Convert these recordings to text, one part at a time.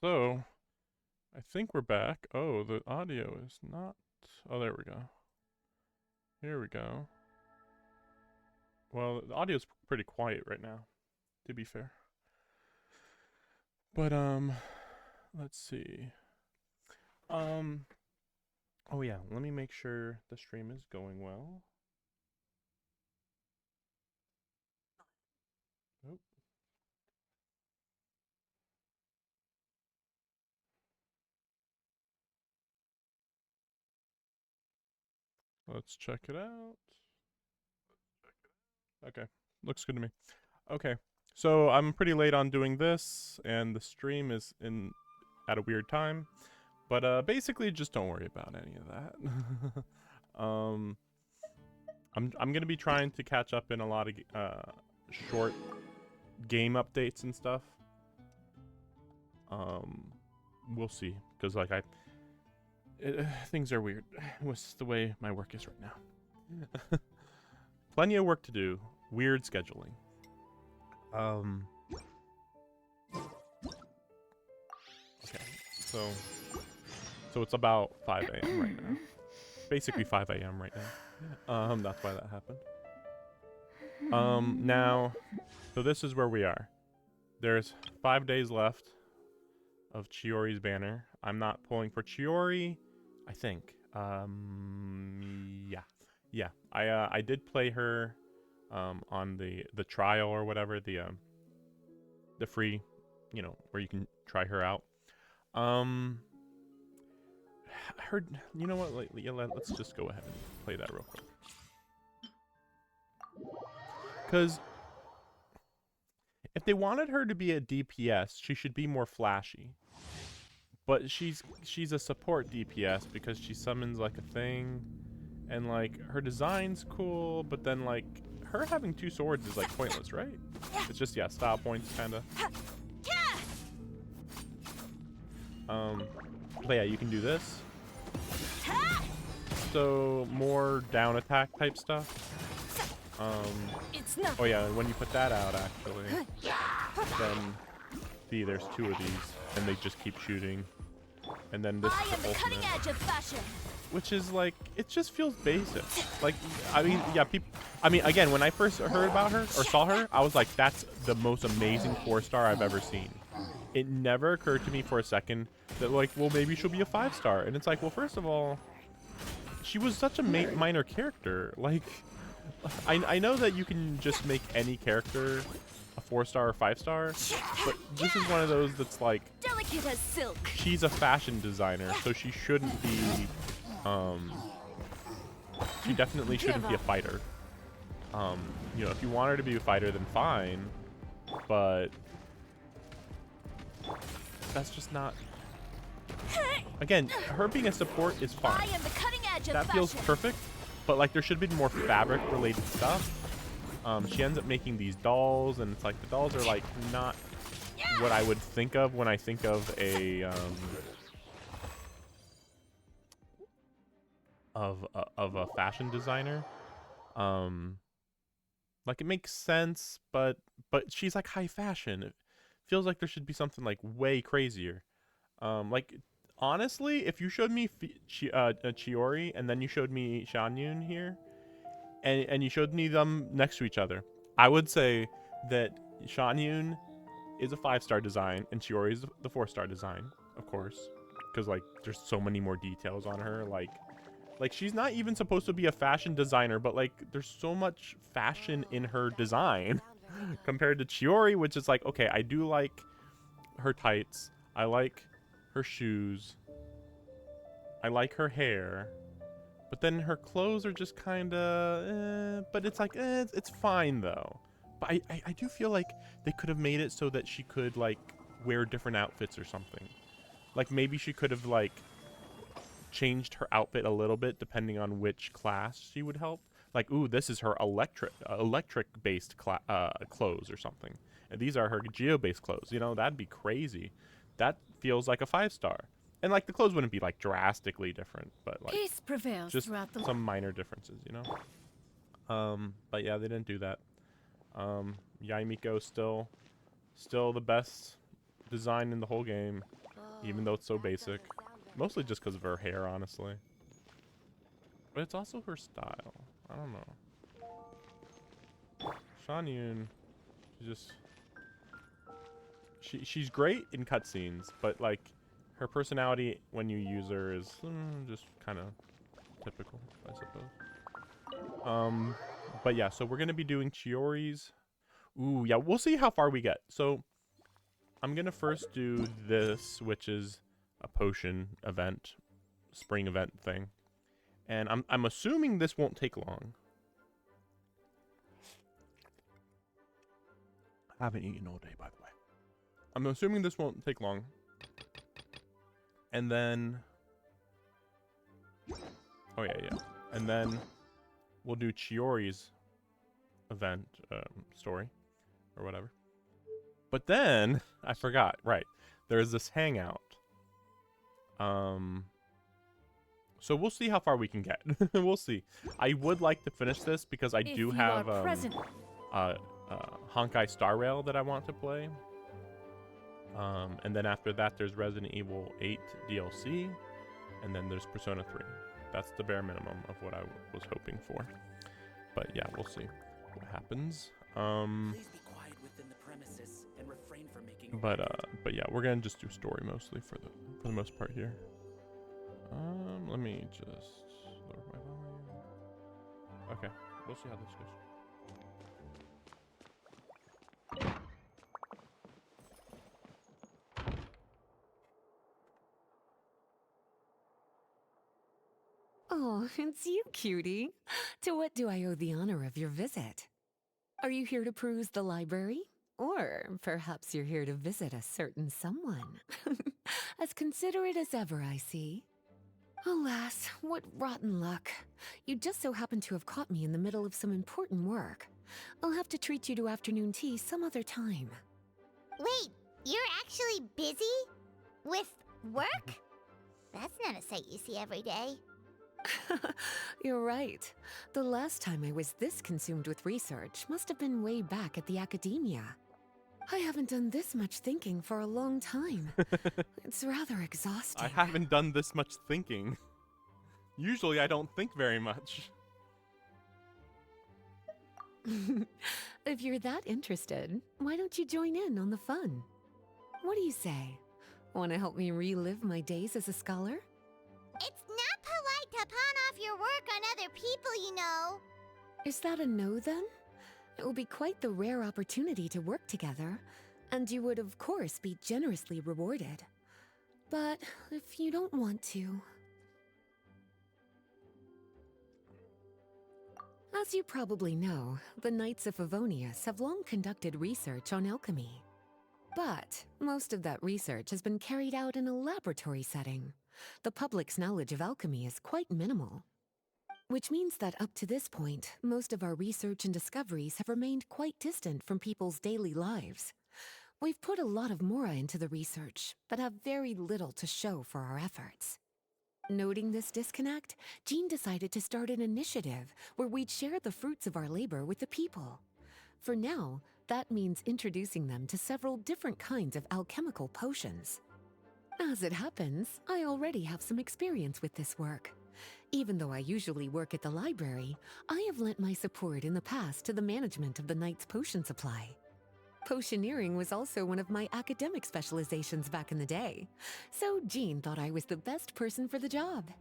So, I think we're back. Oh, the audio is not. Oh, there we go. Here we go. Well, the audio's pretty quiet right now, to be fair. But, let's see. Um, oh yeah, let me make sure the stream is going well. Oh, let's check it out. Okay, looks good to me. Okay, so I'm pretty late on doing this, and the stream is in at a weird time. But basically, just don't worry about any of that. I'm gonna be trying to catch up in a lot of short game updates and stuff. Um, we'll see, because like things are weird with the way my work is right now. Plenty of work to do. Weird scheduling. Okay, so it's about 5 a.m. right now. Basically 5 a.m. right now. That's why that happened. Now, so this is where we are. There's 5 days left of Chiori's banner. I'm not pulling for Chiori, I think. Yeah. I did play her on the trial or whatever, the free, where you can try her out. I heard, you know what? Let's just go ahead and play that real quick. Cuz if they wanted her to be a DPS, she should be more flashy. But she's a support DPS because she summons like a thing, and like her design's cool, but then like her having 2 swords is like pointless, right? It's just, yeah, style points kinda. But yeah, you can do this. So more down attack type stuff. Oh yeah, and when you put that out actually, then see there's 2 of these, and they just keep shooting. And then this is the ultimate, which is like, it just feels basic. Like, I mean, yeah, again, when I first heard about her or saw her, I was like, that's the most amazing 4-star I've ever seen. It never occurred to me for a second that like, well, maybe she'll be a 5-star. And it's like, well, first of all, she was such a minor character. Like, I know that you can just make any character a 4-star or 5-star, but this is one of those that's like, delicate as silk. She's a fashion designer, so she shouldn't be. She definitely shouldn't be a fighter. If you want her to be a fighter, then fine, but that's just not. Again, her being a support is fine. That feels perfect, but like there should be more fabric-related stuff. She ends up making these dolls, and it's like the dolls are like not what I would think of when I think of a of a fashion designer. Like it makes sense, but she's like high fashion. It feels like there should be something like way crazier. Like honestly, if you showed me Chiori and then you showed me Shanyun here, and you showed me them next to each other, I would say that Shanyun is a 5-star design and Chiori is the 4-star design, of course, because like there's so many more details on her. Like she's not even supposed to be a fashion designer, but like there's so much fashion in her design compared to Chiori, which is like, okay, I do like her tights, I like her shoes, I like her hair, but then her clothes are just kind of, but it's like, it's fine though. But I do feel like they could have made it so that she could like wear different outfits or something. Like maybe she could have like changed her outfit a little bit depending on which class she would help. Like, ooh, this is her electric based clothes or something, and these are her geo based clothes. That'd be crazy. That feels like a 5-star. And like the clothes wouldn't be like drastically different, but like Peace prevails just throughout the some minor differences. But yeah, they didn't do that. Yaimiko still the best design in the whole game. even though it's so basic. Mostly just because of her hair, honestly. But it's also her style. I don't know. Shan Yun, she's great in cutscenes, but like her personality when you use her is just kind of typical, I suppose. But yeah, so we're gonna be doing Chiori's. Ooh, yeah, we'll see how far we get. So I'm gonna first do this, which is a potion event, spring event thing, and I'm assuming this won't take long. I haven't eaten all day, by the way. I'm assuming this won't take long. And then... Oh, yeah. And then we'll do Chiori's event story. Or whatever. But then, I forgot. Right. There's this hangout. So we'll see how far we can get. We'll see. I would like to finish this because I do have Honkai Star Rail that I want to play. And then after that, there's Resident Evil 8 DLC, and then there's Persona 3. That's the bare minimum of what I was hoping for. But yeah, we'll see what happens. Please be quiet within the premises and refrain from making. But yeah, we're gonna just do story mostly for the most part here. Let me just lower my volume. Okay, we'll see how this goes. Oh, it's you, cutie. To what do I owe the honor of your visit? Are you here to peruse the library? Or perhaps you're here to visit a certain someone. As considerate as ever, I see. Alas, what rotten luck. You just so happen to have caught me in the middle of some important work. I'll have to treat you to afternoon tea some other time. Wait, you're actually busy? With work? That's not a sight you see every day. You're right. The last time I was this consumed with research must have been way back at the academia. I haven't done this much thinking for a long time. It's rather exhausting. I haven't done this much thinking. Usually I don't think very much. If you're that interested, why don't you join in on the fun? What do you say? Want to help me relive my days as a scholar? It's not polite to pawn off your work on other people, you know. Is that a no then? It will be quite the rare opportunity to work together, and you would of course be generously rewarded. But if you don't want to... As you probably know, the Knights of Favonius have long conducted research on alchemy. But most of that research has been carried out in a laboratory setting. The public's knowledge of alchemy is quite minimal. Which means that up to this point, most of our research and discoveries have remained quite distant from people's daily lives. We've put a lot of mora into the research, but have very little to show for our efforts. Noting this disconnect, Jean decided to start an initiative where we'd share the fruits of our labor with the people. For now, that means introducing them to several different kinds of alchemical potions. As it happens, I already have some experience with this work. Even though I usually work at the library, I have lent my support in the past to the management of the Knight's potion supply. Potioneering was also one of my academic specializations back in the day, so Jean thought I was the best person for the job.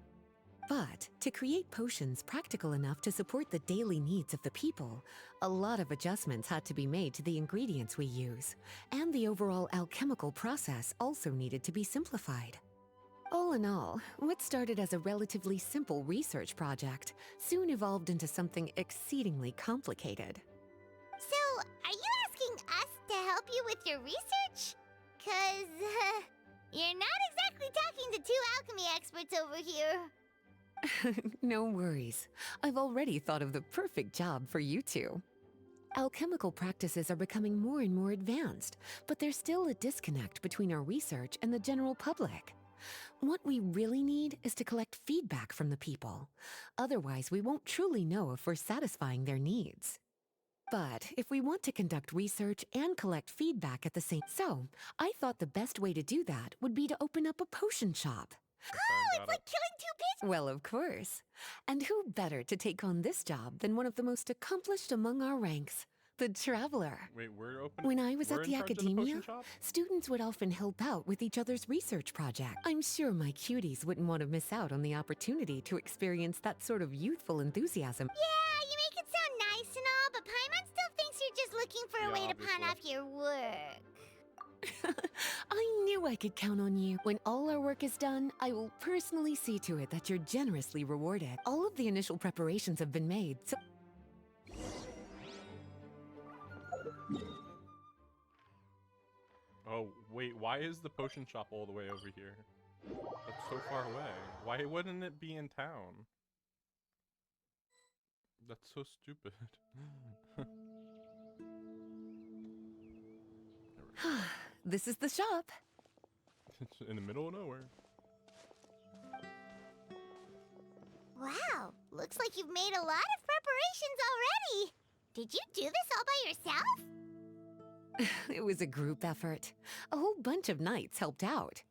But to create potions practical enough to support the daily needs of the people, a lot of adjustments had to be made to the ingredients we use, and the overall alchemical process also needed to be simplified. All in all, what started as a relatively simple research project soon evolved into something exceedingly complicated. So, are you asking us to help you with your research? 'Cause, you're not exactly talking to two alchemy experts over here. No worries. I've already thought of the perfect job for you two. Alchemical practices are becoming more and more advanced, but there's still a disconnect between our research and the general public. What we really need is to collect feedback from the people. Otherwise, we won't truly know if we're satisfying their needs. But if we want to conduct research and collect feedback at the same... So, I thought the best way to do that would be to open up a potion shop. Oh, it's like killing two pigs. Well, of course. And who better to take on this job than one of the most accomplished among our ranks, the Traveler. Wait, we're open. When I was we're at in the charge of academia, potion shop? students would often help out with each other's research project. I'm sure my cuties wouldn't want to miss out on the opportunity to experience that sort of youthful enthusiasm. Yeah, you make it sound nice and all, but Paimon still thinks you're just looking for a Yeah, way to pawn obviously. off your work. I knew I could count on you. When all our work is done, I will personally see to it that you're generously rewarded. All of the initial preparations have been made, so... Oh, wait, why is the potion shop all the way over here? That's so far away. Why wouldn't it be in town? That's so stupid. This is the shop. It's in the middle of nowhere. Wow, looks like you've made a lot of preparations already. Did you do this all by yourself? It was a group effort. A whole bunch of knights helped out.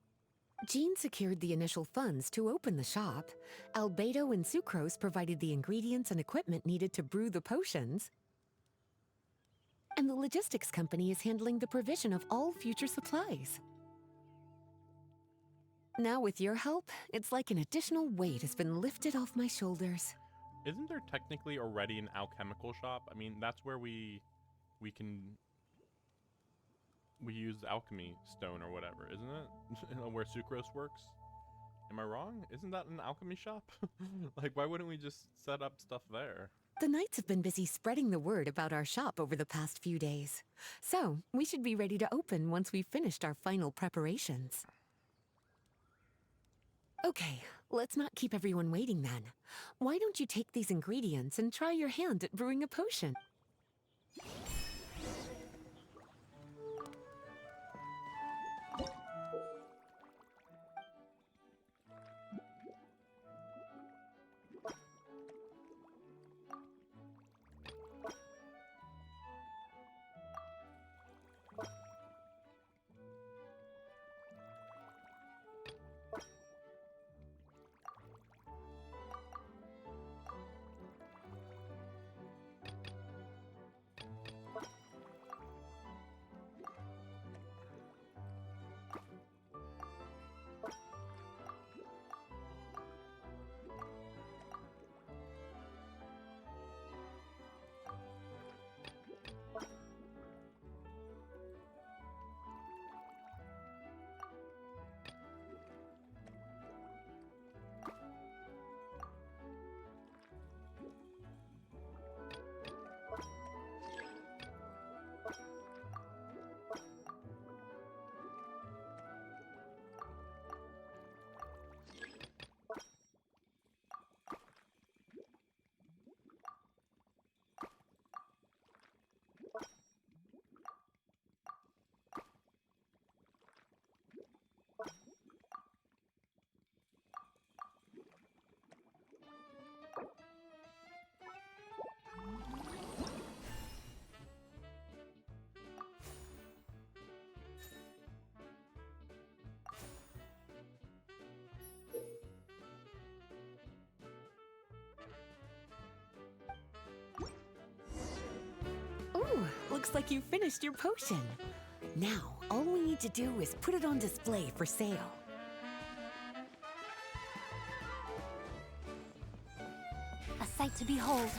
Jean secured the initial funds to open the shop. Albedo and Sucrose provided the ingredients and equipment needed to brew the potions. And the logistics company is handling the provision of all future supplies. Now with your help, it's like an additional weight has been lifted off my shoulders. Isn't there technically already an alchemical shop? I mean, that's where we use alchemy stone or whatever, isn't it? Where sucrose works? Am I wrong? Isn't that an alchemy shop? Like, why wouldn't we just set up stuff there? The knights have been busy spreading the word about our shop over the past few days. So, we should be ready to open once we've finished our final preparations. Okay, let's not keep everyone waiting then. Why don't you take these ingredients and try your hand at brewing a potion? Ooh, looks like you finished your potion. Now, all we need to do is put it on display for sale. A sight to behold.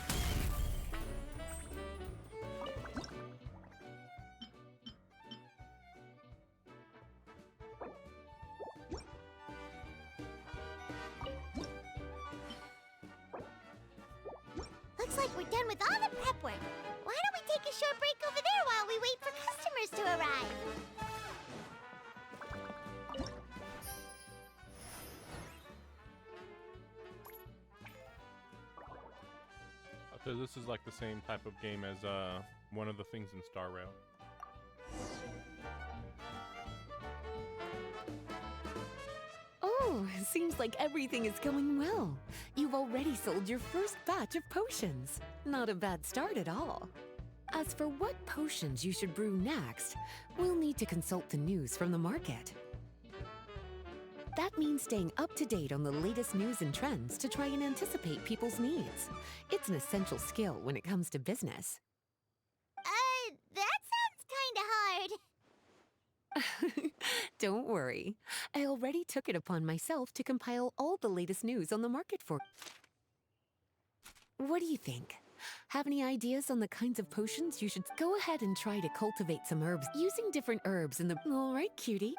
Looks like we're done with all the prep work. Why don't we take a short break over there while we wait for customers to arrive? So this is like the same type of game as one of the things in Star Rail. Oh, seems like everything is going well. You've already sold your first batch of potions. Not a bad start at all. As for what potions you should brew next, we'll need to consult the news from the market. That means staying up to date on the latest news and trends to try and anticipate people's needs. It's an essential skill when it comes to business. That sounds kinda hard. Don't worry. I already took it upon myself to compile all the latest news on the market for... What do you think? Have any ideas on the kinds of potions you should... Go ahead and try to cultivate some herbs using different herbs in the... All right, cutie.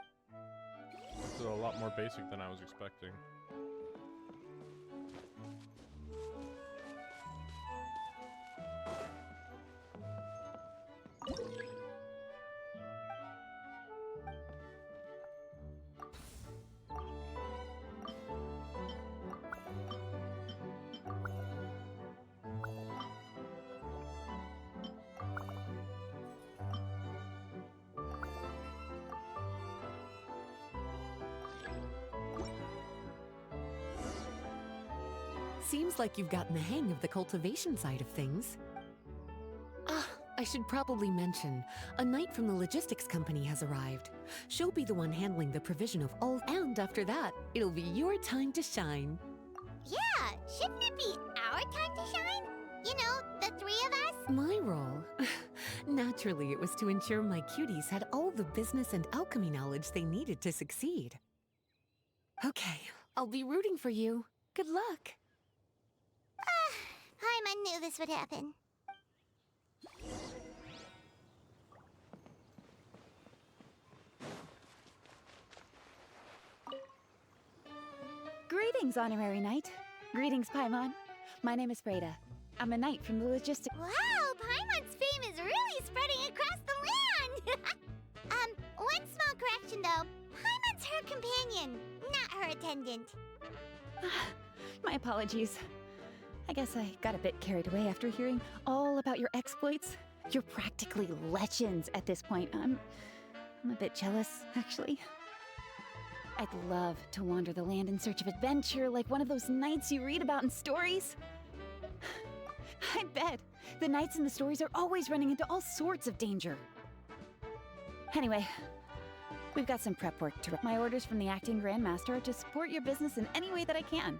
This is a lot more basic than I was expecting. Seems like you've gotten the hang of the cultivation side of things. Ah, I should probably mention, a knight from the logistics company has arrived. She'll be the one handling the provision of all, and after that, it'll be your time to shine. Yeah, shouldn't it be our time to shine? You know, the three of us? My role? Naturally, it was to ensure my cuties had all the business and alchemy knowledge they needed to succeed. Okay, I'll be rooting for you. Good luck. Paimon knew this would happen. Greetings, Honorary Knight. Greetings, Paimon. My name is Freda. I'm a knight from the logistics... Wow, Paimon's fame is really spreading across the land! One small correction though. Paimon's her companion, not her attendant. My apologies. I guess I got a bit carried away after hearing all about your exploits. You're practically legends at this point. I'm a bit jealous, actually. I'd love to wander the land in search of adventure like one of those knights you read about in stories. I bet the knights in the stories are always running into all sorts of danger. Anyway, we've got some prep work to... My orders from the acting Grandmaster are to support your business in any way that I can.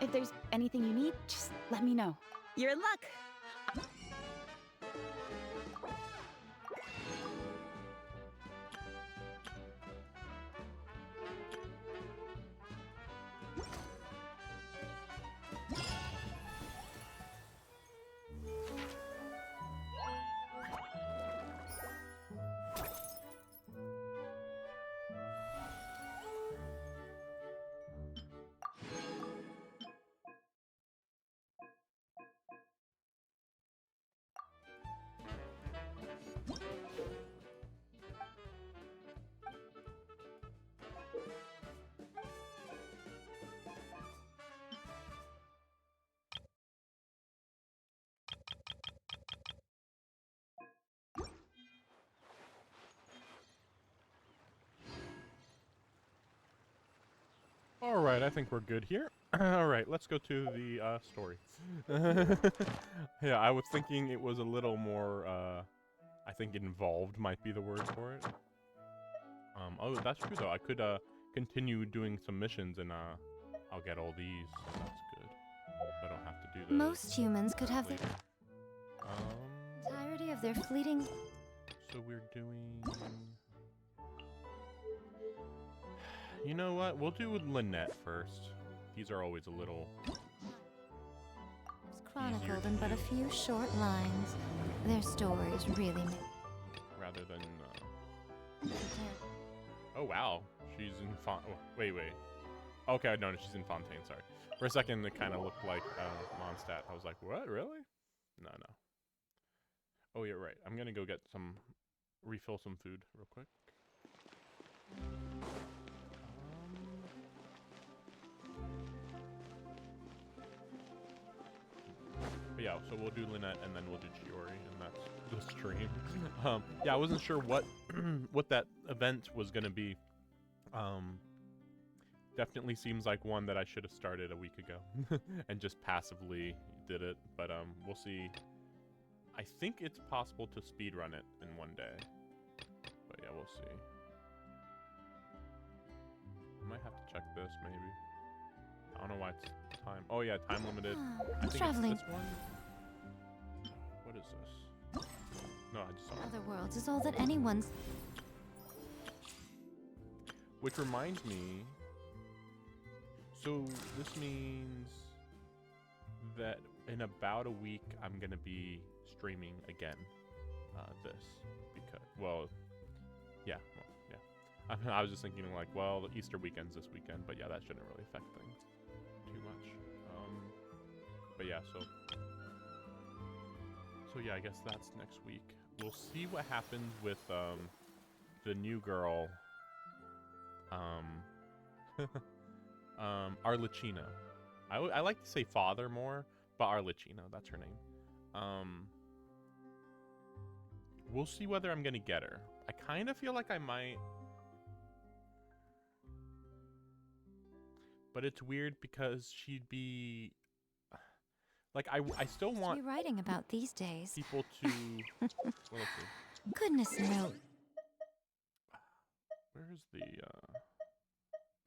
If there's anything you need, just let me know. You're in luck! Alright, I think we're good here. Alright, let's go to the story. Yeah, I was thinking it was a little more, I think involved might be the word for it. Oh, that's true though. I could continue doing some missions and I'll get all these, so that's good. So I don't have to do those. Most humans could have the later. entirety of their fleeting... So we're doing... You know what? We'll do Lynette first. These are always a little... chronicled in but a few short lines. Their stories really rather than... Oh, wow. She's in oh, wait. Okay, no, she's in Fontaine, sorry. For a second, it kind of looked like Mondstadt. I was like, what? Really? No. Oh, you're right. I'm going to go get some... refill some food real quick. But yeah, so we'll do Lynette and then we'll do Chiori, and that's the stream. Yeah, I wasn't sure what what that event was gonna be. Definitely seems like one that I should have started a week ago and just passively did it. But we'll see I think it's possible to speedrun it in one day. But yeah, we'll see. I might have to check this, maybe. I don't know why it's time. Oh yeah, time limited. I think Traveling. it's this one. What is this? No, I just saw it. Other worlds is all that anyone's. Which reminds me, so this means that in about a week I'm gonna be streaming again. This because yeah. I was just thinking like, well, the Easter weekend's this weekend, but yeah, that shouldn't really affect things too much. But yeah, so yeah, I guess that's next week. We'll see what happens with the new girl. Arlecchino. I like to say father more, but Arlecchino, that's her name. We'll see whether I'm gonna get her. I kind of feel like I might, but it's weird because she'd be like I still To want be writing about these days. people to. Well, let's see. Goodness no. Where's the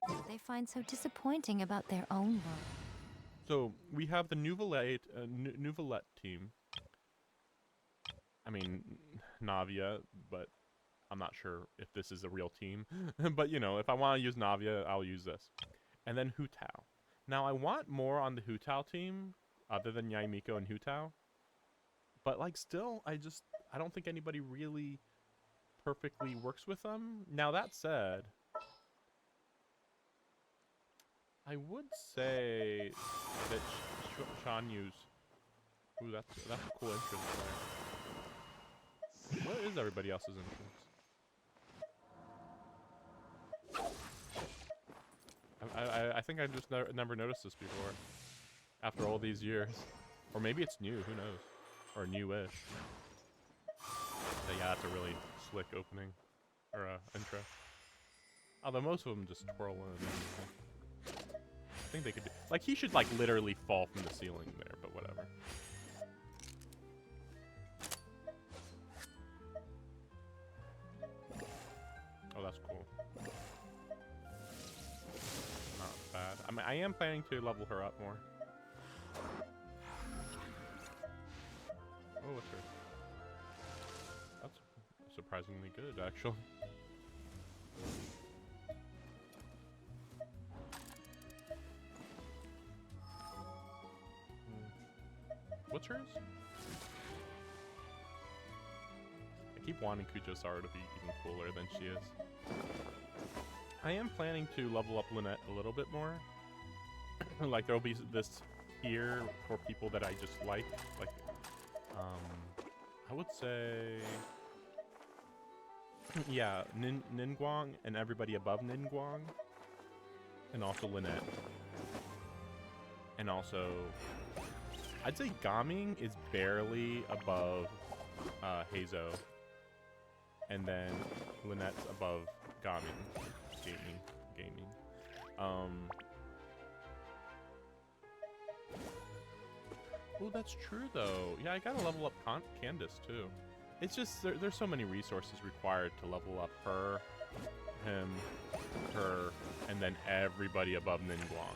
What do they find so disappointing about their own world? So we have the Nouvellette team. I mean, Navia, but I'm not sure if this is a real team. But you know, if I want to use Navia, I'll use this. And then Hu Tao. Now I want more on the Hu Tao team, other than Yaimiko and Hu Tao. But like, still, I don't think anybody really perfectly works with them. Now that said, I would say that Shanyu's. Ooh, that's a cool entrance there. What is everybody else's entrance? I think I just never noticed this before. After all these years, or maybe it's new. Who knows? Or newish. But yeah, that's a really slick opening or intro. Although most of them just twirl in. I think they could do, like, he should like literally fall from the ceiling there, but whatever. Oh, that's cool. Not bad. I mean, I am planning to level her up more. Oh, what's her? That's surprisingly good, actually. What's hers? I keep wanting Kujo-Sara to be even cooler than she is. I am planning to level up Lynette a little bit more. Like, there'll be this here for people that I just like. Like, I would say... yeah, Ningguang and everybody above Ningguang. And also Lynette. And also... I'd say Gaming is barely above Heizo. And then Lynette's above Gaming. Gaming. Oh, that's true though. Yeah, I gotta level up Candace too. It's just, there's so many resources required to level up her, him, her, and then everybody above Ningguang.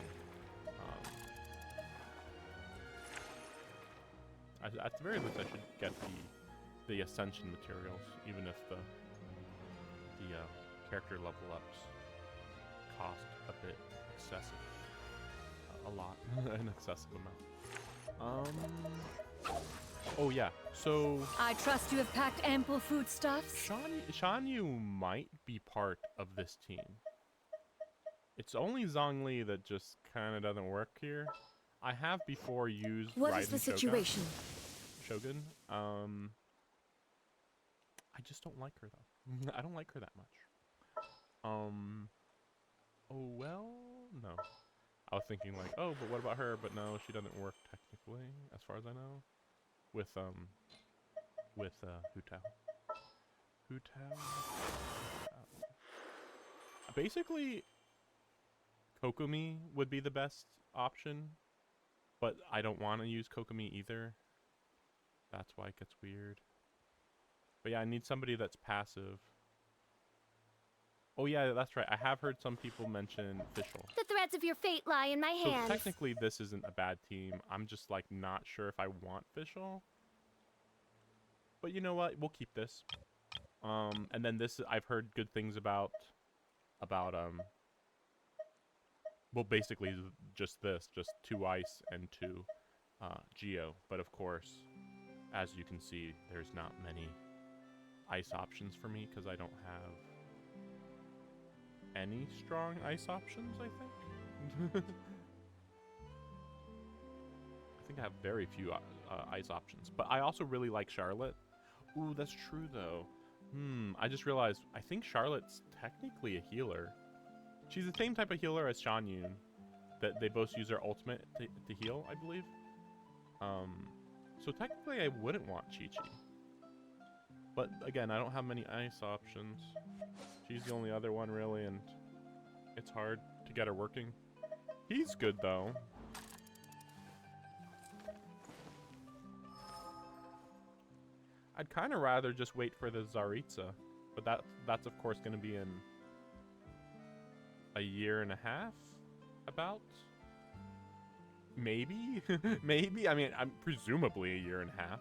At the very least, I should get the Ascension materials, even if the character level ups cost a bit excessive. A lot. An excessive amount. Oh yeah, so... I trust you have packed ample foodstuffs. Shanyu might be part of this team. It's only Zhongli that just kind of doesn't work here. I have before used What Raiden is the situation? Shogun. I just don't like her though. I don't like her that much. Oh well, no. I was thinking like, oh, but what about her? But no, she doesn't work technically, as far as I know. With Hu Tao. Hu Tao. Basically, Kokomi would be the best option, but I don't want to use Kokomi either. That's why it gets weird. But yeah, I need somebody that's passive. Oh yeah, that's right. I have heard some people mention Fischl. The threads of your fate lie in my So hands. technically this isn't a bad team. I'm just like not sure if I want Fischl. But you know what? We'll keep this. And then this I've heard good things about well basically just 2 ice and 2 geo. But of course, as you can see, there's not many ice options for me because I don't have any strong ice options, I think. I think I have very few ice options. But I also really like Charlotte. Ooh, that's true, though. I just realized, I think Charlotte's technically a healer. She's the same type of healer as Shanyun. That they both use their ultimate to heal, I believe. So technically I wouldn't want Chi-Chi. But again, I don't have many ice options. She's the only other one, really, and it's hard to get her working. He's good, though. I'd kind of rather just wait for the Tsaritsa, but that's of course going to be in a year and a half, about. Maybe, maybe. I mean, I'm presumably a year and a half,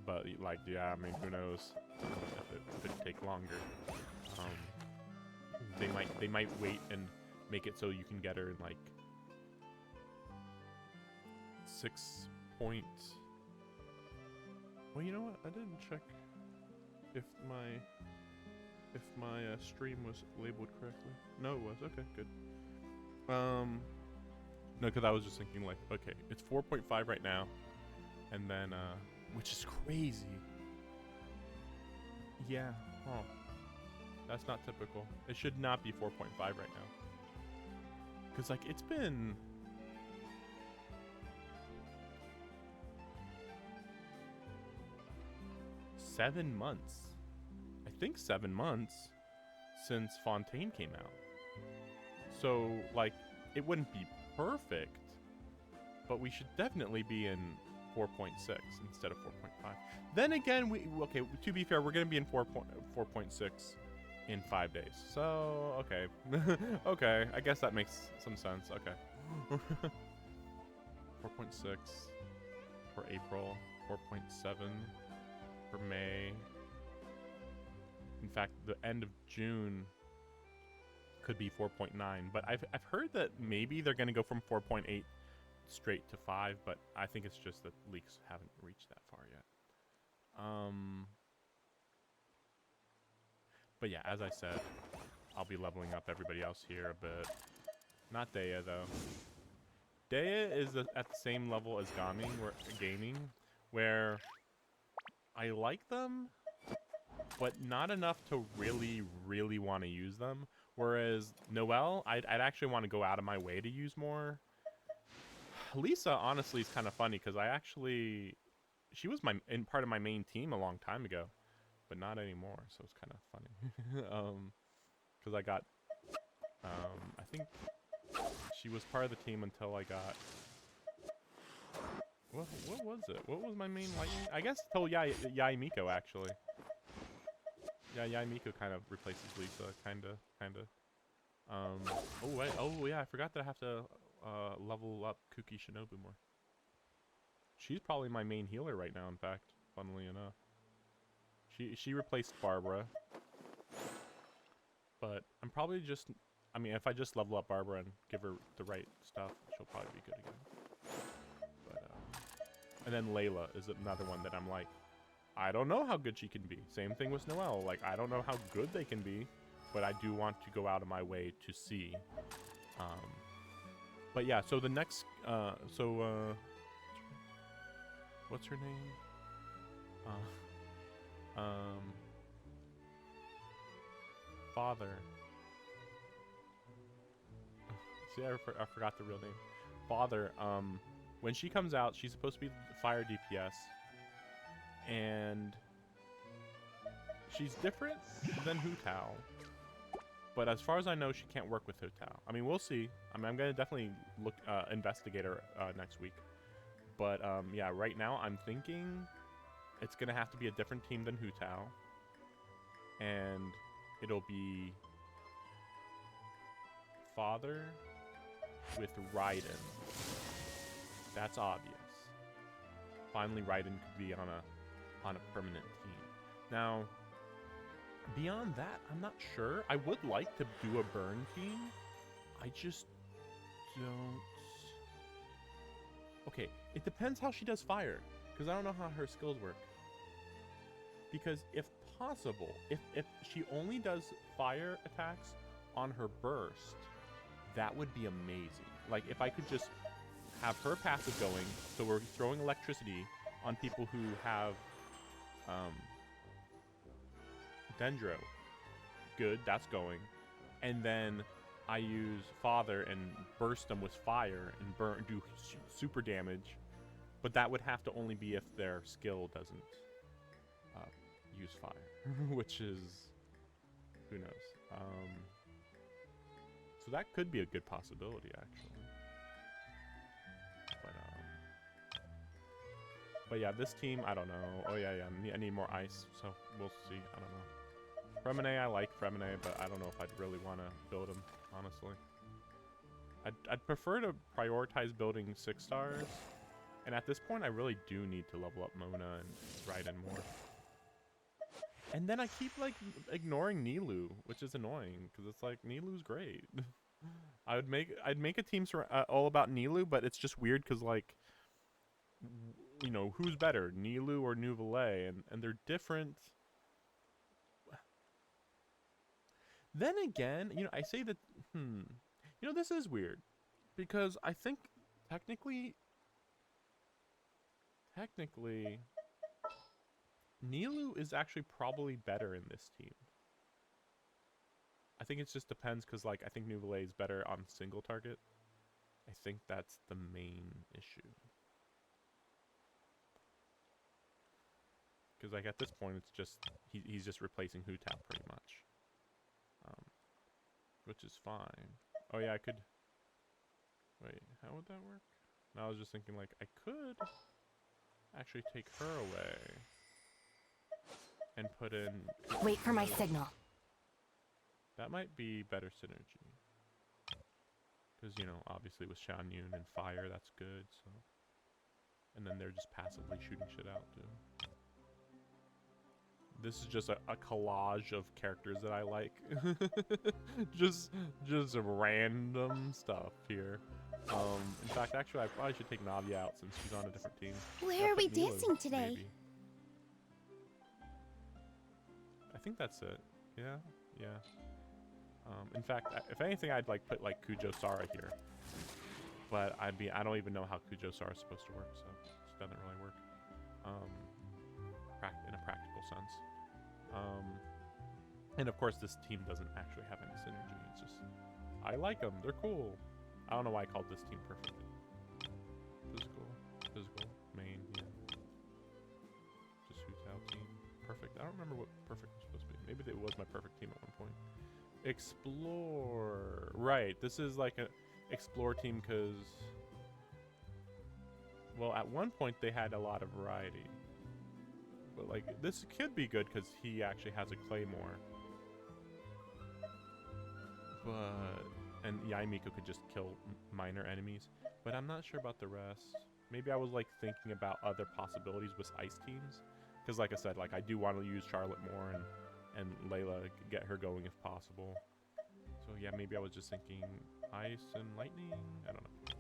but like, yeah. I mean, who knows if it could take longer. They might wait and make it so you can get her in like 6 points. Well, you know what? I didn't check if my stream was labeled correctly. No, it was. Okay, good. No, because I was just thinking like, okay, it's 4.5 right now, and then which is crazy. Yeah. Oh, that's not typical. It should not be 4.5 right now. Because like it's been. $7 months. I think 7 months since Fontaine came out. So, like, it wouldn't be perfect, but we should definitely be in 4.6 instead of 4.5. Then again, okay, to be fair, we're going to be in 4.6 in 5 days. So, okay. Okay, I guess that makes some sense. Okay. 4.6 for April, 4.7 for May. In fact, the end of June could be 4.9, but I've heard that maybe they're going to go from 4.8 straight to 5, but I think it's just that leaks haven't reached that far yet. But yeah, as I said, I'll be leveling up everybody else here a bit. Not Daya though. Daya is at the same level as gaming, where I like them, but not enough to really, really want to use them. Whereas Noelle, I'd actually want to go out of my way to use more. Lisa, honestly, is kind of funny because she was part of my main team a long time ago, but not anymore. So it's kind of funny. Because I got, I think she was part of the team until I got. What was it? What was my main lightning? I guess till Yai Miko actually. Yeah, Yai Miko kind of replaces Lisa, kinda. Oh wait, oh yeah, I forgot that I have to level up Kuki Shinobu more. She's probably my main healer right now, in fact, funnily enough. She replaced Barbara. But I'm probably just, I mean, if I just level up Barbara and give her the right stuff, she'll probably be good again. But, and then Layla is another one that I'm like, I don't know how good she can be. Same thing with Noelle. Like, I don't know how good they can be, but I do want to go out of my way to see. But yeah, so the next, what's her name? Father. See, I forgot the real name. Father, when she comes out, she's supposed to be fire DPS. And she's different than Hu Tao. But as far as I know, she can't work with Hu Tao. I mean, we'll see. I mean, I'm going to definitely investigate her next week. But yeah, right now I'm thinking It's gonna have to be a different team than Hu Tao, and it'll be Father with Raiden. That's obvious. Finally, Raiden could be on a permanent team. Now, beyond that, I'm not sure. I would like to do a burn team. I just don't. Okay, it depends how she does fire, because I don't know how her skills work. Because if possible, if she only does fire attacks on her burst, that would be amazing. Like if I could just have her passive going, so we're throwing electricity on people who have Dendro. Good, that's going. And then I use Father and burst them with fire and do super damage. But that would have to only be if their skill doesn't use fire, which is, who knows. So that could be a good possibility, actually. But yeah, this team, I don't know. Oh yeah, I need more ice, so we'll see. I don't know. Fremine, I like Fremine, but I don't know if I'd really want to build him, honestly. I'd prefer to prioritize building 6 stars, and at this point, I really do need to level up Mona and Raiden more. And then I keep like ignoring Nilou, which is annoying because it's like Nilou's great. I'd make a team all about Nilou, but it's just weird because like, you know, who's better, Nilou or Nouvelet, and they're different. Then again, you know, I say that, you know, this is weird because I think technically, Nilou is actually probably better in this team. I think it just depends because, like, I think Nouvelet is better on single target. I think that's the main issue. Because, like, at this point, it's just, he's just replacing Hu Tao pretty much. Which is fine. Oh, yeah, I could... Wait, how would that work? No, I was just thinking, like, I could actually take her away and put in... Wait for my signal. That might be better synergy. Because, you know, obviously with Shan Yun and fire, that's good, so... And then they're just passively shooting shit out, too. This is just a collage of characters that I like. just random stuff here. In fact, actually, I probably should take Navi out since she's on a different team. Where are we Put Nilo, dancing today? maybe. I think that's it. Yeah. In fact, if anything, I'd like put like Kujo Sara here. But I don't even know how Kujo Sara is supposed to work, so it doesn't really work. In a practical sense. And of course, this team doesn't actually have any synergy. It's just, I like them. They're cool. I don't know why I called this team perfect. Physical, main, yeah. Just Hu Tao team. Perfect. I don't remember what perfect was supposed to be. Maybe it was my perfect team at one point. Explore. Right. This is like a explore team because, well, at one point they had a lot of variety. But like, this could be good because he actually has a claymore. But, and Yaimiko could just kill minor enemies. But I'm not sure about the rest. Maybe I was like thinking about other possibilities with ice teams. Because like I said, like I do want to use Charlotte more and Layla, get her going if possible. So yeah, maybe I was just thinking ice and lightning. I don't know.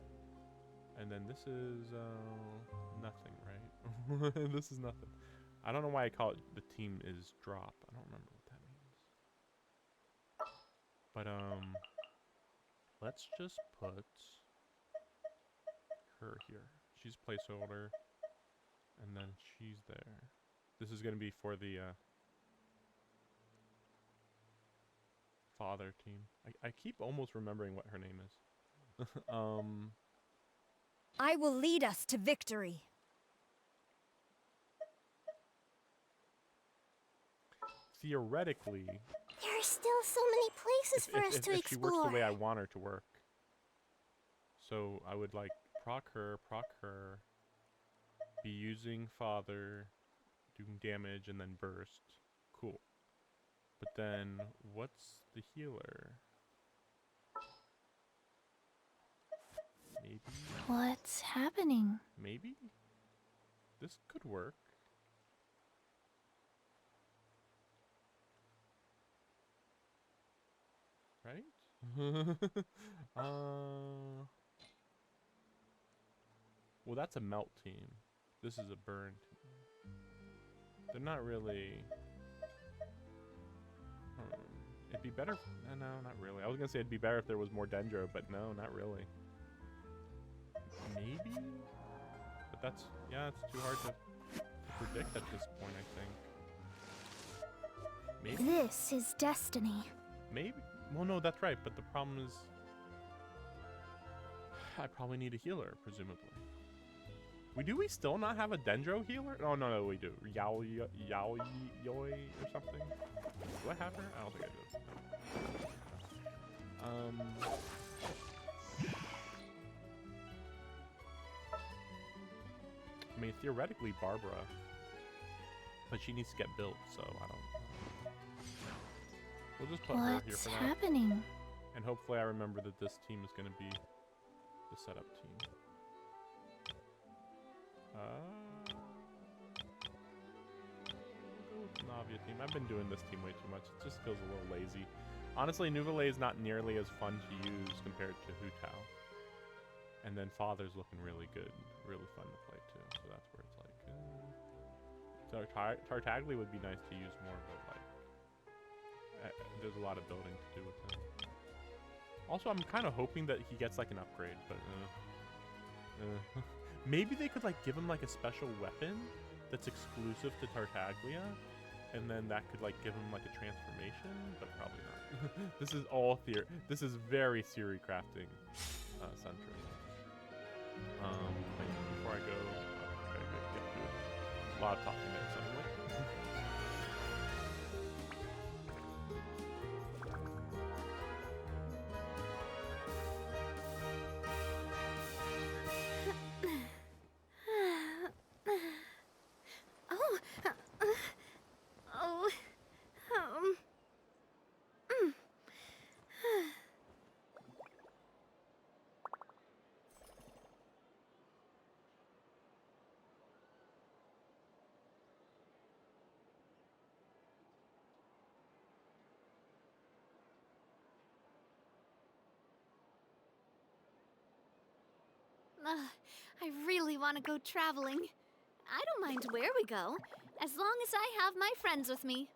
And then this is nothing, right? This is nothing. I don't know why I call it the team is drop. I don't remember what that means. But let's just put her here. She's placeholder, and then she's there. This is gonna be for the father team. I keep almost remembering what her name is. I will lead us to victory. Theoretically, There are still so many places for us to if she works explore. the way I want her to work. So I would like proc her, be using father, doing damage and then burst. Cool. But then, what's the healer? Maybe? What's happening? Maybe? This could work. Right? Well, that's a melt team. This is a burn team. They're not really... It'd be better... no, not really. I was gonna say it'd be better if there was more Dendro, but no, not really. Maybe? But that's... yeah, it's too hard to predict at this point, I think. Maybe? This is destiny. Maybe? Well, no, that's right, but the problem is... I probably need a healer, presumably. We still not have a Dendro healer? Oh, no, we do. Yaoi or something? Do I have her? I don't think I do. I mean, theoretically, Barbara. But she needs to get built, so I don't... We'll just put her here What's for now. happening? And hopefully I remember that this team is going to be the setup team. We'll go with the Navia team. I've been doing this team way too much. It just feels a little lazy. Honestly, Nouvelle is not nearly as fun to use compared to Hu Tao. And then Father's looking really good. Really fun to play too. So that's where it's like... Tartaglia would be nice to use more, but like... there's a lot of building to do with him. Also, I'm kind of hoping that he gets like an upgrade, but... Maybe they could like give him like a special weapon that's exclusive to Tartaglia, and then that could like give him like a transformation, but probably not. This is all theory. This is very theory crafting centric. Wait, before I go, okay, get to it. A lot of talking there suddenly. I really want to go traveling. I don't mind where we go, as long as I have my friends with me.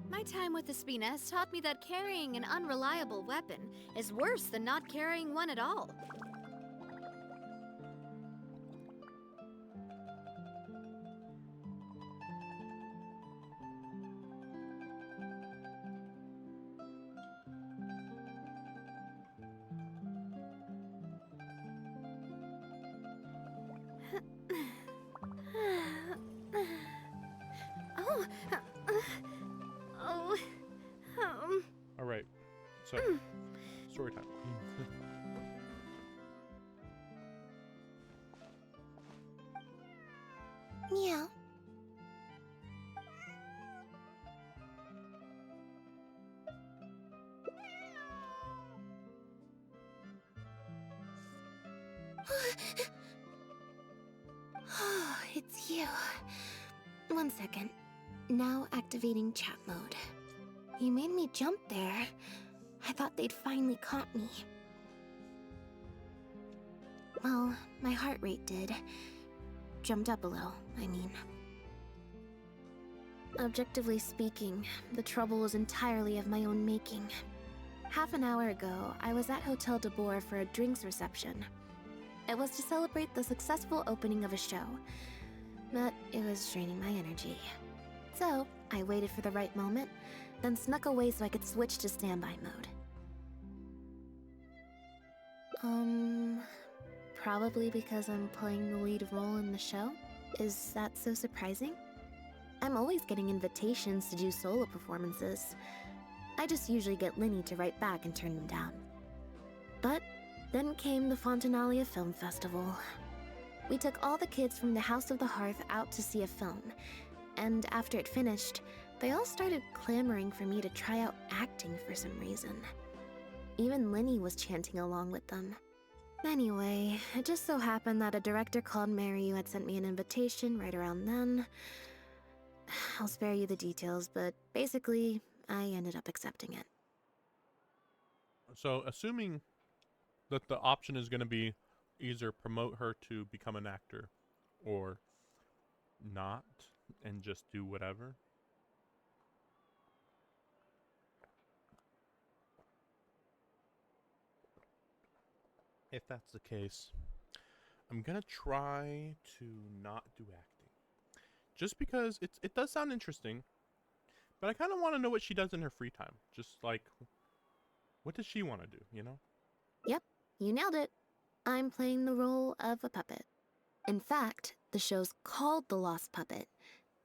My time with Espina has taught me that carrying an unreliable weapon is worse than not carrying one at all. All right, so story time. Meow. Oh, it's you. 1 second. Now activating chat mode. You made me jump there. I thought they'd finally caught me. Well, my heart rate did. Jumped up a little, I mean. Objectively speaking, the trouble was entirely of my own making. Half an hour ago, I was at Hotel de Boer for a drinks reception. It was to celebrate the successful opening of a show, but it was draining my energy. So, I waited for the right moment, then snuck away so I could switch to standby mode. Probably because I'm playing the lead role in the show? Is that so surprising? I'm always getting invitations to do solo performances. I just usually get Linny to write back and turn them down. But then came the Fontanalia Film Festival. We took all the kids from the House of the Hearth out to see a film, and after it finished, they all started clamoring for me to try out acting for some reason. Even Linny was chanting along with them. Anyway, it just so happened that a director called Mary had sent me an invitation right around then. I'll spare you the details, but basically, I ended up accepting it. So, assuming that the option is going to be either promote her to become an actor or not and just do whatever. If that's the case, I'm going to try to not do acting. Just because it does sound interesting, but I kind of want to know what she does in her free time. Just like, what does she want to do, you know? Yep, you nailed it. I'm playing the role of a puppet. In fact, the show's called The Lost Puppet,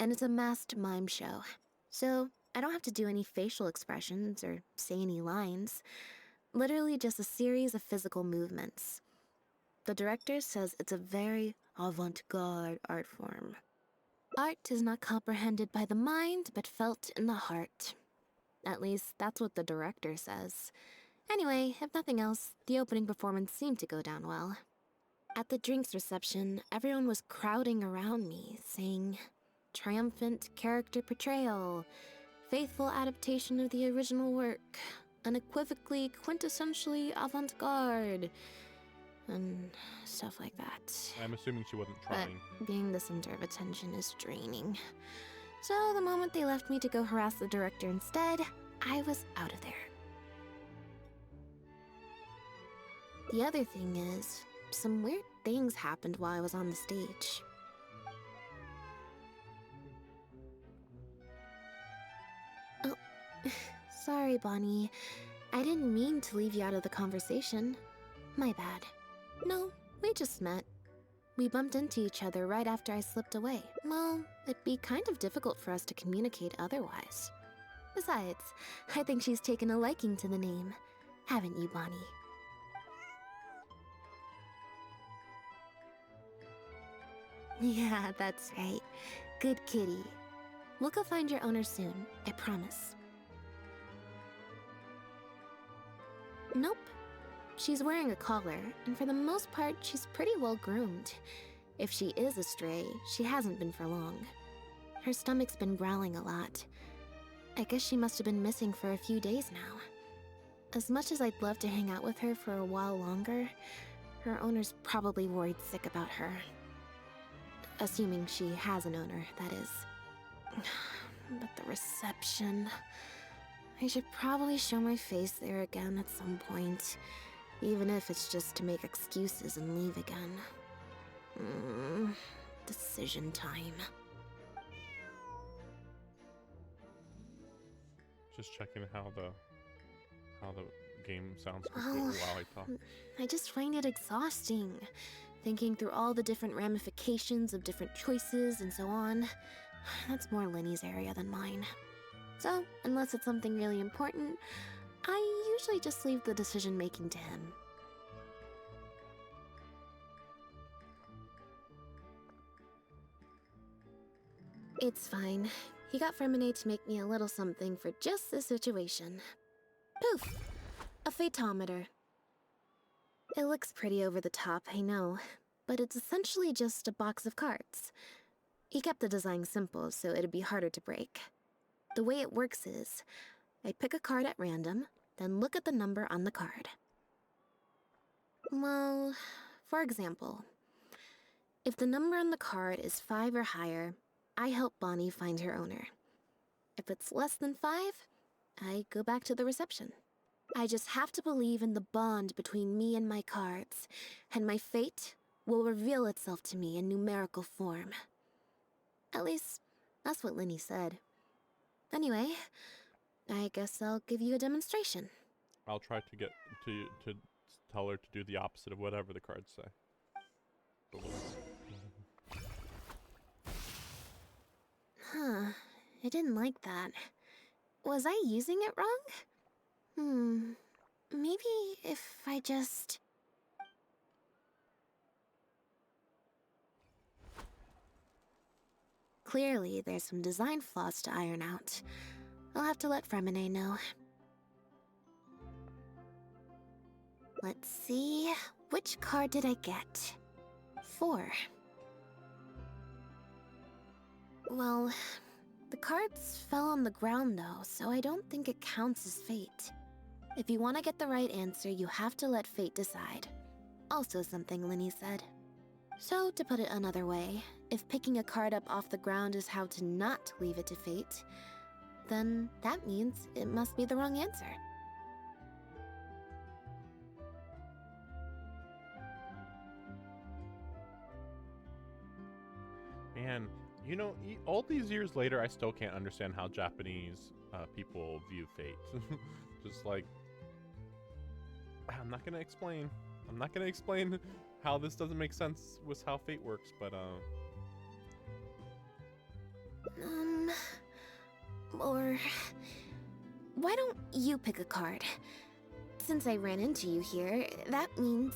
and it's a masked mime show. So, I don't have to do any facial expressions or say any lines. Literally just a series of physical movements. The director says it's a very avant-garde art form. Art is not comprehended by the mind, but felt in the heart. At least, that's what the director says. Anyway, if nothing else, the opening performance seemed to go down well. At the drinks reception, everyone was crowding around me, saying, "Triumphant character portrayal, faithful adaptation of the original work, unequivocally, quintessentially avant-garde," and stuff like that. I'm assuming she wasn't trying. But being the center of attention is draining. So the moment they left me to go harass the director instead, I was out of there. The other thing is, some weird things happened while I was on the stage. Oh, sorry, Bonnie. I didn't mean to leave you out of the conversation. My bad. No, we just met. We bumped into each other right after I slipped away. Well, it'd be kind of difficult for us to communicate otherwise. Besides, I think she's taken a liking to the name. Haven't you, Bonnie? Yeah, that's right. Good kitty. We'll go find your owner soon, I promise. Nope. She's wearing a collar, and for the most part, she's pretty well groomed. If she is a stray, she hasn't been for long. Her stomach's been growling a lot. I guess she must have been missing for a few days now. As much as I'd love to hang out with her for a while longer, her owner's probably worried sick about her. Assuming she has an owner, that is. But the reception... I should probably show my face there again at some point, even if it's just to make excuses and leave again. Decision time. Just checking how the game sounds while I talk. I just find it exhausting, thinking through all the different ramifications of different choices and so on. That's more Linny's area than mine. So, unless it's something really important, I usually just leave the decision-making to him. It's fine. He got Fremonade to make me a little something for just this situation. Poof! A phaetometer. It looks pretty over the top, I know, but it's essentially just a box of cards. He kept the design simple, so it'd be harder to break. The way it works is, I pick a card at random, then look at the number on the card. Well, For example, if the number on the card is 5 or higher, I help Bonnie find her owner. If it's less than 5, I go back to the reception. I just have to believe in the bond between me and my cards, and my fate will reveal itself to me in numerical form. At least, that's what Linny said. Anyway, I guess I'll give you a demonstration. I'll try to get to tell her to do the opposite of whatever the cards say. But Huh, I didn't like that. Was I using it wrong? Maybe if I just... Clearly, there's some design flaws to iron out. I'll have to let Fremine know. Let's see... Which card did I get? 4. Well, the cards fell on the ground though, so I don't think it counts as fate. If you want to get the right answer, you have to let fate decide. Also something Linny said. So, to put it another way, if picking a card up off the ground is how to not leave it to fate, then that means it must be the wrong answer. man, you know, all these years later, I still can't understand how Japanese people view fate. Just like, I'm not gonna explain. I'm not gonna explain how this doesn't make sense with how fate works, but Or why don't you pick a card? Since I ran into you here, that means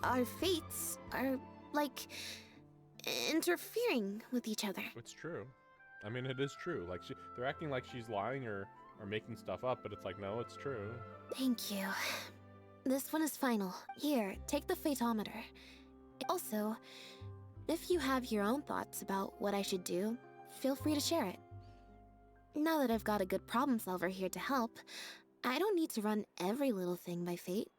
our fates are like interfering with each other. it's true. I mean, it is true. Like, they're acting like she's lying or making stuff up, but it's like, no, it's true. Thank you. This one is final. Here, take the fatometer. Also, if you have your own thoughts about what I should do, feel free to share it. Now that I've got a good problem solver here to help, I don't need to run every little thing by fate.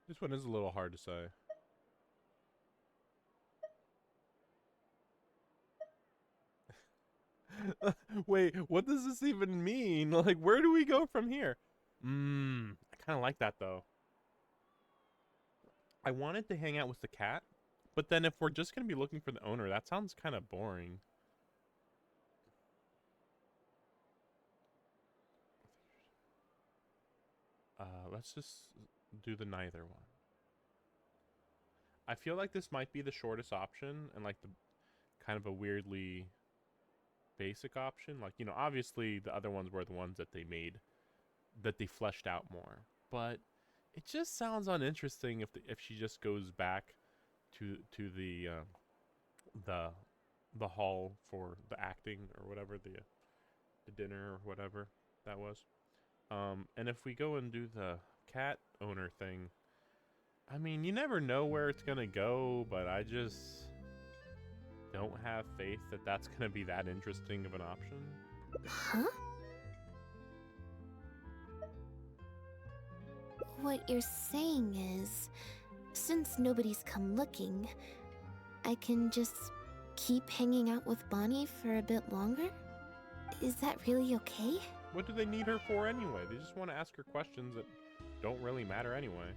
This one is a little hard to say. Wait, what does this even mean? Like, where do we go from here? I kind of like that, though. I wanted to hang out with the cat, but then if we're just going to be looking for the owner, that sounds kind of boring. Let's just do the neither one. I feel like this might be the shortest option and like the kind of a weirdly basic option. Like, you know, obviously the other ones were the ones that they made, that they fleshed out more. But it just sounds uninteresting if she just goes back to the hall for the acting or whatever, the dinner or whatever that was. And if we go and do the cat owner thing, I mean, you never know where it's gonna go, but I just don't have faith that that's gonna be that interesting of an option. Huh? What you're saying is, since nobody's come looking, I can just keep hanging out with Bonnie for a bit longer? Is that really okay? What do they need her for anyway? They just want to ask her questions that don't really matter anyway.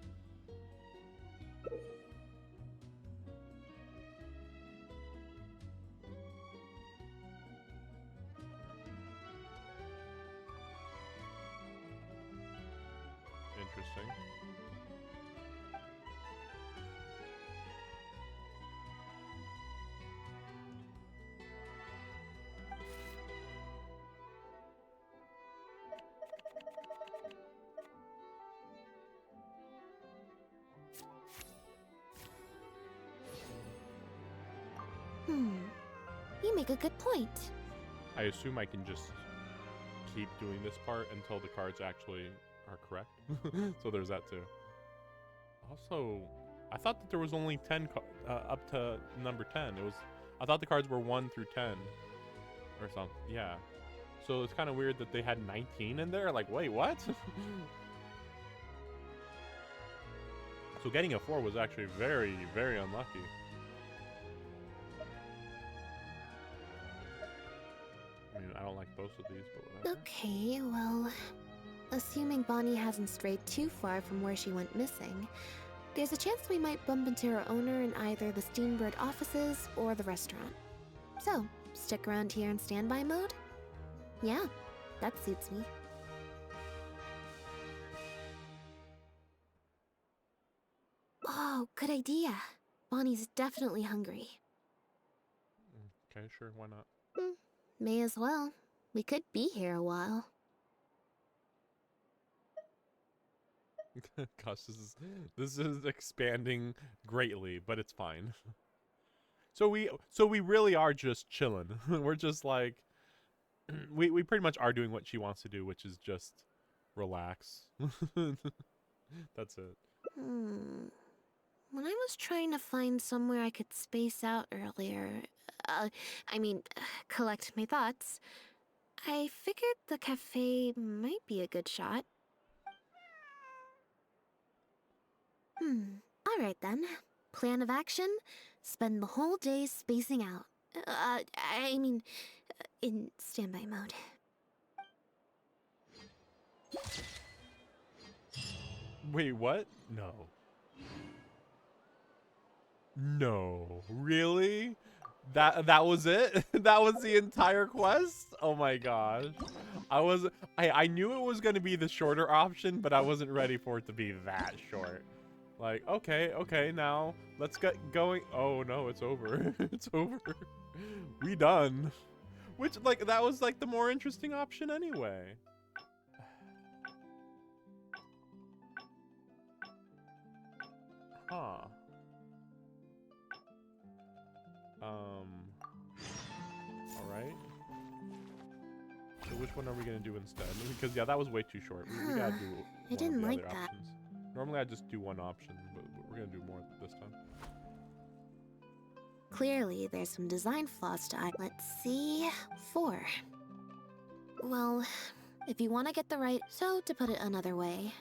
Interesting. You make a good point. I assume I can just keep doing this part until the cards actually are correct. So there's that too. Also, I thought that there was only 10 up to number 10. I thought the cards were 1 through 10 or something. Yeah. So it's kind of weird that they had 19 in there. Like, wait, what? So getting a 4 was actually very, very unlucky. I mean, I don't like both of these, but whatever. Okay, well, assuming Bonnie hasn't strayed too far from where she went missing, there's a chance we might bump into her owner in either the Steambird offices or the restaurant. So, stick around here in standby mode? Yeah, that suits me. Oh, good idea. Bonnie's definitely hungry. Okay, sure, why not? May as well. We could be here a while. Gosh, this is expanding greatly, but it's fine. So we really are just chilling. We're just like we pretty much are doing what she wants to do, which is just relax. That's it. When I was trying to find somewhere I could space out earlier, collect my thoughts, I figured the cafe might be a good shot. Alright then. Plan of action? Spend the whole day spacing out. In standby mode. Wait, what? No. No. Really? That was it? That was the entire quest? Oh my gosh. I knew it was gonna be the shorter option, but I wasn't ready for it to be that short. Like, okay, now let's get going. Oh no, it's over. It's over. We done. Which, like, that was like the more interesting option anyway. Huh. Alright. So which one are we gonna do instead? Because yeah, that was way too short. We gotta do I didn't like that. options. Normally I just do one option, but we're gonna do more this time. Clearly, there's some design flaws to Let's see. 4. Well, if you want to get the right... So, to put it another way...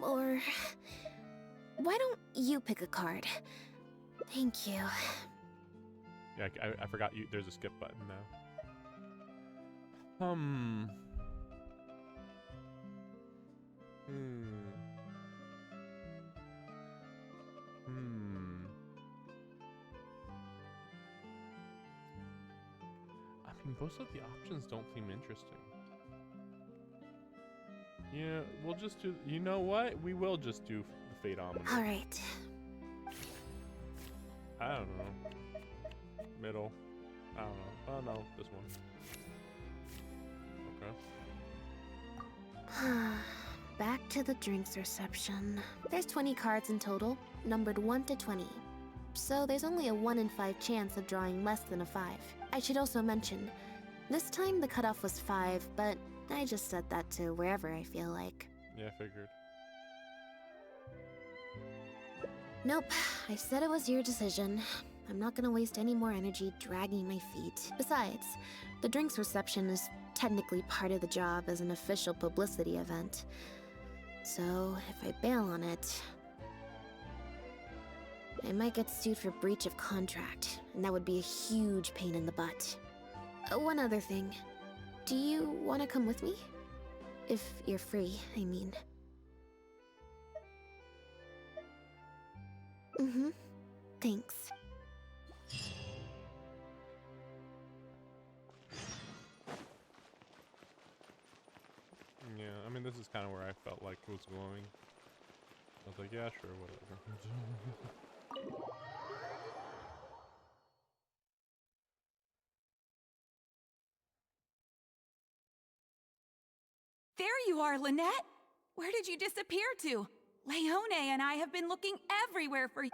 Or... Why don't you pick a card? Thank you. Yeah, I forgot you. There's a skip button now. I mean, most of the options don't seem interesting. Yeah, we'll just do... You know what? We will just do the Fate Omni. Alright. I don't know. Middle. I don't know. Oh no, this one. Okay. Back to the drinks reception. There's 20 cards in total, numbered 1 to 20. So there's only a 1 in 5 chance of drawing less than a 5. I should also mention, this time the cutoff was 5, but I just set that to wherever I feel like. Yeah, I figured. Nope, I said it was your decision. I'm not gonna waste any more energy dragging my feet. Besides, the drinks reception is technically part of the job as an official publicity event. So, if I bail on it, I might get sued for breach of contract, and that would be a huge pain in the butt. One other thing. Do you want to come with me? If you're free, I mean. Thanks. Yeah, I mean, this is kind of where I felt like it was going. I was like, yeah, sure, whatever. There you are, Lynette! Where did you disappear to? Leone and I have been looking everywhere for you.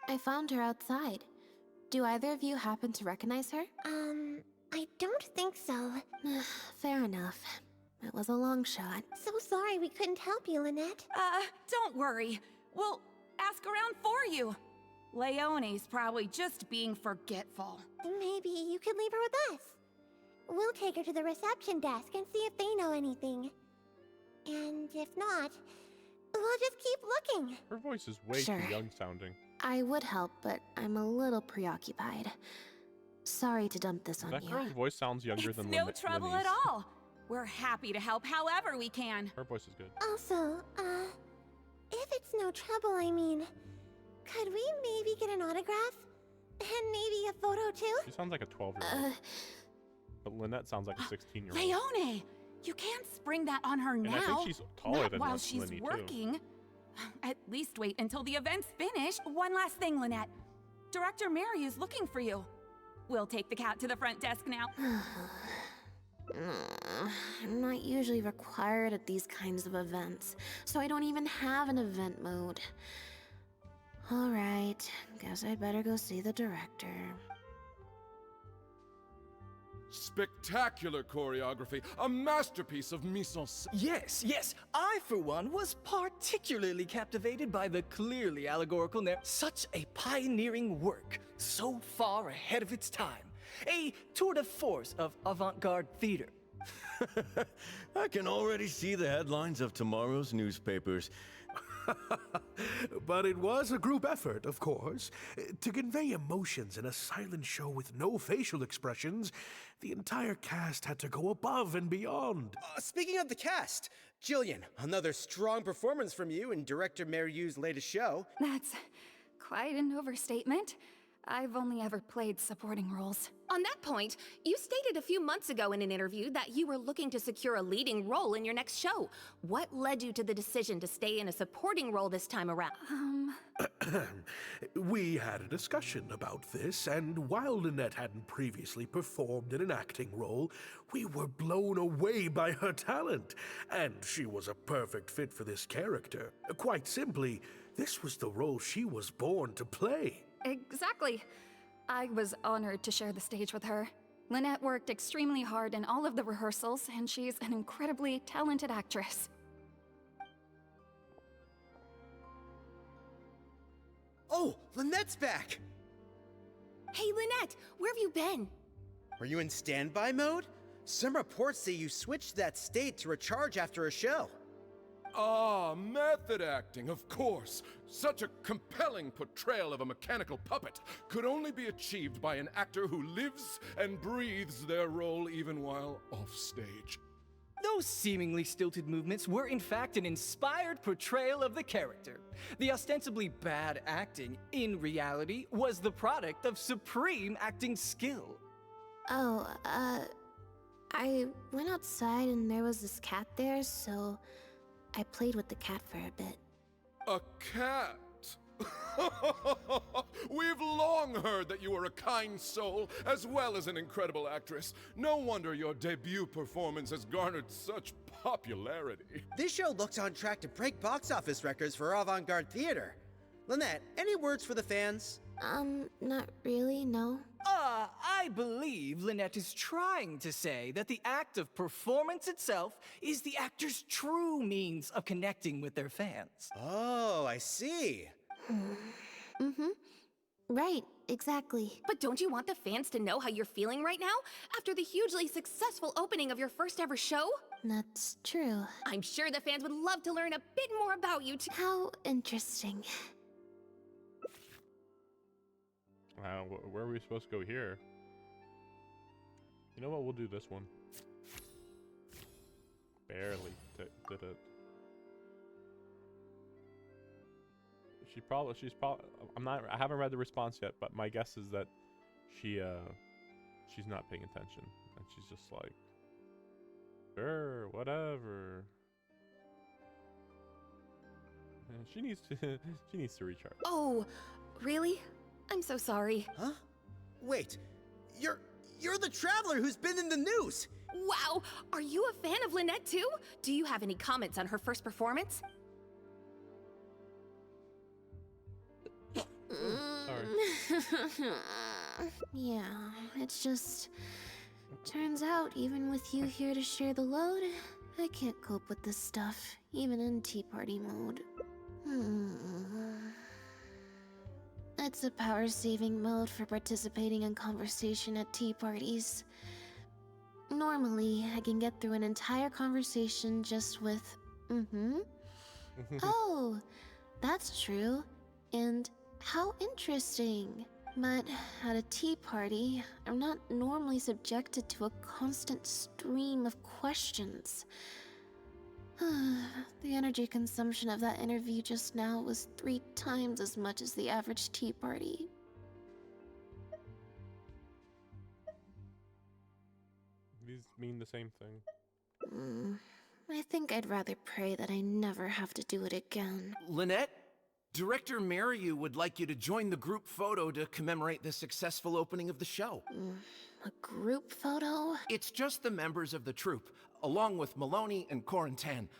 I found her outside. Do either of you happen to recognize her? I don't think so. Fair enough. It was a long shot. So sorry we couldn't help you, Lynette. Don't worry. We'll ask around for you. Leone's probably just being forgetful. Maybe you could leave her with us. We'll take her to the reception desk and see if they know anything. And if not, we'll just keep looking. Her voice is way Sure. too young sounding. I would help, but I'm a little preoccupied. Sorry to dump this on That you. girl's voice sounds younger It's than no Lin- trouble Linny's. at all. We're happy to help however we can. Her voice is good. Also, if it's no trouble, I mean, could we maybe get an autograph? And maybe a photo too? She sounds like a 12-year-old. But Lynette sounds like a 16-year-old. Leone, you can't spring that on her And now. I think she's taller Not than while Lin- she's Linny, too. working. At least wait until the event's finished. One last thing, Lynette. Director Mary is looking for you. We'll take the cat to the front desk now. I'm not usually required at these kinds of events, so I don't even have an event mode. Alright, guess I'd better go see the director. Spectacular choreography, a masterpiece of mise-en-scène. Yes, I for one was particularly captivated by the clearly allegorical such a pioneering work, so far ahead of its time. A tour de force of avant-garde theater. I can already see the headlines of tomorrow's newspapers. But it was a group effort, of course. To convey emotions in a silent show with no facial expressions, the entire cast had to go above and beyond. Speaking of the cast, Jillian, another strong performance from you in director Mariu's latest show. That's quite an overstatement. I've only ever played supporting roles. On that point, you stated a few months ago in an interview that you were looking to secure a leading role in your next show. What led you to the decision to stay in a supporting role this time around? We had a discussion about this, and while Lynette hadn't previously performed in an acting role, we were blown away by her talent, and she was a perfect fit for this character. Quite simply, this was the role she was born to play. Exactly. I was honored to share the stage with her. Lynette worked extremely hard in all of the rehearsals, and she's an incredibly talented actress. Oh, Lynette's back! Hey, Lynette, where have you been? Were you in standby mode? Some reports say you switched that state to recharge after a show. Ah, method acting, of course. Such a compelling portrayal of a mechanical puppet could only be achieved by an actor who lives and breathes their role even while offstage. Those seemingly stilted movements were in fact an inspired portrayal of the character. The ostensibly bad acting, in reality, was the product of supreme acting skill. Oh, I went outside and there was this cat there, so I played with the cat for a bit. A cat? We've long heard that you are a kind soul, as well as an incredible actress. No wonder your debut performance has garnered such popularity. This show looks on track to break box office records for avant-garde theater. Lynette, any words for the fans? Not really, no. I believe Lynette is trying to say that the act of performance itself is the actor's true means of connecting with their fans. Oh, I see. Right, exactly. But don't you want the fans to know how you're feeling right now, after the hugely successful opening of your first ever show? That's true. I'm sure the fans would love to learn a bit more about you too. How interesting. Where are we supposed to go here? You know what? We'll do this one. Barely did it. She's probably. I haven't read the response yet, but my guess is that she's not paying attention, and she's just like, sure, whatever. And she needs to recharge. Oh, really? I'm so sorry. Huh? Wait, you're the traveler who's been in the news! Wow, are you a fan of Lynette too? Do you have any comments on her first performance? Sorry. Yeah, it's just... Turns out, even with you here to share the load, I can't cope with this stuff, even in Tea Party mode. It's a power-saving mode for participating in conversation at tea parties. Normally, I can get through an entire conversation just with, Oh, that's true. And how interesting. But at a tea party, I'm not normally subjected to a constant stream of questions. The energy consumption of that interview just now was 3 times as much as the average tea party. These mean the same thing. I think I'd rather pray that I never have to do it again. Lynette, Director Mariu would like you to join the group photo to commemorate the successful opening of the show. A group photo? It's just the members of the troupe, along with Maloney and Corentin.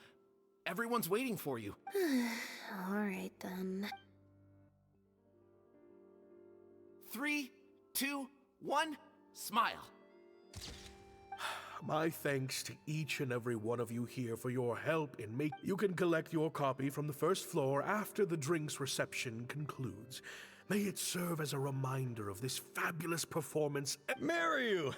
Everyone's waiting for you. Alright then. 3, 2, 1, smile. My thanks to each and every one of you here for your help in making. You can collect your copy from the first floor after the drinks reception concludes. May it serve as a reminder of this fabulous performance. Mariu!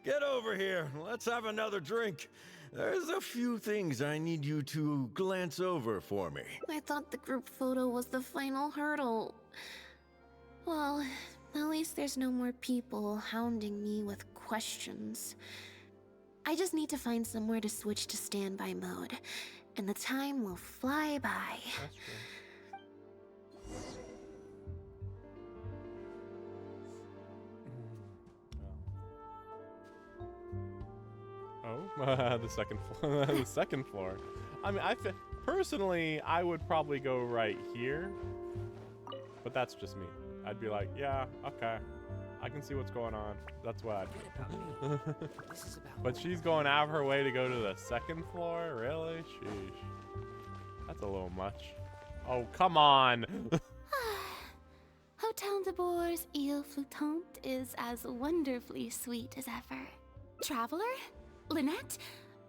Get over here. Let's have another drink. There's a few things I need you to glance over for me. I thought the group photo was the final hurdle. Well, at least there's no more people hounding me with questions. I just need to find somewhere to switch to standby mode, and the time will fly by. That's true. Oh, the second floor. The second floor. I mean, personally, I would probably go right here, but that's just me. I'd be like, yeah, okay, I can see what's going on. That's what I'd do. But she's going out of her way to go to the second floor? Really? Sheesh. That's a little much. Oh, come on. Hotel de Bour's Ile Flottante is as wonderfully sweet as ever. Traveler? Lynette?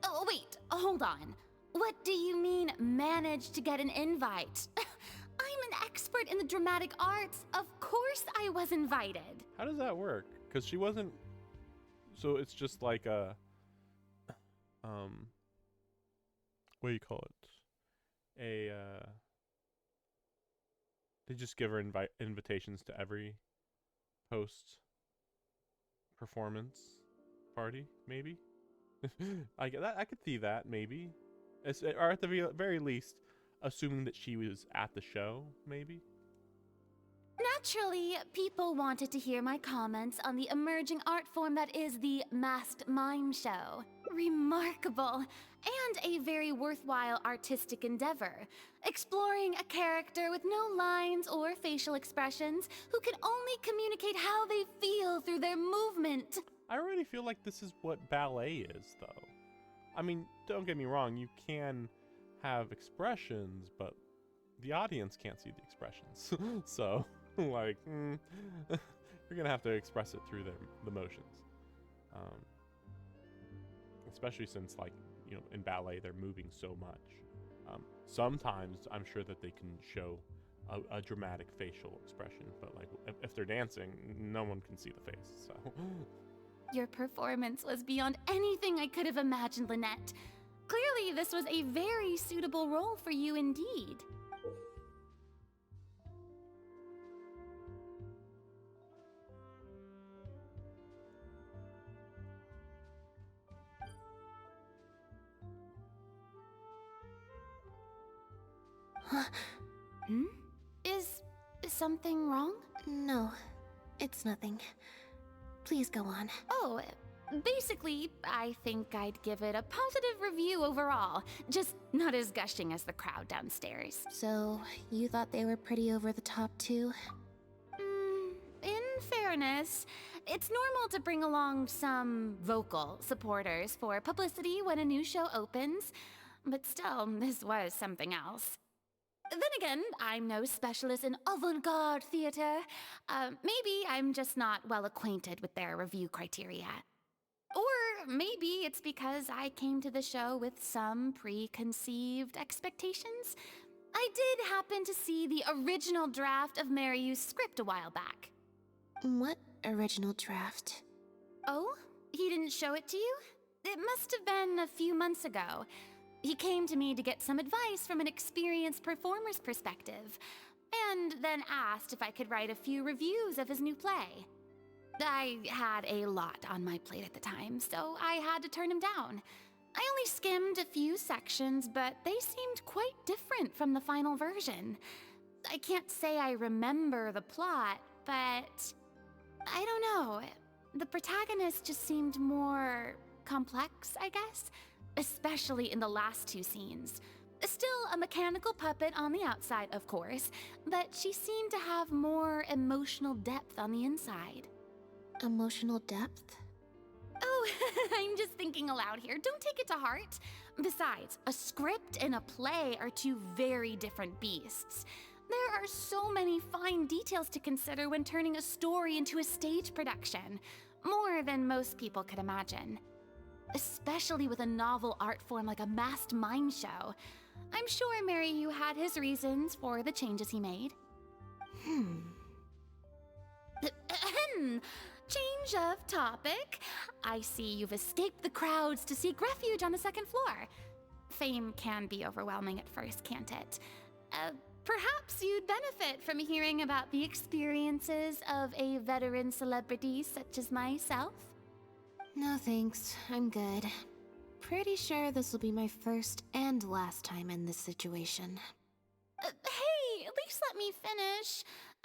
Oh, wait, hold on. What do you mean, managed to get an invite? I'm an expert in the dramatic arts. Of course I was invited. How does that work? Because she wasn't... So it's just like a... What do you call it? They just give her invitations to every post-performance party, maybe? I could see that, maybe. Or at the very least, assuming that she was at the show, maybe? Naturally, people wanted to hear my comments on the emerging art form that is the masked mime show. Remarkable, and a very worthwhile artistic endeavor, exploring a character with no lines or facial expressions who can only communicate how they feel through their movement. I already feel like this is what ballet is, though. I mean, don't get me wrong, you can have expressions, but the audience can't see the expressions. So, like, you're gonna have to express it through the motions. Especially since, like, you know, in ballet they're moving so much. Sometimes I'm sure that they can show a dramatic facial expression, but like if they're dancing, no one can see the face. So. Your performance was beyond anything I could have imagined, Lynette. Clearly, this was a very suitable role for you indeed. Is something wrong? No, it's nothing. Please go on. Oh, basically, I think I'd give it a positive review overall. Just not as gushing as the crowd downstairs. So, you thought they were pretty over the top too? In fairness, it's normal to bring along some vocal supporters for publicity when a new show opens. But still, this was something else. Then again, I'm no specialist in avant-garde theater. Maybe I'm just not well acquainted with their review criteria. Or maybe it's because I came to the show with some preconceived expectations. I did happen to see the original draft of Mariu's script a while back. What original draft? Oh? he didn't show it to you? It must have been a few months ago. He came to me to get some advice from an experienced performer's perspective, and then asked if I could write a few reviews of his new play. I had a lot on my plate at the time, so I had to turn him down. I only skimmed a few sections, but they seemed quite different from the final version. I can't say I remember the plot, but I don't know. The protagonist just seemed more complex, I guess, especially in the last two scenes. Still a mechanical puppet on the outside, of course, but she seemed to have more emotional depth on the inside. Emotional depth? Oh, I'm just thinking aloud here. Don't take it to heart. Besides, a script and a play are two very different beasts. There are so many fine details to consider when turning a story into a stage production, more than most people could imagine. Especially with a novel art form like a masked mime show. I'm sure Mary had his reasons for the changes he made. Change of topic. I see you've escaped the crowds to seek refuge on the second floor. Fame can be overwhelming at first, can't it? Perhaps you'd benefit from hearing about the experiences of a veteran celebrity such as myself. No thanks, I'm good. Pretty sure this will be my first and last time in this situation. Hey, at least let me finish.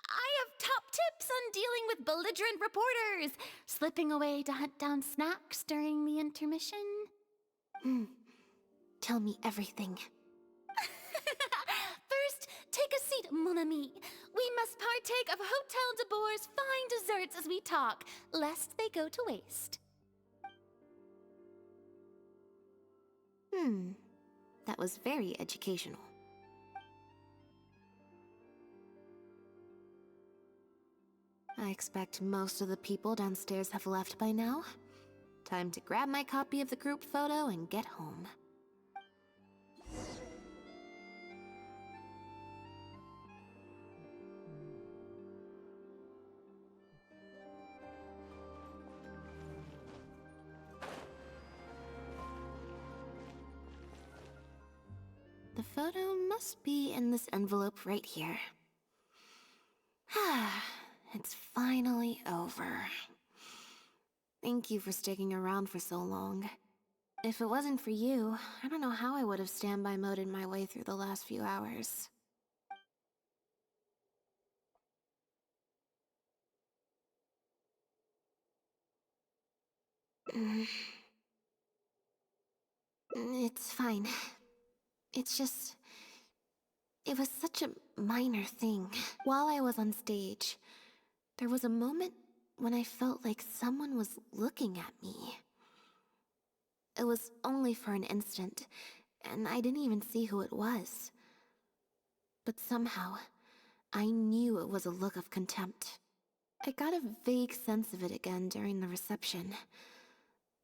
I have top tips on dealing with belligerent reporters, slipping away to hunt down snacks during the intermission. Tell me everything. First, take a seat, mon ami. We must partake of Hotel de Boer's fine desserts as we talk, lest they go to waste. That was very educational. I expect most of the people downstairs have left by now. Time to grab my copy of the group photo and get home. The photo must be in this envelope right here. It's finally over. Thank you for sticking around for so long. If it wasn't for you, I don't know how I would have standby moded my way through the last few hours. It's fine. It's just... It was such a minor thing. While I was on stage, there was a moment when I felt like someone was looking at me. It was only for an instant, and I didn't even see who it was. But somehow, I knew it was a look of contempt. I got a vague sense of it again during the reception.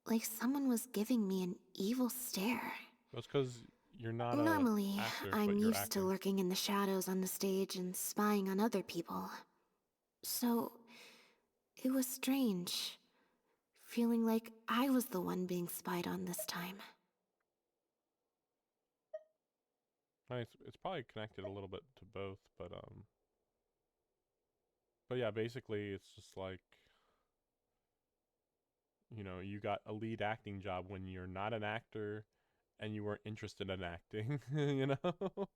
Like someone was giving me an evil stare. That's because you're not Normally, actor, I'm but you're used to acting. lurking in the shadows on the stage and spying on other people. So, it was strange, feeling like I was the one being spied on this time. It's probably connected a little bit to both, but yeah, basically it's just like, you know, you got a lead acting job when you're not an actor and you weren't interested in acting, you know?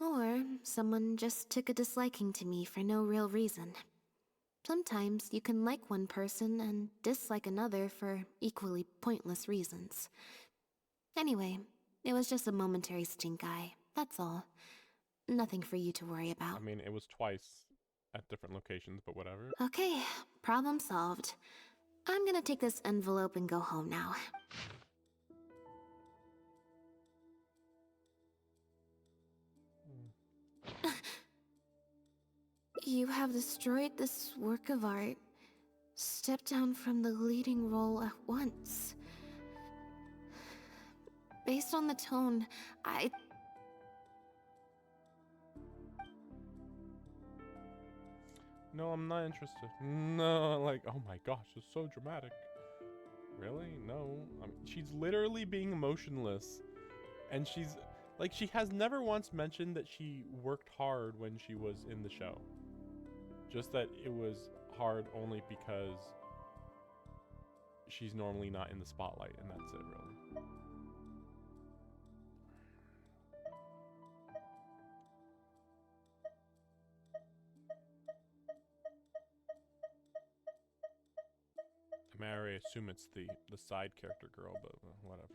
Or someone just took a disliking to me for no real reason. Sometimes you can like one person and dislike another for equally pointless reasons. Anyway, it was just a momentary stink eye, that's all. Nothing for you to worry about. I mean, it was twice at different locations, but whatever. Okay, problem solved. I'm gonna take this envelope and go home now. You have destroyed this work of art. Step down from the leading role at once. Based on the tone, no, I'm not interested. No, like, oh my gosh, it's so dramatic. Really? No. I mean, she's literally being emotionless. And she's, like, she has never once mentioned that she worked hard when she was in the show. Just that it was hard only because she's normally not in the spotlight, and that's it, really. I mean, I assume it's the side character girl, but whatever.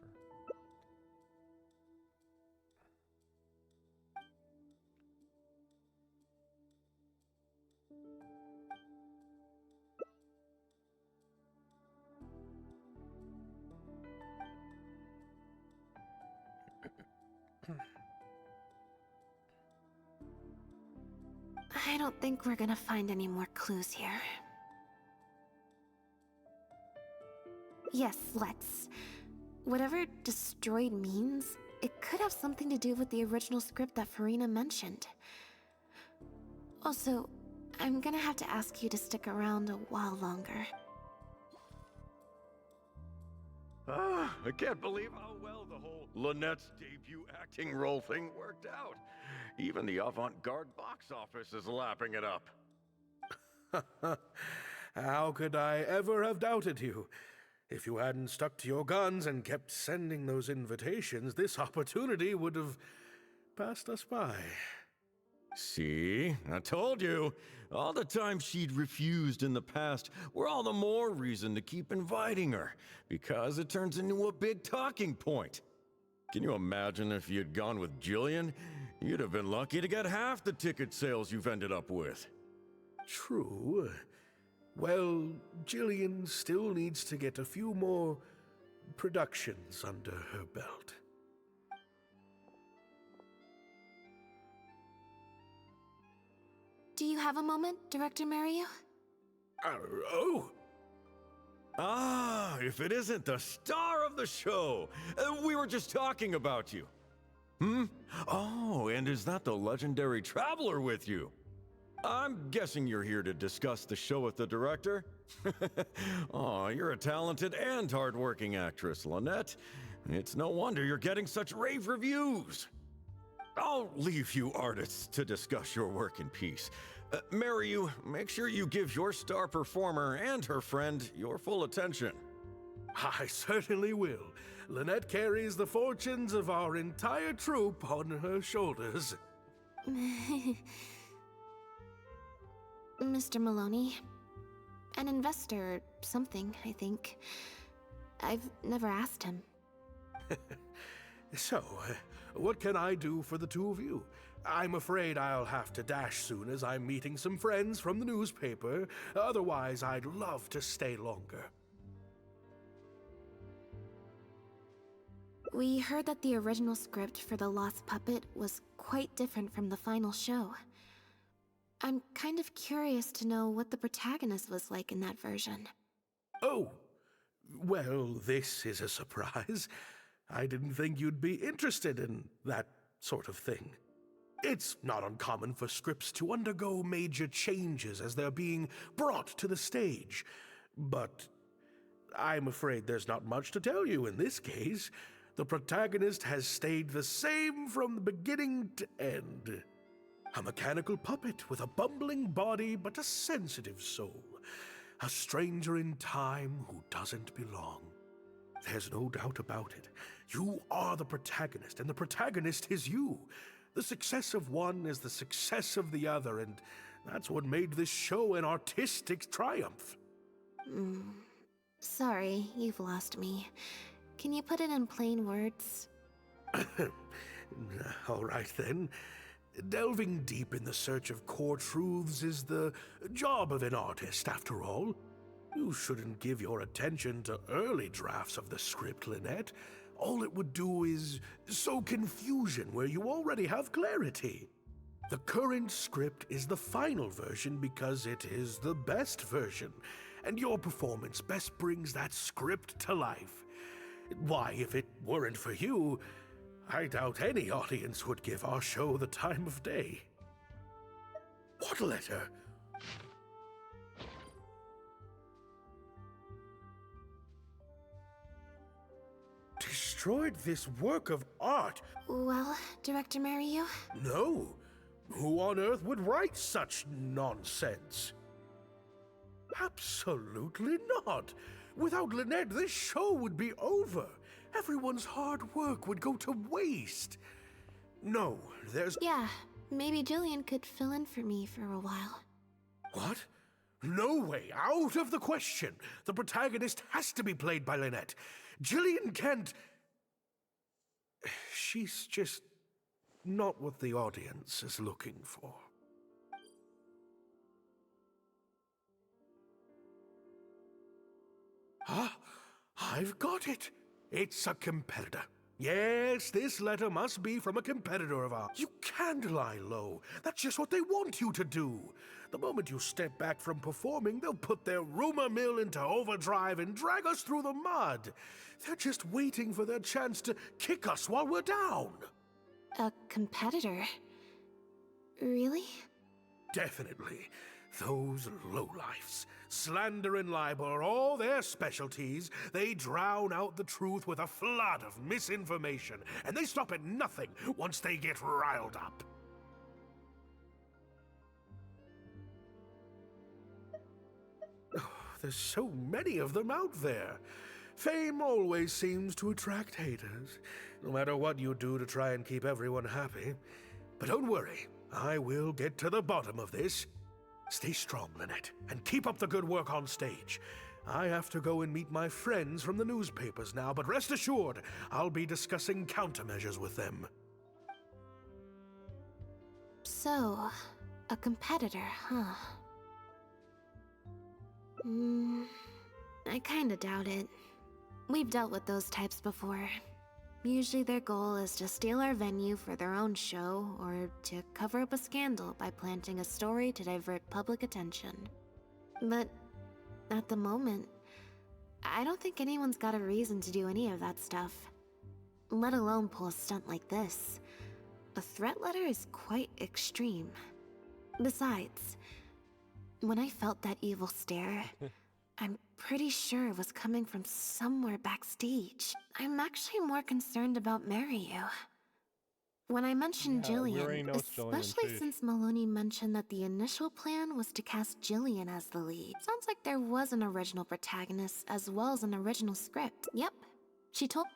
I don't think we're gonna find any more clues here. Yes, let's. Whatever destroyed means, it could have something to do with the original script that Farina mentioned. Also, I'm gonna have to ask you to stick around a while longer. I can't believe how well the whole Lynette's debut acting role thing worked out. Even the avant-garde box office is lapping it up. How could I ever have doubted you? If you hadn't stuck to your guns and kept sending those invitations, this opportunity would have passed us by. See? I told you. All the times she'd refused in the past were all the more reason to keep inviting her, because it turns into a big talking point. Can you imagine if you'd gone with Jillian? You'd have been lucky to get half the ticket sales you've ended up with. True. Well, Jillian still needs to get a few more productions under her belt. Do you have a moment, Director Mario? Oh! Ah, if it isn't the star of the show! We were just talking about you. Hmm? Oh, and is that the legendary Traveler with you? I'm guessing you're here to discuss the show with the director? Oh, you're a talented and hardworking actress, Lynette. It's no wonder you're getting such rave reviews. I'll leave you artists to discuss your work in peace. Mariu, make sure you give your star performer and her friend your full attention. I certainly will. Lynette carries the fortunes of our entire troupe on her shoulders. Mr. Maloney. An investor or something, I think. I've never asked him. So, what can I do for the two of you? I'm afraid I'll have to dash soon as I'm meeting some friends from the newspaper. Otherwise, I'd love to stay longer. We heard that the original script for The Lost Puppet was quite different from the final show. I'm kind of curious to know what the protagonist was like in that version. Oh, well, this is a surprise. I didn't think you'd be interested in that sort of thing. It's not uncommon for scripts to undergo major changes as they're being brought to the stage. But I'm afraid there's not much to tell you in this case. The protagonist has stayed the same from the beginning to end. A mechanical puppet with a bumbling body but a sensitive soul. A stranger in time who doesn't belong. There's no doubt about it. You are the protagonist, and the protagonist is you. The success of one is the success of the other, and that's what made this show an artistic triumph. Sorry, you've lost me. Can you put it in plain words? All right, then. Delving deep in the search of core truths is the job of an artist, after all. You shouldn't give your attention to early drafts of the script, Lynette. All it would do is sow confusion where you already have clarity. The current script is the final version because it is the best version, and your performance best brings that script to life. Why, if it weren't for you, I doubt any audience would give our show the time of day. What letter? destroyed this work of art. Well, Director Mariu? No. Who on earth would write such nonsense? Absolutely not. Without Lynette, this show would be over. Everyone's hard work would go to waste. No, there's... Yeah, maybe Jillian could fill in for me for a while. What? No way, out of the question. The protagonist has to be played by Lynette. Jillian can't... She's just not what the audience is looking for. Ah, I've got it. It's a competitor. Yes, this letter must be from a competitor of ours. You can't lie low. That's just what they want you to do. The moment you step back from performing, they'll put their rumor mill into overdrive and drag us through the mud. They're just waiting for their chance to kick us while we're down. A competitor? Really? Definitely. Those lowlifes. Slander and libel are all their specialties. They drown out the truth with a flood of misinformation, and they stop at nothing once they get riled up. Oh, there's so many of them out there. Fame always seems to attract haters, no matter what you do to try and keep everyone happy. But don't worry, I will get to the bottom of this. Stay strong, Lynette, and keep up the good work on stage. I have to go and meet my friends from the newspapers now, but rest assured, I'll be discussing countermeasures with them. So, a competitor, huh? I kinda doubt it. We've dealt with those types before. Usually their goal is to steal our venue for their own show, or to cover up a scandal by planting a story to divert public attention. But at the moment, I don't think anyone's got a reason to do any of that stuff. Let alone pull a stunt like this. A threat letter is quite extreme. Besides, when I felt that evil stare, I'm pretty sure it was coming from somewhere backstage. I'm actually more concerned about Mariu. When I mentioned Jillian, especially since Maloney mentioned that the initial plan was to cast Jillian as the lead. Sounds like there was an original protagonist as well as an original script. Yep, she told...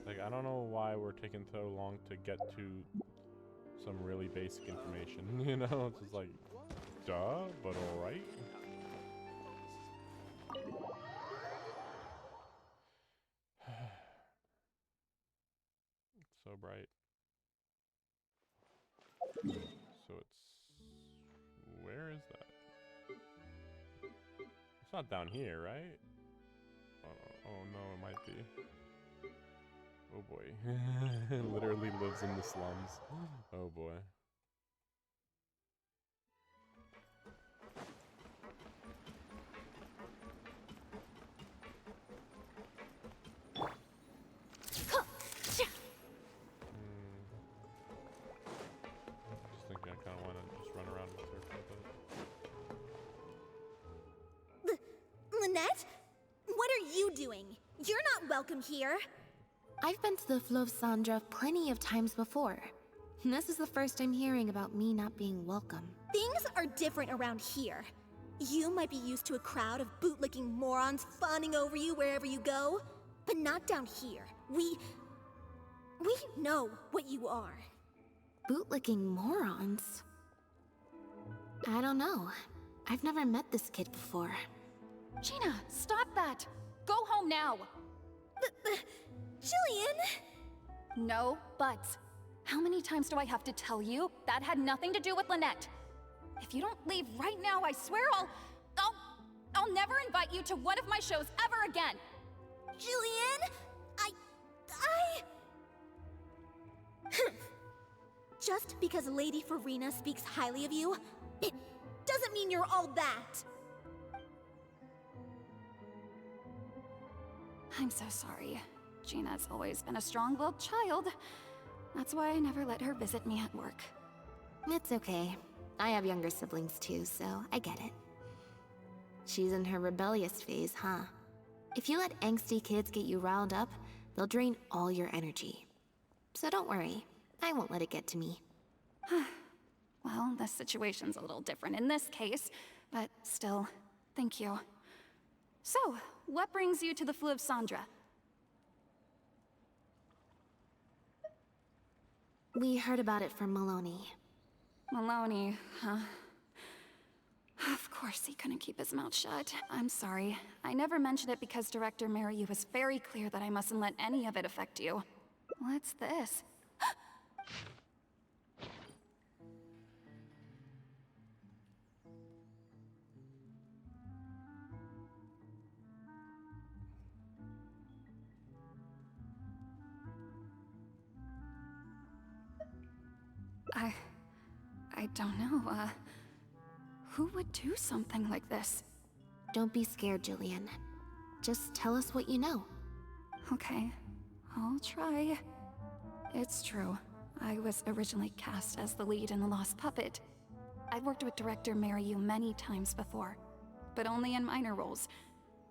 Like, I don't know why we're taking so long to get to some really basic information, you know? It's just like, duh, but alright. It's so bright. So it's... Where is that? It's not down here, right? Oh no, it might be. Oh boy. Literally lives in the slums. Oh boy. Just thinking I kind of want to just run around in circles with it. Lynette? What are you doing? You're not welcome here. I've been to the Fleuve Sandra plenty of times before. This is the first I'm hearing about me not being welcome. Things are different around here. You might be used to a crowd of bootlicking morons fawning over you wherever you go, but not down here. We know what you are. Bootlicking morons? I don't know. I've never met this kid before. Gina, stop that! Go home now! Jillian? No buts. How many times do I have to tell you? That had nothing to do with Lynette. If you don't leave right now, I swear I'll never invite you to one of my shows ever again! Jillian? Just because Lady Farina speaks highly of you, it doesn't mean you're all that. I'm so sorry. Gina's always been a strong-willed child. That's why I never let her visit me at work. It's okay. I have younger siblings too, so I get it. She's in her rebellious phase, huh? If you let angsty kids get you riled up, They'll drain all your energy. So don't worry, I won't let it get to me. Well, the situation's a little different in this case, but still, thank you. So, what brings you to the Fleuve Sandra? We heard about it from Maloney. Maloney, huh? Of course he couldn't keep his mouth shut. I'm sorry. I never mentioned it because Director Mariu was very clear that I mustn't let any of it affect you. What's this? I don't know, who would do something like this? Don't be scared, Jillian. Just tell us what you know. Okay, I'll try. It's true. I was originally cast as the lead in The Lost Puppet. I've worked with director Mariu many times before, but only in minor roles.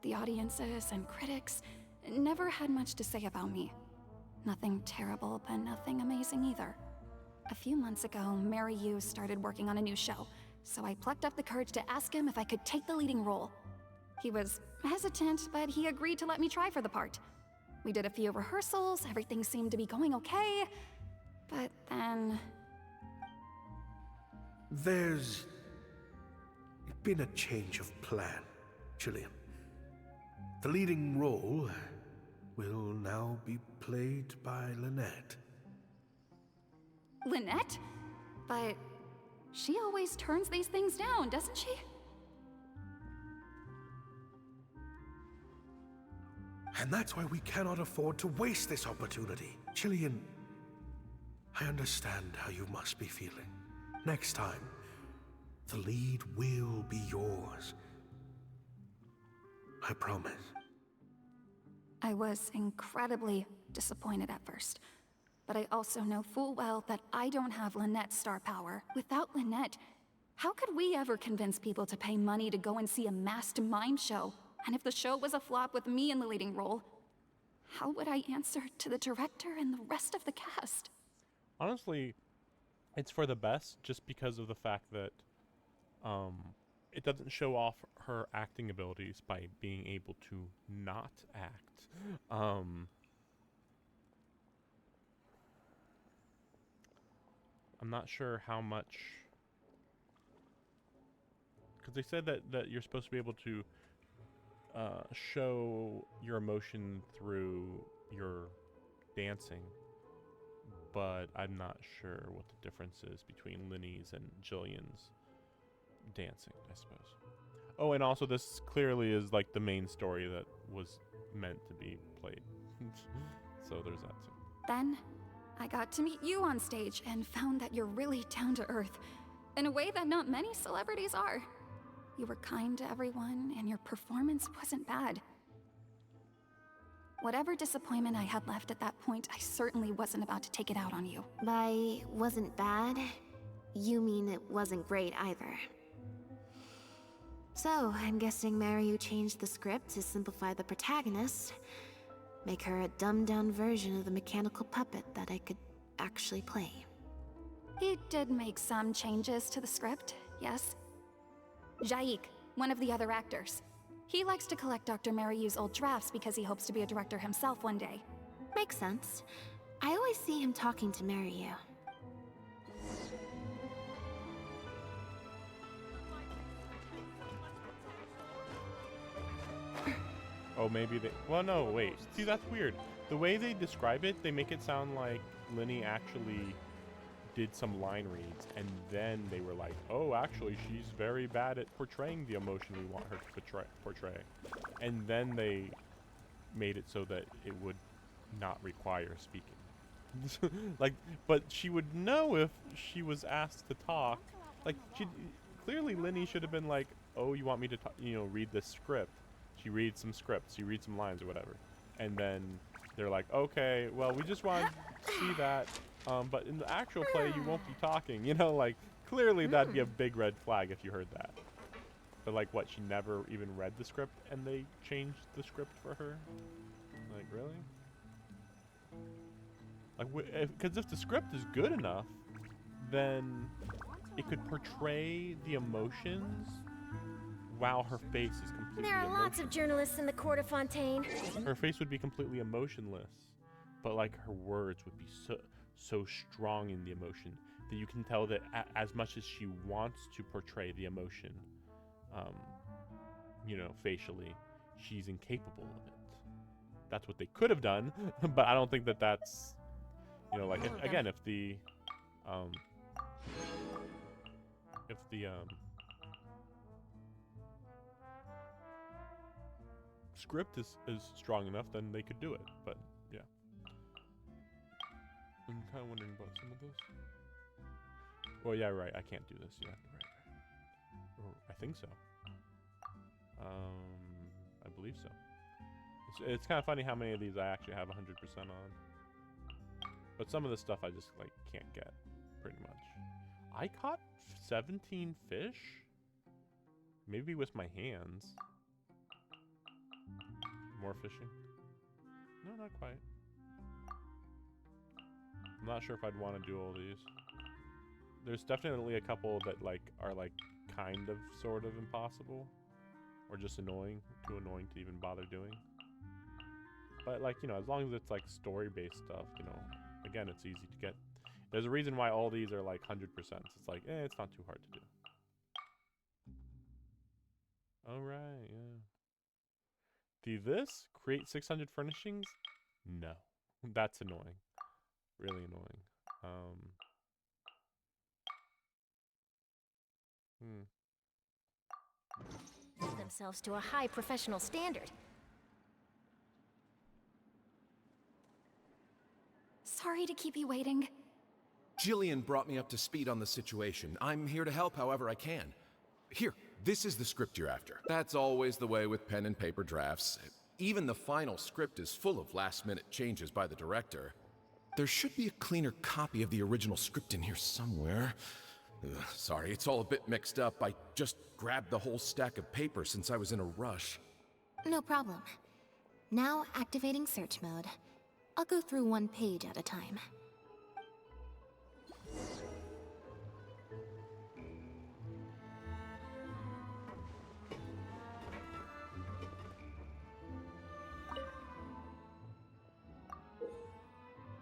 The audiences and critics never had much to say about me. Nothing terrible, but nothing amazing either. A few months ago, Mariu started working on a new show, so I plucked up the courage to ask him if I could take the leading role. He was hesitant, but he agreed to let me try for the part. We did a few rehearsals, everything seemed to be going okay, but then... There's been a change of plan, Jillian. The leading role will now be played by Lynette. Lynette? But she always turns these things down, doesn't she? And that's why we cannot afford to waste this opportunity. Jillian, I understand how you must be feeling. Next time, the lead will be yours. I promise. I was incredibly disappointed at first, but I also know full well that I don't have Lynette's star power. Without Lynette, how could we ever convince people to pay money to go and see a masked mime show? And if the show was a flop with me in the leading role, how would I answer to the director and the rest of the cast? Honestly, it's for the best just because of the fact that it doesn't show off her acting abilities by being able to not act. I'm not sure how much, because they said that you're supposed to be able to show your emotion through your dancing, but I'm not sure what the difference is between Linny's and Jillian's dancing, I suppose. Oh, and also this clearly is like the main story that was meant to be played. So there's that too. Then, I got to meet you on stage and found that you're really down to earth, in a way that not many celebrities are. You were kind to everyone, and your performance wasn't bad. Whatever disappointment I had left at that point, I certainly wasn't about to take it out on you. By wasn't bad, you mean it wasn't great either. So, I'm guessing Mariu changed the script to simplify the protagonist, make her a dumbed-down version of the mechanical puppet that I could actually play. He did make some changes to the script, yes. Jaik, one of the other actors. He likes to collect Dr. Mariu's old drafts because he hopes to be a director himself one day. Makes sense. I always see him talking to Mariu. Oh, maybe they... Well, no, wait. See, that's weird. The way they describe it, they make it sound like Linny actually did some line reads, and then they were like, oh, actually, she's very bad at portraying the emotion we want her to portray. And then they made it so that it would not require speaking. Like, but she would know if she was asked to talk. Like, clearly Linny should have been like, oh, you want me to, read this script? She reads some scripts, she reads some lines or whatever. And then they're like, okay, well, we just want to see that. But in the actual play, you won't be talking, like, clearly that'd be a big red flag if you heard that. But like, what, she never even read the script and they changed the script for her? Like, really? Like, because if the script is good enough, then it could portray the emotions while her face is completely There are lots of emotionless. journalists in the court of Fontaine. Her face would be completely emotionless, but like her words would be so strong in the emotion that you can tell that as much as she wants to portray the emotion, you know, facially, she's incapable of it. That's what they could have done, but I don't think that that's, you know, like again, if the script is strong enough, then they could do it. But yeah, I'm kind of wondering about some of this. Well, yeah, right. I can't do this. Yeah, right. Or I think so. I believe so. It's kind of funny how many of these I actually have 100% on. But some of the stuff I just like can't get, pretty much. I caught 17 fish? Maybe with my hands. More fishing? No, not quite. I'm not sure if I'd want to do all these. There's definitely a couple that like are like kind of sort of impossible. Or just annoying. Too annoying to even bother doing. But like, you know, as long as it's like story-based stuff, you know, again, it's easy to get. There's a reason why all these are like 100%. It's like, it's not too hard to do. All right, yeah. Do this? Create 600 furnishings? No. That's annoying. Really annoying. Themselves to a high professional standard. Sorry to keep you waiting. Jillian brought me up to speed on the situation. I'm here to help however I can. Here, this is the script you're after. That's always the way with pen and paper drafts. Even the final script is full of last-minute changes by the director. There should be a cleaner copy of the original script in here somewhere. Sorry, it's all a bit mixed up. I just grabbed the whole stack of paper since I was in a rush. No problem. Now activating search mode. I'll go through one page at a time.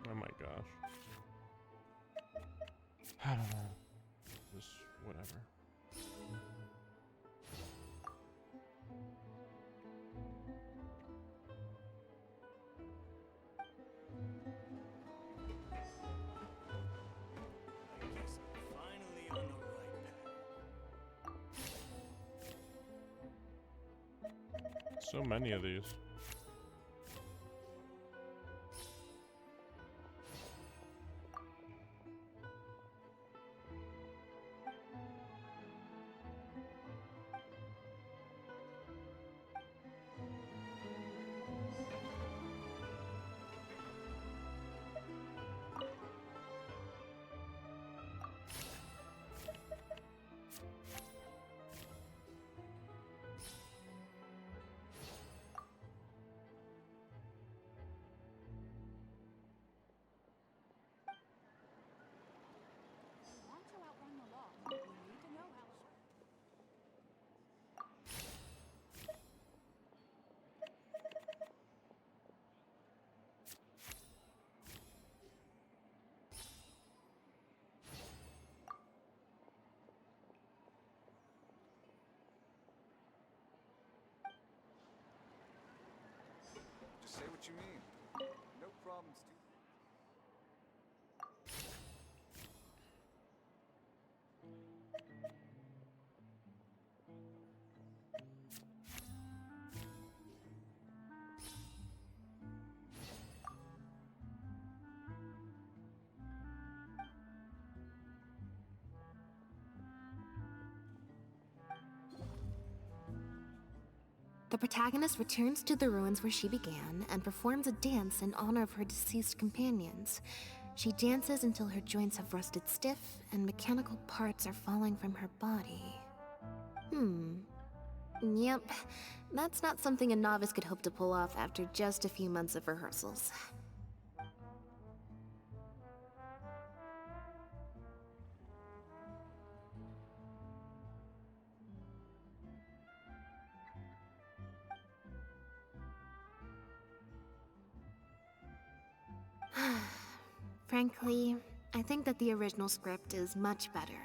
Oh my gosh. I don't know. Just whatever. So many of these. Say what you mean. No problem, Stu. The protagonist returns to the ruins where she began and performs a dance in honor of her deceased companions. She dances until her joints have rusted stiff and mechanical parts are falling from her body. Yep, that's not something a novice could hope to pull off after just a few months of rehearsals. Frankly, I think that the original script is much better,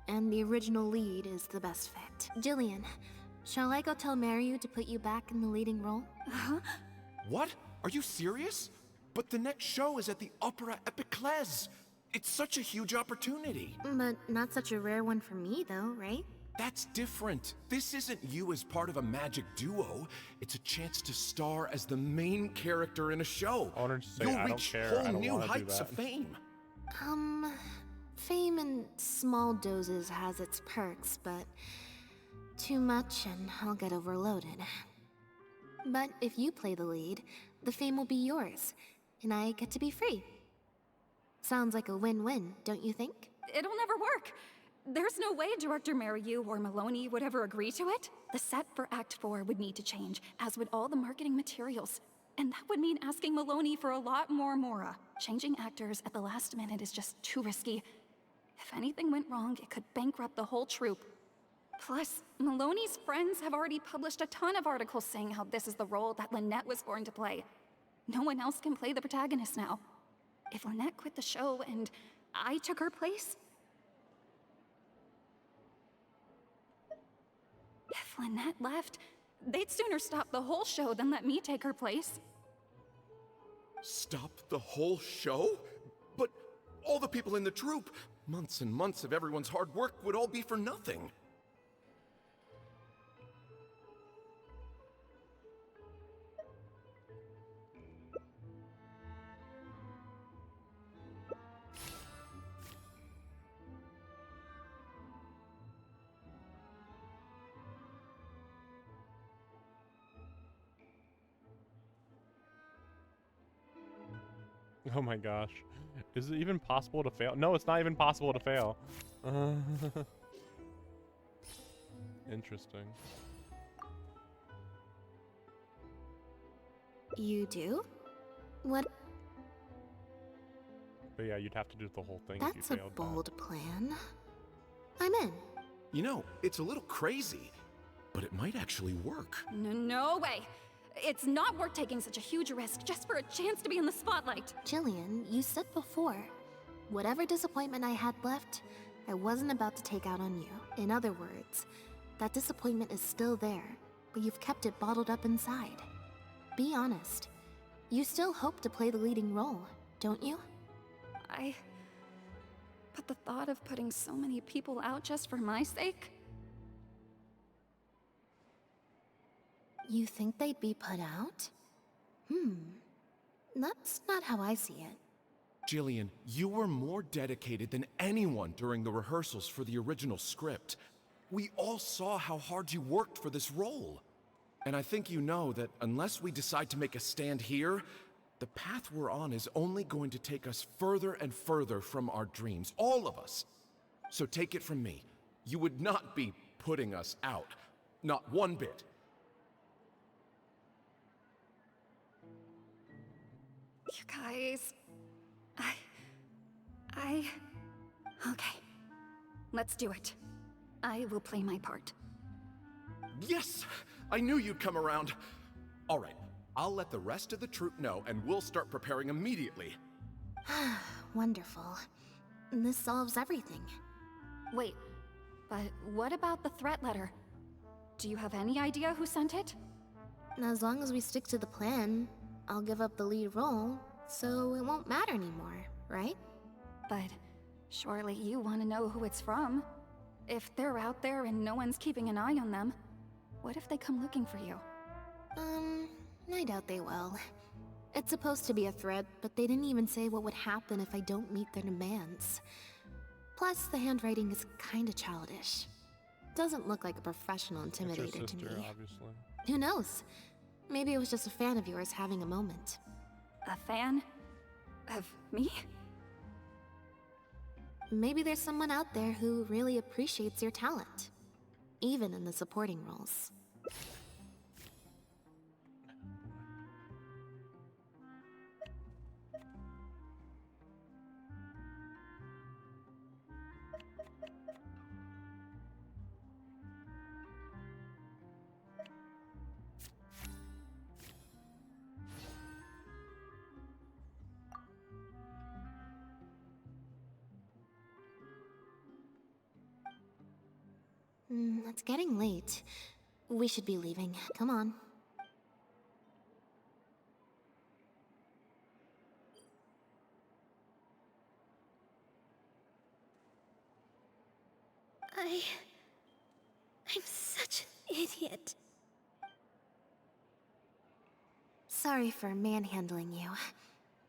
and the original lead is the best fit. Jillian, shall I go tell Mariu to put you back in the leading role? Huh? What? Are you serious? But the next show is at the Opera Epiclese. It's such a huge opportunity. But not such a rare one for me, though, right? That's different. This isn't you as part of a magic duo. It's a chance to star as the main character in a show. You'll reach whole new heights of fame. Fame in small doses has its perks, but too much and I'll get overloaded. But if you play the lead, the fame will be yours, and I get to be free. Sounds like a win-win, don't you think? It'll never work. There's no way Director Mariu or Maloney would ever agree to it. The set for Act 4 would need to change, as would all the marketing materials. And that would mean asking Maloney for a lot more Mora. Changing actors at the last minute is just too risky. If anything went wrong, it could bankrupt the whole troupe. Plus, Maloney's friends have already published a ton of articles saying how this is the role that Lynette was born to play. No one else can play the protagonist now. If Lynette quit the show and I took her place... If Lynette left, they'd sooner stop the whole show than let me take her place. Stop the whole show? But all the people in the troupe, months and months of everyone's hard work would all be for nothing. Oh my gosh. Is it even possible to fail? No, it's not even possible to fail. Interesting. You do? What? But yeah, you'd have to do the whole thing if That's you a failed bold plan. I'm in. You know, it's a little crazy, but it might actually work. No way! It's not worth taking such a huge risk just for a chance to be in the spotlight. Jillian, you said before, whatever disappointment I had left, I wasn't about to take out on you. In other words, that disappointment is still there, but you've kept it bottled up inside. Be honest. You still hope to play the leading role, don't you? But the thought of putting so many people out just for my sake? You think they'd be put out? That's not how I see it. Jillian, you were more dedicated than anyone during the rehearsals for the original script. We all saw how hard you worked for this role. And I think you know that unless we decide to make a stand here, the path we're on is only going to take us further and further from our dreams, all of us. So take it from me, you would not be putting us out. Not one bit. You guys... Okay. Let's do it. I will play my part. Yes! I knew you'd come around. All right, I'll let the rest of the troupe know and we'll start preparing immediately. Wonderful. This solves everything. Wait, but what about the threat letter? Do you have any idea who sent it? As long as we stick to the plan, I'll give up the lead role, so it won't matter anymore, right? But surely you want to know who it's from. If they're out there and no one's keeping an eye on them, what if they come looking for you? I doubt they will. It's supposed to be a threat, but they didn't even say what would happen if I don't meet their demands. Plus, the handwriting is kinda childish. Doesn't look like a professional intimidator to me. Obviously. Who knows? Maybe it was just a fan of yours having a moment. A fan? Of me? Maybe there's someone out there who really appreciates your talent. Even in the supporting roles. It's getting late. We should be leaving. Come on. I'm such an idiot. Sorry for manhandling you.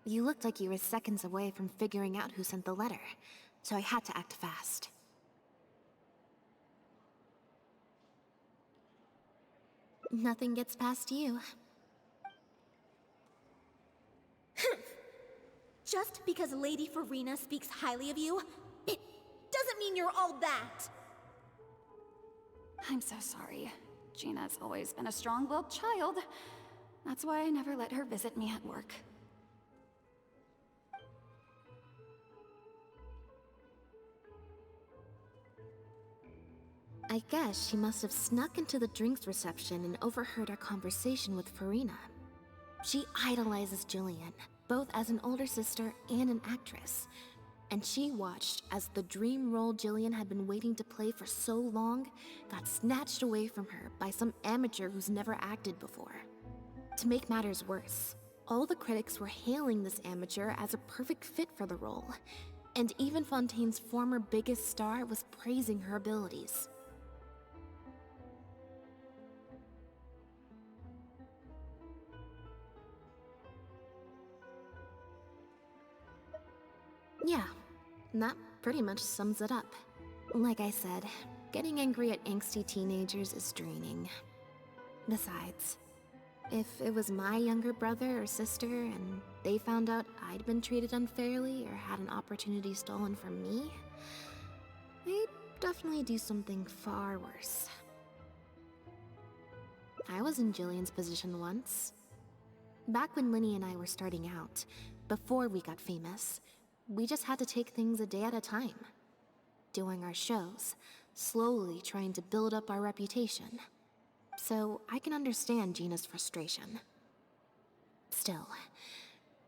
You looked like you were seconds away from figuring out who sent the letter, so I had to act fast. Nothing gets past you. Just because Lady Farina speaks highly of you, it doesn't mean you're all that. I'm so sorry. Gina's always been a strong-willed child. That's why I never let her visit me at work. I guess she must have snuck into the drinks reception and overheard our conversation with Farina. She idolizes Jillian, both as an older sister and an actress. And she watched as the dream role Jillian had been waiting to play for so long got snatched away from her by some amateur who's never acted before. To make matters worse, all the critics were hailing this amateur as a perfect fit for the role, and even Fontaine's former biggest star was praising her abilities. Yeah, that pretty much sums it up. Like I said, getting angry at angsty teenagers is draining. Besides, if it was my younger brother or sister and they found out I'd been treated unfairly or had an opportunity stolen from me, they'd definitely do something far worse. I was in Jillian's position once. Back when Linny and I were starting out, before we got famous, we just had to take things a day at a time. Doing our shows, slowly trying to build up our reputation. So I can understand Gina's frustration. Still,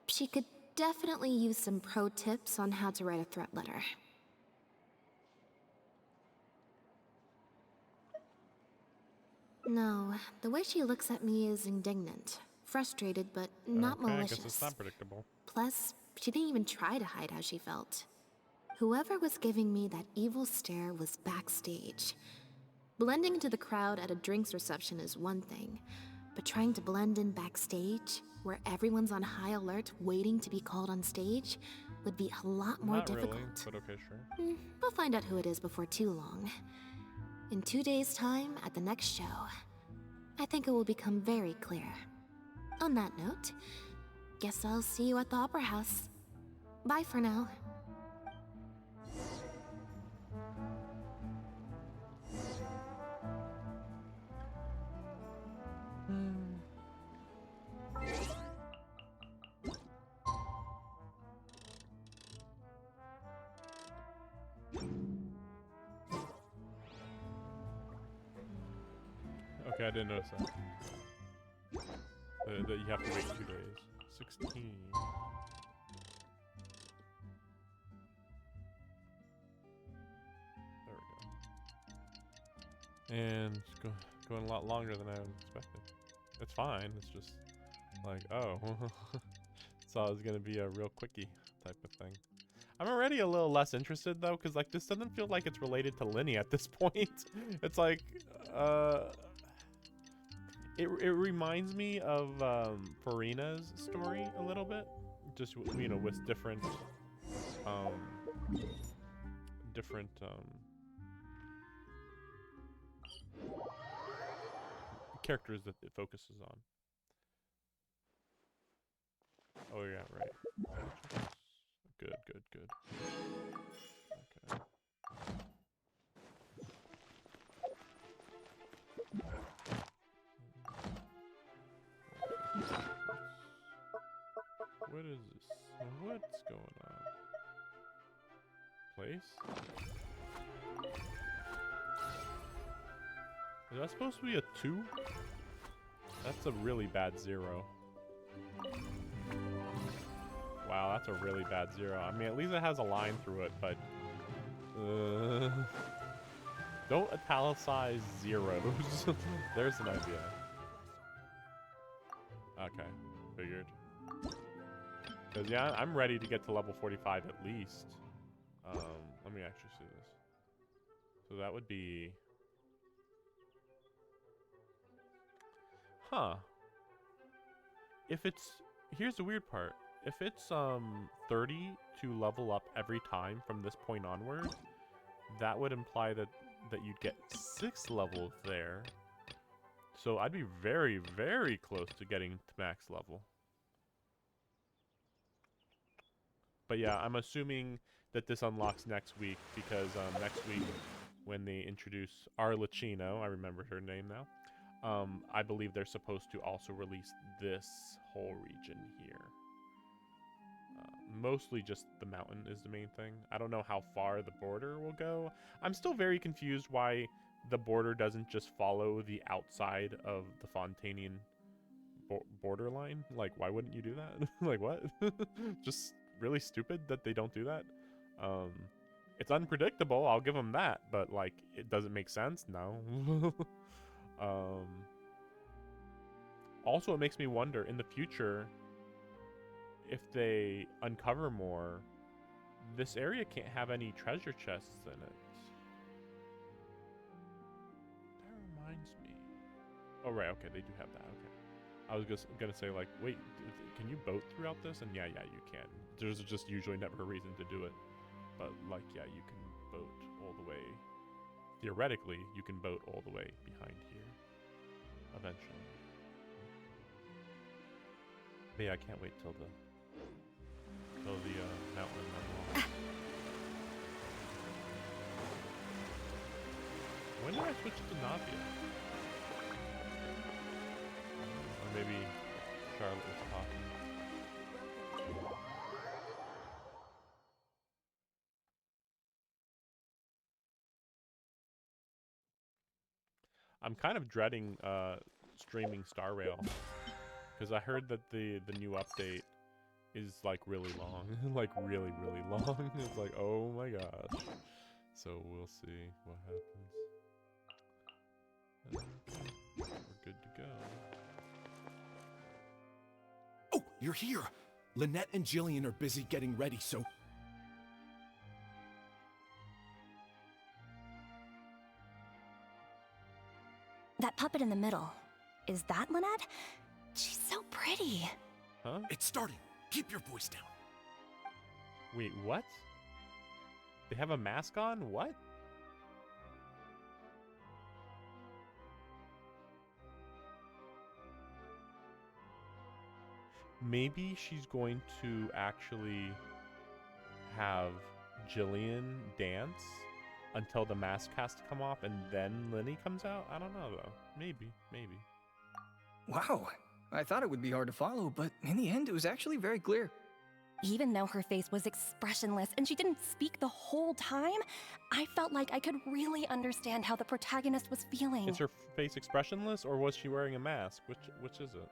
she could definitely use some pro tips on how to write a threat letter. No, the way she looks at me is indignant, frustrated, but not Okay, I malicious. guess it's not predictable. Plus, she didn't even try to hide how she felt. Whoever was giving me that evil stare was backstage. Blending into the crowd at a drinks reception is one thing, but trying to blend in backstage, where everyone's on high alert waiting to be called on stage, would be a lot more Not difficult. really, but okay, sure. We'll find out who it is before too long. In 2 days' time, at the next show, I think it will become very clear. On that note, guess I'll see you at the Opera House. Bye for now. Okay, I didn't notice that. That you have to wait 2 days. 16. There we go. And it's going a lot longer than I expected. It's fine. It's just like, oh. Thought it was gonna be a real quickie type of thing. I'm already a little less interested though, because like this doesn't feel like it's related to Linny at this point. It's like, it reminds me of Farina's story a little bit, just you know, with different characters that it focuses on. Oh yeah, right. Good. Okay. What is this? What's going on? Place? Is that supposed to be a 2? That's a really bad 0. Wow, that's a really bad 0. I mean, at least it has a line through it, but... Don't italicize zeros. There's an idea. Okay, figured. Because, yeah, I'm ready to get to level 45 at least. Let me actually see this. So that would be... Huh. If it's... Here's the weird part. If it's 30 to level up every time from this point onward, that would imply that you'd get 6 levels there. So I'd be very, very close to getting to max level. But yeah, I'm assuming that this unlocks next week because next week when they introduce Arlecchino, I remembered her name now, I believe they're supposed to also release this whole region here. Mostly just the mountain is the main thing. I don't know how far the border will go. I'm still very confused why the border doesn't just follow the outside of the Fontanian borderline. Like, why wouldn't you do that? Like, what? Just really stupid that they don't do that. It's unpredictable, I'll give them that, but like, it doesn't make sense. No. Also, it makes me wonder in the future, if they uncover more, this area can't have any treasure chests in it. That reminds me. Oh, right, okay, they do have that, okay. I was just gonna say, like, wait, can you boat throughout this? And yeah, you can. There's just usually never a reason to do it. But, like, yeah, you can boat all the way. Theoretically, you can boat all the way behind here. Eventually. But yeah, I can't wait till the mountain level. When did I switch to Navia? Or maybe Charlotte was talking. I'm kind of dreading streaming Star Rail because I heard that the new update is like really long, like really long. It's like, oh my gosh. So we'll see what happens. We're good to go. Oh, you're here. Lynette and Jillian are busy getting ready, so... That puppet in the middle, is that Lynette? She's so pretty. Huh? It's starting. Keep your voice down. Wait, what? They have a mask on? What? Maybe she's going to actually have Jillian dance until the mask has to come off and then Lenny comes out? I don't know though. Maybe. Wow, I thought it would be hard to follow, but in the end it was actually very clear. Even though her face was expressionless and she didn't speak the whole time, I felt like I could really understand how the protagonist was feeling. Is her face expressionless or was she wearing a mask? Which is it?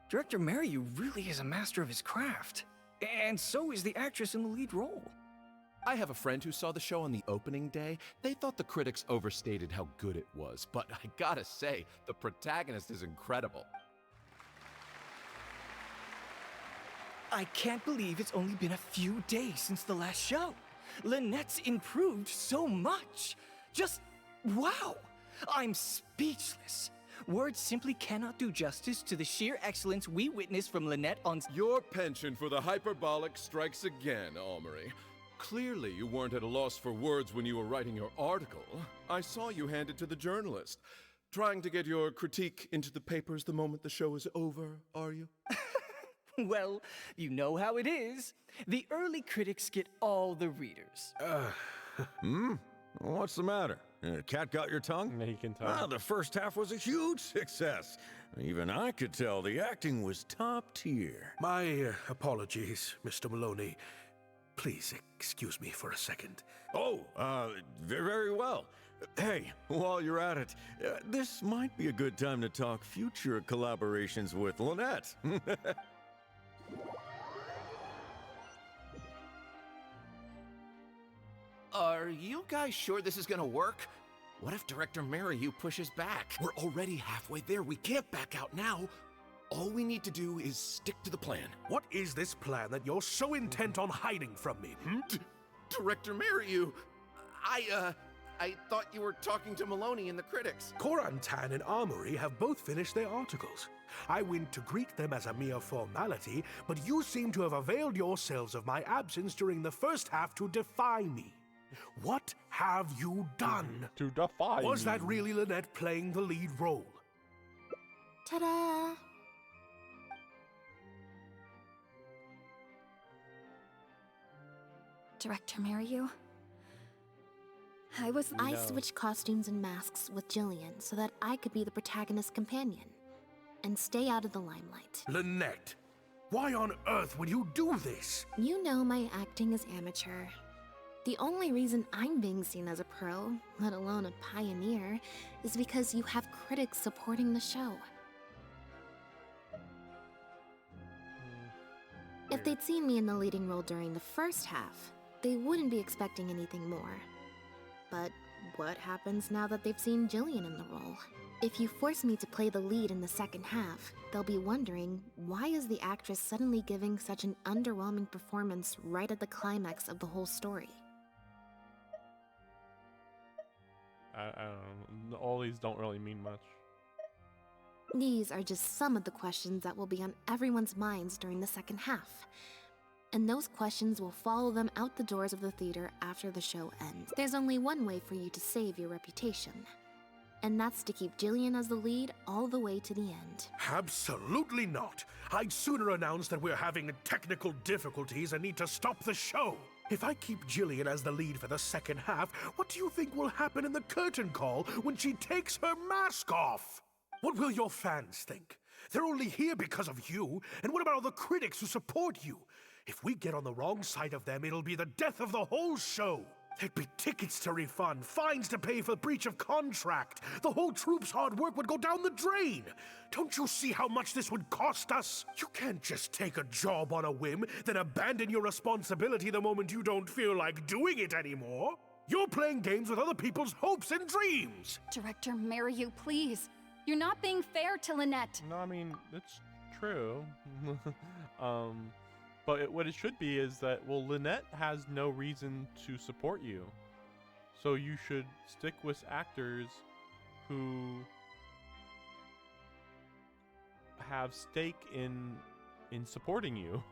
Director Mariu really is a master of his craft. And so is the actress in the lead role. I have a friend who saw the show on the opening day. They thought the critics overstated how good it was, but I gotta say, the protagonist is incredible. I can't believe it's only been a few days since the last show. Lynette's improved so much. Just wow! I'm speechless. Words simply cannot do justice to the sheer excellence we witnessed from Lynette on... Your penchant for the hyperbolic strikes again, Almery. Clearly you weren't at a loss for words when you were writing your article. I saw you hand it to the journalist. trying to get your critique into the papers the moment the show is over, are you? Well, you know how it is. The early critics get all the readers. What's the matter? Cat got your tongue? Yeah, he can tell. Ah, the first half was a huge success. Even I could tell the acting was top tier. My apologies, Mr. Maloney. Please excuse me for a second. Oh, very well. Hey, while you're at it, this might be a good time to talk future collaborations with Lynette. Are you guys sure this is gonna work? What if Director Mariyu pushes back? We're already halfway there. We can't back out now. All we need to do is stick to the plan. What is this plan that you're so intent on hiding from me? Director Mariyu, I thought you were talking to Maloney and the critics. Korantan and Armory have both finished their articles. I went to greet them as a mere formality, but you seem to have availed yourselves of my absence during the first half to defy me. What have you done? To defy Was me. that really Lynette playing the lead role? Ta-da! Director Mariyu? I switched costumes and masks with Jillian so that I could be the protagonist's companion and stay out of the limelight. Lynette, why on earth would you do this? You know my acting is amateur. The only reason I'm being seen as a pro, let alone a pioneer, is because you have critics supporting the show. If they'd seen me in the leading role during the first half, they wouldn't be expecting anything more. But what happens now that they've seen Jillian in the role? If you force me to play the lead in the second half, they'll be wondering, why is the actress suddenly giving such an underwhelming performance right at the climax of the whole story? I don't know. All these don't really mean much. These are just some of the questions that will be on everyone's minds during the second half. And those questions will follow them out the doors of the theater after the show ends. There's only one way for you to save your reputation. And that's to keep Jillian as the lead all the way to the end. Absolutely not. I'd sooner announce that we're having technical difficulties and need to stop the show. If I keep Jillian as the lead for the second half, what do you think will happen in the curtain call when she takes her mask off? What will your fans think? They're only here because of you. And what about all the critics who support you? If we get on the wrong side of them, it'll be the death of the whole show. There'd be tickets to refund, fines to pay for breach of contract. The whole troupe's hard work would go down the drain. Don't you see how much this would cost us? You can't just take a job on a whim, then abandon your responsibility the moment you don't feel like doing it anymore. You're playing games with other people's hopes and dreams. Director Mariyu, please. You're not being fair to Lynette. No, I mean, it's true. But what it should be is that, well, Lynette has no reason to support you. So you should stick with actors who have stake in supporting you.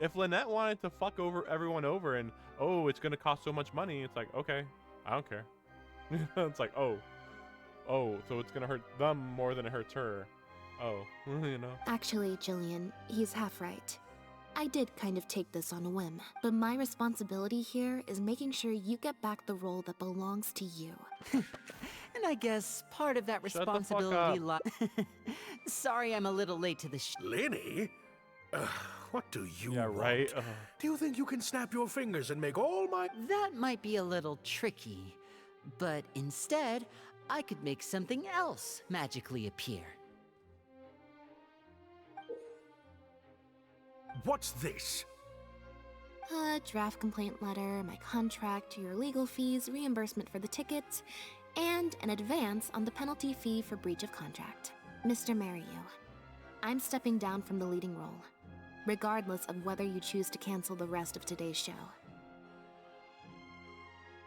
If Lynette wanted to fuck everyone over and, oh, it's going to cost so much money, it's like, okay, I don't care. It's like, oh, so it's going to hurt them more than it hurts her. Oh, you know. Actually, Jillian, he's half right. I did kind of take this on a whim, but my responsibility here is making sure you get back the role that belongs to you. And I guess part of that responsibility lies... Sorry I'm a little late to the Linny? What do you want? Right? Do you think you can snap your fingers and make all my... That might be a little tricky, but instead, I could make something else magically appear. What's this? A draft complaint letter, my contract, your legal fees, reimbursement for the tickets, and an advance on the penalty fee for breach of contract. Mr. Mariyu, I'm stepping down from the leading role, regardless of whether you choose to cancel the rest of today's show.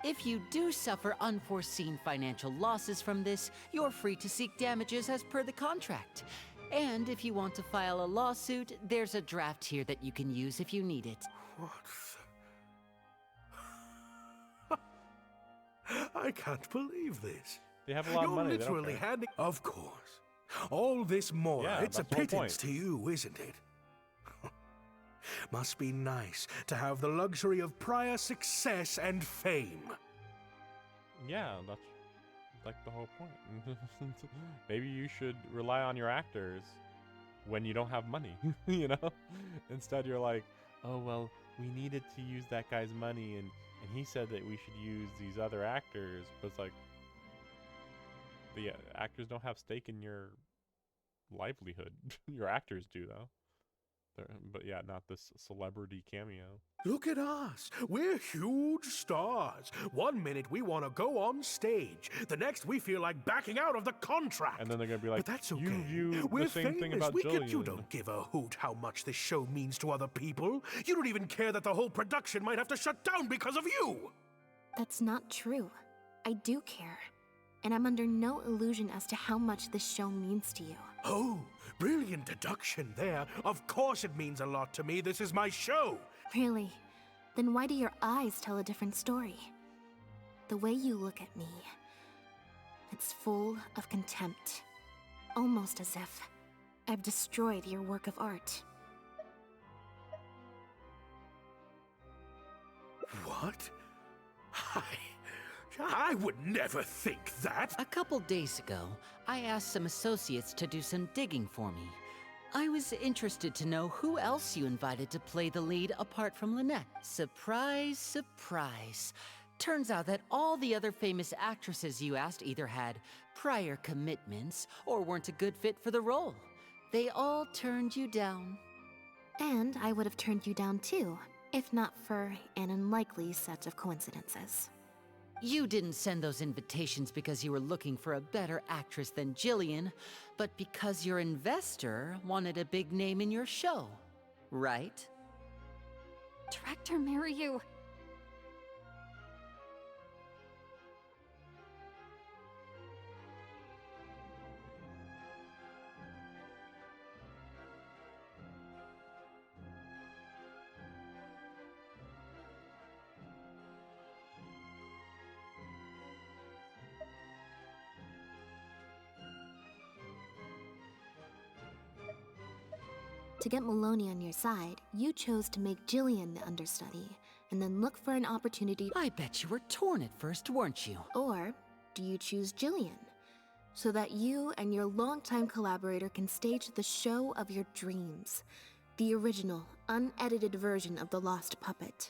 If you do suffer unforeseen financial losses from this, you're free to seek damages as per the contract. And if you want to file a lawsuit, there's a draft here that you can use if you need it. What the... I can't believe this. They have a lot of You're money. They don't literally care. handing. Of course. All this more, Yeah, it's a that's the whole pittance point. to you, isn't it? Must be nice to have the luxury of prior success and fame. Yeah, that's like the whole point. Maybe you should rely on your actors when you don't have money, you know? Instead, you're like, oh, well, we needed to use that guy's money, and he said that we should use these other actors. But it's like, the actors don't have stake in your livelihood. Your actors do, though. But yeah, not this celebrity cameo. Look at us. We're huge stars. One minute we want to go on stage. The next we feel like backing out of the contract. And then they're going to be like, but that's okay. you view We're the same famous. thing about Jillian. You don't give a hoot how much this show means to other people. You don't even care that the whole production might have to shut down because of you. That's not true. I do care. And I'm under no illusion as to how much this show means to you. Oh, brilliant deduction there. Of course it means a lot to me. This is my show. Really? Then why do your eyes tell a different story? The way you look at me, it's full of contempt. Almost as if I've destroyed your work of art. What? I would never think that. A couple days ago, I asked some associates to do some digging for me. I was interested to know who else you invited to play the lead apart from Lynette. Surprise, surprise. Turns out that all the other famous actresses you asked either had prior commitments or weren't a good fit for the role. They all turned you down. And I would have turned you down too, if not for an unlikely set of coincidences. You didn't send those invitations because you were looking for a better actress than Jillian, but because your investor wanted a big name in your show, right? Director Mariyu. To get Maloney on your side, you chose to make Jillian the understudy, and then look for an opportunity. I bet you were torn at first, weren't you? Or do you choose Jillian, so that you and your longtime collaborator can stage the show of your dreams, the original, unedited version of The Lost Puppet?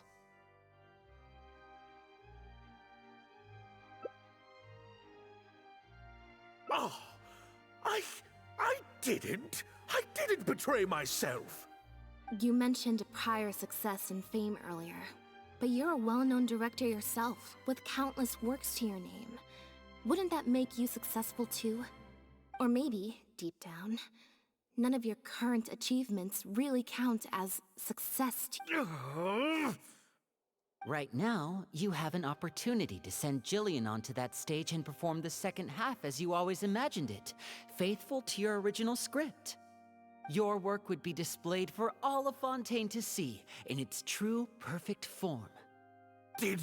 Oh, I didn't betray myself. You mentioned prior success and fame earlier, but you're a well-known director yourself, with countless works to your name. Wouldn't that make you successful too? Or maybe, deep down, none of your current achievements really count as success to you. Right now, you have an opportunity to send Jillian onto that stage and perform the second half as you always imagined it, faithful to your original script. Your work would be displayed for all of Fontaine to see in its true, perfect form. Did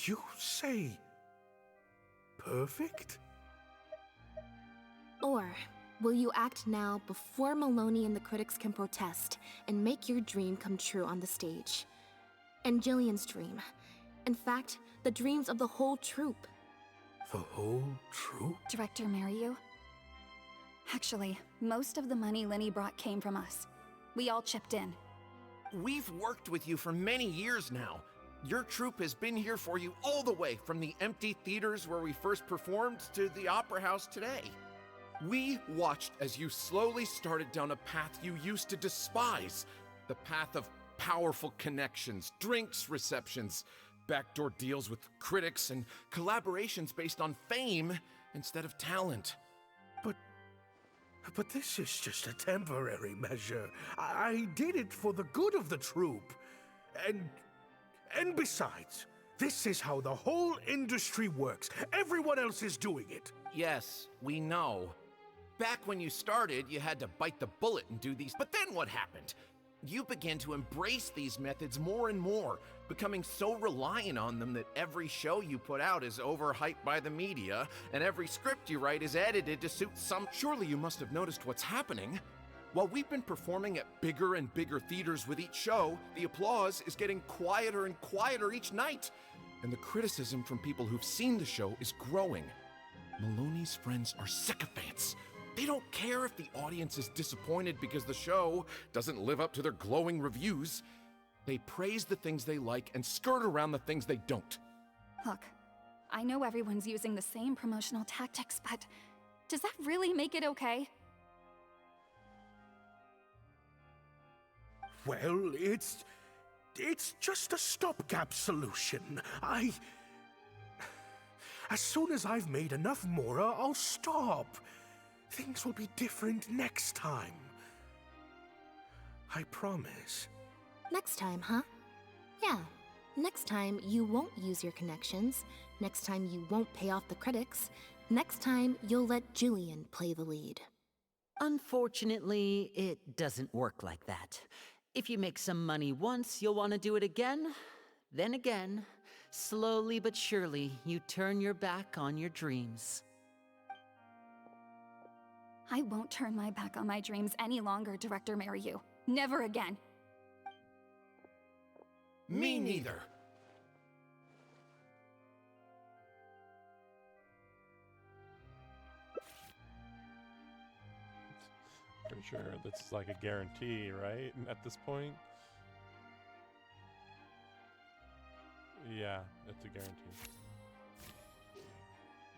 you say perfect? Or will you act now before Maloney and the critics can protest and make your dream come true on the stage? And Jillian's dream. In fact, the dreams of the whole troupe. The whole troupe? Director Mariyu. Actually, most of the money Lenny brought came from us. We all chipped in. We've worked with you for many years now. Your troupe has been here for you all the way from the empty theaters where we first performed to the Opera House today. We watched as you slowly started down a path you used to despise. The path of powerful connections, drinks receptions, backdoor deals with critics, and collaborations based on fame instead of talent. But this is just a temporary measure. I did it for the good of the troupe. And besides, this is how the whole industry works. Everyone else is doing it. Yes, we know. Back when you started, you had to bite the bullet and do these. But then what happened? You begin to embrace these methods more and more, becoming so reliant on them that every show you put out is overhyped by the media, and every script you write is edited to suit some. Surely you must have noticed what's happening. While we've been performing at bigger and bigger theaters with each show, the applause is getting quieter and quieter each night, and the criticism from people who've seen the show is growing. Maloney's friends are sycophants. They don't care if the audience is disappointed because the show doesn't live up to their glowing reviews. They praise the things they like and skirt around the things they don't. Look, I know everyone's using the same promotional tactics, but does that really make it okay? Well, it's just a stopgap solution. As soon as I've made enough Mora, I'll stop. Things will be different next time. I promise. Next time, huh? Yeah. Next time, you won't use your connections. Next time, you won't pay off the critics. Next time, you'll let Julian play the lead. Unfortunately, it doesn't work like that. If you make some money once, you'll want to do it again, then again. Slowly but surely, you turn your back on your dreams. I won't turn my back on my dreams any longer, Director Mariyu. Never again. Me neither. Pretty sure that's like a guarantee, right? At this point? Yeah, it's a guarantee.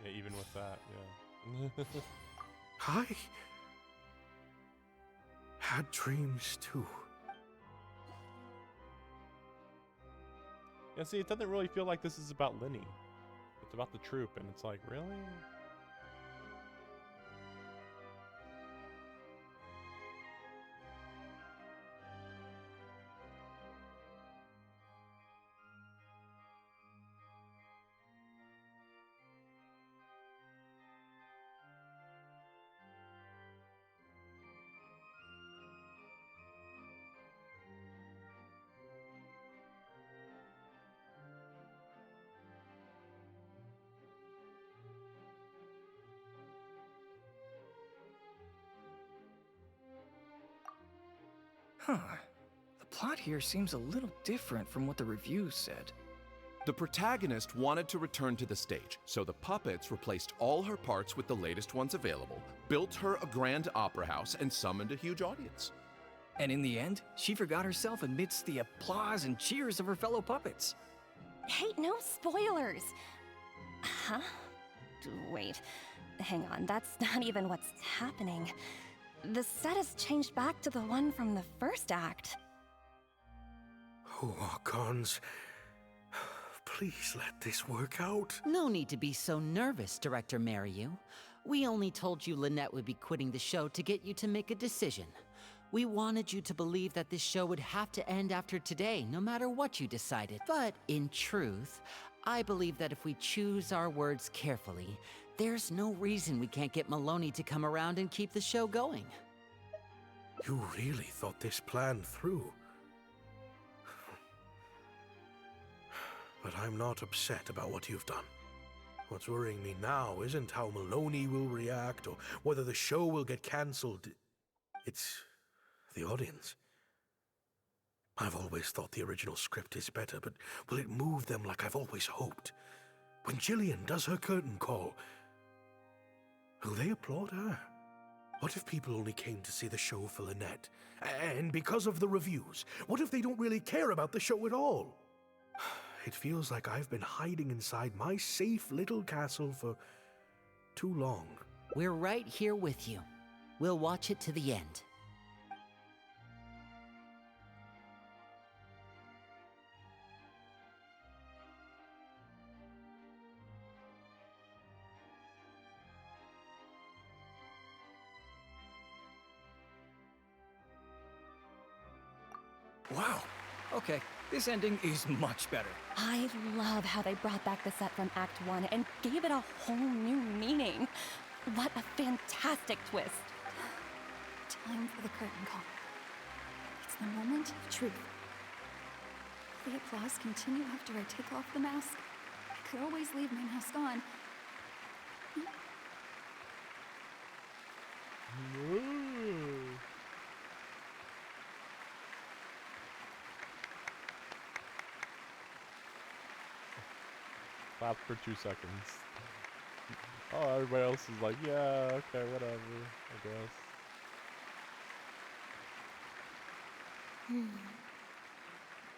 Yeah, even with that, yeah. I had dreams too. Yeah, see, it doesn't really feel like this is about Linny. It's about the troop, and it's like, really? Huh. The plot here seems a little different from what the reviews said. The protagonist wanted to return to the stage, so the puppets replaced all her parts with the latest ones available, built her a grand opera house, and summoned a huge audience. And in the end, she forgot herself amidst the applause and cheers of her fellow puppets. Hey, no spoilers! Huh? Wait, hang on, that's not even what's happening. The set has changed back to the one from the first act. Oh, Archons. Please let this work out. No need to be so nervous, Director Mariyu. We only told you Lynette would be quitting the show to get you to make a decision. We wanted you to believe that this show would have to end after today, no matter what you decided. But in truth, I believe that if we choose our words carefully, there's no reason we can't get Maloney to come around and keep the show going. You really thought this plan through. But I'm not upset about what you've done. What's worrying me now isn't how Maloney will react or whether the show will get cancelled. It's the audience. I've always thought the original script is better, but will it move them like I've always hoped? When Jillian does her curtain call, will they applaud her? What if people only came to see the show for Lynette? And because of the reviews, what if they don't really care about the show at all? It feels like I've been hiding inside my safe little castle for too long. We're right here with you. We'll watch it to the end. Wow. Okay, this ending is much better. I love how they brought back the set from Act 1 and gave it a whole new meaning. What a fantastic twist. Time for the curtain call. It's the moment of truth. The applause continue after I take off the mask. I could always leave my mask on. Clap for 2 seconds. Oh, everybody else is like, yeah, okay, whatever, I guess.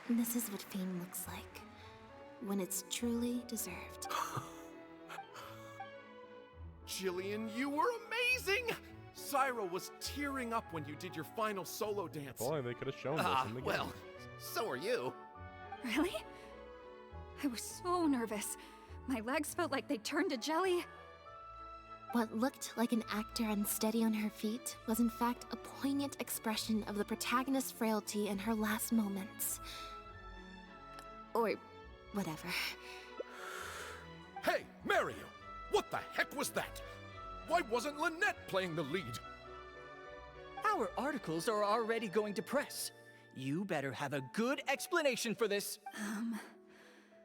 This is what fame looks like, when it's truly deserved. Jillian, you were amazing! Syra was tearing up when you did your final solo dance. If only they could have shown this in the game. Well, so are you. Really? I was so nervous. My legs felt like they turned to jelly. What looked like an actor unsteady on her feet was in fact a poignant expression of the protagonist's frailty in her last moments. Or whatever. Hey, Mario! What the heck was that? Why wasn't Lynette playing the lead? Our articles are already going to press. You better have a good explanation for this.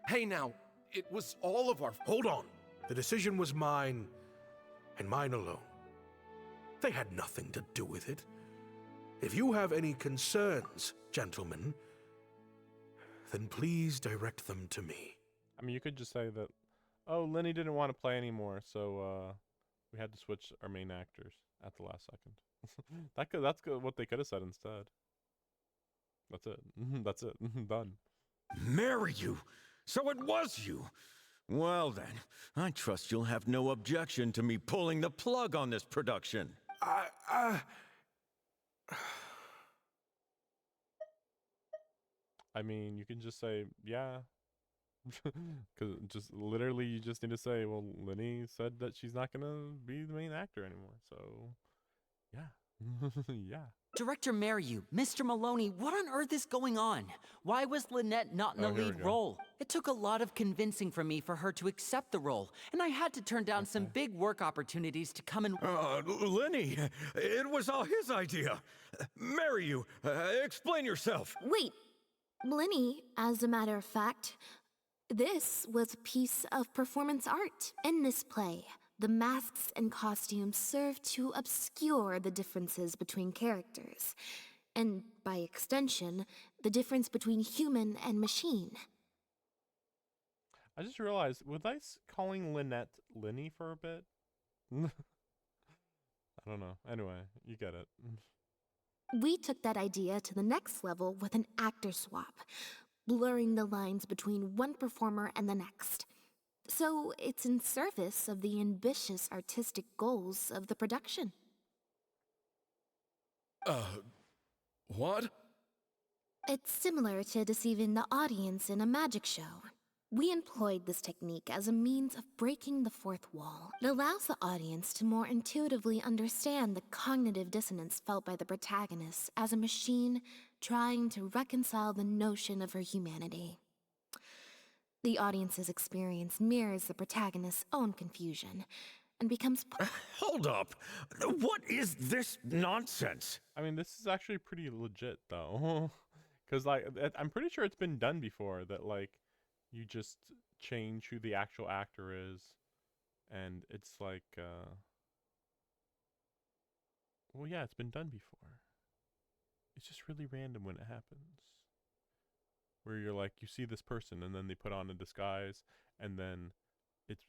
Hey now, it was all of our... Hold on. The decision was mine, and mine alone. They had nothing to do with it. If you have any concerns, gentlemen, then please direct them to me. I mean, you could just say that, oh, Lenny didn't want to play anymore, so we had to switch our main actors at the last second. That's good, what they could have said instead. That's it. That's it. Done. Marry you? So it was you? Well then, I trust you'll have no objection to me pulling the plug on this production. I mean, you can just say, yeah. Because just literally you just need to say, well, Lenny said that she's not going to be the main actor anymore. So, yeah. Yeah. Director Mariu, Mr. Maloney, what on earth is going on? Why was Lynette not in the lead role? It took a lot of convincing from me for her to accept the role, and I had to turn down some big work opportunities to come and... Lenny, it was all his idea. Mariu, explain yourself. Wait, Blinny, as a matter of fact, this was a piece of performance art. In this play, the masks and costumes serve to obscure the differences between characters, and by extension, the difference between human and machine. I just realized, was I calling Lynette Lenny for a bit? I don't know. Anyway, you get it. We took that idea to the next level with an actor swap, blurring the lines between one performer and the next. So it's in service of the ambitious artistic goals of the production. What? It's similar to deceiving the audience in a magic show. We employed this technique as a means of breaking the fourth wall. It allows the audience to more intuitively understand the cognitive dissonance felt by the protagonist as a machine trying to reconcile the notion of her humanity. The audience's experience mirrors the protagonist's own confusion and becomes... Hold up! What is this nonsense? I mean, this is actually pretty legit, though. Because, like, I'm pretty sure it's been done before, that, like, you just change who the actual actor is, and it's like, well, yeah, it's been done before. It's just really random when it happens. Where you're like, you see this person, and then they put on a disguise, and then it's,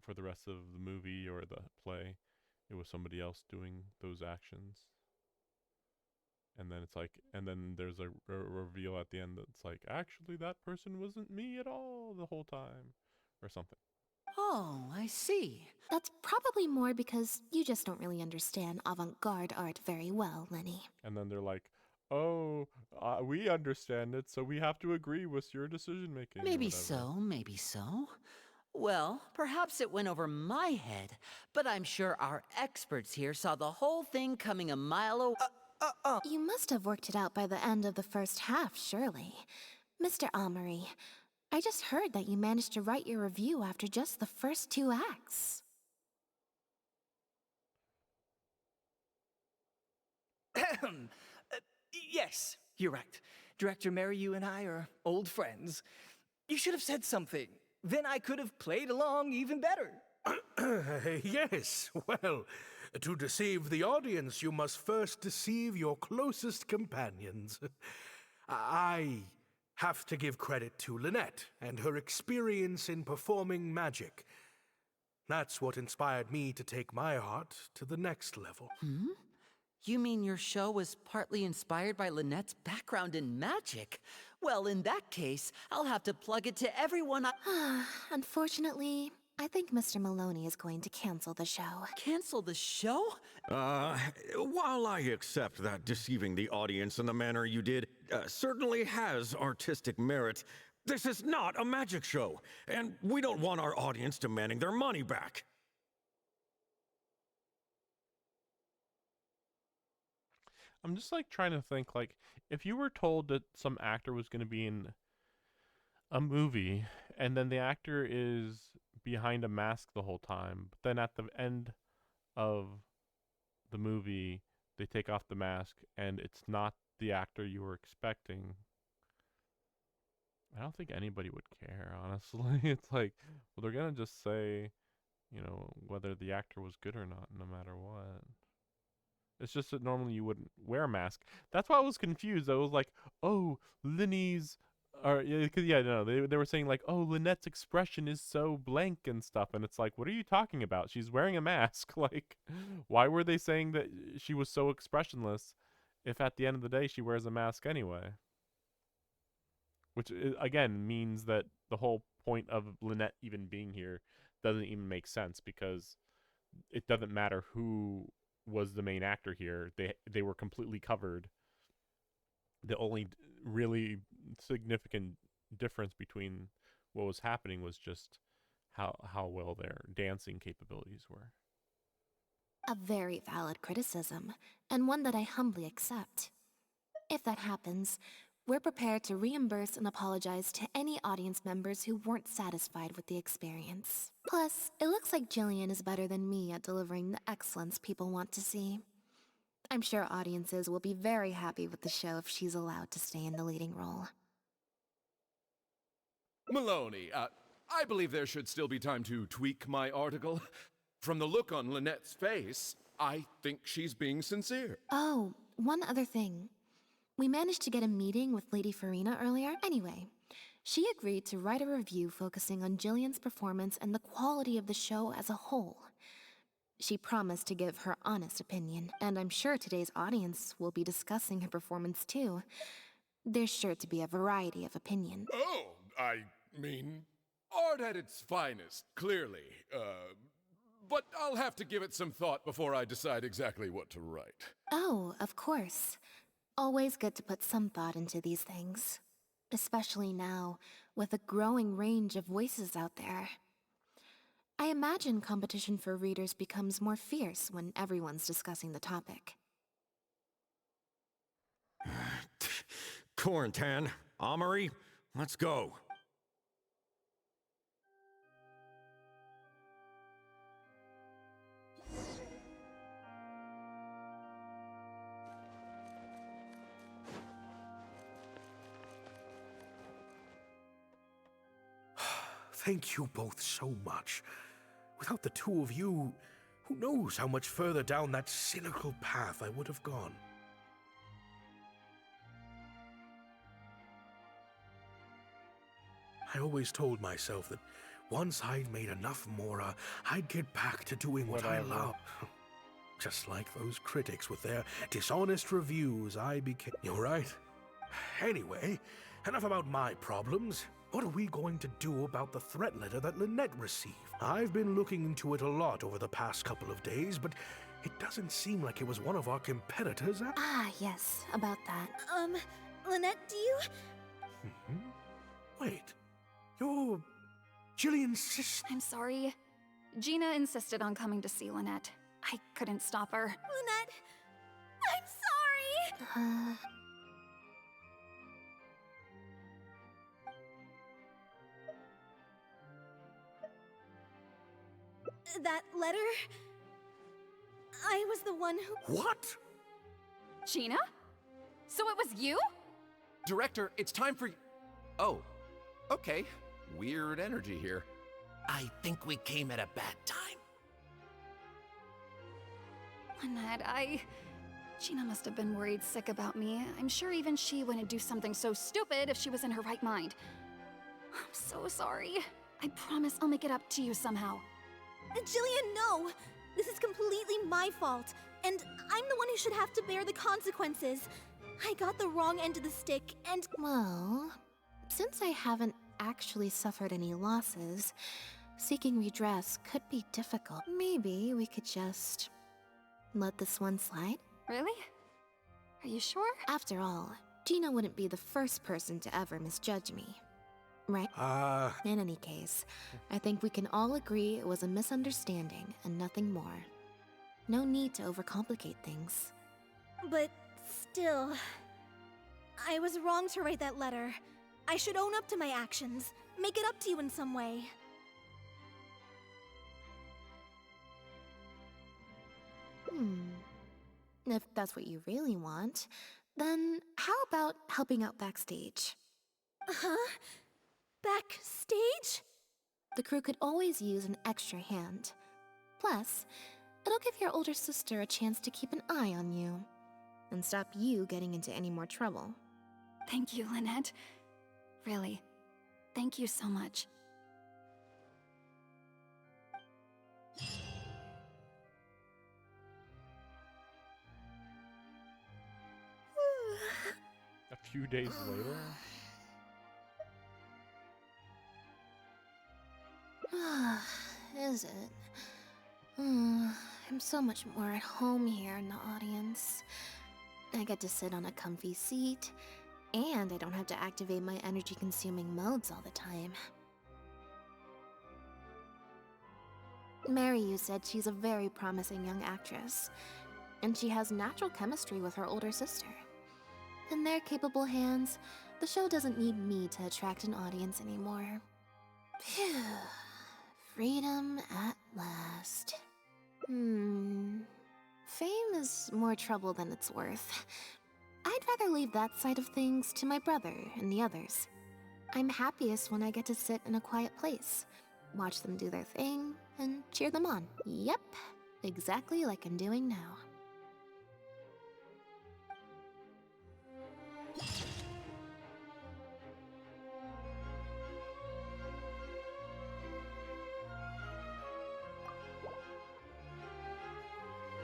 for the rest of the movie or the play, it was somebody else doing those actions. And then it's like, and then there's a reveal at the end that's like, actually, that person wasn't me at all the whole time, or something. Oh, I see. That's probably more because you just don't really understand avant-garde art very well, Lenny. And then they're like, oh, we understand it, so we have to agree with your decision-making. Maybe so, maybe so. Well, perhaps it went over my head, but I'm sure our experts here saw the whole thing coming a mile away. You must have worked it out by the end of the first half, surely. Mr. Amory, I just heard that you managed to write your review after just the first 2 acts. Yes, you're right. Director Mariyu and I are old friends. You should have said something. Then I could have played along even better. Yes, well, to deceive the audience, you must first deceive your closest companions. I have to give credit to Lynette and her experience in performing magic. That's what inspired me to take my art to the next level. Hmm? You mean your show was partly inspired by Lynette's background in magic? Well, in that case, I'll have to plug it to everyone Unfortunately, I think Mr. Maloney is going to cancel the show. Cancel the show? While I accept that deceiving the audience in the manner you did certainly has artistic merit, this is not a magic show, and we don't want our audience demanding their money back. I'm just like trying to think, like, if you were told that some actor was going to be in a movie and then the actor is behind a mask the whole time, but then at the end of the movie they take off the mask and it's not the actor you were expecting, I don't think anybody would care, honestly. It's like, well, they're going to just say, you know, whether the actor was good or not, no matter what. It's just that normally you wouldn't wear a mask. That's why I was confused. I was like, oh, Linny's... Or, yeah, no, they were saying like, oh, Lynette's expression is so blank and stuff. And it's like, what are you talking about? She's wearing a mask. Like, why were they saying that she was so expressionless if at the end of the day she wears a mask anyway? Which, again, means that the whole point of Lynette even being here doesn't even make sense, because it doesn't matter who was the main actor here. They were completely covered. The only really significant difference between what was happening was just how well their dancing capabilities were. A very valid criticism, and one that I humbly accept. If that happens, we're prepared to reimburse and apologize to any audience members who weren't satisfied with the experience. Plus, it looks like Jillian is better than me at delivering the excellence people want to see. I'm sure audiences will be very happy with the show if she's allowed to stay in the leading role. Maloney, I believe there should still be time to tweak my article. From the look on Lynette's face, I think she's being sincere. Oh, one other thing. We managed to get a meeting with Lady Farina earlier. Anyway, she agreed to write a review focusing on Jillian's performance and the quality of the show as a whole. She promised to give her honest opinion, and I'm sure today's audience will be discussing her performance too. There's sure to be a variety of opinion. Oh, I mean, art at its finest, clearly. But I'll have to give it some thought before I decide exactly what to write. Oh, of course. Always good to put some thought into these things. Especially now, with a growing range of voices out there. I imagine competition for readers becomes more fierce when everyone's discussing the topic. Corentin, Amory, let's go. Thank you both so much. Without the two of you, who knows how much further down that cynical path I would have gone. I always told myself that once I'd made enough Mora, I'd get back to doing what I love. Just like those critics with their dishonest reviews, I became... You're right. Anyway, enough about my problems. What are we going to do about the threat letter that Lynette received? I've been looking into it a lot over the past couple of days, but it doesn't seem like it was one of our competitors. Ah, yes, about that. Lynette, do you... Wait, you're Jillian's sister? I'm sorry. Gina insisted on coming to see Lynette. I couldn't stop her. Lynette, I'm sorry! That letter... I was the one who... What? Gina? So it was you? Director, it's time for... Oh, okay. Weird energy here. I think we came at a bad time. Lynette, Gina must have been worried sick about me. I'm sure even she wouldn't do something so stupid if she was in her right mind. I'm so sorry. I promise I'll make it up to you somehow. Jillian, no! This is completely my fault, and I'm the one who should have to bear the consequences. I got the wrong end of the stick, and... Well, since I haven't actually suffered any losses, seeking redress could be difficult. Maybe we could just let this one slide? Really? Are you sure? After all, Gina wouldn't be the first person to ever misjudge me. Right? In any case, I think we can all agree it was a misunderstanding and nothing more. No need to overcomplicate things. But still... I was wrong to write that letter. I should own up to my actions. Make it up to you in some way. If that's what you really want, then how about helping out backstage? Huh? Backstage? The crew could always use an extra hand. Plus, it'll give your older sister a chance to keep an eye on you and stop you getting into any more trouble. Thank you, Lynette. Really, thank you so much. A few days later? Is it? I'm so much more at home here in the audience. I get to sit on a comfy seat, and I don't have to activate my energy-consuming modes all the time. Mary, you said she's a very promising young actress, and she has natural chemistry with her older sister. In their capable hands, the show doesn't need me to attract an audience anymore. Phew. Freedom at last. Fame is more trouble than it's worth. I'd rather leave that side of things to my brother and the others. I'm happiest when I get to sit in a quiet place, watch them do their thing, and cheer them on. Yep, exactly like I'm doing now.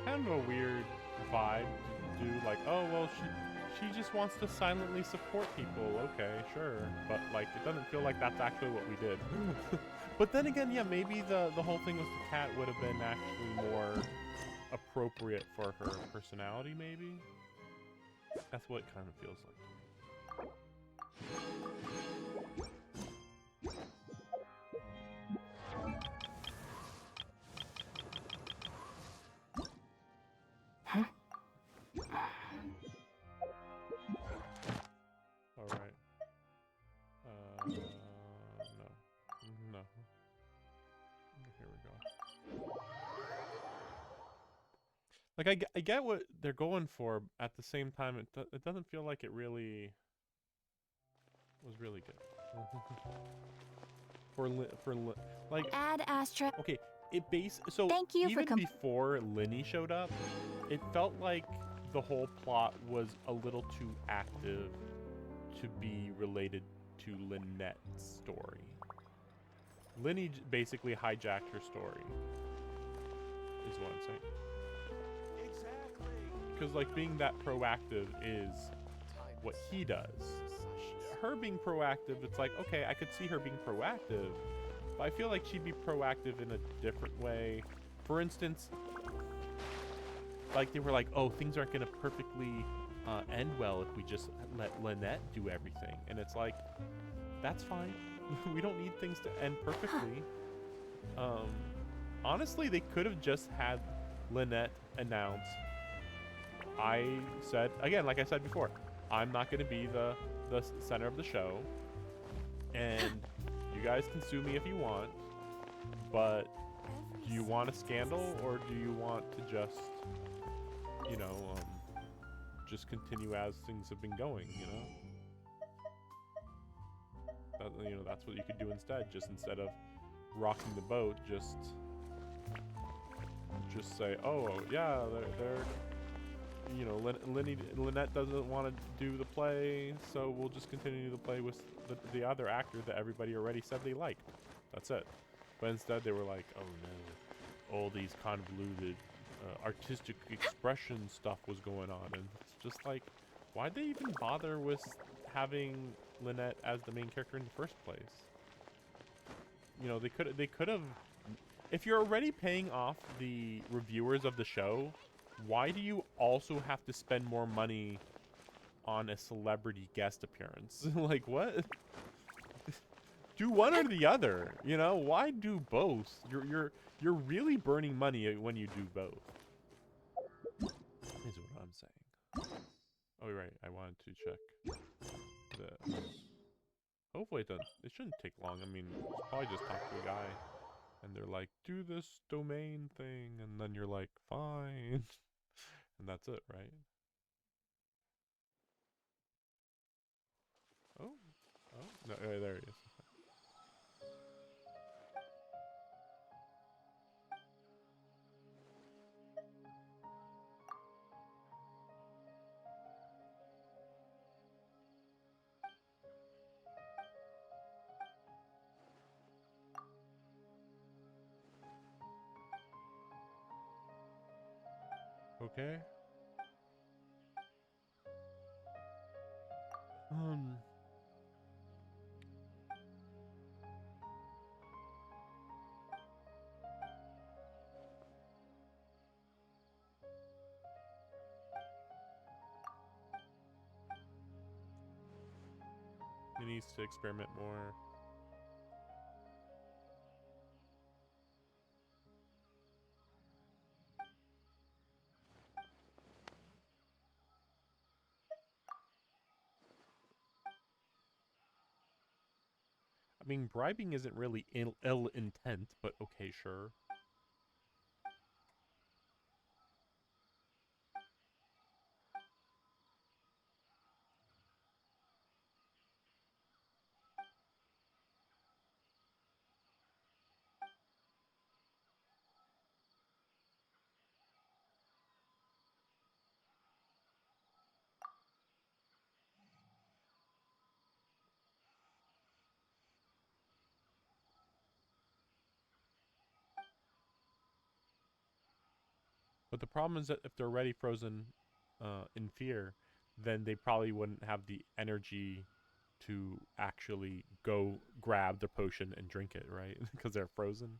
Kind of a weird vibe to do, like, oh well, she just wants to silently support people. Okay, sure, but like it doesn't feel like that's actually what we did. But then again, yeah, maybe the whole thing with the cat would have been actually more appropriate for her personality. Maybe that's what it kind of feels like. All right. No. Here we go. Like I get what they're going for. At the same time, it doesn't feel like it really was really good. Like Ad Astra. Okay, so Thank you for even before Linny showed up, it felt like the whole plot was a little too active to be related to Lynette's story. Linny basically hijacked her story, is what I'm saying. Exactly. Because like being that proactive is what he does. Her being proactive, it's like, okay, I could see her being proactive, but I feel like she'd be proactive in a different way. For instance, like they were like, oh, things aren't gonna perfectly end well if we just let Lynette do everything. And it's like, that's fine. We don't need things to end perfectly. Honestly, they could have just had Lynette announce, I said, again, like I said before, I'm not gonna be the center of the show, and you guys can sue me if you want, but do you want a scandal or do you want to just, you know, just continue as things have been going, you know? That, you know, that's what you could do instead. Just instead of rocking the boat, just say, oh yeah, they're you know, Lynette doesn't want to do the play, so we'll just continue the play with the other actor that everybody already said they liked. That's it. But instead they were like, oh no, all these convoluted artistic expression stuff was going on, and it's just like, why'd they even bother with having Lynette as the main character in the first place? You know, they could have. If you're already paying off the reviewers of the show, why do you also have to spend more money on a celebrity guest appearance? Like, what? Do one or the other, you know? Why do both? You're really burning money when you do both. Is what I'm saying. Oh, right. I wanted to check the. Hopefully it shouldn't take long. I mean, probably just talk to a guy, and they're like, "Do this domain thing," and then you're like, "Fine," and that's it, right? Oh, no, there he is. Okay. He needs to experiment more. I mean, bribing isn't really ill intent, but okay, sure. But the problem is that if they're already frozen in fear, then they probably wouldn't have the energy to actually go grab the potion and drink it, right? Because they're frozen.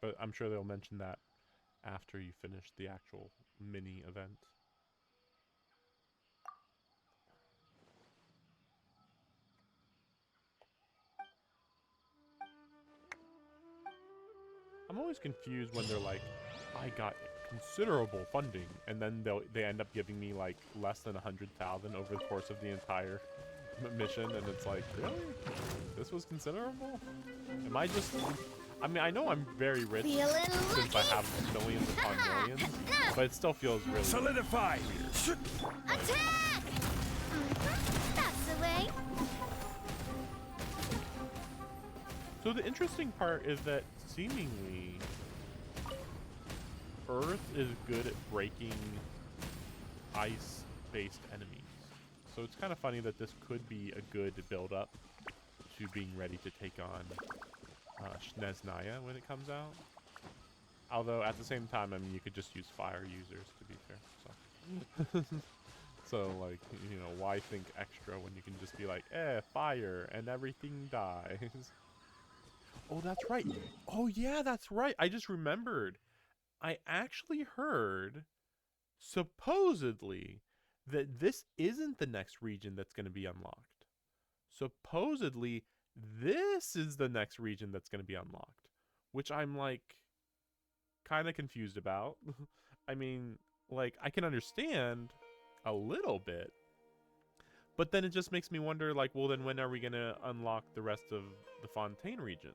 But I'm sure they'll mention that after you finish the actual mini event. I'm always confused when they're like, I got considerable funding, and then they end up giving me like less than 100,000 over the course of the entire mission, and it's like, really? This was considerable? Am I just... I mean, I know I'm very rich since I have millions upon millions, but it still feels really solidify. Attack! That's the way. So the interesting part is that seemingly Earth is good at breaking ice-based enemies. So it's kind of funny that this could be a good build-up to being ready to take on Snezhnaya when it comes out. Although at the same time, I mean, you could just use fire users, to be fair. So, so like, you know, why think extra when you can just be like, fire, and everything dies. Oh, that's right. Oh, yeah, that's right. I just remembered. I actually heard, supposedly, that this isn't the next region that's going to be unlocked. Supposedly, this is the next region that's going to be unlocked, which I'm like kind of confused about. I mean, like, I can understand a little bit, But then it just makes me wonder, like, well, then when are we gonna unlock the rest of the Fontaine region?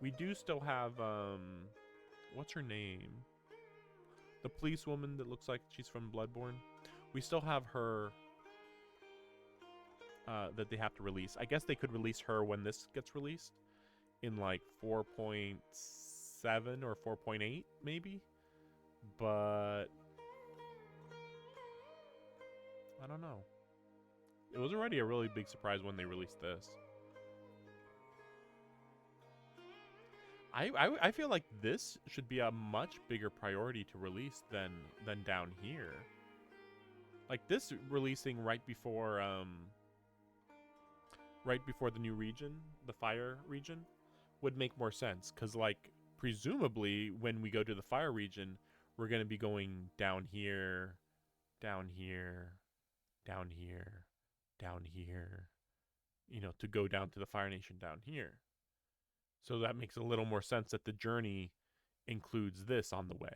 We do still have, what's her name? The police woman that looks like she's from Bloodborne. We still have her, that they have to release. I guess they could release her when this gets released in like 4.7 or 4.8 maybe. But I don't know. It was already a really big surprise when they released this. I feel like this should be a much bigger priority to release than down here. Like this releasing right before the new region, the fire region, would make more sense, cuz like presumably when we go to the fire region, we're going to be going down here, down here, down here, down here, you know, to go down to the Fire Nation down here. So that makes a little more sense that the journey includes this on the way.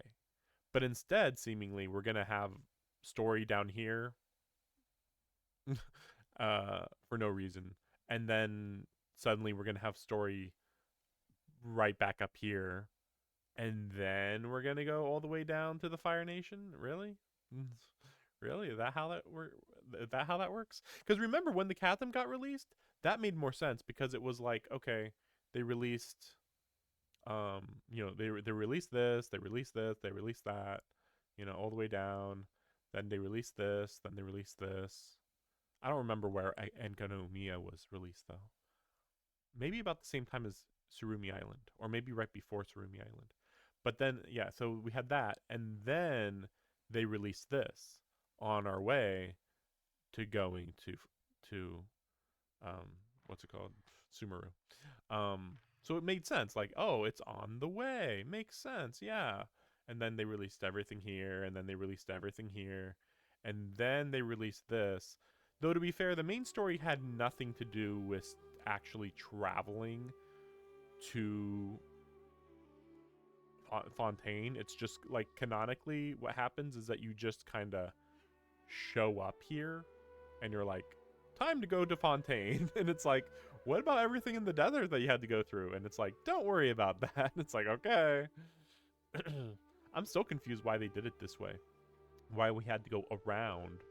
But instead, seemingly, we're going to have story down here for no reason. And then suddenly we're going to have story right back up here. And then we're going to go all the way down to the Fire Nation? Really? Really? Is that how that works? Because remember, when the Cathem got released, that made more sense because it was like, okay, they released, you know, they released this, they released this, they released that, you know, all the way down. Then they released this, then they released this. I don't remember where Enkanomiya was released though. Maybe about the same time as Surumi Island, or maybe right before Surumi Island. But then, yeah, so we had that, and then they released this on our way to going to what's it called? Sumeru. So it made sense. Like, oh, it's on the way. Makes sense. Yeah. And then they released everything here, and then they released everything here, and then they released this. Though to be fair, the main story had nothing to do with actually traveling to Fontaine. It's just like canonically what happens is that you just kind of show up here and you're like, time to go to Fontaine. And it's like, what about everything in the desert that you had to go through? And it's like, don't worry about that. It's like, okay. I'm so confused why they did it this way. Why we had to go around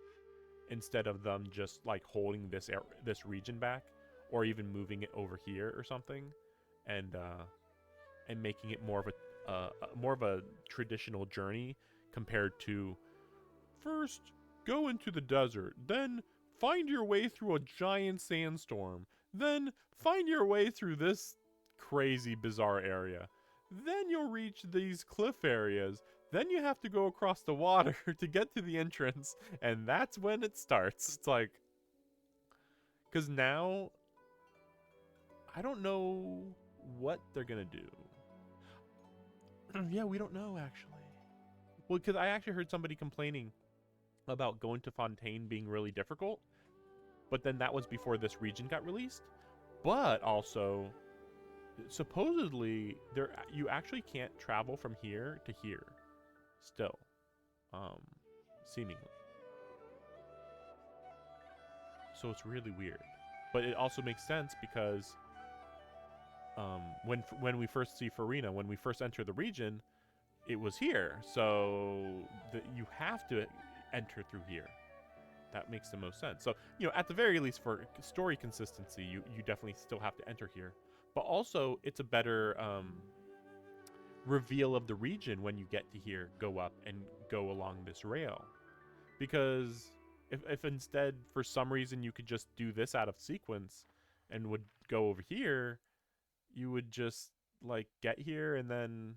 instead of them just like holding this region back, or even moving it over here or something, and making it more of a traditional journey compared to first go into the desert, then find your way through a giant sandstorm, then find your way through this crazy bizarre area, then you'll reach these cliff areas, then you have to go across the water to get to the entrance, and that's when it starts. It's like, because now I don't know what they're gonna do. Yeah, we don't know actually. Well, because I actually heard somebody complaining about going to Fontaine being really difficult, but then that was before this region got released. But also, supposedly you actually can't travel from here to here still, seemingly. So it's really weird, but it also makes sense because when we first see Farina, when we first enter the region, it was here, so you have to enter through here. That makes the most sense. So, you know, at the very least for story consistency, you definitely still have to enter here. But also, it's a better reveal of the region when you get to here, go up and go along this rail. Because if instead, for some reason, you could just do this out of sequence and would go over here, you would just, like, get here and then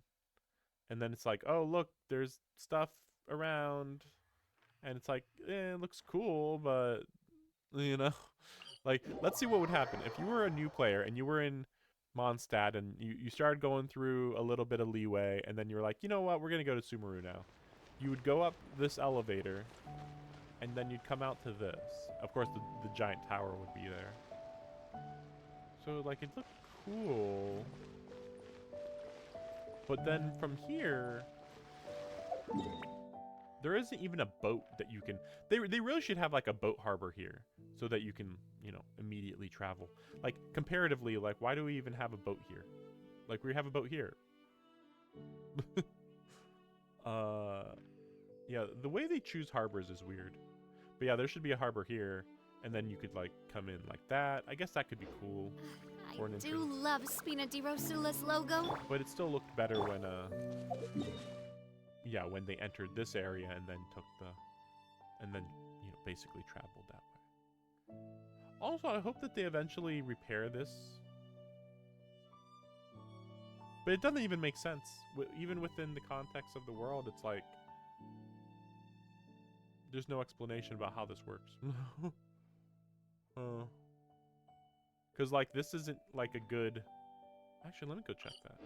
it's like, oh, look, there's stuff around. And it's like, it looks cool, but, you know, like, let's see what would happen. If you were a new player and you were in Mondstadt and you started going through a little bit of leeway, and then you're like, you know what, we're going to go to Sumeru now. You would go up this elevator, and then you'd come out to this. Of course, the giant tower would be there. So, like, it looked cool. But then from here, There isn't even a boat that you can... They really should have, like, a boat harbor here so that you can, you know, immediately travel. Like, comparatively, like, why do we even have a boat here? Like, we have a boat here. Yeah, the way they choose harbors is weird. But yeah, there should be a harbor here, and then you could, like, come in like that. I guess that could be cool. For an I do entrance. love Spina di Rosula's logo. But it still looked better when, yeah, when they entered this area and then took the... And then, you know, basically traveled that way. Also, I hope that they eventually repair this. But it doesn't even make sense. Even within the context of the world, it's like... There's no explanation about how this works. Because, like, this isn't, like, a good... Actually, let me go check that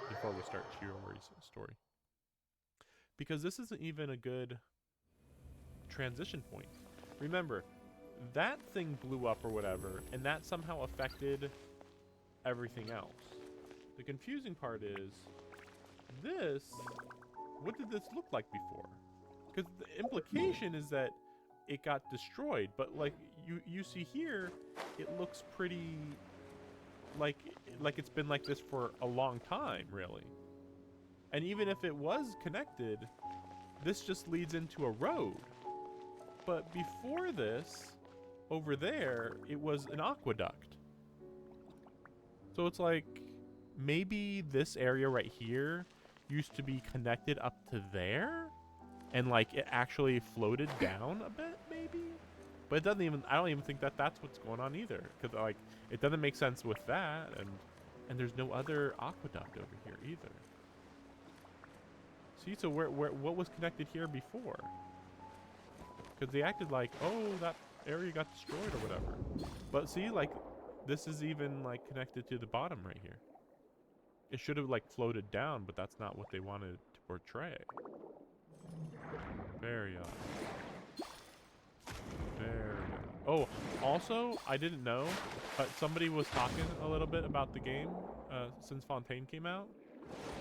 before we start Chiori's story. Because this isn't even a good transition point. Remember, that thing blew up or whatever, and that somehow affected everything else. The confusing part is, this... What did this look like before? Because the implication is that it got destroyed, but like you see here, it looks pretty like it's been like this for a long time, really. And even if it was connected, this just leads into a road. But before this, over there, it was an aqueduct. So it's like maybe this area right here used to be connected up to there? And like it actually floated down a bit, maybe? But it doesn't even, I don't even think that that's what's going on either. Because like, it doesn't make sense with that. And there's no other aqueduct over here either. See, so what was connected here before? Because they acted like, oh, that area got destroyed or whatever. But see, like, this is even like connected to the bottom right here. It should have like floated down, but that's not what they wanted to portray. Very odd. Very odd. Oh, also, I didn't know, but somebody was talking a little bit about the game since Fontaine came out,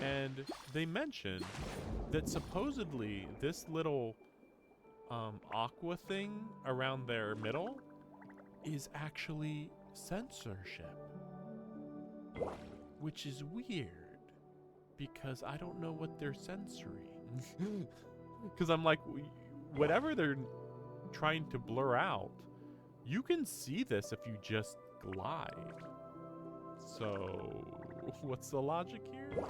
and they mentioned that supposedly this little aqua thing around their middle is actually censorship, which is weird because I don't know what they're censoring. Because I'm like, whatever they're trying to blur out, you can see this if you just glide. So, what's the logic here?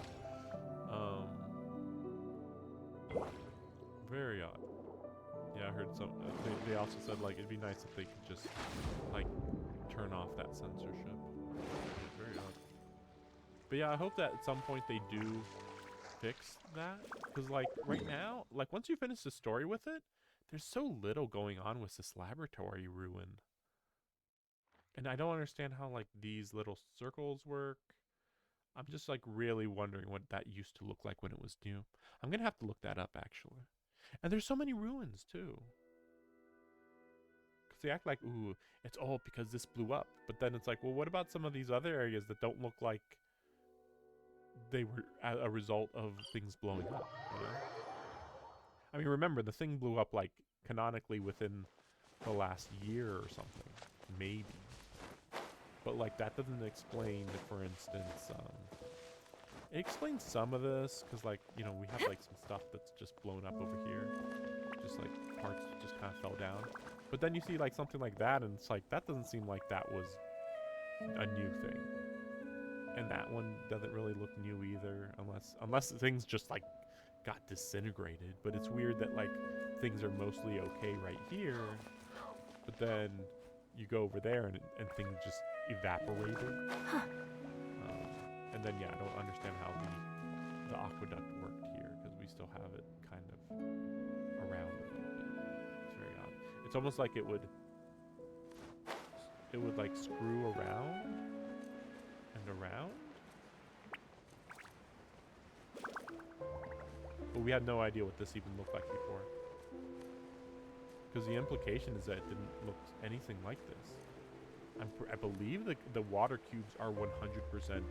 Very odd. Yeah, I heard some. They also said like it'd be nice if they could just like turn off that censorship. Very odd. But yeah, I hope that at some point they do fix that, because like right now, like once you finish the story with it, there's so little going on with this laboratory ruin, and I don't understand how like these little circles work. I'm just like really wondering what that used to look like when it was new. I'm gonna have to look that up actually. And there's so many ruins too, because they act like, ooh, it's all because this blew up, but then it's like, well, what about some of these other areas that don't look like they were a result of things blowing up, you know? I mean, remember, the thing blew up, like, canonically within the last year or something. Maybe. But, like, that doesn't explain, for instance, it explains some of this, because, like, you know, we have, like, some stuff that's just blown up over here. Just, like, parts just kind of fell down. But then you see, like, something like that, and it's like, that doesn't seem like that was a new thing. And that one doesn't really look new either, unless things just like got disintegrated. But it's weird that like things are mostly okay right here, but then you go over there and things just evaporated. And then yeah, I don't understand how the aqueduct worked here, because we still have it kind of around a little bit. It's very odd. It's almost like it would like screw around and around. But we had no idea what this even looked like before. Because the implication is that it didn't look anything like this. I believe the water cubes are 100%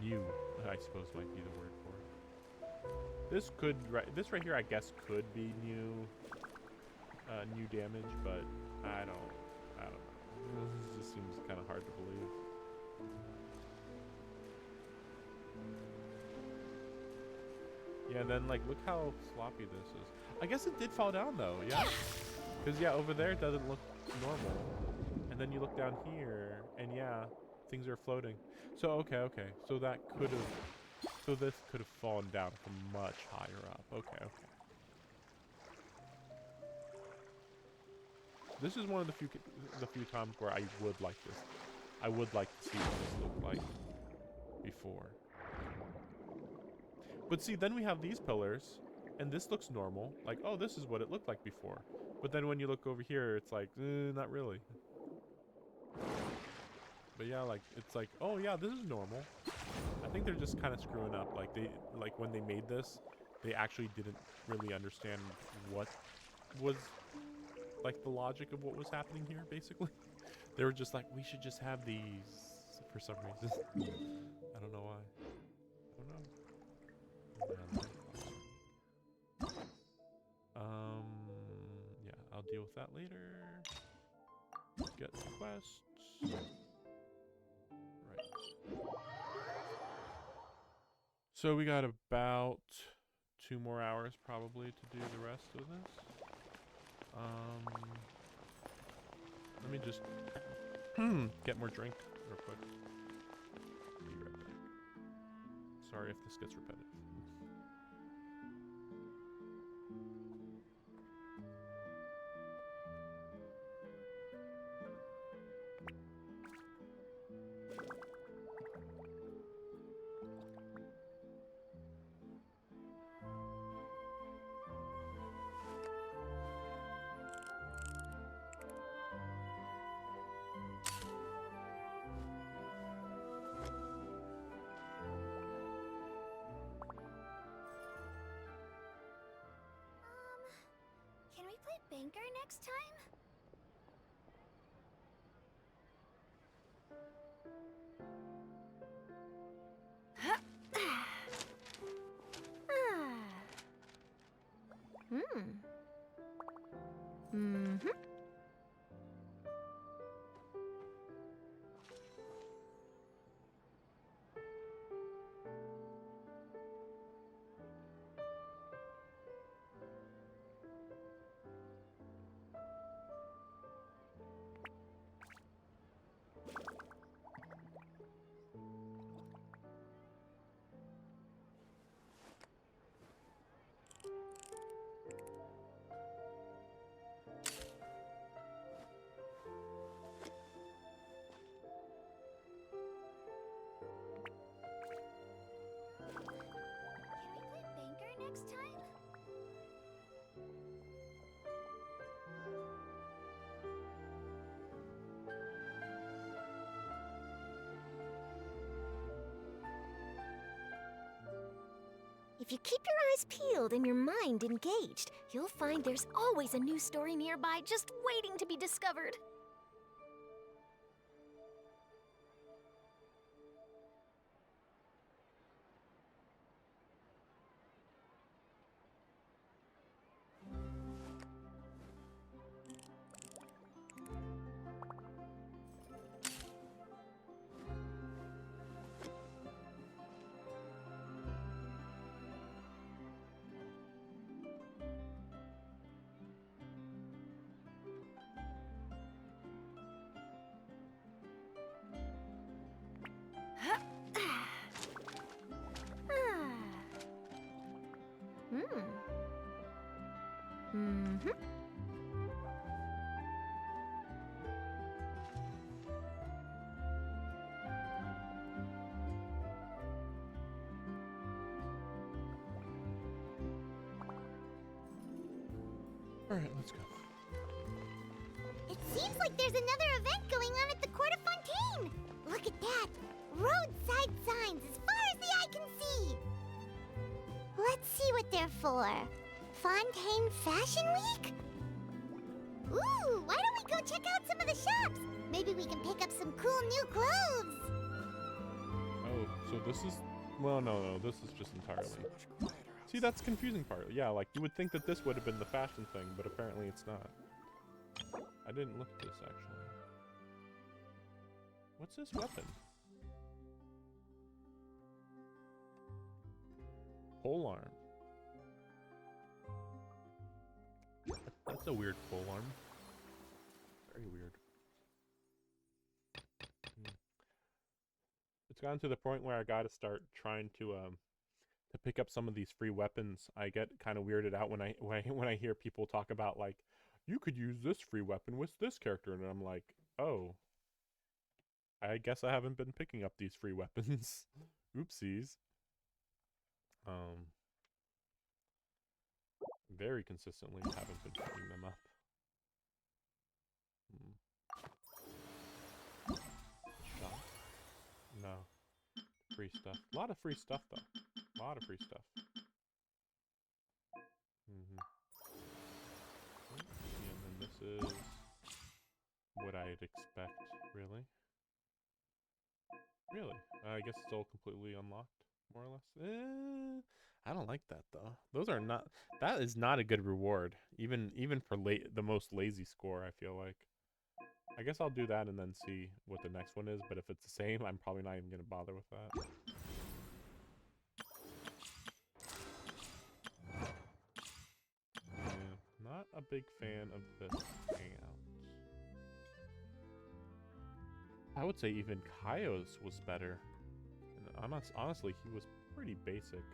new, I suppose might be the word for it. This could this right here, I guess, could be new damage, but I don't know. This just seems kind of hard to believe. Yeah, and then like look how sloppy this is. I guess it did fall down though, yeah. Because yeah, over there it doesn't look normal, and then you look down here, and yeah, things are floating. So okay, so that could have, so this could have fallen down from much higher up. Okay. This is one of the few times where I would like this. I would like to see what this looked like before. But see, then we have these pillars, and this looks normal. Like, oh, this is what it looked like before. But then when you look over here, it's like, not really. But yeah, like, it's like, oh yeah, this is normal. I think they're just kind of screwing up. Like when they made this, they actually didn't really understand what was, like, the logic of what was happening here, basically. They were just like, we should just have these for some reason. I don't know why. I don't know. Yeah, I'll deal with that later. Get the quests. Right. So we got about 2 more hours probably to do the rest of this. Let me just get more drink real quick. Be right back. Sorry if this gets repetitive. Can we play Banker next time? Next time? If you keep your eyes peeled and your mind engaged, you'll find there's always a new story nearby just waiting to be discovered. Alright, let's go. It seems like there's another event going on at the Court of Fontaine! Look at that! Roadside signs as far as the eye can see! Let's see what they're for. Fontaine Fashion Week? Ooh, why don't we go check out some of the shops? Maybe we can pick up some cool new clothes! Oh, so this is... Well, no, this is just entirely... See, that's the confusing part. Yeah, like, you would think that this would have been the fashion thing, but apparently it's not. I didn't look at this, actually. What's this weapon? Pole arm. That's a weird pole arm. Very weird. It's gotten to the point where I gotta start trying to pick up some of these free weapons. I get kind of weirded out when I hear people talk about, like, you could use this free weapon with this character, and I'm like, oh, I guess I haven't been picking up these free weapons. Oopsies. Very consistently haven't been picking them up. Shot? No. Free stuff. A lot of free stuff, though. A lot of free stuff. And then this is what I'd expect, really. Really? I guess it's all completely unlocked, more or less. I don't like that, though. Those are not... That is not a good reward. Even for the most lazy score, I feel like. I guess I'll do that and then see what the next one is, but if it's the same, I'm probably not even going to bother with that. Yeah, not a big fan of this hangout. I would say even Kaio's was better. And honestly, he was pretty basic.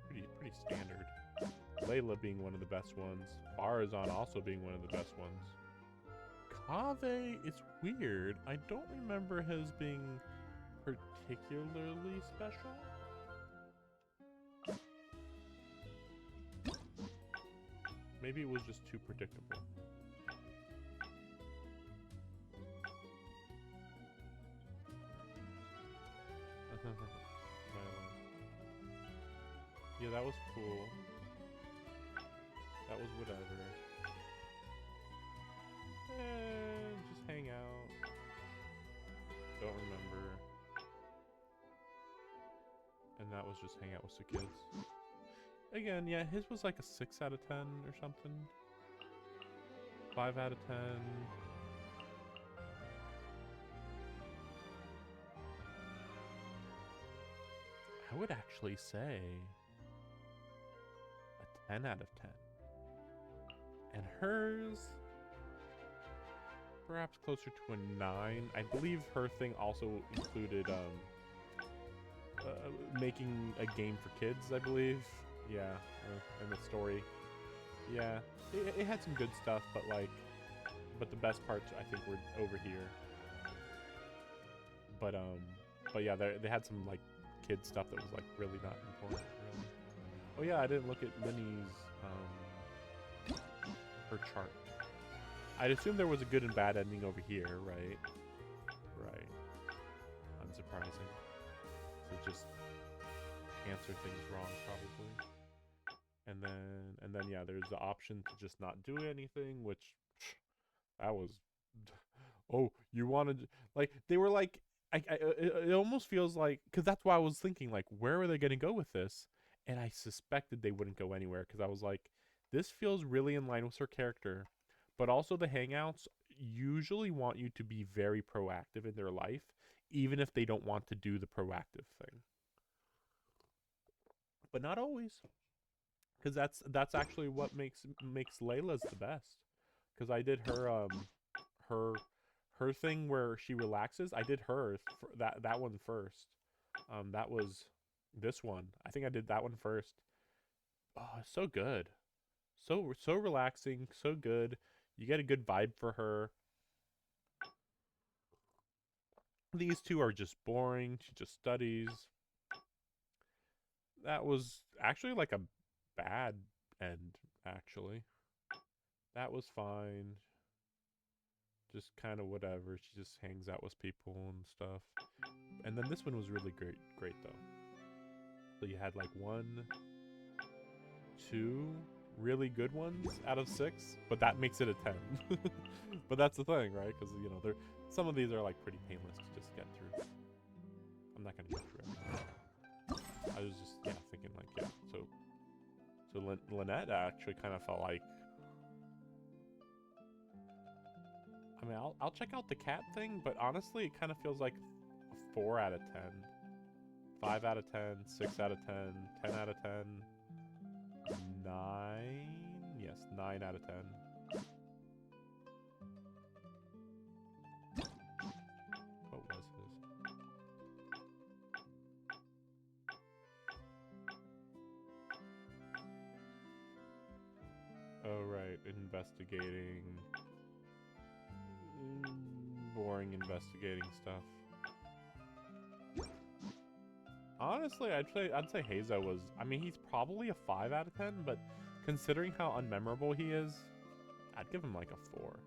Pretty standard. Layla being one of the best ones. Farazan also being one of the best ones. Kaveh is weird. I don't remember his being particularly special. Maybe it was just too predictable. Yeah, that was cool. That was whatever. Just hang out. Don't remember. And that was just hang out with the kids. Again, yeah, his was like a 6 out of 10 or something. 5 out of 10. I would actually say a 10 out of 10. And hers, perhaps closer to a 9. I believe her thing also included making a game for kids, I believe. Yeah, and the story. Yeah, it had some good stuff, but the best parts I think were over here. But yeah, they had some like kid stuff that was like really not important. Really. Oh yeah, I didn't look at Minnie's her chart. I'd assume there was a good and bad ending over here, right? Right. Unsurprising. So just answer things wrong, probably. And then yeah, there's the option to just not do anything, which that was. Oh, you wanted like they were like. It almost feels like, because that's why I was thinking, like, where are they going to go with this? And I suspected they wouldn't go anywhere, because I was like, this feels really in line with her character. But also the Hangouts usually want you to be very proactive in their life, even if they don't want to do the proactive thing. But not always. Because that's actually what makes Layla's the best. Because I did her her thing where she relaxes. I did her that one first. That was this one. I think I did that one first. Oh, so good. So relaxing, so good. You get a good vibe for her. These two are just boring. She just studies. That was actually like a bad end, actually. That was fine. Just kind of whatever. She just hangs out with people and stuff. And then this one was really great though. So you had like 1, 2 really good ones out of 6, but that makes it a 10. But that's the thing, right? Because you know, some of these are like pretty painless to just get through. I'm not gonna get through everything. I was just thinking like so Lynette actually kind of felt like. I mean, I'll check out the cat thing, but honestly, it kind of feels like a 4 out of 10, 5 out of 10, 6 out of 10, 10 out of 10, 9. Yes, 9 out of 10. What was his? Oh, right. Investigating. Boring investigating stuff. Honestly, I'd say Hazo was... I mean, he's probably a 5 out of 10, but considering how unmemorable he is, I'd give him like a 4.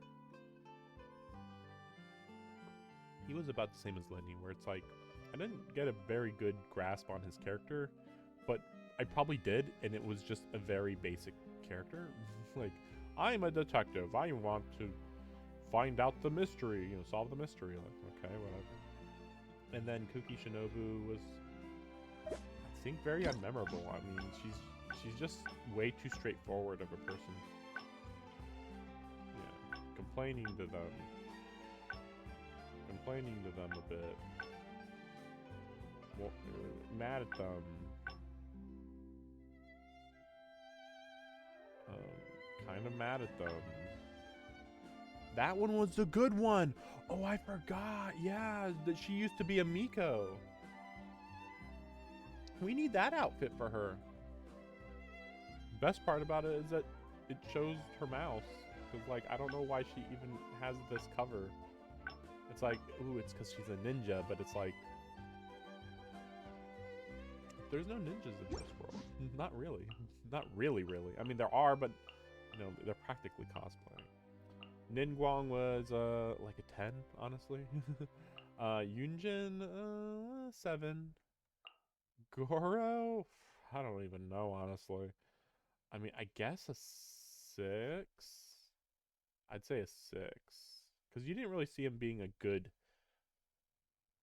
He was about the same as Lenny, where it's like, I didn't get a very good grasp on his character, but I probably did, and it was just a very basic character. Like, I'm a detective. I want to find out the mystery, you know, solve the mystery. Like, okay, whatever. And then Kuki Shinobu was, I think, very unmemorable. I mean, she's just way too straightforward of a person. Yeah, complaining to them a bit. Well, mad at them. Kind of mad at them. That one was the good one. Oh, I forgot. Yeah, that she used to be a Miko. We need that outfit for her. Best part about it is that it shows her mouse. Because, like, I don't know why she even has this cover. It's like, ooh, it's because she's a ninja, but it's like, there's no ninjas in this world. Not really. Not really. I mean, there are, but, you know, they're practically cosplaying. Ningguang was like a 10, honestly. Yunjin, 7. Goro, I don't even know, honestly. I mean, I guess a 6. I'd say a 6, because you didn't really see him being a good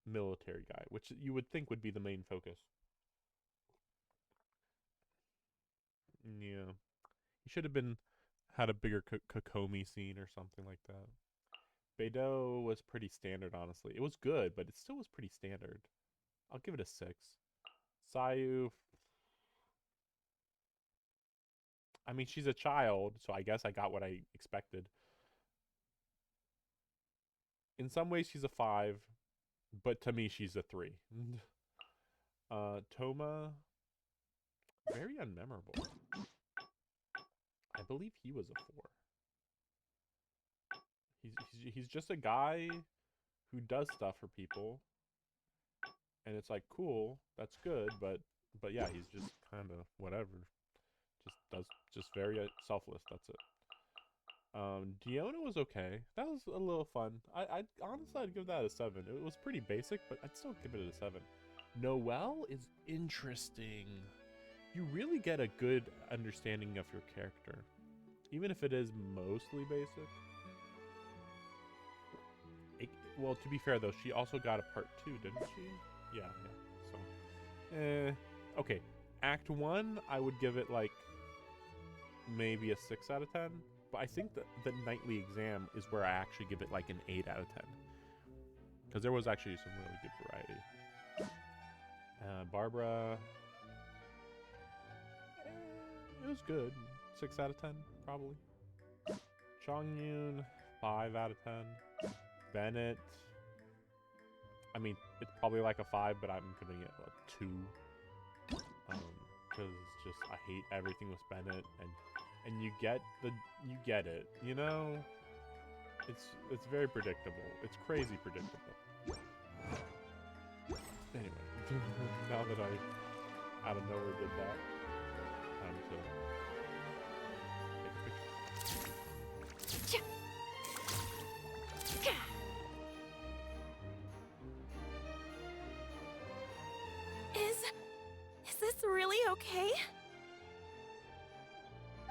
military guy, which you would think would be the main focus. Yeah, he should have had a bigger Kokomi scene or something like that. Beidou was pretty standard, honestly. It was good, but it still was pretty standard. I'll give it a 6. Sayu, I mean, she's a child, so I guess I got what I expected. In some ways, she's a 5, but to me, she's a 3. Toma, very unmemorable. I believe he was a 4. He's just a guy who does stuff for people, and it's like, cool, that's good, but yeah, he's just kind of whatever. Just very selfless. That's it. Diona was okay. That was a little fun. I honestly, I'd give that a 7. It was pretty basic, but I'd still give it a 7. Noelle is interesting. You really get a good understanding of your character, even if it is mostly basic. Well, to be fair though, she also got a part 2, didn't she? Yeah. So, okay. Act 1, I would give it like maybe a 6 out of 10. But I think that the nightly exam is where I actually give it like an 8 out of 10. Because there was actually some really good variety. Barbara, it was good. 6 out of 10, probably. Chongyun, 5 out of 10. Bennett, I mean, it's probably like a 5, but I'm giving it a 2. Because just, I hate everything with Bennett, and you get it, you know? It's very predictable. It's crazy predictable. Anyway, now that I out of nowhere did that, time to take a picture. Is this really okay?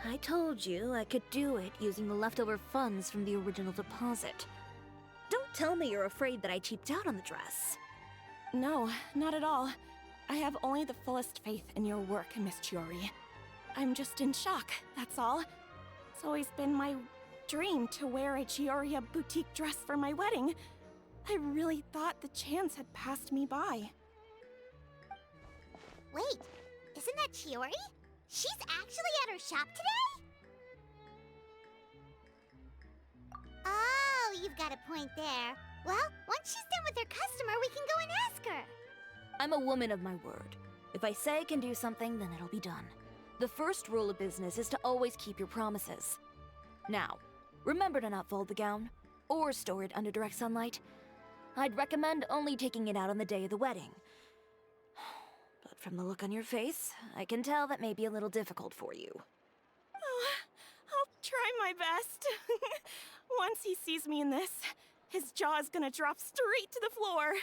I told you I could do it using the leftover funds from the original deposit. Don't tell me you're afraid that I cheaped out on the dress. No, not at all. I have only the fullest faith in your work, Miss Chiori. I'm just in shock, that's all. It's always been my dream to wear a Chioria boutique dress for my wedding. I really thought the chance had passed me by. Wait, isn't that Chiori? She's actually at her shop today? Oh, you've got a point there. Well, once she's done with her customer, we can go and ask her. I'm a woman of my word. If I say I can do something, then it'll be done. The first rule of business is to always keep your promises. Now, remember to not fold the gown, or store it under direct sunlight. I'd recommend only taking it out on the day of the wedding. But from the look on your face, I can tell that may be a little difficult for you. Oh, I'll try my best. Once he sees me in this, his jaw is gonna drop straight to the floor.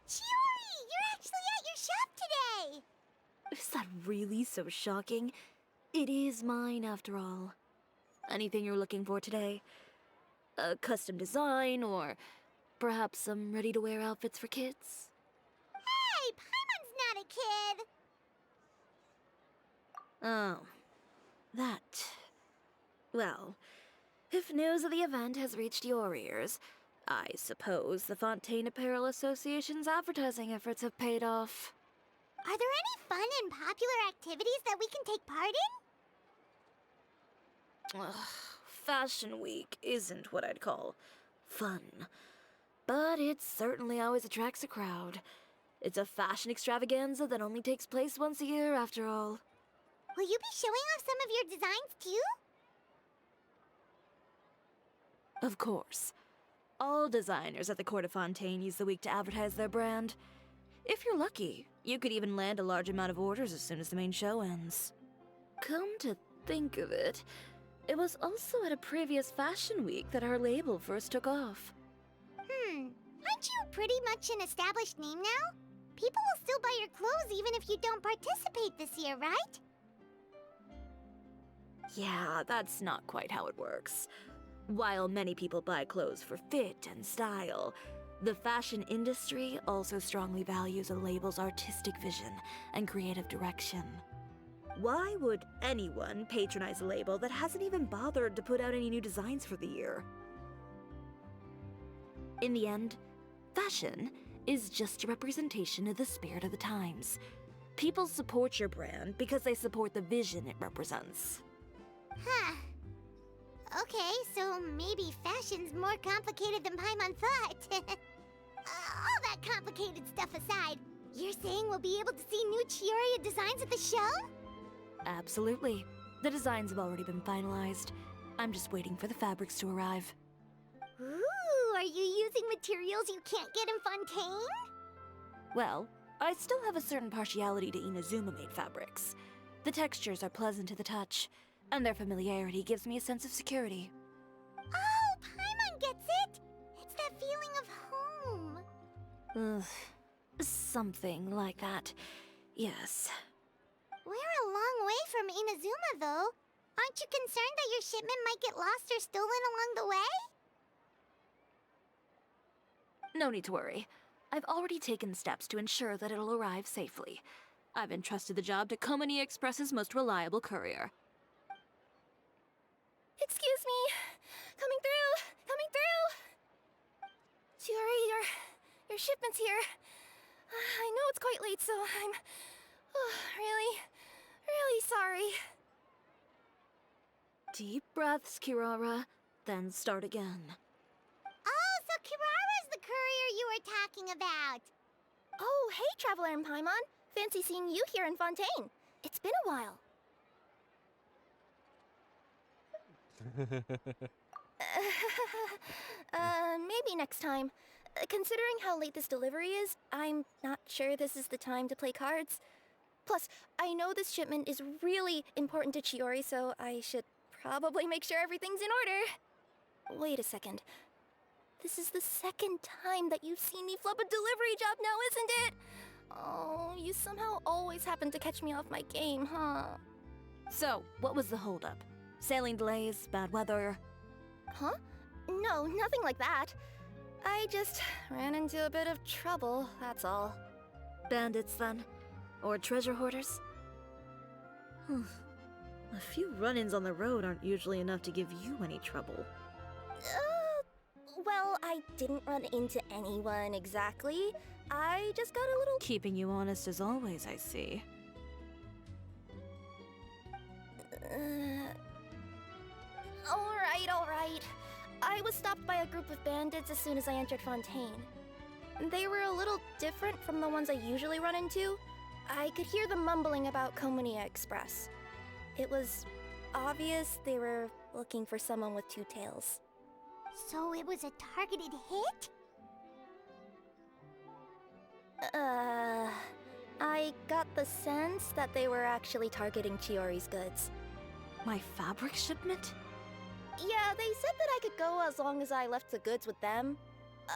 Chiori, you're actually at your shop today! Is that really so shocking? It is mine, after all. Anything you're looking for today? A custom design, or perhaps some ready-to-wear outfits for kids? Hey, Paimon's not a kid! Oh. That. Well, if news of the event has reached your ears, I suppose the Fontaine Apparel Association's advertising efforts have paid off. Are there any fun and popular activities that we can take part in? Ugh, Fashion Week isn't what I'd call fun. But it certainly always attracts a crowd. It's a fashion extravaganza that only takes place once a year, after all. Will you be showing off some of your designs, too? Of course. All designers at the Court of Fontaine use the week to advertise their brand. If you're lucky, you could even land a large amount of orders as soon as the main show ends. Come to think of it, it was also at a previous Fashion Week that our label first took off. Aren't you pretty much an established name now? People will still buy your clothes even if you don't participate this year, right? Yeah, that's not quite how it works. While many people buy clothes for fit and style, the fashion industry also strongly values a label's artistic vision and creative direction. Why would anyone patronize a label that hasn't even bothered to put out any new designs for the year? In the end, fashion is just a representation of the spirit of the times. People support your brand because they support the vision it represents. Huh. Okay, so maybe fashion's more complicated than Paimon thought. All that complicated stuff aside, you're saying we'll be able to see new Chioria designs at the show? Absolutely. The designs have already been finalized. I'm just waiting for the fabrics to arrive. Ooh, are you using materials you can't get in Fontaine? Well, I still have a certain partiality to Inazuma-made fabrics. The textures are pleasant to the touch, and their familiarity gives me a sense of security. Oh, Paimon gets it! It's that feeling of home. Ugh, something like that. Yes. We're a long way from Inazuma, though. Aren't you concerned that your shipment might get lost or stolen along the way? No need to worry. I've already taken steps to ensure that it'll arrive safely. I've entrusted the job to Komani Express's most reliable courier. Excuse me! Coming through! Coming through! Chiori, your shipment's here. I know it's quite late, so I'm really sorry. Deep breaths, Kirara, then start again. Oh, so Kirara's the courier you were talking about. Oh, hey, Traveler and Paimon. Fancy seeing you here in Fontaine. It's been a while. Maybe next time. Considering how late this delivery is, I'm not sure this is the time to play cards. Plus, I know this shipment is really important to Chiori, so I should probably make sure everything's in order. Wait a second. This is the second time that you've seen me flub a delivery job now, isn't it? Oh, you somehow always happen to catch me off my game, huh? So, what was the holdup? Sailing delays, bad weather? Huh? No, nothing like that. I just ran into a bit of trouble, that's all. Bandits, then? Or treasure hoarders? A few run-ins on the road aren't usually enough to give you any trouble. Well, I didn't run into anyone exactly. I just got a little... Keeping you honest as always, I see. Alright. I was stopped by a group of bandits as soon as I entered Fontaine. They were a little different from the ones I usually run into. I could hear them mumbling about Komunia Express. It was obvious they were looking for someone with two tails. So it was a targeted hit? I got the sense that they were actually targeting Chiori's goods. My fabric shipment? Yeah, they said that I could go as long as I left the goods with them.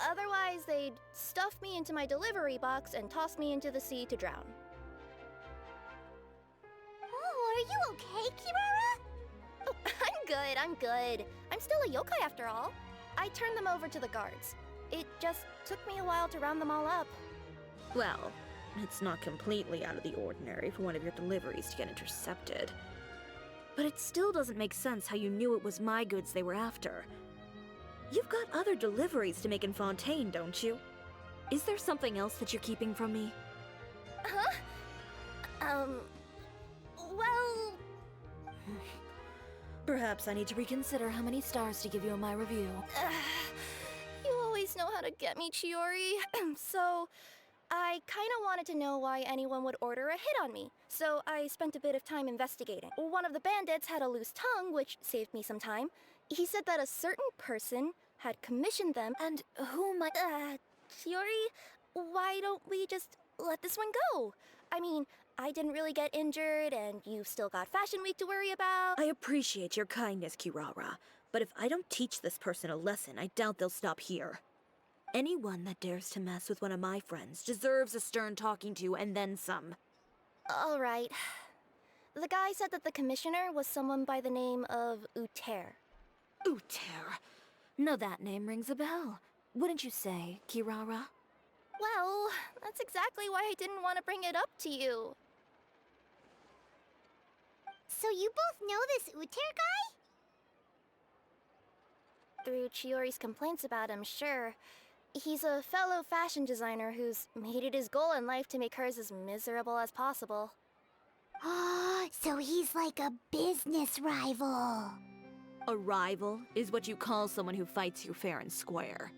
Otherwise, they'd stuff me into my delivery box and toss me into the sea to drown. Oh, are you okay, Kirara? Oh, I'm good. I'm still a yokai after all. I turned them over to the guards. It just took me a while to round them all up. Well, it's not completely out of the ordinary for one of your deliveries to get intercepted. But it still doesn't make sense how you knew it was my goods they were after. You've got other deliveries to make in Fontaine, don't you? Is there something else that you're keeping from me? Huh? Well... Perhaps I need to reconsider how many stars to give you in my review. You always know how to get me, Chiori. So, I kinda wanted to know why anyone would order a hit on me. So I spent a bit of time investigating. One of the bandits had a loose tongue, which saved me some time. He said that a certain person had commissioned them, and who might... Chiori, why don't we just let this one go? I mean, I didn't really get injured, and you've still got Fashion Week to worry about. I appreciate your kindness, Kirara, but if I don't teach this person a lesson, I doubt they'll stop here. Anyone that dares to mess with one of my friends deserves a stern talking to and then some. All right. The guy said that the commissioner was someone by the name of Uter. Uter? Now that name rings a bell. Wouldn't you say, Kirara? Well, that's exactly why I didn't want to bring it up to you. So you both know this Uter guy? Through Chiori's complaints about him, sure. He's a fellow fashion designer who's made it his goal in life to make hers as miserable as possible. Oh, so he's like a business rival. A rival is what you call someone who fights you fair and square.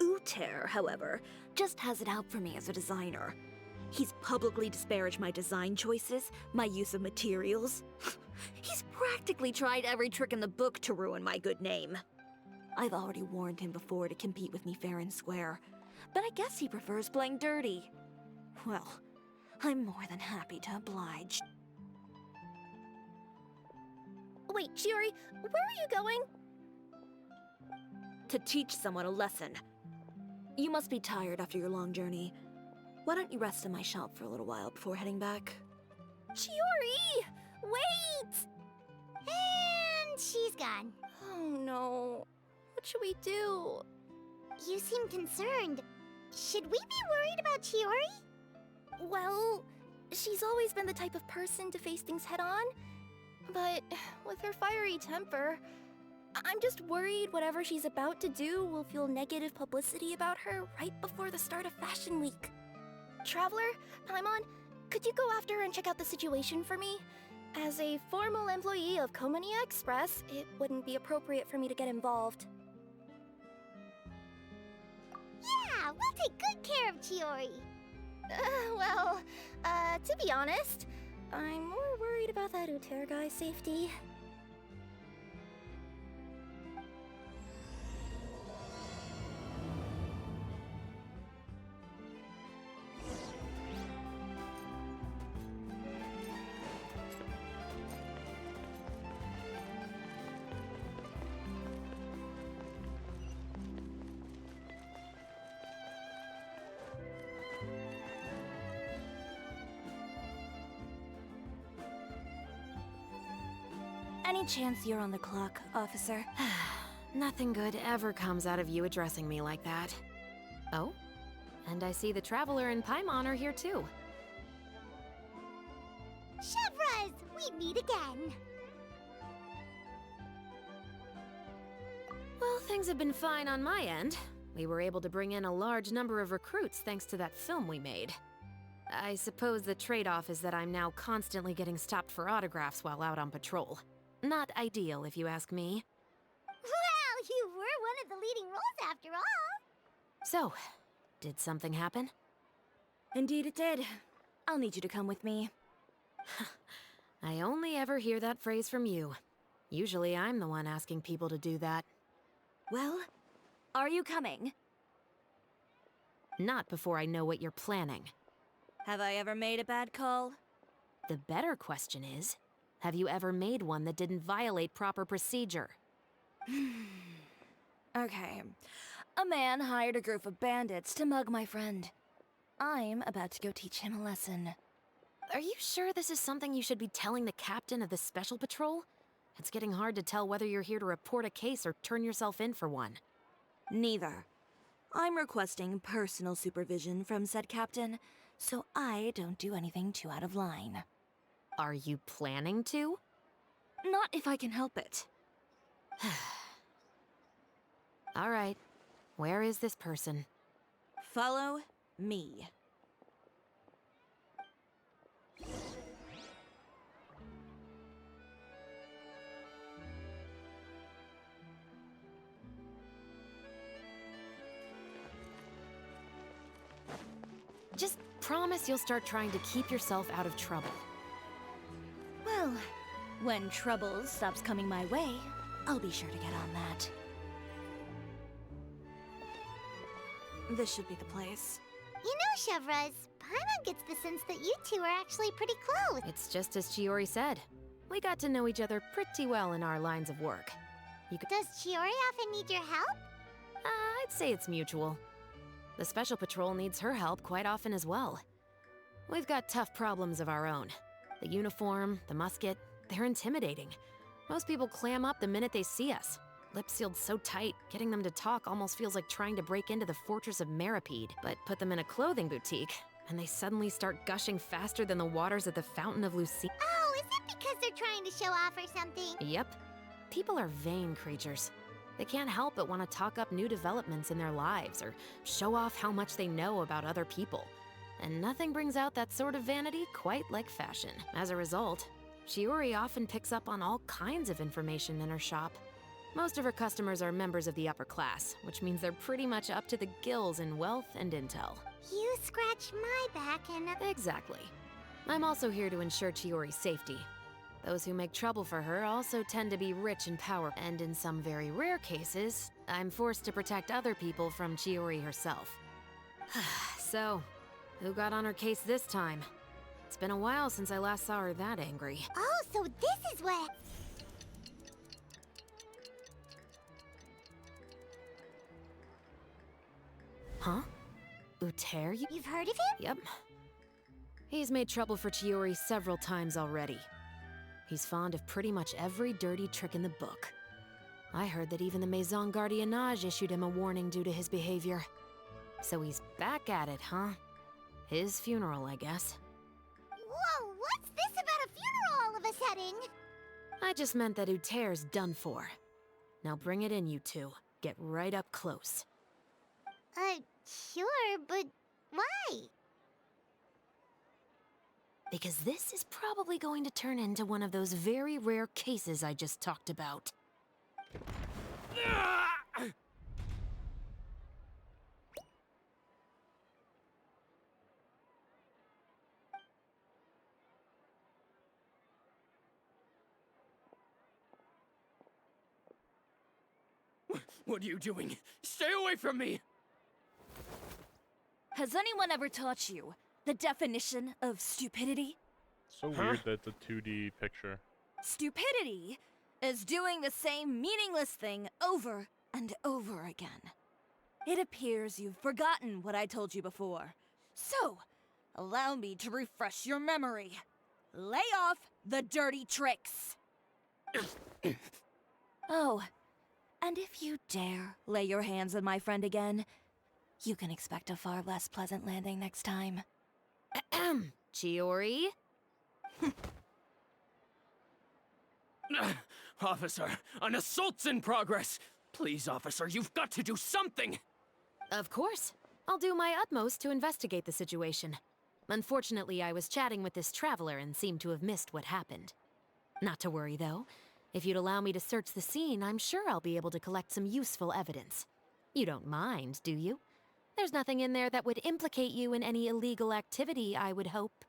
Uter, however, just has it out for me as a designer. He's publicly disparaged my design choices, my use of materials. He's practically tried every trick in the book to ruin my good name. I've already warned him before to compete with me fair and square, but I guess he prefers playing dirty. Well, I'm more than happy to oblige. Wait, Chiori, where are you going? To teach someone a lesson. You must be tired after your long journey. Why don't you rest in my shop for a little while before heading back? Chiori! Wait! And she's gone. Oh no. What should we do? You seem concerned. Should we be worried about Chiori? Well, she's always been the type of person to face things head on. But with her fiery temper, I'm just worried whatever she's about to do will feel negative publicity about her right before the start of Fashion Week. Traveler, Paimon, could you go after her and check out the situation for me? As a formal employee of Komunia Express, it wouldn't be appropriate for me to get involved. Yeah, we'll take good care of Chiori. To be honest, I'm more worried about that Uter guy's safety. Any chance you're on the clock, officer? Nothing good ever comes out of you addressing me like that. Oh? And I see the Traveler and Paimon are here too. Chevras, we meet again. Well, things have been fine on my end. We were able to bring in a large number of recruits thanks to that film we made. I suppose the trade-off is that I'm now constantly getting stopped for autographs while out on patrol. Not ideal, if you ask me. Well, you were one of the leading roles after all. So, did something happen? Indeed it did. I'll need you to come with me. I only ever hear that phrase from you. Usually I'm the one asking people to do that. Well, are you coming? Not before I know what you're planning. Have I ever made a bad call? The better question is, have you ever made one that didn't violate proper procedure? Okay. A man hired a group of bandits to mug my friend. I'm about to go teach him a lesson. Are you sure this is something you should be telling the captain of the Special Patrol? It's getting hard to tell whether you're here to report a case or turn yourself in for one. Neither. I'm requesting personal supervision from said captain, so I don't do anything too out of line. Are you planning to? Not if I can help it. All right. Where is this person? Follow me. Just promise you'll start trying to keep yourself out of trouble. Well, when trouble stops coming my way, I'll be sure to get on that. This should be the place. You know, Chevras, Paimon gets the sense that you two are actually pretty close. It's just as Chiori said. We got to know each other pretty well in our lines of work. Does Chiori often need your help? I'd say it's mutual. The Special Patrol needs her help quite often as well. We've got tough problems of our own. The uniform, the musket, they're intimidating. Most people clam up the minute they see us. Lips sealed so tight, getting them to talk almost feels like trying to break into the fortress of Meripede. But put them in a clothing boutique, and they suddenly start gushing faster than the waters at the Fountain of Lucine. Oh, is it because they're trying to show off or something? Yep. People are vain creatures. They can't help but want to talk up new developments in their lives or show off how much they know about other people. And nothing brings out that sort of vanity quite like fashion. As a result, Chiori often picks up on all kinds of information in her shop. Most of her customers are members of the upper class, which means they're pretty much up to the gills in wealth and intel. You scratch my back and... Exactly. I'm also here to ensure Chiori's safety. Those who make trouble for her also tend to be rich and powerful, and in some very rare cases, I'm forced to protect other people from Chiori herself. So, who got on her case this time? It's been a while since I last saw her that angry. Oh, so this is what... Huh? Uter? You've heard of him? Yep. He's made trouble for Chiori several times already. He's fond of pretty much every dirty trick in the book. I heard that even the Maison Gardiennage issued him a warning due to his behavior. So he's back at it, huh? His funeral, I guess. Whoa, what's this about a funeral all of a sudden? I just meant that Uter's done for. Now bring it in, you two. Get right up close. Sure, but why? Because this is probably going to turn into one of those very rare cases I just talked about. What are you doing? Stay away from me! Has anyone ever taught you the definition of stupidity? So weird that it's a 2D picture. Stupidity is doing the same meaningless thing over and over again. It appears you've forgotten what I told you before. So, allow me to refresh your memory. Lay off the dirty tricks. Oh, and if you dare lay your hands on my friend again, You can expect a far less pleasant landing next time. Chiori? Officer, an assault's in progress! Please, officer, you've got to do something! Of course. I'll do my utmost to investigate the situation. Unfortunately, I was chatting with this traveler and seemed to have missed what happened. Not to worry, though. If you'd allow me to search the scene, I'm sure I'll be able to collect some useful evidence. You don't mind, do you? There's nothing in there that would implicate you in any illegal activity, I would hope.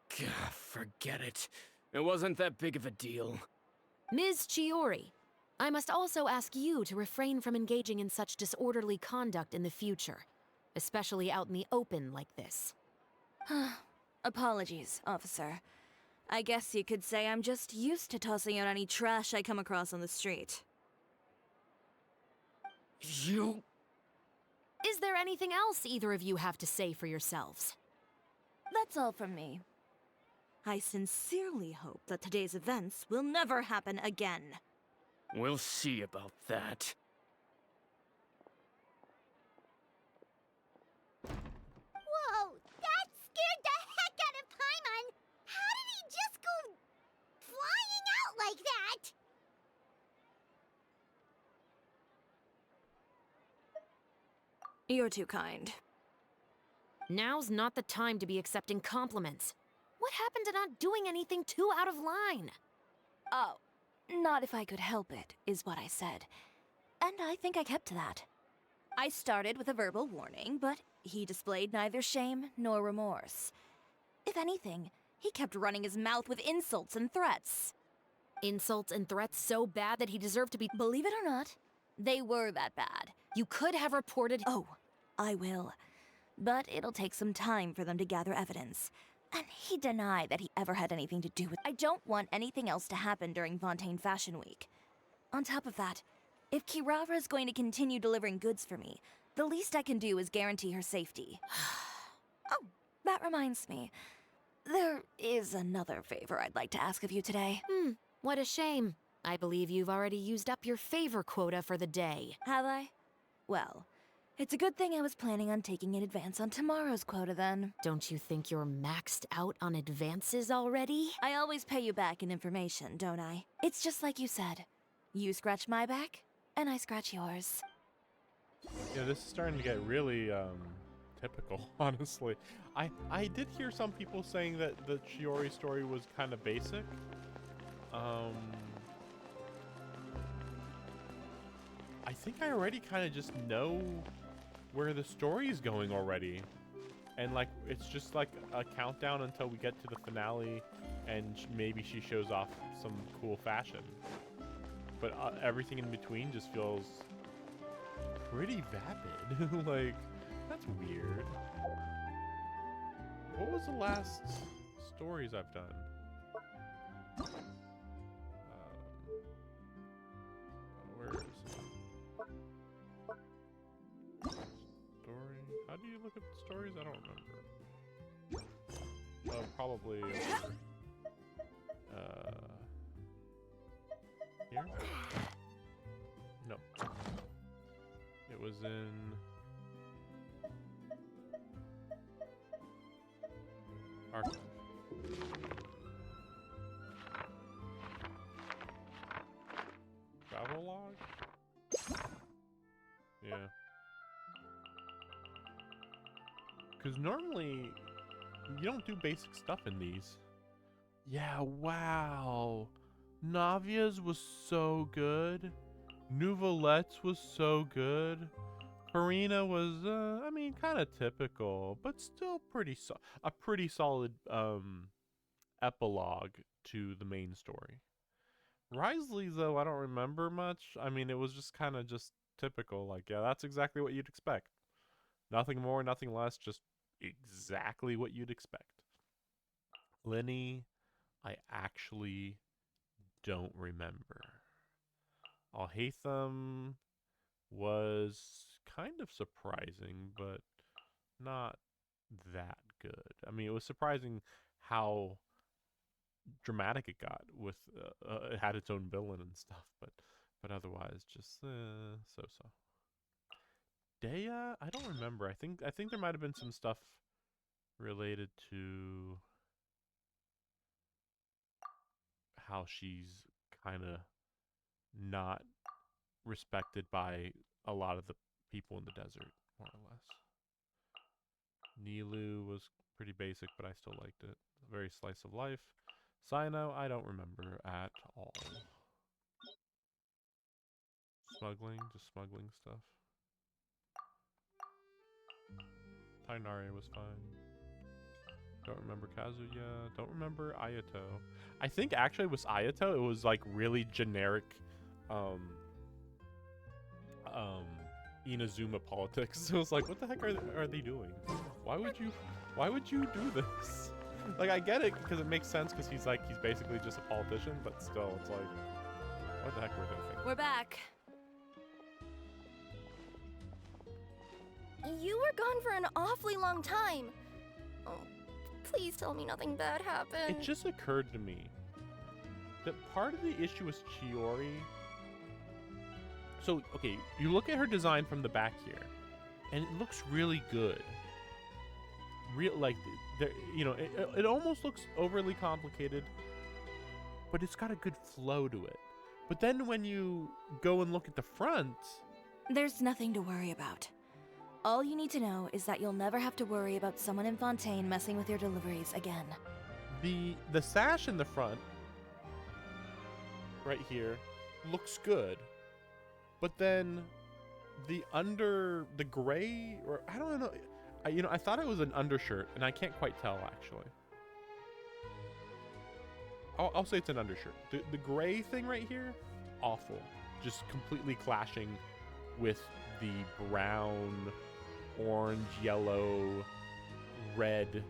Forget it. It wasn't that big of a deal. Ms. Chiori, I must also ask you to refrain from engaging in such disorderly conduct in the future, especially out in the open like this. Apologies, officer. I guess you could say I'm just used to tossing out any trash I come across on the street. You... Is there anything else either of you have to say for yourselves? That's all from me. I sincerely hope that today's events will never happen again. We'll see about that. Whoa, that scared the heck out of Paimon! How did he just go flying out like that? You're too kind. Now's not the time to be accepting compliments. What happened to not doing anything too out of line? Oh, not if I could help it, is what I said. And I think I kept to that. I started with a verbal warning, but he displayed neither shame nor remorse. If anything, he kept running his mouth with insults and threats. Insults and threats so bad that he deserved to be— Believe it or not, they were that bad. You could have reported— Oh, I will. But it'll take some time for them to gather evidence. And he denied that he ever had anything to do with— I don't want anything else to happen during Fontaine Fashion Week. On top of that, if Kirara is going to continue delivering goods for me, the least I can do is guarantee her safety. Oh, that reminds me. There is another favor I'd like to ask of you today. What a shame. I believe you've already used up your favor quota for the day. Have I? Well, it's a good thing I was planning on taking an advance on tomorrow's quota then. Don't you think you're maxed out on advances already? I always pay you back in information, don't I? It's just like you said. You scratch my back, and I scratch yours. Yeah, this is starting to get really typical, honestly. I did hear some people saying that the Chiori story was kind of basic. I think I already kind of just know where the story is going already. And like, it's just like a countdown until we get to the finale and maybe she shows off some cool fashion. But everything in between just feels pretty vapid. Like, that's weird. What was the last stories I've done? Where is it? Story? How do you look at the stories? I don't remember. Oh, probably here? No. It was in Archive. Travel log? Yeah. Because normally, you don't do basic stuff in these. Yeah, wow. Navia's was so good. Nouvelette's was so good. Karina was, I mean, kind of typical, but still a pretty solid epilogue to the main story. Risley's, though, I don't remember much. I mean, it was just kind of just typical. Like, yeah, that's exactly what you'd expect. Nothing more, nothing less, just exactly what you'd expect. Lenny, I actually don't remember. Alhaitham was kind of surprising, but not that good. I mean, it was surprising how dramatic it got with it had its own villain and stuff, but otherwise just so-so. Dea? I don't remember. I think there might have been some stuff related to how she's kind of not respected by a lot of the people in the desert, more or less. Nilu was pretty basic, but I still liked it. Very slice of life. Sino, I don't remember at all. Smuggling, just smuggling stuff. Tainari was fine. Don't remember Kazuya. Don't remember Ayato. I think actually with Ayato, it was like really generic Inazuma politics. It was like, what the heck are they doing? Why would you do this? Like, I get it because it makes sense because he's basically just a politician, but still, it's like, what the heck were they thinking? We're back. You were gone for an awfully long time. Oh, please tell me nothing bad happened. It just occurred to me that part of the issue with Chiori. So, okay, you look at her design from the back here, and it looks really good. It almost looks overly complicated, but it's got a good flow to it. But then when you go and look at the front, There's nothing to worry about. All you need to know is that you'll never have to worry about someone in Fontaine messing with your deliveries again. the sash in the front, right here, looks good. But then the gray, or I don't know, I thought it was an undershirt, and I can't quite tell actually. I'll say it's an undershirt. The gray thing right here, awful. Just completely clashing with the brown, orange, yellow, red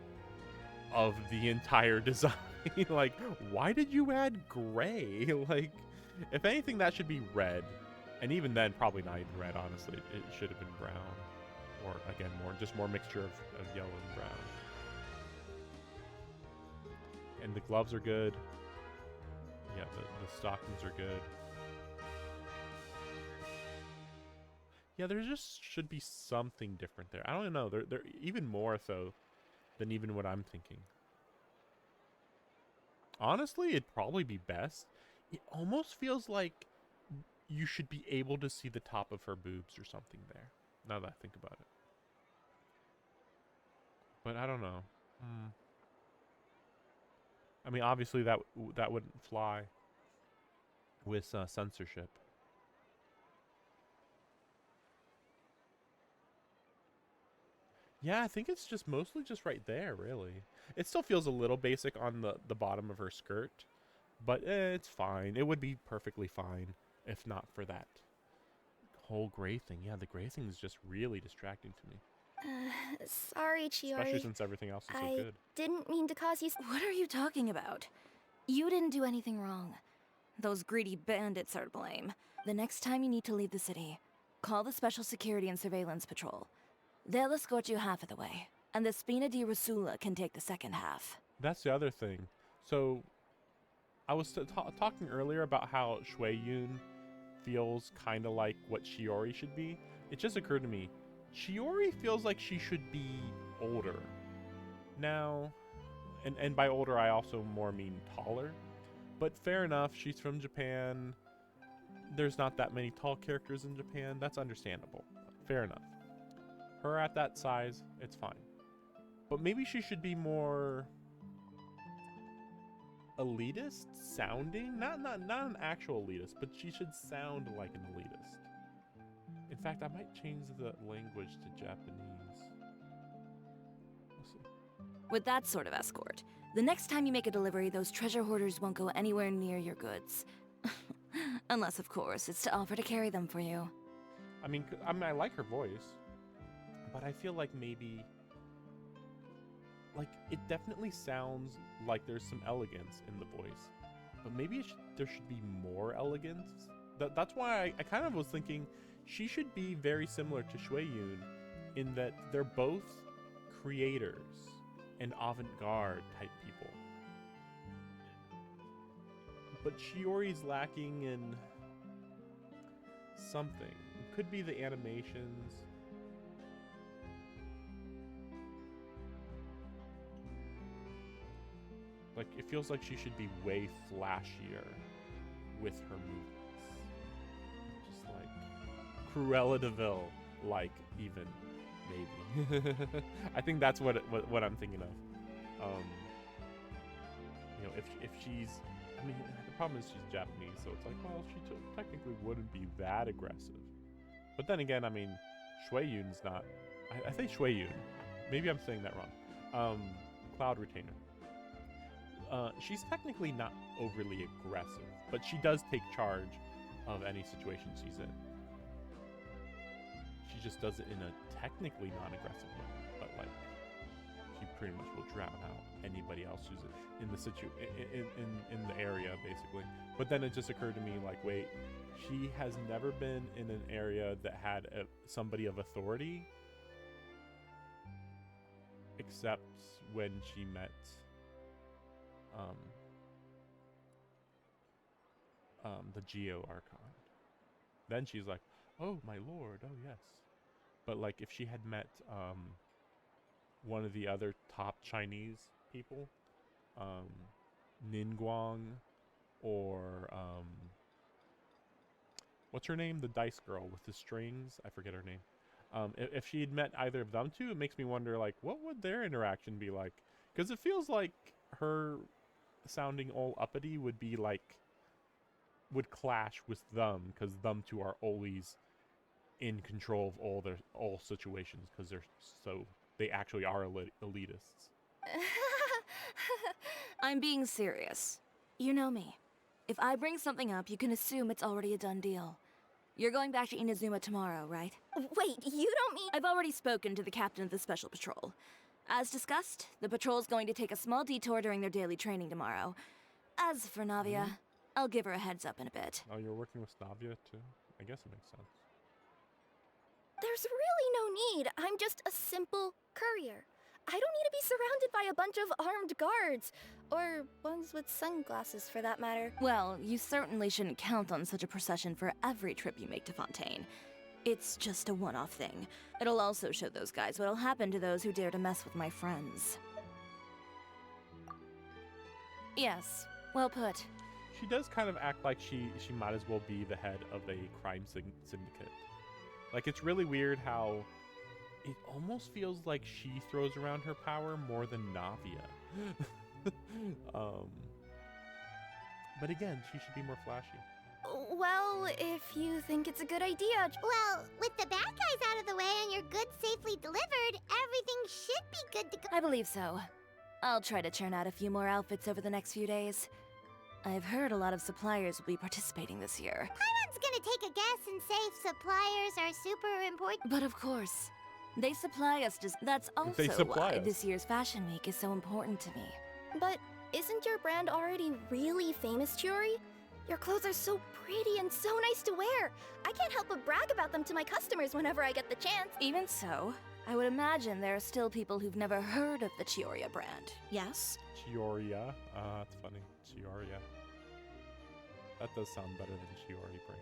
of the entire design. Like, why did you add gray? Like, if anything, that should be red. And even then, probably not even red, honestly. It should have been brown. Or, again, more mixture of yellow and brown. And the gloves are good. Yeah, the stockings are good. Yeah, there just should be something different there. I don't know. They're even more so than even what I'm thinking. Honestly, it'd probably be best. It almost feels like you should be able to see the top of her boobs or something there, now that I think about it. But I don't know. I mean, obviously that wouldn't fly with censorship. Yeah, I think it's just mostly just right there, really. It still feels a little basic on the bottom of her skirt, but it's fine. It would be perfectly fine if not for that whole gray thing. Yeah, the gray thing is just really distracting to me. Sorry, Chiori. Especially since everything else is so good. Didn't mean to cause you... What are you talking about? You didn't do anything wrong. Those greedy bandits are to blame. The next time you need to leave the city, call the Special Security and Surveillance Patrol. They'll escort you half of the way, and the Spina di Rosula can take the second half. That's the other thing. So, I was talking earlier about how Shui Yun feels kind of like what Chiori should be. It just occurred to me, Chiori feels like she should be older. Now, and by older I also more mean taller. But fair enough, she's from Japan. There's not that many tall characters in Japan. That's understandable. Fair enough. Her at that size, it's fine. But maybe she should be more elitist sounding. Not an actual elitist, but she should sound like an elitist. In fact, I might change the language to Japanese. We'll see. With that sort of escort, the next time you make a delivery, those treasure hoarders won't go anywhere near your goods. Unless, of course, it's to offer to carry them for you. I mean, I like her voice, but I feel like maybe... Like, it definitely sounds like there's some elegance in the voice, but maybe there should be more elegance. That's why I kind of was thinking she should be very similar to Shui Yun in that they're both creators and avant-garde type people. But Chiori's lacking in something. It could be the animations. Like, it feels like she should be way flashier with her movements. Just like Cruella de Vil, like, even, maybe. I think that's what I'm thinking of. You know, if she's, I mean, the problem is she's Japanese, so it's like, well, she technically wouldn't be that aggressive. But then again, I mean, Shui Yun's not, I say Shui Yun. Maybe I'm saying that wrong. Cloud Retainer. She's technically not overly aggressive, but she does take charge of any situation she's in. She just does it in a technically non-aggressive way, but like she pretty much will drown out anybody else who's in the in the area, basically. But then it just occurred to me, like, wait, she has never been in an area that had somebody of authority, except when she met the Geo Archon. Then she's like, oh my lord, oh yes. But like if she had met one of the other top Chinese people, Ningguang, or what's her name, the dice girl with the strings, I forget her name. If she had met either of them two, it makes me wonder, like, what would their interaction be like? Because it feels like her sounding all uppity would be like, would clash with them, because them two are always in control of all situations, because they actually are elitists. I'm being serious. You know me. If I bring something up, you can assume it's already a done deal. You're going back to Inazuma tomorrow, right? Wait, you don't mean— I've already spoken to the captain of the Special Patrol. As discussed, the patrol's going to take a small detour during their daily training tomorrow. As for Navia, I'll give her a heads up in a bit. Oh, you're working with Navia too? I guess it makes sense. There's really no need. I'm just a simple courier. I don't need to be surrounded by a bunch of armed guards. Or ones with sunglasses, for that matter. Well, you certainly shouldn't count on such a procession for every trip you make to Fontaine. It's just a one-off thing. It'll also show those guys what'll happen to those who dare to mess with my friends. Yes, well put. She does kind of act like she might as well be the head of a crime syndicate. Like, it's really weird how it almost feels like she throws around her power more than Navia. But again, she should be more flashy. Well, if you think it's a good idea. Well, with the bad guys out of the way and your goods safely delivered, everything should be good to go. I believe so. I'll try to churn out a few more outfits over the next few days. I've heard a lot of suppliers will be participating this year. Paimon's gonna take a guess and say suppliers are super important. But of course, they supply us. That's also why this year's Fashion Week is so important to me. But isn't your brand already really famous, Chiori? Your clothes are so pretty and so nice to wear. I can't help but brag about them to my customers whenever I get the chance. Even so, I would imagine there are still people who've never heard of the Chioria brand, yes? Chioria? That's funny. Chioria. That does sound better than Chiori brand.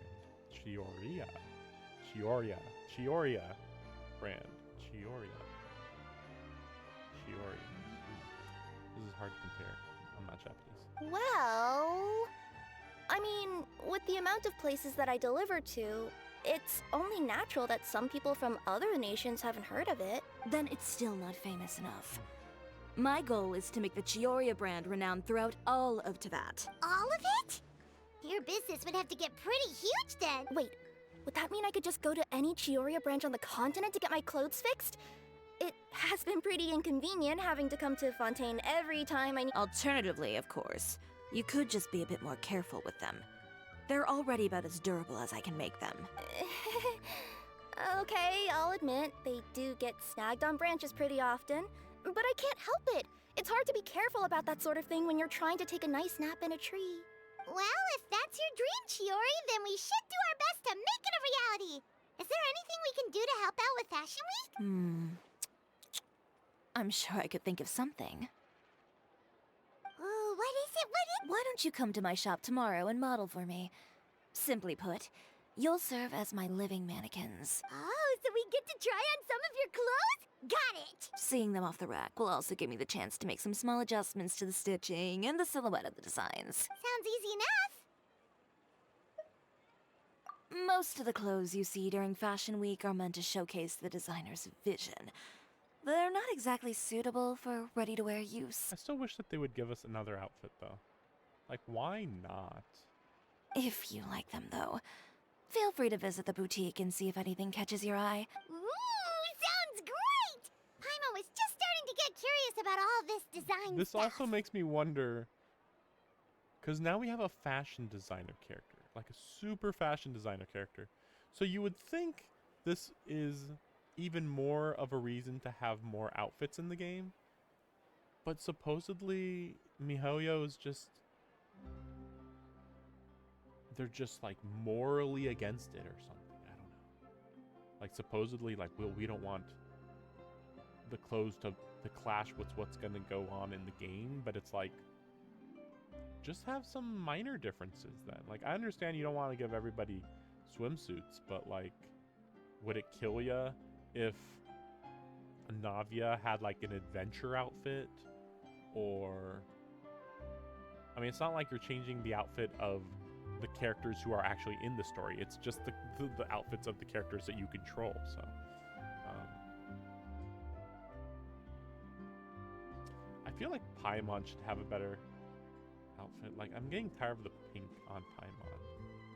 Chioria. Chioria. Chioria brand. Chioria. Chiori. This is hard to compare. I'm not Japanese. Well, I mean, with the amount of places that I deliver to, it's only natural that some people from other nations haven't heard of it. Then it's still not famous enough. My goal is to make the Chioria brand renowned throughout all of Teyvat. All of it? Your business would have to get pretty huge then. Wait, would that mean I could just go to any Chioria branch on the continent to get my clothes fixed? It has been pretty inconvenient having to come to Fontaine every time I need— Alternatively, of course, you could just be a bit more careful with them. They're already about as durable as I can make them. Okay, I'll admit, they do get snagged on branches pretty often, but I can't help it. It's hard to be careful about that sort of thing when you're trying to take a nice nap in a tree. Well, if that's your dream, Chiori, then we should do our best to make it a reality. Is there anything we can do to help out with Fashion Week? I'm sure I could think of something. Oh, what is it? Why don't you come to my shop tomorrow and model for me? Simply put, you'll serve as my living mannequins. Oh, so we get to try on some of your clothes? Got it! Seeing them off the rack will also give me the chance to make some small adjustments to the stitching and the silhouette of the designs. Sounds easy enough. Most of the clothes you see during Fashion Week are meant to showcase the designer's vision. They're not exactly suitable for ready-to-wear use. I still wish that they would give us another outfit, though. Like, why not? If you like them, though, feel free to visit the boutique and see if anything catches your eye. Ooh, sounds great! Paimon was just starting to get curious about all this design This stuff. also makes me wonder, because now we have a fashion designer character, like a super fashion designer character. So you would think this is even more of a reason to have more outfits in the game. But supposedly, MiHoYo is just... they're just like morally against it or something. I don't know. Like supposedly, like we don't want the clothes to clash with what's gonna go on in the game, but it's like, just have some minor differences then. Like, I understand you don't want to give everybody swimsuits, but like, would it kill ya if Navia had like an adventure outfit? Or, I mean, it's not like you're changing the outfit of the characters who are actually in the story. It's just the outfits of the characters that you control. So, I feel like Paimon should have a better outfit. Like, I'm getting tired of the pink on Paimon.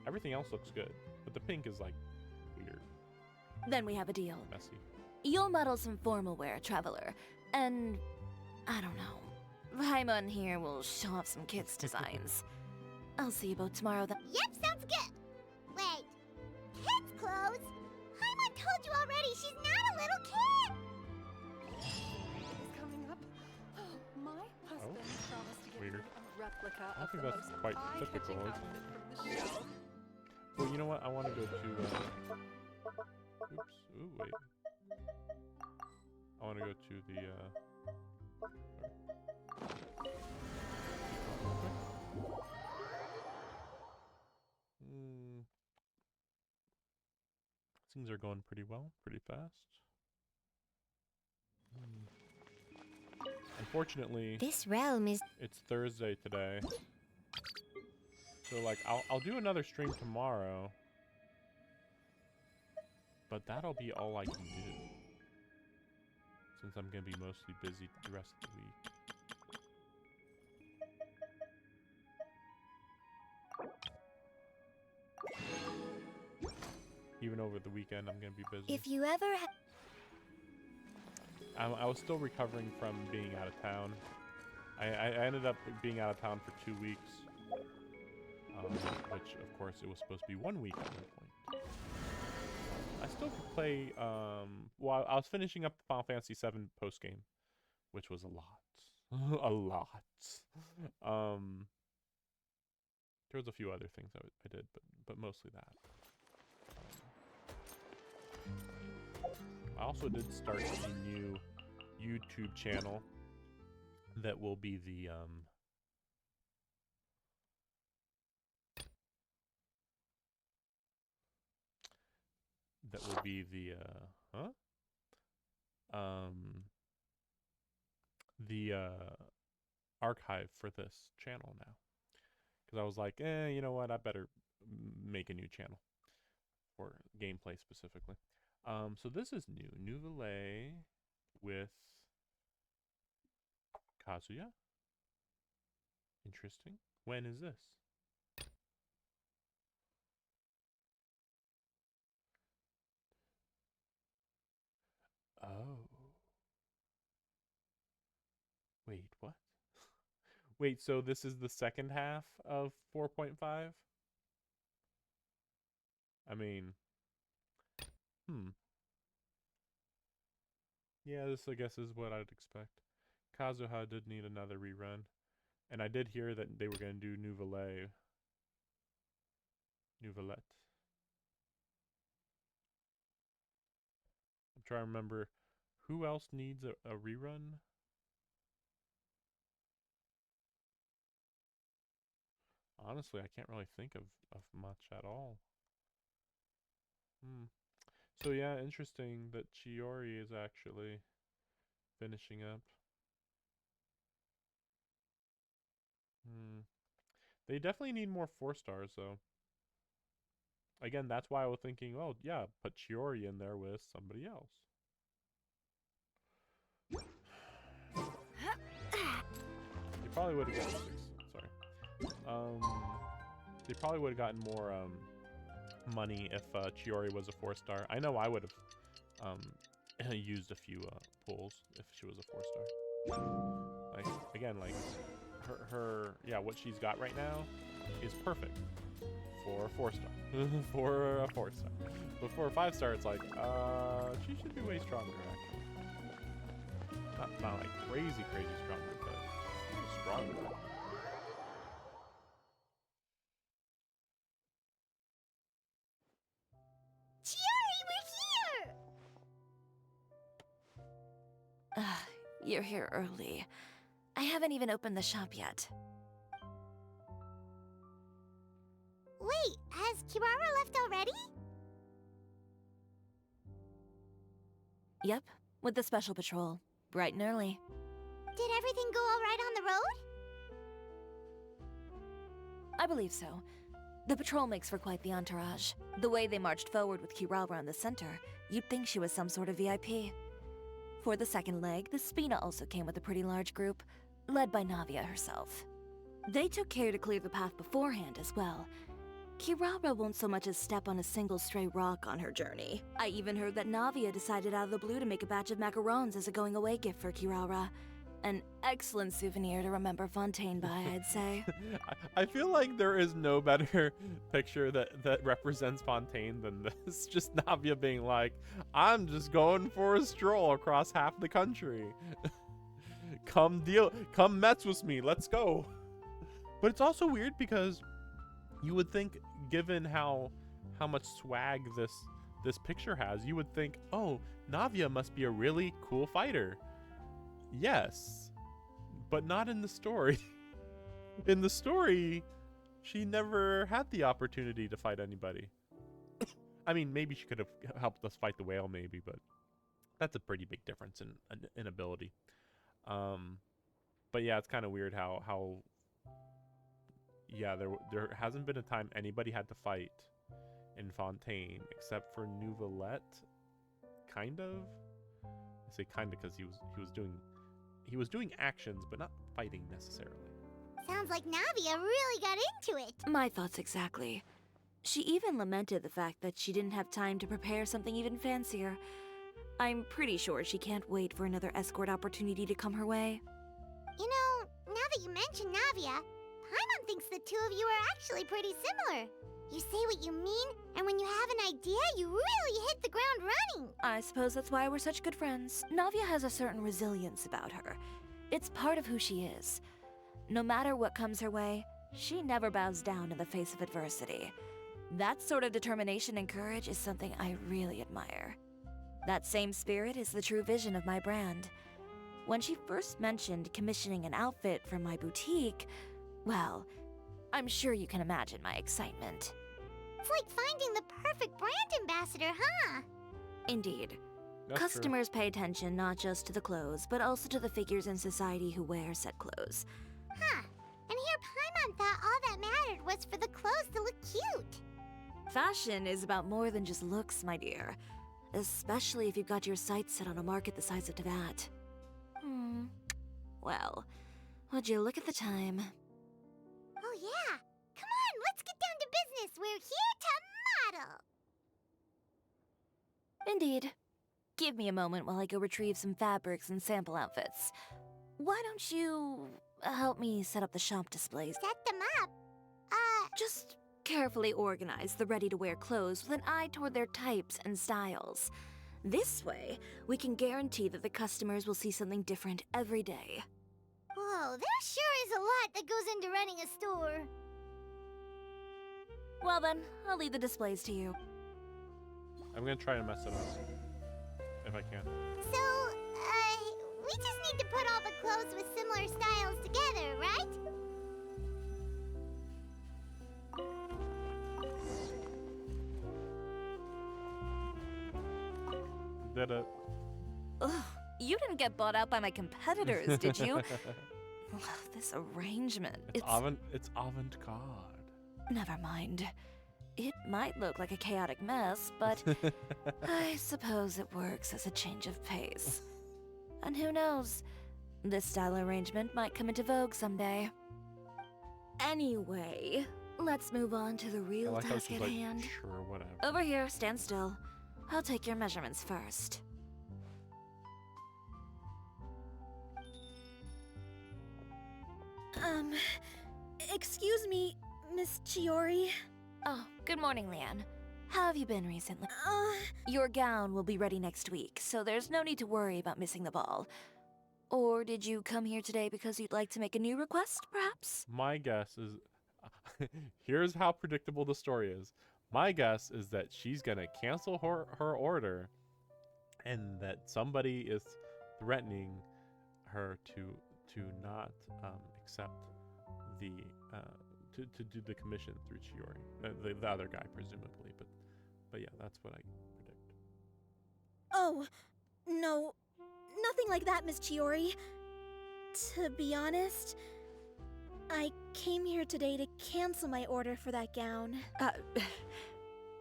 Everything else looks good, but the pink is like weird. Then we have a deal. Messy. You'll model some formal wear, Traveler, and I don't know. Paimon here will show off some kids' designs. I'll see you both tomorrow then. Yep, sounds good. Wait, kids' clothes? Paimon told you already she's not a little kid. Is coming up. My husband promised to get Weird. me a replica I of think the that's most quite eye-catching typical, isn't outfit it? from the show. Well, you know what? I want to go to. Oops. Ooh, wait. I want to go to the. Things are going pretty well, pretty fast. Unfortunately, This realm is... it's Thursday today. So like I'll do another stream tomorrow. But that'll be all I can do. Since I'm gonna be mostly busy the rest of the week. Even over the weekend, I'm gonna be busy. If you ever I was still recovering from being out of town. I ended up being out of town for 2 weeks. Which, of course, it was supposed to be 1 week at one point. I still could play, well, I was finishing up the Final Fantasy VII post-game, which was a lot. A lot. There was a few other things I did, but mostly that. I also did start a new YouTube channel that will be the archive for this channel now, because I was like, you know what, I better make a new channel for gameplay specifically. So this is new Valet with Kazuya. Interesting. When is this? Oh. Wait, what? Wait, so this is the second half of 4.5? I mean, yeah, this I guess is what I'd expect. Kazuha did need another rerun. And I did hear that they were going to do Nouvelle. Nouvellette. I'm trying to remember who else needs a rerun. Honestly, I can't really think of much at all. So yeah, interesting that Chiori is actually finishing up. They definitely need more 4-stars though. Again, that's why I was thinking, oh yeah, put Chiori in there with somebody else. They probably would have gotten 6. Sorry. They probably would have gotten more money if Chiori was a 4-star. I know I would have used a few pulls if she was a 4-star. Like again, like her what she's got right now is perfect for a 4-star. For a 4-star. But for a 5-star, it's like she should be way stronger actually. Not like crazy stronger, but stronger. Chiori, we're here! You're here early. I haven't even opened the shop yet. Wait, has Kirara left already? Yep, with the special patrol. Bright and early. Did everything go all right on the road? I believe so. The patrol makes for quite the entourage. The way they marched forward with Kirara in the center, you'd think she was some sort of VIP. For the second leg, the Spina also came with a pretty large group, led by Navia herself. They took care to clear the path beforehand as well. Kirara won't so much as step on a single stray rock on her journey. I even heard that Navia decided out of the blue to make a batch of macarons as a going-away gift for Kirara. An excellent souvenir to remember Fontaine by, I'd say. I feel like there is no better picture that represents Fontaine than this. Just Navia being like, I'm just going for a stroll across half the country. Come Mets with me, let's go. But it's also weird because you would think, given how much swag this picture has, you would think, oh, Navia must be a really cool fighter. Yes, but not in the story. In the story, she never had the opportunity to fight anybody. I mean, maybe she could have helped us fight the whale, maybe, but that's a pretty big difference in ability. But yeah, it's kind of weird how there hasn't been a time anybody had to fight in Fontaine except for Nouvelette, kind of. I say kind of because he was doing actions but not fighting necessarily. Sounds like Navia really got into it. My thoughts exactly. She even lamented the fact that she didn't have time to prepare something even fancier. I'm pretty sure she can't wait for another escort opportunity to come her way. You know, now that you mention Navia, Paimon thinks the two of you are actually pretty similar. You say what you mean, and when you have an idea, you really hit the ground running. I suppose that's why we're such good friends. Navia has a certain resilience about her. It's part of who she is. No matter what comes her way, she never bows down in the face of adversity. That sort of determination and courage is something I really admire. That same spirit is the true vision of my brand. When she first mentioned commissioning an outfit from my boutique, well, I'm sure you can imagine my excitement. It's like finding the perfect brand ambassador, huh? Indeed. That's Customers pay attention not just to the clothes, but also to the figures in society who wear said clothes. Huh. And here Paimon thought all that mattered was for the clothes to look cute. Fashion is about more than just looks, my dear. Especially if you've got your sights set on a market the size of Teyvat. Well, would you look at the time? Oh yeah! Come on, let's get down to business! We're here to model! Indeed. Give me a moment while I go retrieve some fabrics and sample outfits. Why don't you help me set up the shop displays? Set them up? Just carefully organize the ready-to-wear clothes with an eye toward their types and styles. This way, we can guarantee that the customers will see something different every day. Whoa, there sure is a lot that goes into running a store. Well then, I'll leave the displays to you. I'm gonna try and mess it up if I can. So, we just need to put all the clothes with similar styles together, right? Did it. Ugh, You didn't get bought out by my competitors, did you? This arrangement, It's avant-garde. Never mind. It might look like a chaotic mess, but I suppose it works as a change of pace. And who knows, this style arrangement might come into vogue someday. Anyway, let's move on to the I real like how task she's at like, hand. sure, whatever. Over here, stand still. I'll take your measurements first. Excuse me, Miss Chiori. Oh, good morning, Leanne. How have you been recently? Your gown will be ready next week, so there's no need to worry about missing the ball. Or did you come here today because you'd like to make a new request, perhaps? My guess is, here's how predictable the story is. My guess is that she's gonna cancel her order, and that somebody is threatening her to not accept the to do the commission through Chiori, the other guy presumably, but yeah, that's what I predict. Oh, no, nothing like that, Miss Chiori. To be honest, I came here today to cancel my order for that gown.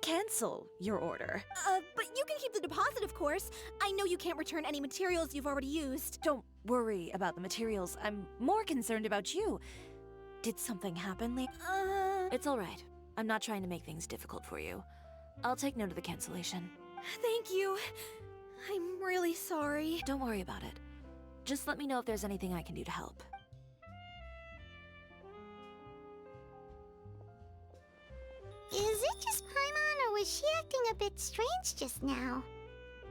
Cancel your order? But you can keep the deposit, of course. I know you can't return any materials you've already used. Don't worry about the materials. I'm more concerned about you. Did something happen, Lee? It's all right. I'm not trying to make things difficult for you. I'll take note of the cancellation. Thank you. I'm really sorry. Don't worry about it. Just let me know if there's anything I can do to help. Is it just Paimon, or was she acting a bit strange just now?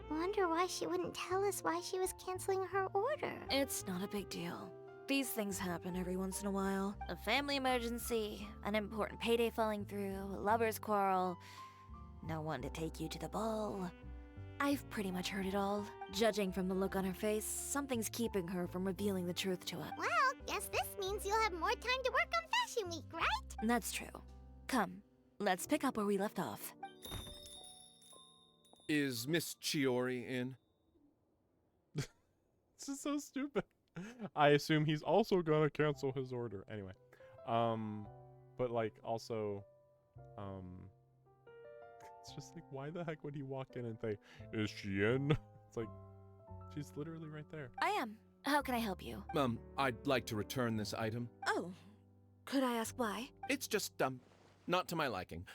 Wonder why she wouldn't tell us why she was canceling her order. It's not a big deal. These things happen every once in a while. A family emergency, an important payday falling through, a lover's quarrel, no one to take you to the ball. I've pretty much heard it all. Judging from the look on her face, something's keeping her from revealing the truth to us. Well, guess this means you'll have more time to work on Fashion Week, right? That's true. Come, let's pick up where we left off. Is Miss Chiori in? This is so stupid. I assume he's also gonna cancel his order. Anyway. But like also, it's just like, why the heck would he walk in and say, "Is she in?" It's like, she's literally right there. I am. How can I help you? I'd like to return this item. Oh, could I ask why? It's just, not to my liking.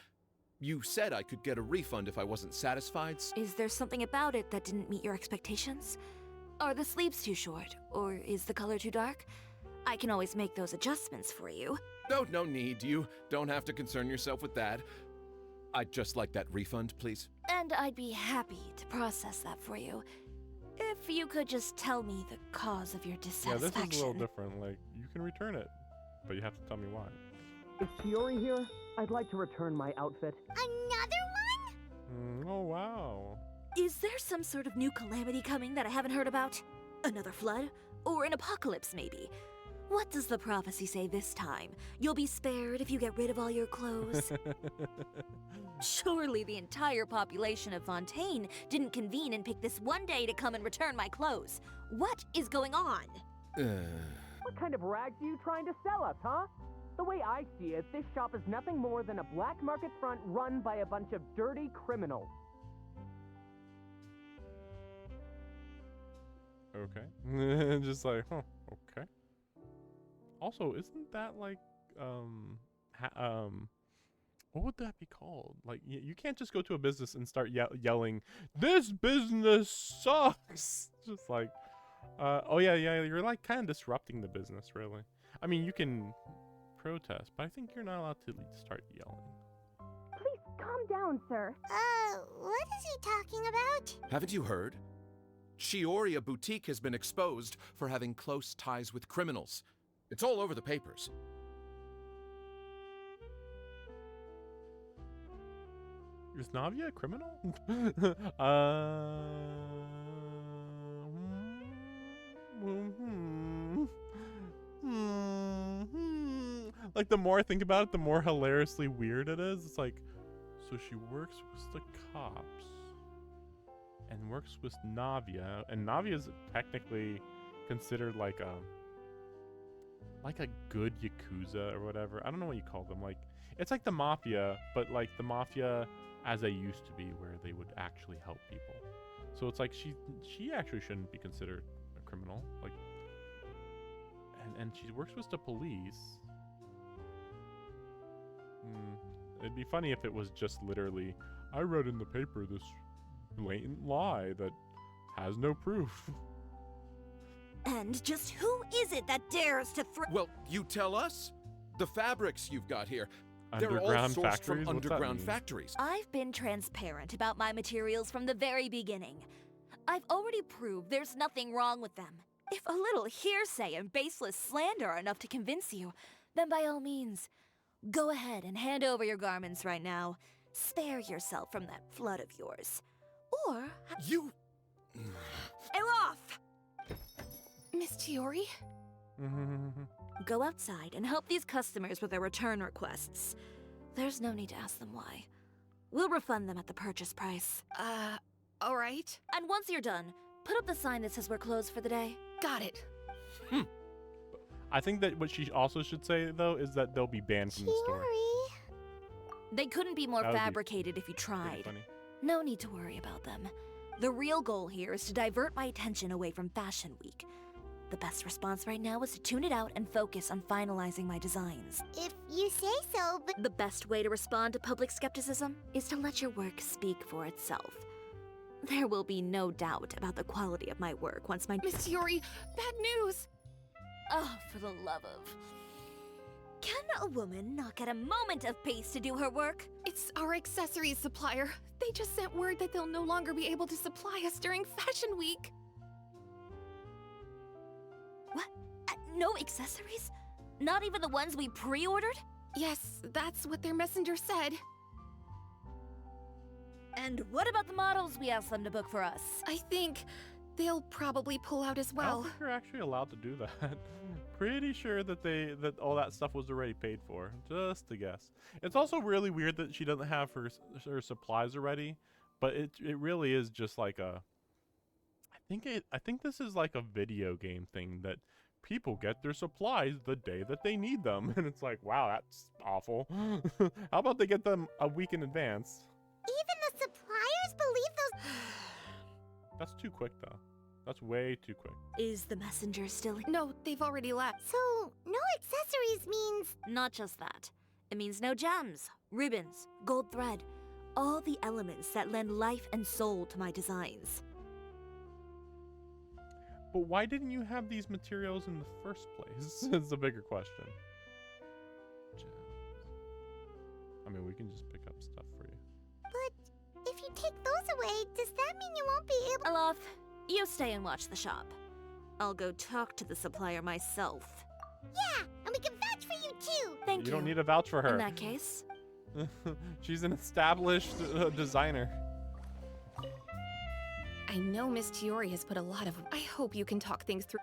You said I could get a refund if I wasn't satisfied. Is there something about it that didn't meet your expectations? Are the sleeves too short? Or is the color too dark? I can always make those adjustments for you. No need. You don't have to concern yourself with that. I'd just like that refund, please. And I'd be happy to process that for you. If you could just tell me the cause of your dissatisfaction. Yeah, this is a little different. Like, you can return it, but you have to tell me why. Is Chiori here? I'd like to return my outfit. Another one? Oh, wow. Is there some sort of new calamity coming that I haven't heard about? Another flood? Or an apocalypse, maybe? What does the prophecy say this time? You'll be spared if you get rid of all your clothes? Surely the entire population of Fontaine didn't convene and pick this one day to come and return my clothes. What is going on? What kind of rags are you trying to sell us, huh? The way I see it, this shop is nothing more than a black market front run by a bunch of dirty criminals. Okay. Just like, huh, okay. Also, isn't that like, what would that be called? Like, you can't just go to a business and start yelling, "This business sucks!" Just like, oh yeah, you're like kind of disrupting the business, really. I mean, you can protest, but I think you're not allowed to start yelling. Please calm down, sir. What is he talking about? Haven't you heard? Chiori Boutique has been exposed for having close ties with criminals. It's all over the papers. Is Navia a criminal? Like, the more I think about it, the more hilariously weird it is. It's like, so she works with the cops, and works with Navia. And Navia is technically considered like a good yakuza or whatever. I don't know what you call them. Like, it's like the mafia, but like the mafia as they used to be, where they would actually help people. So it's like she actually shouldn't be considered a criminal. Like, and she works with the police. It'd be funny if it was just literally, I read in the paper this blatant lie that has no proof. And just who is it that dares to throw? Well, you tell us. The fabrics you've got here, they're all Underground sourced factories? from What's that underground mean? factories. I've been transparent about my materials from the very beginning. I've already proved there's nothing wrong with them. If a little hearsay and baseless slander are enough to convince you, then by all means, go ahead and hand over your garments right now. Spare yourself from that flood of yours. Or... You... Elof! Miss Chiori? Go outside and help these customers with their return requests. There's no need to ask them why. We'll refund them at the purchase price. Alright. And once you're done, put up the sign that says we're closed for the day. Got it. I think that what she also should say, though, is that they'll be banned from the store. They couldn't be more That would be fabricated if you Pretty tried. funny. No need to worry about them. The real goal here is to divert my attention away from Fashion Week. The best response right now is to tune it out and focus on finalizing my designs. If you say so, but The best way to respond to public skepticism is to let your work speak for itself. There will be no doubt about the quality of my work once my— Miss Chiori, bad news! Oh, for the love of... Can a woman not get a moment of peace to do her work? It's our accessories supplier. They just sent word that they'll no longer be able to supply us during Fashion Week. What? No accessories? Not even the ones we pre-ordered? Yes, that's what their messenger said. And what about the models we asked them to book for us? I think they'll probably pull out as I don't well. think you're actually allowed to do that. Pretty sure that all that stuff was already paid for. Just a guess. It's also really weird that she doesn't have her supplies already, but it really is just like a. I think this is like a video game thing that people get their supplies the day that they need them, and it's like, wow, that's awful. How about they get them a week in advance? even the suppliers believe those. That's too quick though. That's way too quick. Is the messenger still? No, they've already left. So, no accessories means. Not just that. It means no gems, ribbons, gold thread, all the elements that lend life and soul to my designs. But why didn't you have these materials in the first place? Is the bigger question. I mean, we can just pick up stuff for you. But if you take those away, does that mean you won't be able? Alof, you stay and watch the shop. I'll go talk to the supplier myself. Yeah, and we can vouch for you too. Thank you. You don't need to vouch for her. In that case. She's an established designer. I know Miss Chiori has put a lot of... I hope you can talk things through.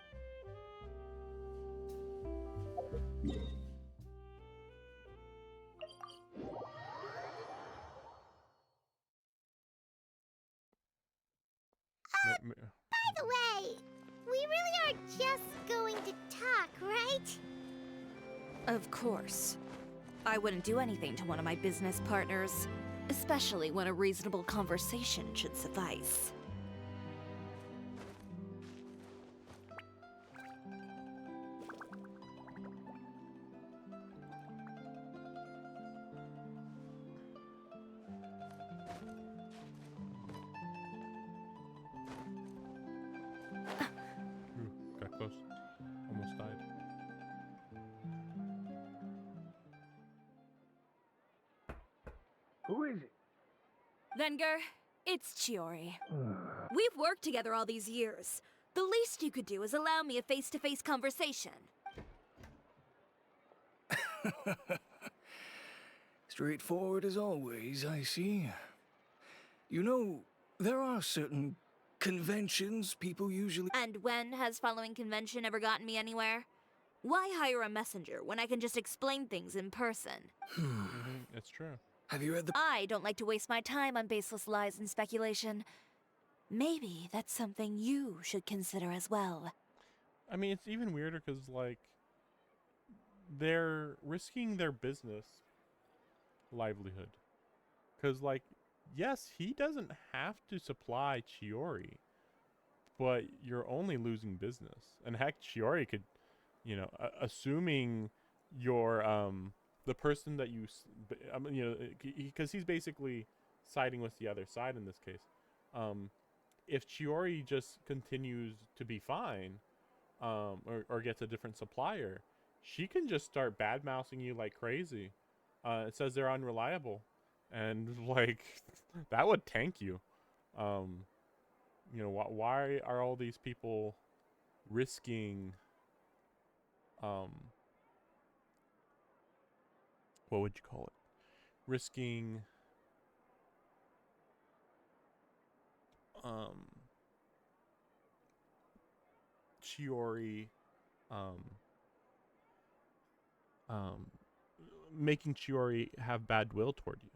By the way, we really are just going to talk, right? Of course. I wouldn't do anything to one of my business partners, especially when a reasonable conversation should suffice. Got close. Almost died. Who is it? Venger, it's Chiori. We've worked together all these years. The least you could do is allow me a face-to-face conversation. Straightforward as always, I see. You know, there are certain conventions people usually... And when has following convention ever gotten me anywhere? Why hire a messenger when I can just explain things in person? It's true. Have you read the... I don't like to waste my time on baseless lies and speculation. Maybe that's something you should consider as well. I mean, it's even weirder because, like, they're risking their business livelihood. Because, like, yes, he doesn't have to supply Chiori, but you're only losing business. And heck, Chiori could, you know, assuming you're the person that I mean, you know, because he's basically siding with the other side in this case. If Chiori just continues to be fine, or gets a different supplier, she can just start bad mouthing you like crazy. It says they're unreliable, and like that would tank you. You know, why are all these people risking? What would you call it? Risking Chiori um um making Chiori have bad will toward you.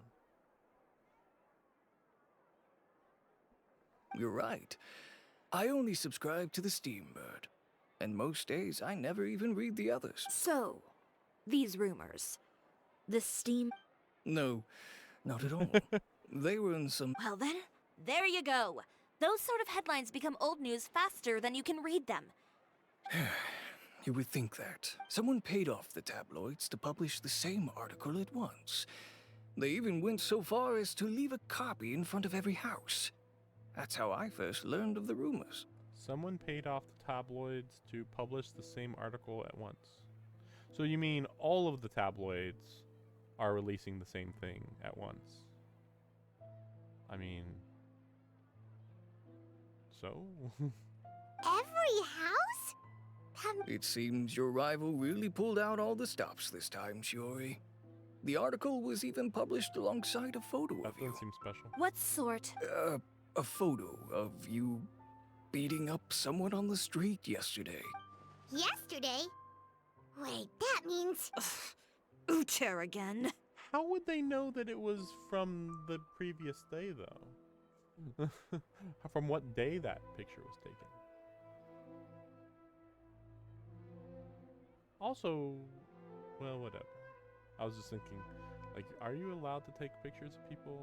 You're right. I only subscribe to the Steambird. And most days, I never even read the others. So, these rumors. The Steam... No, not at all. They were in some... Well then, there you go. Those sort of headlines become old news faster than you can read them. You would think that. Someone paid off the tabloids to publish the same article at once. They even went so far as to leave a copy in front of every house. That's how I first learned of the rumors. Someone paid off the tabloids to publish the same article at once. So you mean all of the tabloids are releasing the same thing at once? I mean, so? Every house? It seems your rival really pulled out all the stops this time, Chiori. The article was even published alongside a photo of you. That seems special. What sort? A photo of you beating up someone on the street yesterday. Yesterday? Wait, that means... Uter again. How would they know that it was from the previous day, though? From what day that picture was taken? Also, well, whatever. I was just thinking, like, are you allowed to take pictures of people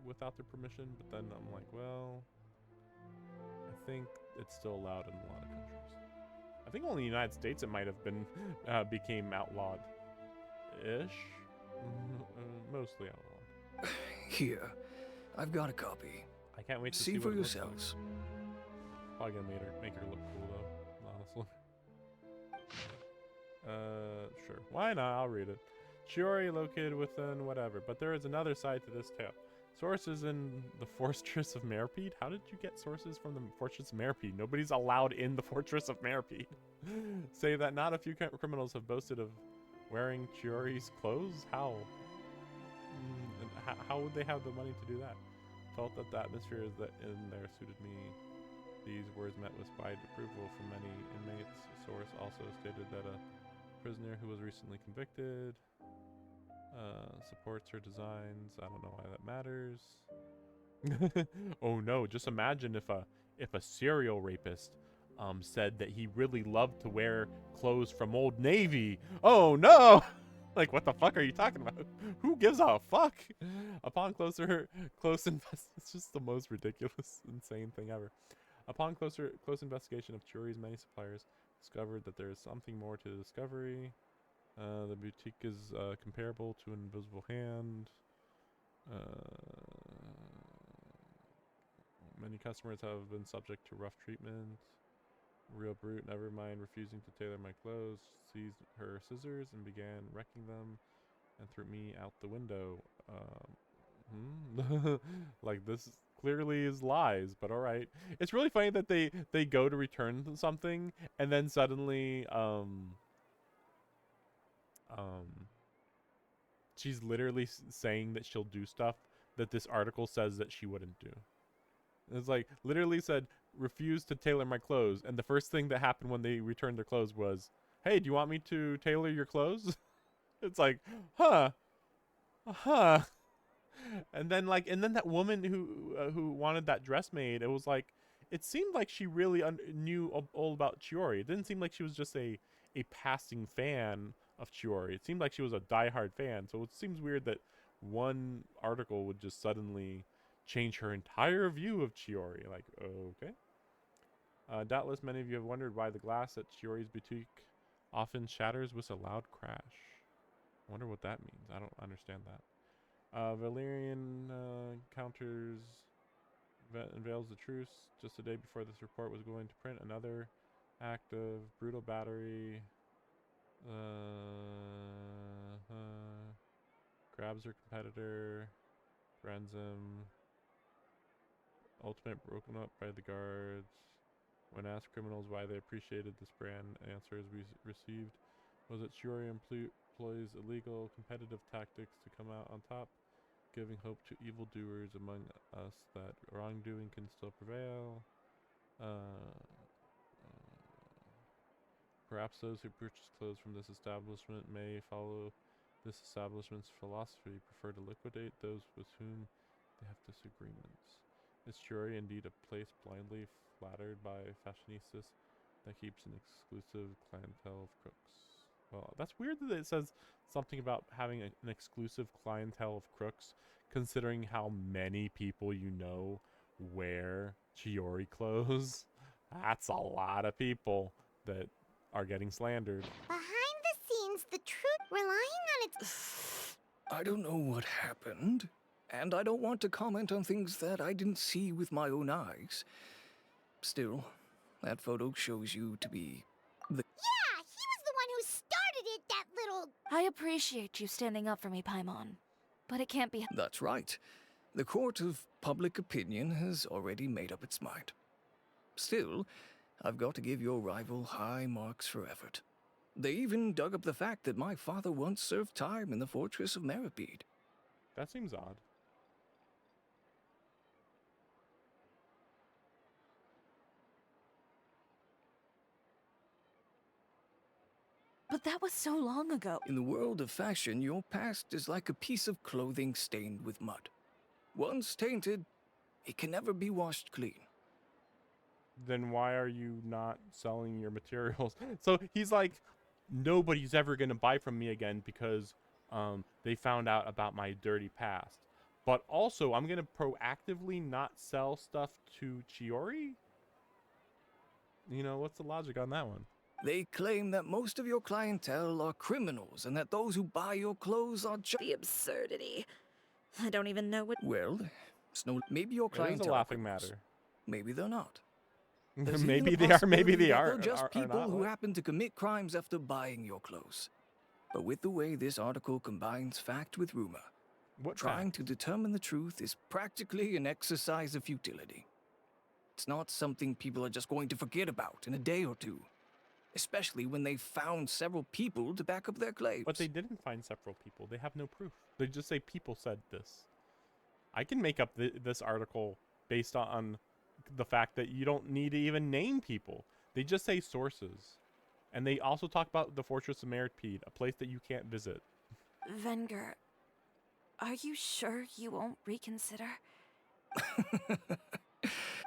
without their permission? But then I'm like, well, I think it's still allowed in a lot of countries. I think only in the United States it might have been became outlawed-ish. Mostly outlawed. Here, I've got a copy. I can't wait to see see for what it looks yourselves. like. Probably gonna make her look cool though, honestly. Sure. Why not? I'll read it. Chiori located within whatever, but there is another side to this tale. Sources in the Fortress of Merpede? How did you get sources from the Fortress of Merpede? Nobody's allowed in the Fortress of Merpede. Say that not a few criminals have boasted of wearing Chiori's clothes? How? How would they have the money to do that? Felt that the atmosphere in there suited me. These words met with wide approval from many inmates. Source also stated that a prisoner who was recently convicted supports her designs. I don't know why that matters. Oh no, just imagine if a serial rapist said that he really loved to wear clothes from Old Navy. Oh no! Like, what the fuck are you talking about? Who gives a fuck? Upon close it's just the most ridiculous, insane thing ever. Upon close investigation of Chiori's many suppliers, discovered that there is something more to the discovery. The boutique is comparable to an invisible hand. Many customers have been subject to rough treatment. Real brute, never mind refusing to tailor my clothes, seized her scissors and began wrecking them and threw me out the window. Like, this clearly is lies, but all right. It's really funny that they go to return something and then suddenly she's literally saying that she'll do stuff that this article says that she wouldn't do. It's like, literally said, refuse to tailor my clothes, and the first thing that happened when they returned their clothes was, hey, do you want me to tailor your clothes? It's like, huh. And then that woman who wanted that dress made, it was like, it seemed like she really knew all about Chiori. It didn't seem like she was just a passing fan of Chiori. It seemed like she was a diehard fan. So it seems weird that one article would just suddenly change her entire view of Chiori. Like, okay. Doubtless many of you have wondered why the glass at Chiori's boutique often shatters with a loud crash. I wonder what that means. I don't understand that. Valerian counters unveils the truce just a day before this report was going to print. Another act of brutal battery. Grabs her competitor, brands him. Ultimate broken up by the guards. When asked criminals why they appreciated this brand, answers we received was that Chiori employs illegal competitive tactics to come out on top, giving hope to evildoers among us that wrongdoing can still prevail. Perhaps those who purchase clothes from this establishment may follow this establishment's philosophy, prefer to liquidate those with whom they have disagreements. Is Chiori indeed a place blindly flattered by fashionistas that keeps an exclusive clientele of crooks? Well, that's weird that it says something about having an exclusive clientele of crooks, considering how many people you know wear Chiori clothes. That's a lot of people that are getting slandered. Behind the scenes, the truth relying on its... I don't know what happened, and I don't want to comment on things that I didn't see with my own eyes. Still, that photo shows you to be the... Yeah, he was the one who started it, that little... I appreciate you standing up for me, Paimon. But it can't be... That's right. The court of public opinion has already made up its mind. Still, I've got to give your rival high marks for effort. They even dug up the fact that my father once served time in the fortress of Meripede. That seems odd. But that was so long ago. In the world of fashion, your past is like a piece of clothing stained with mud. Once tainted, it can never be washed clean. Then why are you not selling your materials? So he's like, nobody's ever going to buy from me again because they found out about my dirty past. But also, I'm going to proactively not sell stuff to Chiori? You know, what's the logic on that one? They claim that most of your clientele are criminals and that those who buy your clothes are just... The absurdity. I don't even know what... Well, maybe your clientele... It is a laughing matter. Maybe they're not. Maybe they are, maybe they are. aren't. They're just people not, who happen to commit crimes after buying your clothes. But with the way this article combines fact with rumor, trying to determine the truth is practically an exercise of futility. It's not something people are just going to forget about in a day or two. Especially when they found several people to back up their claims. But they didn't find several people. They have no proof. They just say people said this. I can make up this article based on the fact that you don't need to even name people. They just say sources. And they also talk about the Fortress of Meripede, a place that you can't visit. Venger, are you sure you won't reconsider?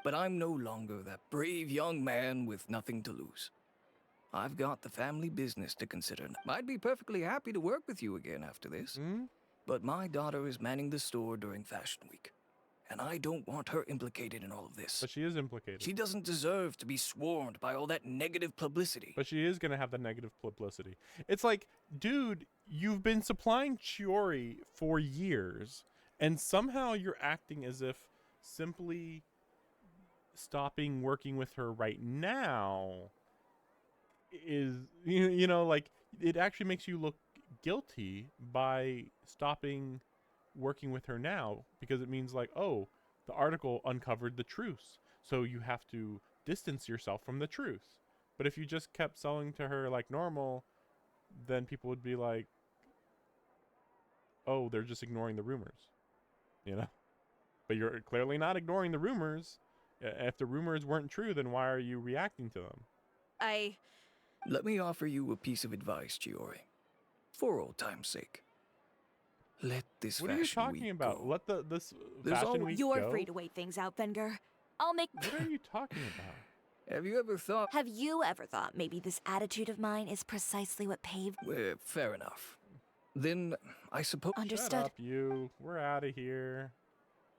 But I'm no longer that brave young man with nothing to lose. I've got the family business to consider. I'd be perfectly happy to work with you again after this. But my daughter is manning the store during Fashion Week. And I don't want her implicated in all of this. But she is implicated. She doesn't deserve to be swarmed by all that negative publicity. But she is going to have the negative publicity. It's like, dude, you've been supplying Chiori for years. And somehow you're acting as if simply stopping working with her right now is, you know, like, it actually makes you look guilty by stopping working with her now, because it means like, oh, the article uncovered the truth, so you have to distance yourself from the truth. But if you just kept selling to her like normal, then people would be like, oh, they're just ignoring the rumors, you know? But you're clearly not ignoring the rumors. If the rumors weren't true, then why are you reacting to them? Let me offer you a piece of advice, Chiori. For old time's sake. Let this What are you fashion talking week about? go. Let this There's fashion always- week You're go? free to wait things out, Venger. I'll make. What are you talking about? Have you ever thought? Have you ever thought maybe this attitude of mine is precisely what paved? Fair enough. Then I suppose. Understood. Shut up, you. We're out of here.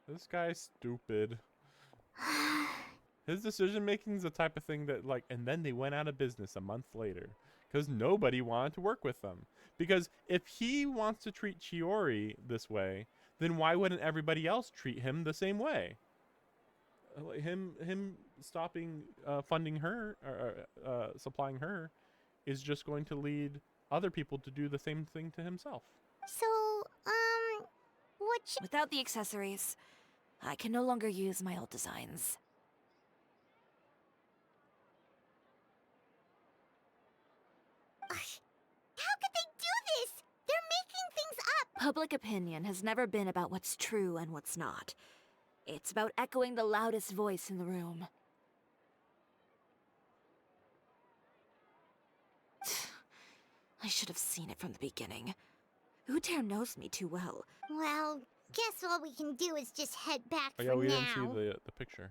This guy's stupid. His decision making is the type of thing that, like, and then they went out of business a month later because nobody wanted to work with them. Because if he wants to treat Chiori this way, then why wouldn't everybody else treat him the same way? Him stopping funding her or supplying her is just going to lead other people to do the same thing to himself. So, what should... Without the accessories, I can no longer use my old designs. How could they do this? They're making things up! Public opinion has never been about what's true and what's not. It's about echoing the loudest voice in the room. I should have seen it from the beginning. Uter knows me too well. Well, guess all we can do is just head back Oh for yeah, we now. didn't see the picture.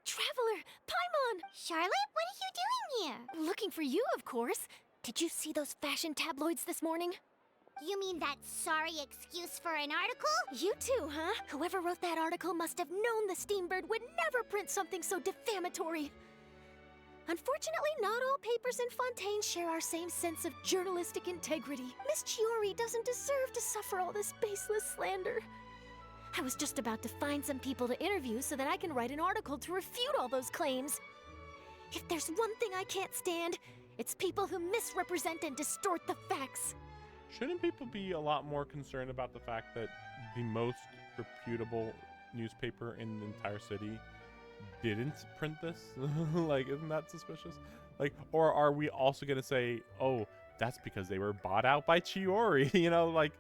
Traveler! Paimon! Charlotte, what are you doing here? Looking for you, of course. Did you see those fashion tabloids this morning? You mean that sorry excuse for an article? You too, huh? Whoever wrote that article must have known the Steambird would never print something so defamatory. Unfortunately, not all papers in Fontaine share our same sense of journalistic integrity. Miss Chiori doesn't deserve to suffer all this baseless slander. I was just about to find some people to interview so that I can write an article to refute all those claims. If there's one thing I can't stand, it's people who misrepresent and distort the facts. Shouldn't people be a lot more concerned about the fact that the most reputable newspaper in the entire city didn't print this? Like, isn't that suspicious? Like, or are we also gonna say, oh, that's because they were bought out by Chiori? You know, like,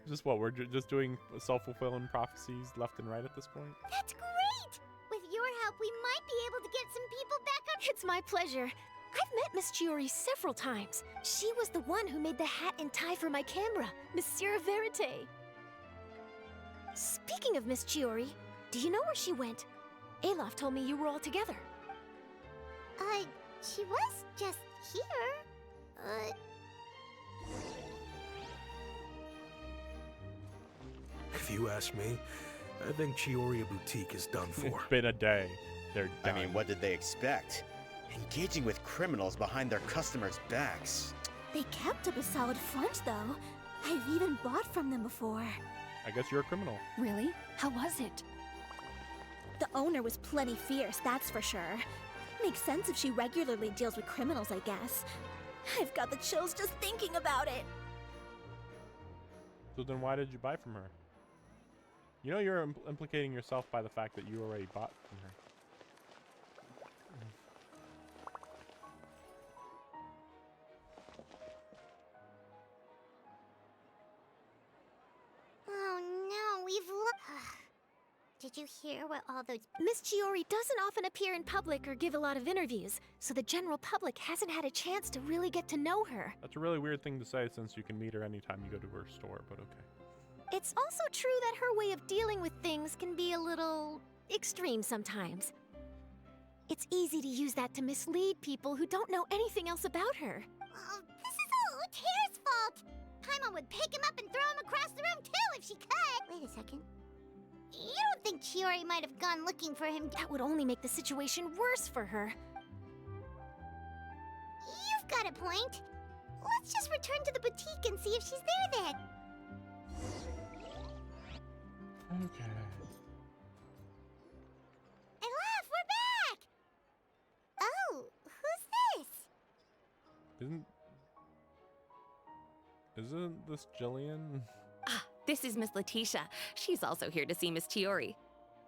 just what, we're just doing self-fulfilling prophecies left and right at this point? That's great! With your help, we might be able to get some people back on... It's my pleasure. I've met Miss Chiori several times. She was the one who made the hat and tie for my camera, Monsieur Verite. Speaking of Miss Chiori, do you know where she went? Alof told me you were all together. She was just here. If you ask me, I think Chiori Boutique is done for. It's been a day. They're done. I mean, what did they expect? Engaging with criminals behind their customers' backs. They kept up a solid front, though. I've even bought from them before. I guess you're a criminal. Really? How was it? The owner was plenty fierce, that's for sure. Makes sense if she regularly deals with criminals, I guess. I've got the chills just thinking about it. So then why did you buy from her? You know you're implicating yourself by the fact that you already bought from her. Oh no, we've Did you hear what all those... Miss Chiori doesn't often appear in public or give a lot of interviews, so the general public hasn't had a chance to really get to know her. That's a really weird thing to say since you can meet her anytime you go to her store, but okay. It's also true that her way of dealing with things can be a little extreme sometimes. It's easy to use that to mislead people who don't know anything else about her. Oh, this is all Uter's fault! Paimon would pick him up and throw him across the room too if she could! Wait a second. You don't think Chiori might have gone looking for him? That would only make the situation worse for her. You've got a point. Let's just return to the boutique and see if she's there then. Okay. Alof, we're back! Oh, who's this? Isn't this Jillian? Ah, this is Miss Letitia. She's also here to see Miss Chiori.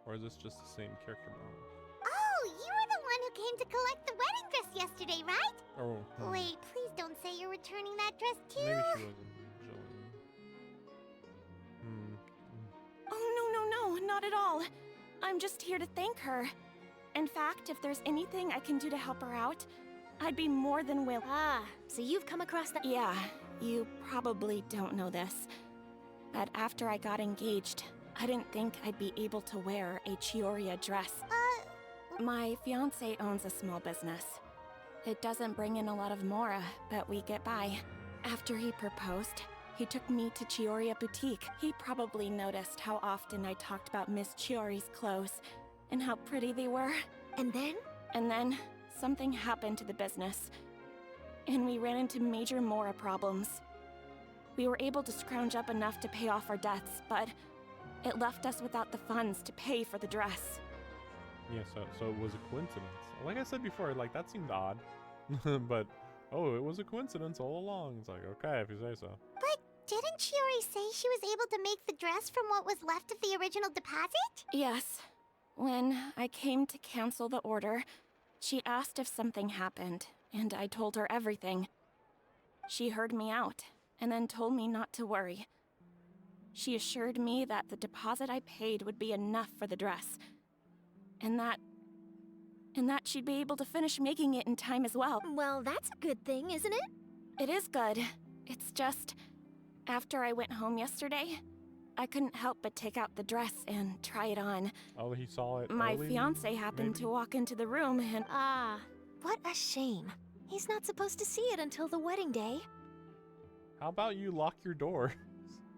Or is this just the same character model? Oh, you were the one who came to collect the wedding dress yesterday, right? Oh. Wait, please don't say you're returning that dress too. Maybe she wasn't Jillian. Oh, no, not at all. I'm just here to thank her. In fact, if there's anything I can do to help her out, I'd be more than willing. Ah, so you've come across that. Yeah, you probably don't know this, but after I got engaged, I didn't think I'd be able to wear a Chiori dress. My fiancé owns a small business. It doesn't bring in a lot of mora, but we get by. After he proposed, he took me to Chiori Boutique. He probably noticed how often I talked about Miss Chiori's clothes and how pretty they were. And then? And then, something happened to the business, and we ran into major mora problems. We were able to scrounge up enough to pay off our debts, but it left us without the funds to pay for the dress. Yeah, so it was a coincidence. Like I said before, like that seemed odd. But oh, it was a coincidence all along. It's like, okay, if you say so. But didn't Chiori say she was able to make the dress from what was left of the original deposit? Yes. When I came to cancel the order, she asked if something happened, and I told her everything. She heard me out, and then told me not to worry. She assured me that the deposit I paid would be enough for the dress, and that she'd be able to finish making it in time as well. Well, that's a good thing, isn't it? It is good. It's just, after I went home yesterday, I couldn't help but take out the dress and try it on. Oh, he saw it. My early, fiancé happened maybe? to walk into the room and... Ah, what a shame. He's not supposed to see it until the wedding day. How about you lock your door?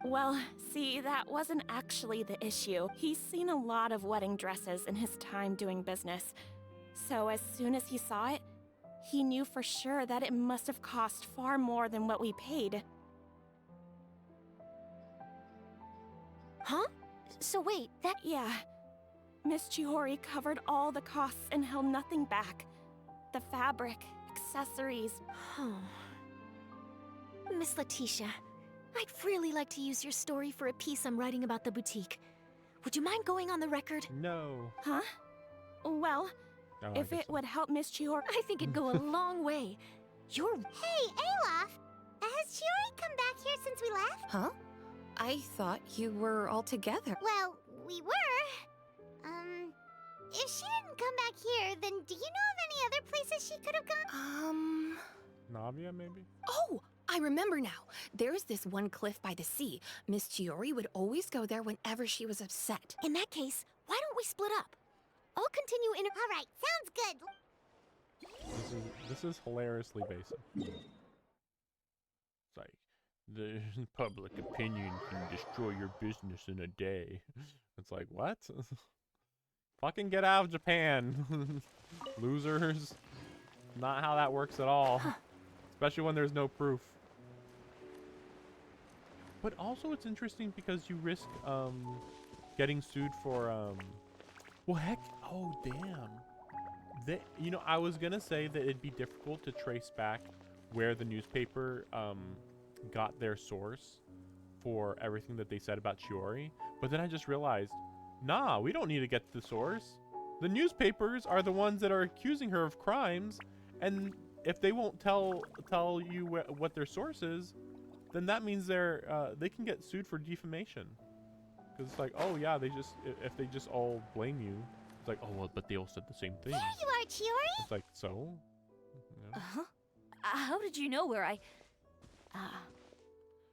Well, see, that wasn't actually the issue. He's seen a lot of wedding dresses in his time doing business. So as soon as he saw it, he knew for sure that it must have cost far more than what we paid. Huh? So wait, that... Yeah. Miss Chiori covered all the costs and held nothing back. The fabric, accessories... Miss Letitia, I'd really like to use your story for a piece I'm writing about the boutique. Would you mind going on the record? No. Huh? Well, Oh, if it would help Miss Chiori... I think it'd go a long way. You're... Hey, Olaf! Has Chiori come back here since we left? Huh? I thought you were all together. Well, we were. If she didn't come back here, then do you know of any other places she could have gone? Navia, maybe? Oh, I remember now. There's this one cliff by the sea. Miss Chiori would always go there whenever she was upset. In that case, why don't we split up? I'll continue in... All right, sounds good. This is hilariously basic. It's like, the public opinion can destroy your business in a day. It's like, what? Fucking get out of Japan, losers. Not how that works at all. Especially when there's no proof. But also it's interesting because you risk getting sued for well, heck, oh damn. You know, I was gonna say that it'd be difficult to trace back where the newspaper got their source for everything that they said about Chiori, but then I just realized, nah, we don't need to get the source. The newspapers are the ones that are accusing her of crimes, and if they won't tell you what their source is, then that means they can get sued for defamation. Because it's like, oh yeah, if they just all blame you, it's like, oh well, but they all said the same thing. There you are, Chiori! It's like, so? Yeah. How did you know where I...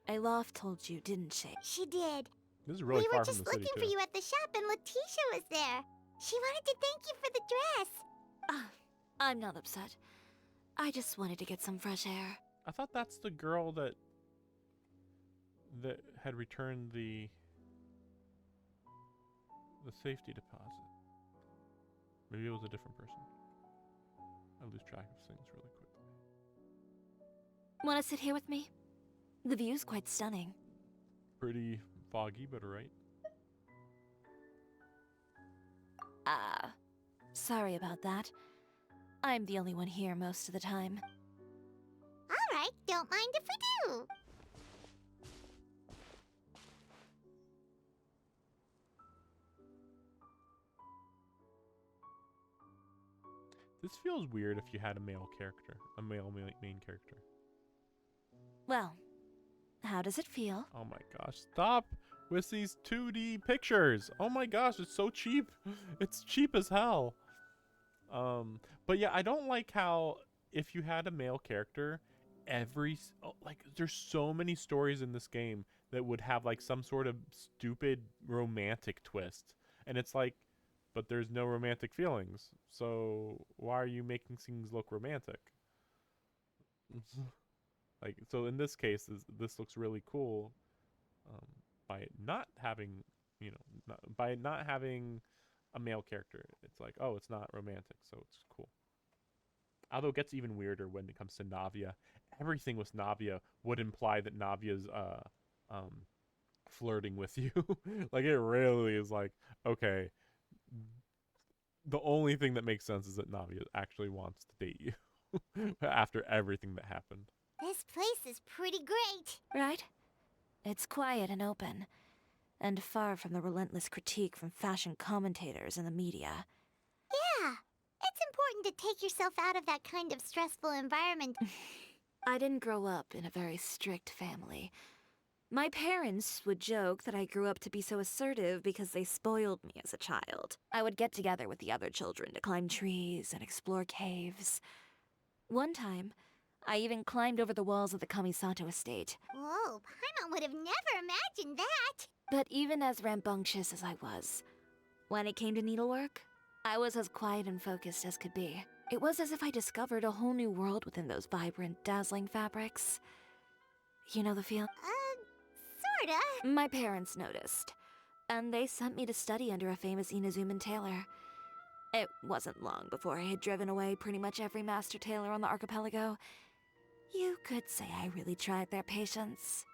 Alof told you, didn't she? She did. This is really we far were from just the city, looking too. for you at the shop, and Letitia was there. She wanted to thank you for the dress. I'm not upset. I just wanted to get some fresh air. I thought that's the girl that had returned the safety deposit. Maybe it was a different person. I lose track of things really quickly. Want to sit here with me? The view's quite stunning. Pretty foggy, but alright. Sorry about that. I'm the only one here most of the time. All right, don't mind if we do. This feels weird if you had a male character, a male main character. Well, how does it feel? Oh my gosh, stop with these 2D pictures. Oh my gosh, it's so cheap. It's cheap as hell. But yeah, I don't like how if you had a male character, like there's so many stories in this game that would have like some sort of stupid romantic twist, and it's like, but there's no romantic feelings, so why are you making things look romantic? Like, so in this case, this looks really cool, um, by not having, by not having a male character. It's like, oh, it's not romantic, so it's cool. Although it gets even weirder when it comes to Navia. Everything with Navia would imply that Navia's um, flirting with you. Like, it really is like, okay, the only thing that makes sense is that Navia actually wants to date you after everything that happened. This place is pretty great. Right? It's quiet and open, and far from the relentless critique from fashion commentators and the media. Yeah, it's important to take yourself out of that kind of stressful environment. I didn't grow up in a very strict family. My parents would joke that I grew up to be so assertive because they spoiled me as a child. I would get together with the other children to climb trees and explore caves. One time, I even climbed over the walls of the Kamisato estate. Whoa, Paimon would have never imagined that. But even as rambunctious as I was, when it came to needlework, I was as quiet and focused as could be. It was as if I discovered a whole new world within those vibrant, dazzling fabrics. You know the feel? Sorta. My parents noticed, and they sent me to study under a famous Inazuman tailor. It wasn't long before I had driven away pretty much every master tailor on the archipelago. You could say I really tried their patience.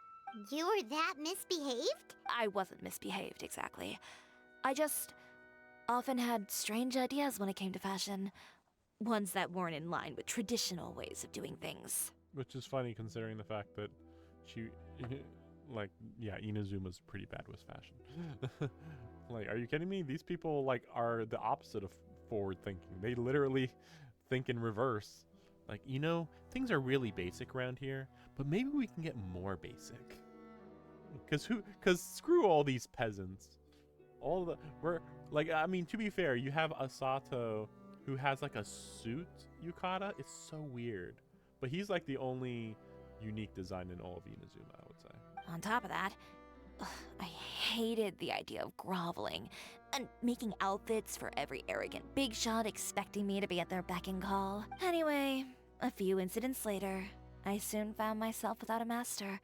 You were that misbehaved? I wasn't misbehaved, exactly. I just often had strange ideas when it came to fashion. Ones that weren't in line with traditional ways of doing things. Which is funny considering the fact that she, like, yeah, Inazuma's pretty bad with fashion. Like, are you kidding me? These people, like, are the opposite of forward thinking. They literally think in reverse. Like, things are really basic around here, but maybe we can get more basic. Cause screw all these peasants. To be fair, you have Asato who has like a suit yukata. It's so weird. But he's like the only unique design in all of Inazuma, I would say. On top of that, I hated the idea of groveling and making outfits for every arrogant big shot expecting me to be at their beck and call. Anyway, a few incidents later, I soon found myself without a master.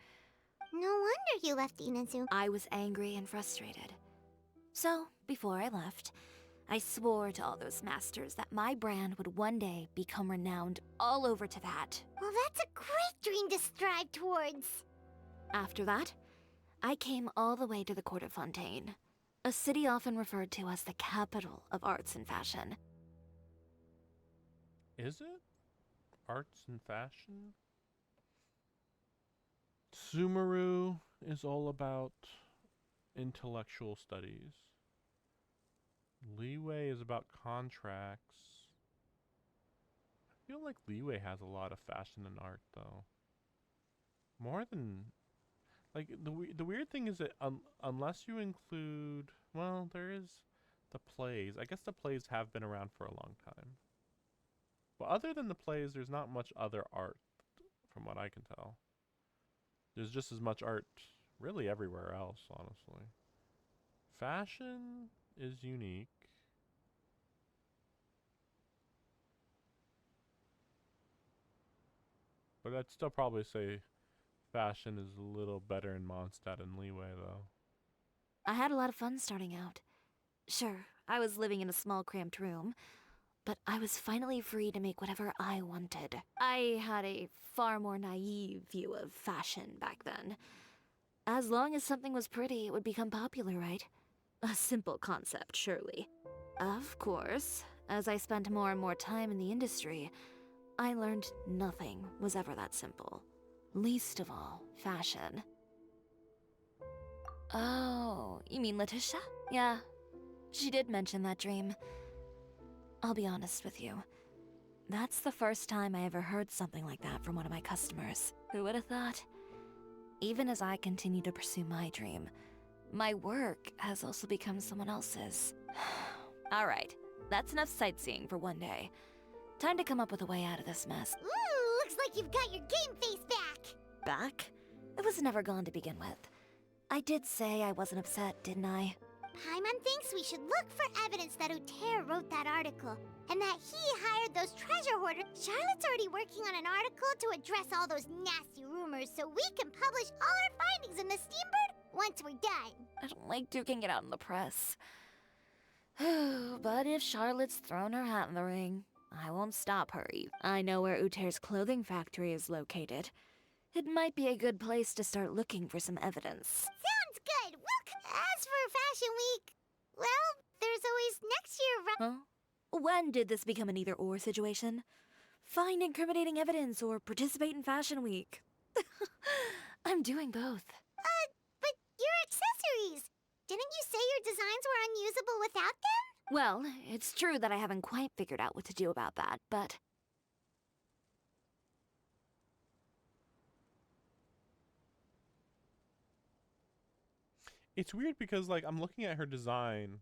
No wonder you left Inazuma. I was angry and frustrated. So, before I left, I swore to all those masters that my brand would one day become renowned all over to that. Well, that's a great dream to strive towards. After that, I came all the way to the court of Fontaine, a city often referred to as the capital of arts and fashion. Is it? Arts and fashion? Sumeru is all about intellectual studies. Leeway is about contracts. I feel like Leeway has a lot of fashion and art, though. More than... Like, the weird thing is that unless you include... Well, there is the plays. I guess the plays have been around for a long time. But other than the plays, there's not much other art, from what I can tell. There's just as much art really everywhere else, honestly. Fashion is unique. But I'd still probably say fashion is a little better in Mondstadt and Leeway, though. I had a lot of fun starting out. Sure, I was living in a small cramped room, but I was finally free to make whatever I wanted. I had a far more naive view of fashion back then. As long as something was pretty, it would become popular, right? A simple concept, surely. Of course, as I spent more and more time in the industry, I learned nothing was ever that simple. Least of all, fashion. Oh, you mean Letitia? Yeah, she did mention that dream. I'll be honest with you. That's the first time I ever heard something like that from one of my customers. Who would have thought? Even as I continue to pursue my dream, my work has also become someone else's. Alright, That's enough sightseeing for one day. Time to come up with a way out of this mess. Ooh, looks like you've got your game face back. Back? It was never gone to begin with. I did say I wasn't upset, didn't I? Paimon thinks we should look for evidence that Uter wrote that article, and that he hired those treasure hoarders. Charlotte's already working on an article to address all those nasty rumors so we can publish all our findings in the Steambird once we're done. I don't like duking it out in the press. But if Charlotte's thrown her hat in the ring, I won't stop her. I know where Uter's clothing factory is located. It might be a good place to start looking for some evidence. Sounds good. As for Fashion Week, well, there's always next year. Huh? When did this become an either-or situation? Find incriminating evidence or participate in Fashion Week. I'm doing both. But your accessories! Didn't you say your designs were unusable without them? Well, it's true that I haven't quite figured out what to do about that, but... It's weird because, like, I'm looking at her design,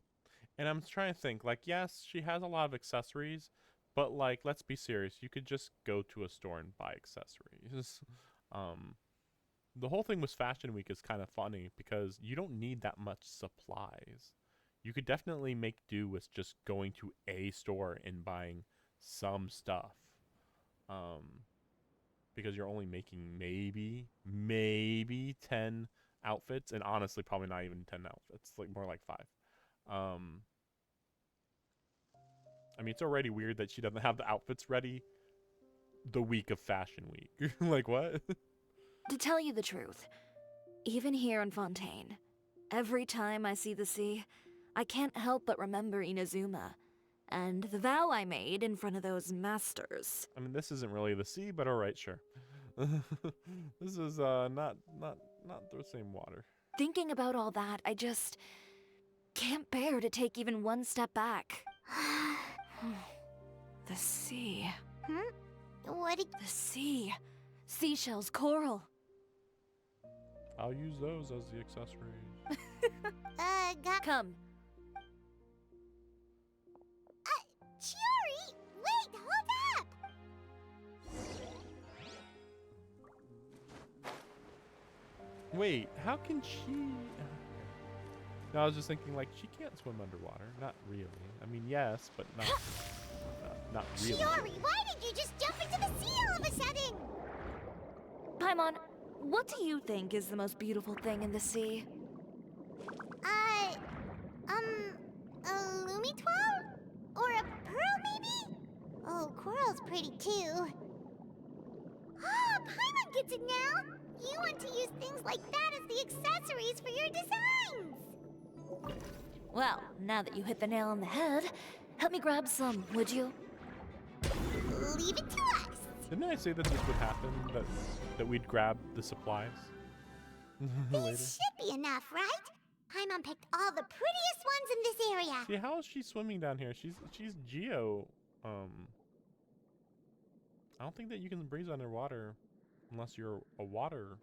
and I'm trying to think, like, yes, she has a lot of accessories, but, like, let's be serious. You could just go to a store and buy accessories. The whole thing with Fashion Week is kind of funny because you don't need that much supplies. You could definitely make do with just going to a store and buying some stuff. Because you're only making maybe 10 outfits, and honestly probably not even 10 outfits, like more like 5. I mean, it's already weird that she doesn't have the outfits ready the week of Fashion Week. Like, what? To tell you the truth, even here in Fontaine, every time I see the sea, I can't help but remember Inazuma and the vow I made in front of those masters. I mean, this isn't really the sea, but all right, sure. This is not the same water. Thinking about all that, I just can't bear to take even one step back. The sea. What did... The sea. Seashells, coral. I'll use those as the accessories. Come. Chiori! Wait, hold up! Wait, how can she... No, I was just thinking, like, she can't swim underwater. Not really. I mean, yes, but not really. Chiori, why did you just jump into the sea all of a sudden? Paimon, what do you think is the most beautiful thing in the sea? A Lumitoile? Or a pearl, maybe? Oh, coral's pretty too. Ah, Paimon gets it now! You want to use things like that as the accessories for your designs! Well, now that you hit the nail on the head, help me grab some, would you? Leave it to us! Didn't I say that this would happen? That we'd grab the supplies? Later? These should be enough, right? Paimon picked all the prettiest ones in this area. See, how is she swimming down here? She's Geo. I don't think that you can breathe underwater unless you're a water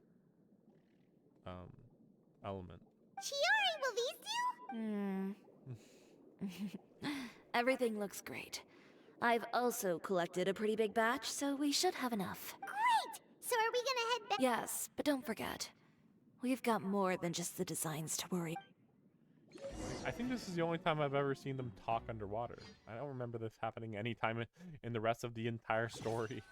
element. Chiori, will these do? Everything looks great. I've also collected a pretty big batch, so we should have enough. Great! So are we gonna head back? Yes, but don't forget, we've got more than just the designs to worry. I think this is the only time I've ever seen them talk underwater. I don't remember this happening any time in the rest of the entire story.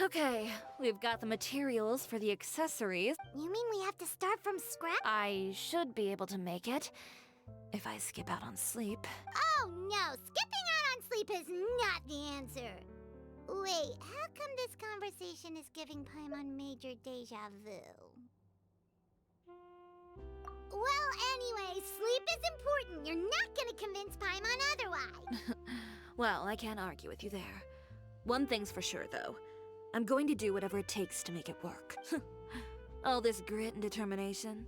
Okay, we've got the materials for the accessories. You mean we have to start from scratch? I should be able to make it, if I skip out on sleep. Oh no, skipping out on sleep is not the answer. Wait, how come this conversation is giving Paimon major deja vu? Well, anyway, sleep is important. You're not gonna convince Paimon otherwise. Well, I can't argue with you there. One thing's for sure, though. I'm going to do whatever it takes to make it work. All this grit and determination.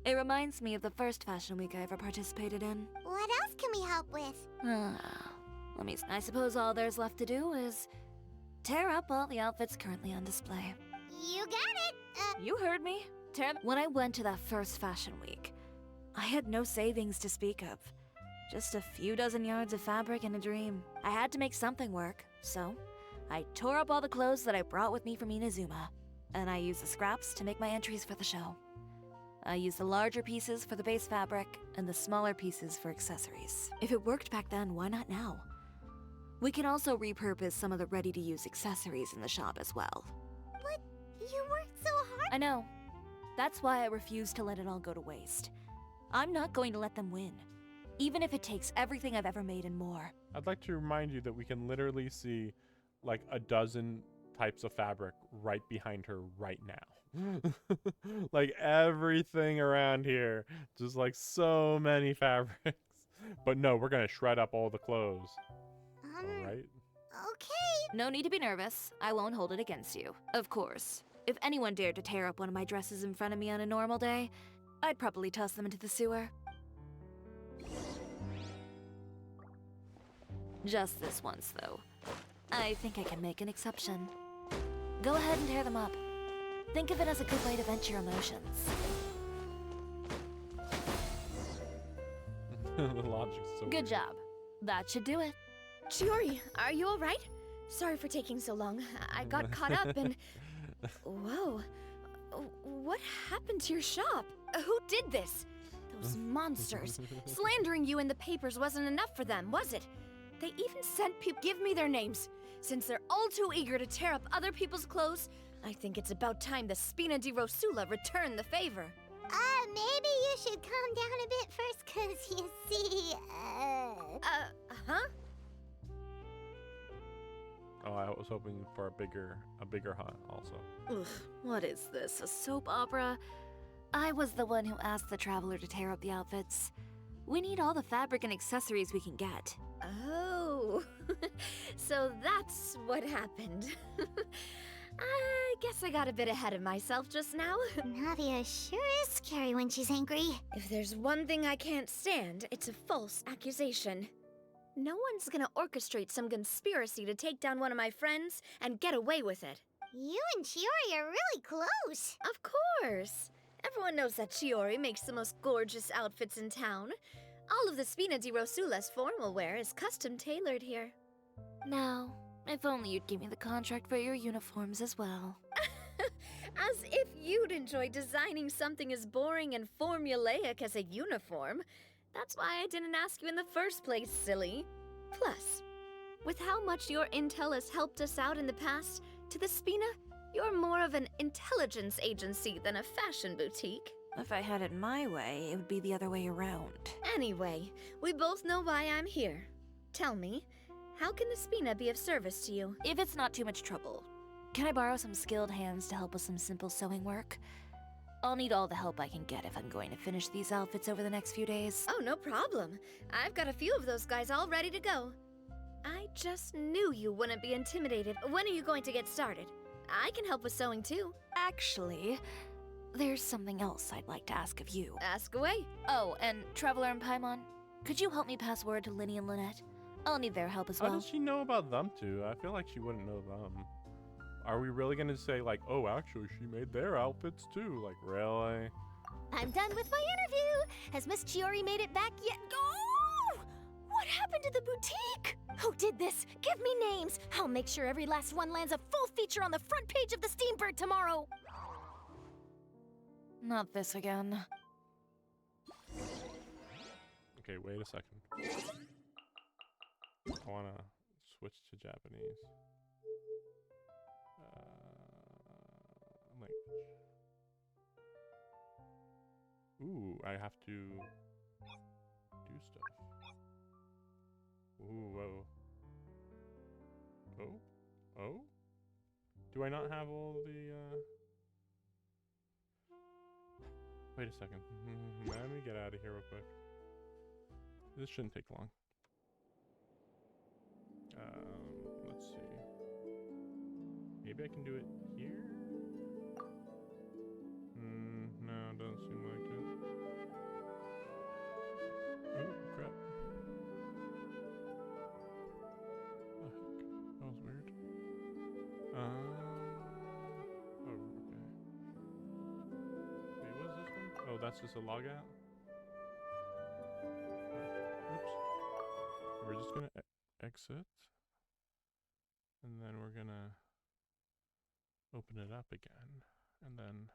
It reminds me of the first Fashion Week I ever participated in. What else can we help with? I suppose all there's left to do is tear up all the outfits currently on display. You got it! You heard me. When I went to that first Fashion Week, I had no savings to speak of. Just a few dozen yards of fabric and a dream. I had to make something work, so I tore up all the clothes that I brought with me from Inazuma, and I used the scraps to make my entries for the show. I used the larger pieces for the base fabric and the smaller pieces for accessories. If it worked back then, why not now? We can also repurpose some of the ready-to-use accessories in the shop as well. But you worked so hard. I know. That's why I refuse to let it all go to waste. I'm not going to let them win, even if it takes everything I've ever made and more. I'd like to remind you that we can literally see like a dozen types of fabric right behind her right now. Like everything around here, just like so many fabrics. But no, we're gonna shred up all the clothes. All right. Okay. No need to be nervous. I won't hold it against you. Of course, if anyone dared to tear up one of my dresses in front of me on a normal day, I'd probably toss them into the sewer. Just this once, though. I think I can make an exception. Go ahead and tear them up. Think of it as a good way to vent your emotions. The logic's so Good weird. job. That should do it. Chiori, are you alright? Sorry for taking so long. I got caught up and... Whoa. What happened to your shop? Who did this? Those monsters. Slandering you in the papers wasn't enough for them, was it? They even sent people... Give me their names. Since they're all too eager to tear up other people's clothes, I think it's about time the Spina di Rosula return the favor. Maybe you should calm down a bit first, 'cause you see, huh? Oh, I was hoping for a bigger hunt also. Ugh, what is this, a soap opera? I was the one who asked the traveler to tear up the outfits. We need all the fabric and accessories we can get. Oh, so that's what happened. I guess I got a bit ahead of myself just now. Navia sure is scary when she's angry. If there's one thing I can't stand, it's a false accusation. No one's gonna orchestrate some conspiracy to take down one of my friends and get away with it. You and Chiori are really close. Of course. Everyone knows that Chiori makes the most gorgeous outfits in town. All of the Spina di Rosula's formal wear is custom tailored here. Now, if only you'd give me the contract for your uniforms as well. As if you'd enjoy designing something as boring and formulaic as a uniform. That's why I didn't ask you in the first place, silly. Plus, with how much your intel has helped us out in the past, to the Spina, you're more of an intelligence agency than a fashion boutique. If I had it my way, it would be the other way around. Anyway, we both know why I'm here. Tell me, how can the Spina be of service to you? If it's not too much trouble, can I borrow some skilled hands to help with some simple sewing work? I'll need all the help I can get if I'm going to finish these outfits over the next few days. Oh, no problem. I've got a few of those guys all ready to go. I just knew you wouldn't be intimidated. When are you going to get started? I can help with sewing too. Actually, there's something else I'd like to ask of you. Ask away. Oh, and Traveler and Paimon, could you help me pass word to Linny and Lynette? I'll need their help as well. How does she know about them two? I feel like she wouldn't know them. Are we really gonna say like, oh, actually, she made their outfits too? Like, really? I'm done with my interview. Has Miss Chiori made it back yet? Oh! What happened to the boutique? Who did this? Give me names. I'll make sure every last one lands a full feature on the front page of the Steambird tomorrow. Not this again. Okay, wait a second. I wanna switch to Japanese. Language. Ooh, I have to do stuff. Ooh, whoa. Oh? Oh? Do I not have all the, Wait a second. Let me get out of here real quick. This shouldn't take long. Let's see. Maybe I can do it here? No, doesn't seem like it. Oh, crap. Oh, heck. That was weird. Oh, okay. Wait, what is this one? Oh, that's just a logout? Oops. just gonna exit, and then we're gonna open it up again, and then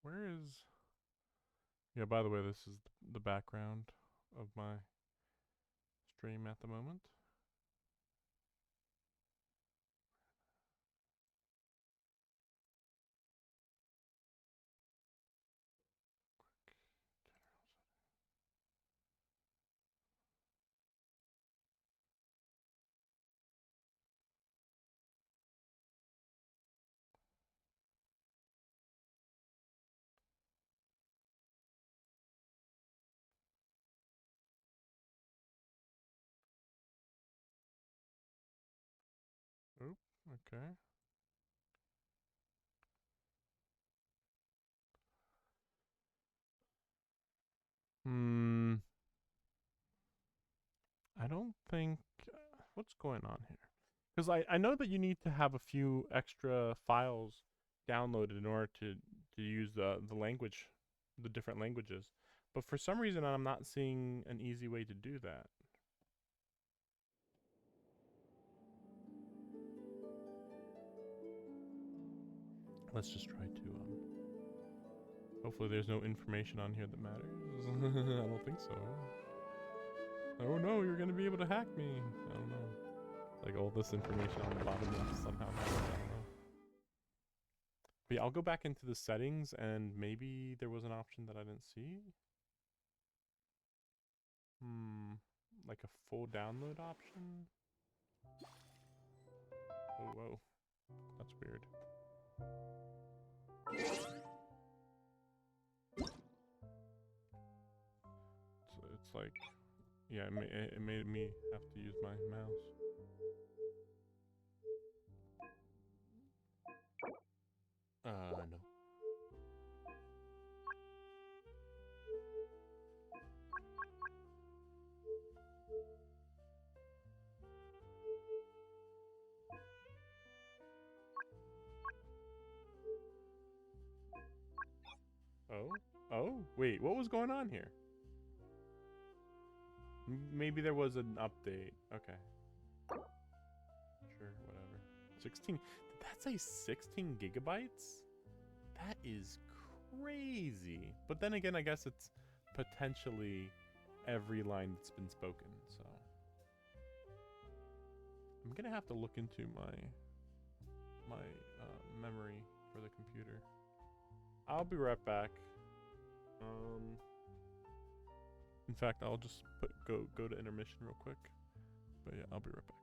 where is? Yeah, by the way, this is the background of my stream at the moment. Oop, okay. I don't think... what's going on here? Because I know that you need to have a few extra files downloaded in order to use the language, the different languages. But for some reason, I'm not seeing an easy way to do that. Let's just try to, hopefully there's no information on here that matters. I don't think so. Oh no, you're gonna be able to hack me. I don't know. Like all this information on the bottom left somehow matters, I don't know. But yeah, I'll go back into the settings and maybe there was an option that I didn't see. Like a full download option? Oh, whoa. That's weird. So it's like, yeah, it made me have to use my mouse. No. Oh? Oh? Wait, what was going on here? Maybe there was an update. Okay. Sure, whatever. 16. Did that say 16 gigabytes? That is crazy. But then again, I guess it's potentially every line that's been spoken, so. I'm gonna have to look into my memory for the computer. I'll be right back. In fact, I'll just go to intermission real quick. But yeah, I'll be right back.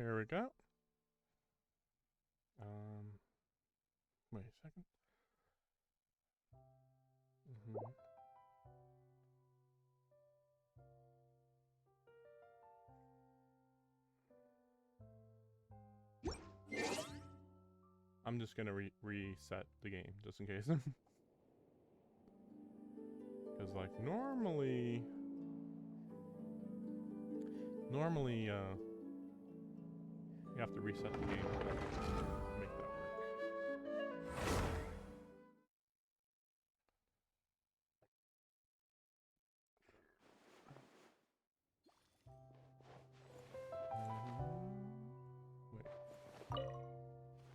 Here we go. Wait a second. I'm just gonna reset the game just in case. Because like normally you have to reset the game to make that work. Wait.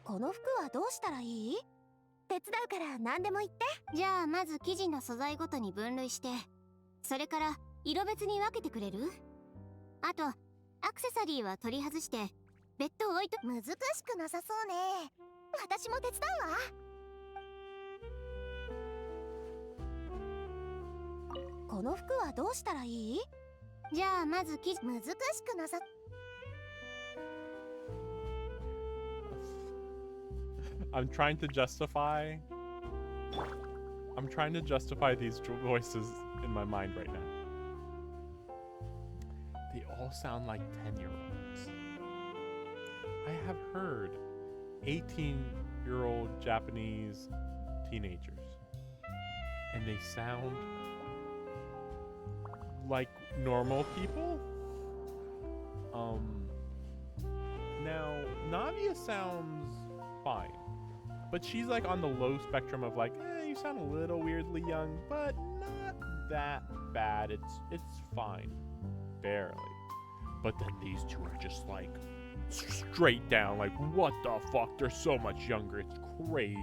この服はどうしたらいい？手伝うから何でも言って。じゃあまず生地の素材ごとに分類して、それから色別に分けてくれる？あとアクセサリーは取り外して別途置いと。難しくなさそうね。私も手伝うわ。この服はどうしたらいい？じゃあまず生地。難しくなさ。I'm trying to justify these voices in my mind right now. They all sound like 10-year-olds. I have heard 18-year-old Japanese teenagers, and they sound like normal people. Now Navia sounds fine. But she's like on the low spectrum of like, you sound a little weirdly young, but not that bad. It's fine. Barely. But then these two are just like straight down, like, what the fuck? They're so much younger. It's crazy.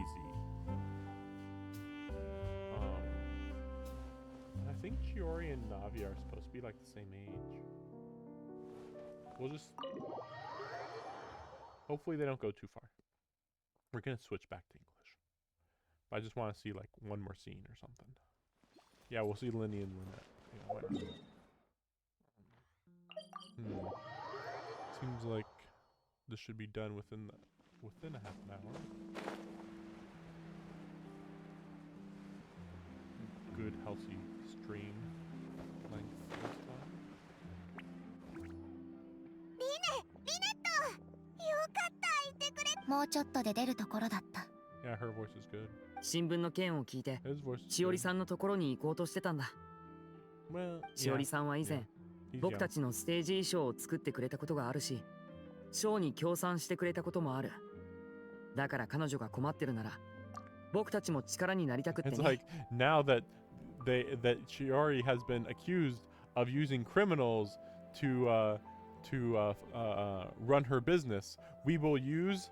I think Chiori and Navi are supposed to be like the same age. We'll just hopefully they don't go too far. We're gonna switch back to English. But I just want to see like one more scene or something. Yeah, we'll see Linny and Lynette. Yeah, why not? Seems like this should be done within a half an hour. Good healthy stream length this time. もうちょっとで出るところだった。Yeah, her voice is good. 新聞の件を聞いて、しおりさんのところに行こうとしてたんだ。しおりさんは以前、僕たちのステージ衣装を作ってくれたことがあるし、ショーに協賛してくれたこともある。だから彼女が困ってるなら、僕たちも力になりたくってね。It's like now that Chiori has been accused of using criminals to run her business, we will use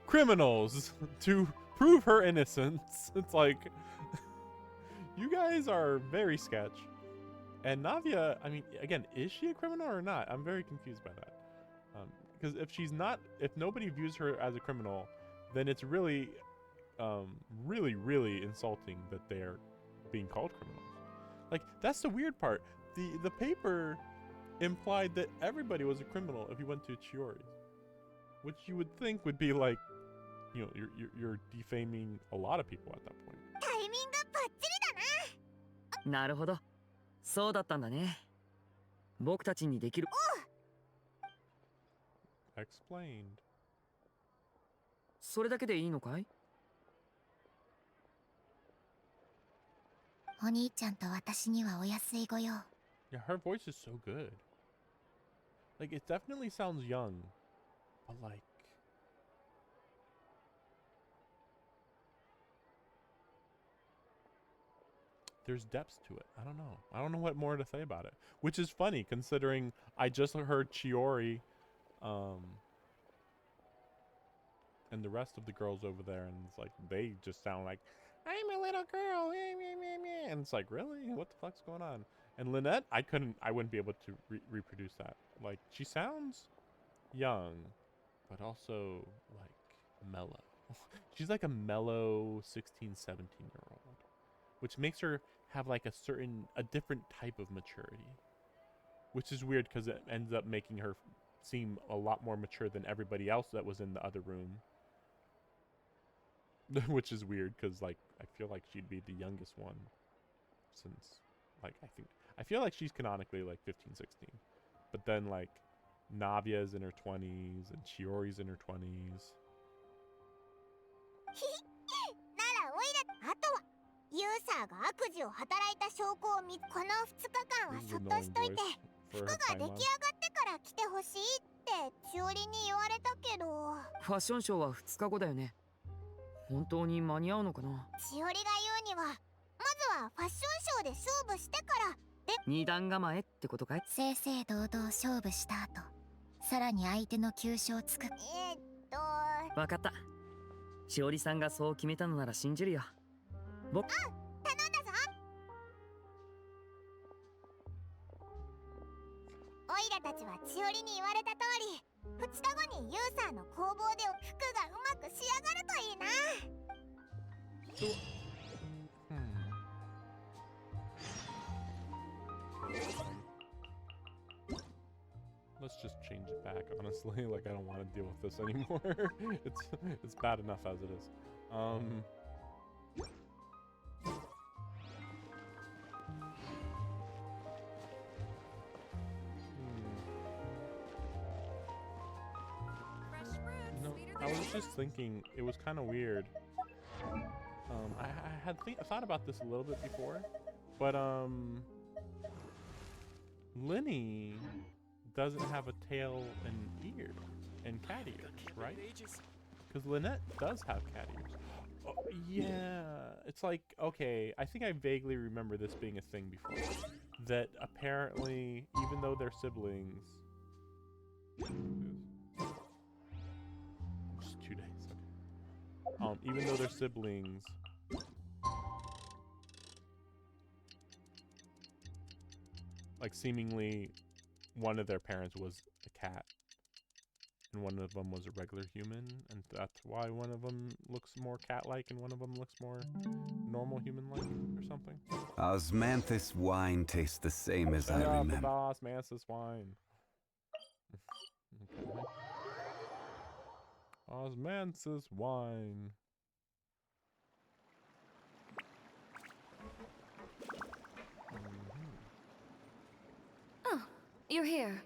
criminals to prove her innocence. It's like you guys are very sketch. And Navia, I mean, again, is she a criminal or not? I'm very confused by that. Because if she's not, if nobody views her as a criminal, then it's really, really insulting that they're being called criminals. Like, that's the weird part. The paper implied that everybody was a criminal if you went to Chiori's, which you would think would be like, you know, you're defaming a lot of people at that point. タイミングバッチリだな。なるほど。そうだったんだね。僕たちにできる。Explained. それだけでいいのかい？お兄ちゃんと私にはお安いご用。Yeah, her voice is so good. Like, it definitely sounds young, but like, there's depth to it. I don't know. I don't know what more to say about it. Which is funny, considering I just heard Chiori, and the rest of the girls over there, and it's like, they just sound like, I'm a little girl, and it's like, really? What the fuck's going on? And Lynette, I wouldn't be able to reproduce that. Like, she sounds young, but also, like, mellow. She's like a mellow 16, 17-year-old, which makes her have like a different type of maturity, which is weird because it ends up making her seem a lot more mature than everybody else that was in the other room. Which is weird, because, like, I feel like she'd be the youngest one. Since, like, I feel like she's canonically, like, 15, 16. But then, like, Navia's in her 20s, and Chiori's in her 20s. ならおいら、あとはユーザーが悪事を働いた証拠をこの2日間はそっとしといて、服が出来上がってから来てほしいって千織に言われたけど。ファッションショーは2日後だよね。本当に間に合うのかな。千織が言うには、まずはファッションショーで勝負してからで。二段構えってことかい。正々堂々勝負した後、さらに相手の急所をつく。わかった。しおりさんがそう決めたのなら信じるよ。頼んだぞ。オイラたちは千織に言われた通り、2日後にユーザーの工房で服がうまく仕上がるといいな。Let's just change it back, honestly. Like, I don't want to deal with this anymore. It's bad enough as it is. No, I was just thinking it was kind of weird. I had thought about this a little bit before, but Linny doesn't have a tail and ear and cat ears, right? Because Lynette does have cat ears. Oh, yeah, it's like, okay, I think I vaguely remember this being a thing before. That apparently, even though they're siblings, just 2 days. Okay. Even though they're siblings, like seemingly one of their parents was a cat and one of them was a regular human, and that's why one of them looks more cat-like and one of them looks more normal human-like or something. Osmanthus wine tastes the same as I Shut up remember. about Osmanthus wine. Okay. Osmanthus wine. Oh, you're here.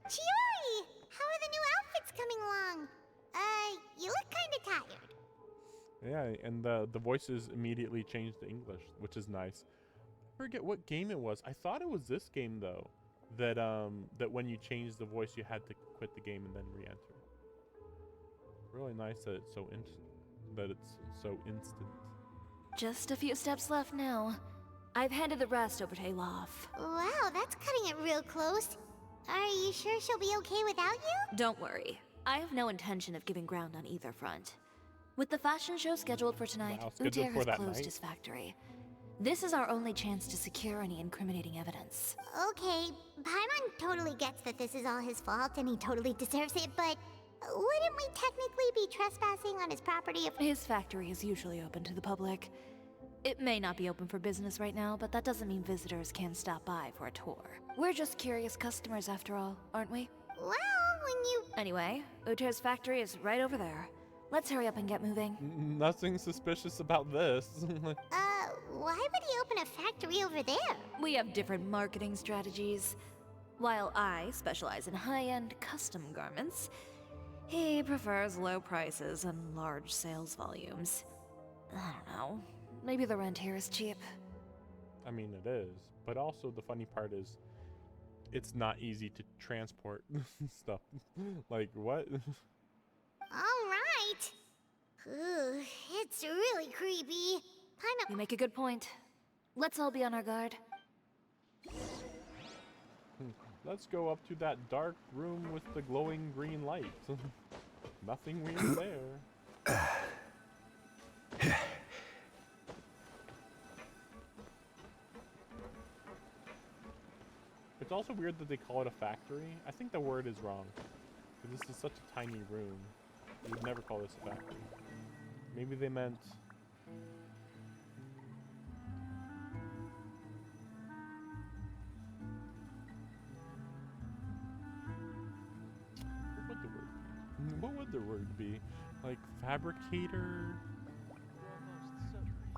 Chiori! How are the new outfits coming along? You look kinda tired. Yeah, and the voices immediately changed to English, which is nice. I forget what game it was. I thought it was this game though, that that when you changed the voice, you had to quit the game and then re-enter. Really nice that it's so instant. Just a few steps left now. I've handed the rest over to Alof. Wow, that's cutting it real close. Are you sure she'll be okay without you? Don't worry. I have no intention of giving ground on either front. With the fashion show scheduled for tonight, Uter has closed his factory. This is our only chance to secure any incriminating evidence. Okay, Paimon totally gets that this is all his fault and he totally deserves it, but wouldn't we technically be trespassing on his property if— His factory is usually open to the public. It may not be open for business right now, but that doesn't mean visitors can't stop by for a tour. We're just curious customers after all, aren't we? Well, when you— Anyway, Uter's factory is right over there. Let's hurry up and get moving. Nothing suspicious about this. Why would he open a factory over there? We have different marketing strategies. While I specialize in high-end custom garments, he prefers low prices and large sales volumes. I don't know. Maybe the rent here is cheap. I mean, it is, but also the funny part is it's not easy to transport stuff. Like, what? All right. Ugh, it's really creepy. You make a good point. Let's all be on our guard. Let's go up to that dark room with the glowing green light. Nothing weird there. It's also weird that they call it a factory. I think the word is wrong. This is such a tiny room. You would never call this a factory. Maybe they meant... would the word be? Like fabricator?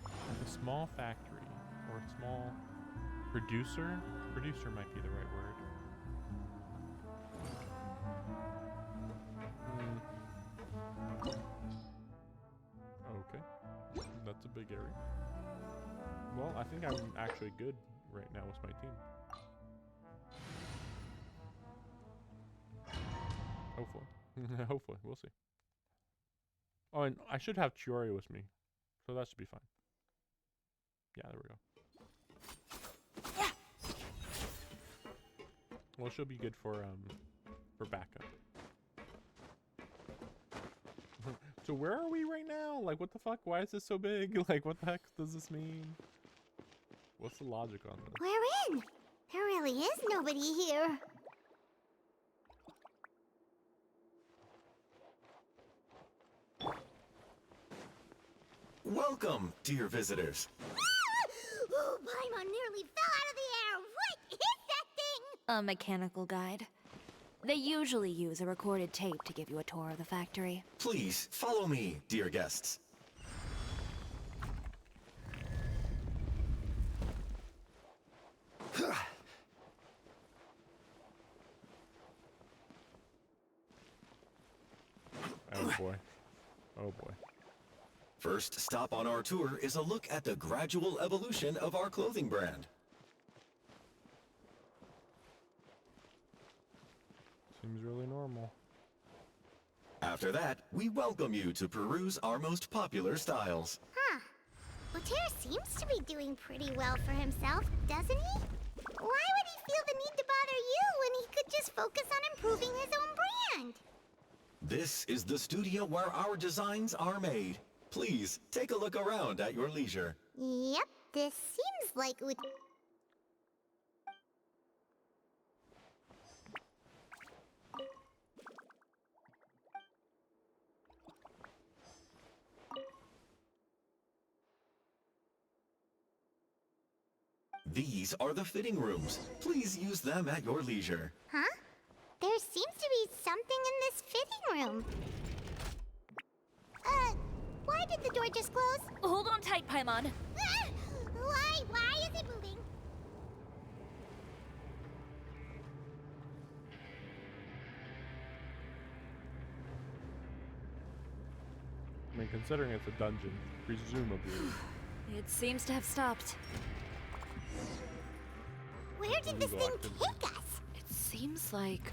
Like a small factory or a small producer? Producer might be the right word. Okay. That's a big area. Well, I think I'm actually good right now with my team. Hopefully. Hopefully. We'll see. Oh, and I should have Chiori with me. So that should be fine. Yeah, there we go. Well, she'll be good for backup. So where are we right now? Like, what the fuck? Why is this so big? Like, what the heck does this mean? What's the logic on this? We're in. There really is nobody here. Welcome, dear visitors. Oh, Paimon nearly fell out of the air. What is that thing? A mechanical guide. They usually use a recorded tape to give you a tour of the factory. Please, follow me, dear guests. Oh boy. Oh boy. First stop on our tour is a look at the gradual evolution of our clothing brand. Seems really normal. After that, we welcome you to peruse our most popular styles. Huh. Lothair seems to be doing pretty well for himself, doesn't he? Why would he feel the need to bother you when he could just focus on improving his own brand? This is the studio where our designs are made. Please, take a look around at your leisure. Yep, this seems like These are the fitting rooms. Please use them at your leisure. Huh? There seems to be something in this fitting room. Why did the door just close? Hold on tight, Paimon. Ah! Why is it moving? I mean, considering it's a dungeon, presumably. It seems to have stopped. Where did this thing take us? It seems like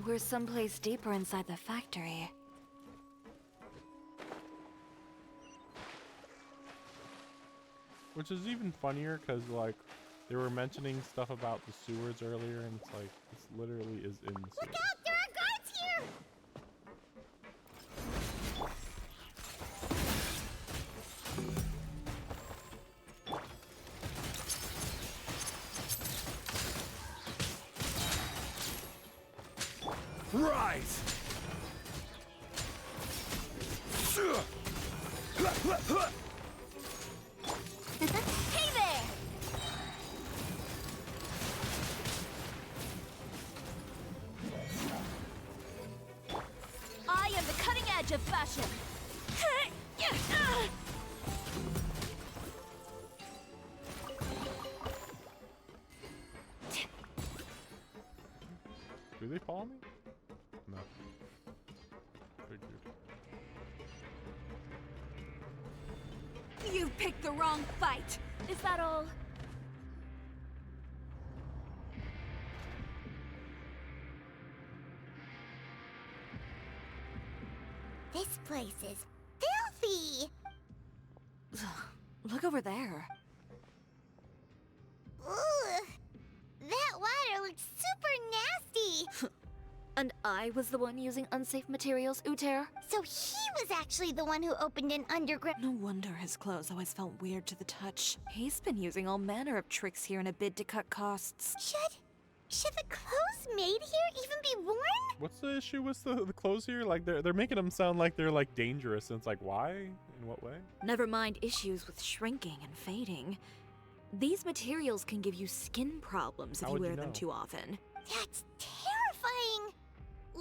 we're someplace deeper inside the factory. Which is even funnier because, like, they were mentioning stuff about the sewers earlier, and it's like, this literally is in the sewers. Look out! There are guards here! Rise! Hey there! I am the cutting edge of fashion. Do they follow me? No. Figured. You picked the wrong fight. Is that all? This place is filthy! Look over there. Ugh. That water looks super nasty! And I was the one using unsafe materials, Uter. So he was actually the one who opened an underground— No wonder his clothes always felt weird to the touch. He's been using all manner of tricks here in a bid to cut costs. Should the clothes made here even be worn? What's the issue with the clothes here? Like, they're making them sound like they're, like, dangerous, and it's like, why? In what way? Never mind issues with shrinking and fading. These materials can give you skin problems if How you would you wear them know? too often. That's terrifying!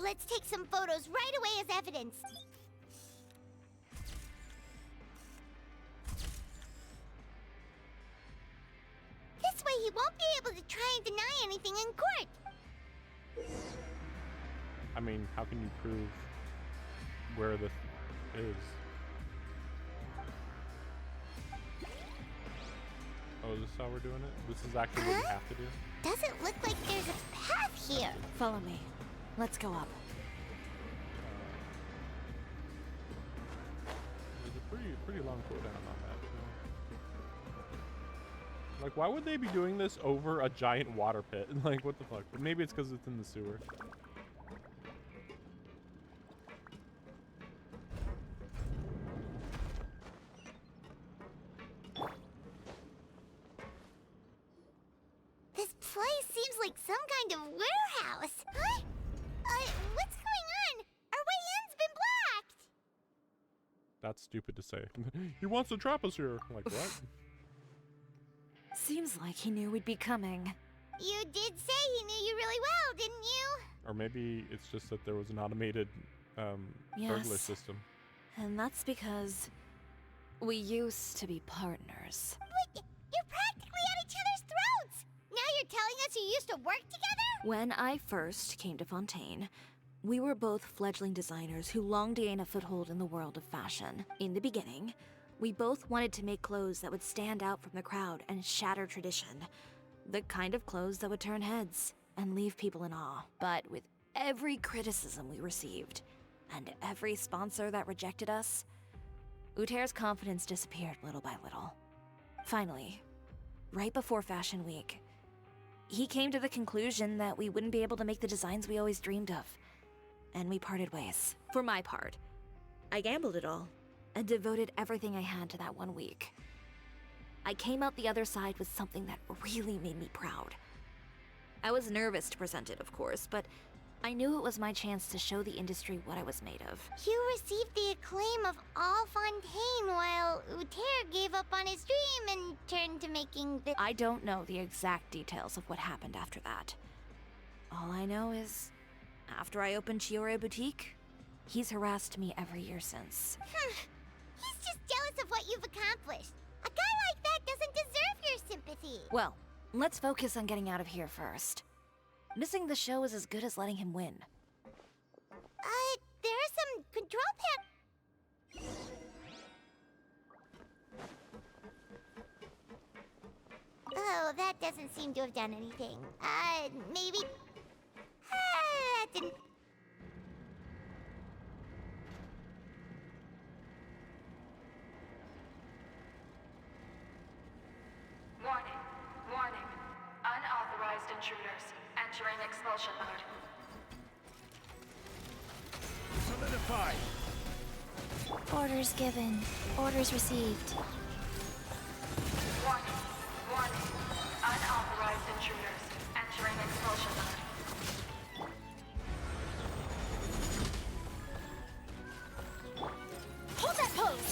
Let's take some photos right away as evidence. This way he won't be able to try and deny anything in court. I mean, how can you prove where the is? Oh, is this how we're doing it? This is actually what we have to do? Doesn't look like there's a path here. Follow me. Let's go up. There's a pretty long cooldown on that, too. Like, why would they be doing this over a giant water pit? Like, what the fuck? But maybe it's because it's in the sewer. This place seems like some kind of warehouse. Huh? What's going on? Our way in's been blocked. That's stupid to say. He wants to trap us here. Like, what? Seems like he knew we'd be coming. You did say he knew you really well, didn't you? Or maybe it's just that there was an automated burglar Yes. system. And that's because we used to be partners. But you're practically at each other's throats. Now you're telling us you used to work together? When I first came to Fontaine, we were both fledgling designers who longed to gain a foothold in the world of fashion. In the beginning, we both wanted to make clothes that would stand out from the crowd and shatter tradition. The kind of clothes that would turn heads and leave people in awe. But with every criticism we received, and every sponsor that rejected us, Uter's confidence disappeared little by little. Finally, right before Fashion Week, he came to the conclusion that we wouldn't be able to make the designs we always dreamed of. And we parted ways. For my part, I gambled it all and devoted everything I had to that 1 week. I came out the other side with something that really made me proud. I was nervous to present it, of course, but I knew it was my chance to show the industry what I was made of. You received the acclaim of all Fontaine while Uter gave up on his dream and turned to making the— I don't know the exact details of what happened after that. All I know is, after I opened Chiori Boutique, he's harassed me every year since. He's just jealous of what you've accomplished. A guy like that doesn't deserve your sympathy. Well, let's focus on getting out of here first. Missing the show is as good as letting him win. There are some control Oh, that doesn't seem to have done anything. Maybe... that didn't... Warning. Warning. Unauthorized intruders entering expulsion mode. Solidify! Orders given. Orders received. Warning. Warning. Unauthorized intruders entering expulsion mode. Hold that pose!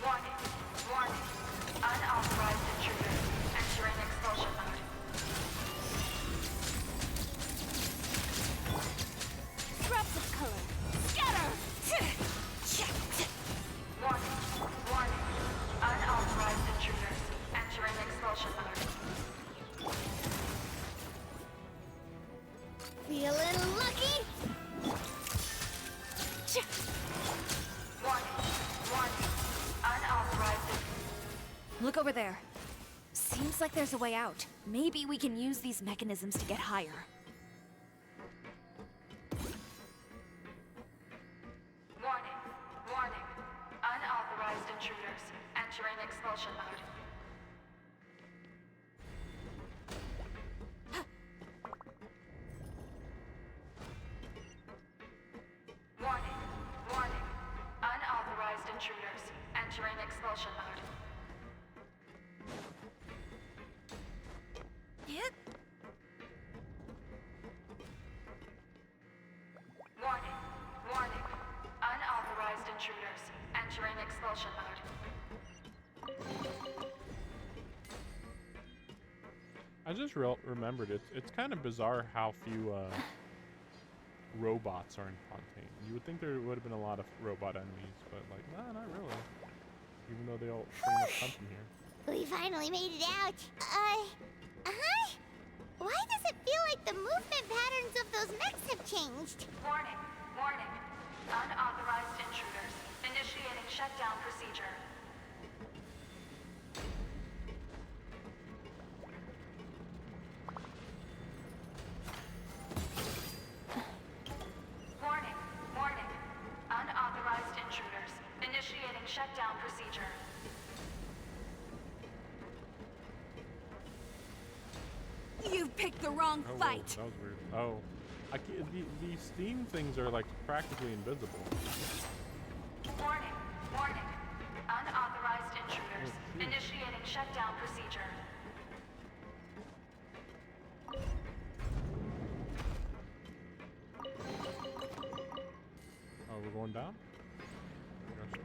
Warning. Warning. Unauthorized intruders entering expulsion mode. Scraps of color. Scatter! Warning. Warning. Unauthorized intruders entering expulsion mode. Feeling lucky? Warning. Warning. Unauthorized. Look over there. Seems like there's a way out. Maybe we can use these mechanisms to get higher. Warning. Warning. Unauthorized intruders entering expulsion mode. Warning. Warning. Unauthorized intruders entering expulsion mode. Warning. Warning. Unauthorized intruders entering expulsion mode. I just remembered it's kind of bizarre how few robots are in Fontaine. You would think there would have been a lot of robot enemies, but like, nah, not really. Even though they all pretty much come from here. We finally made it out. Why does it feel like the movement patterns of those mechs have changed? Warning, warning. Unauthorized intruders. Initiating shutdown procedure. Warning, warning. Unauthorized intruders. Initiating shutdown procedure. You picked the wrong Oh, whoa, fight. that was weird. Oh, these steam things are like practically invisible. Warning, warning. Unauthorized intruders. Initiating shutdown procedure. Oh, we're going down? Guess so.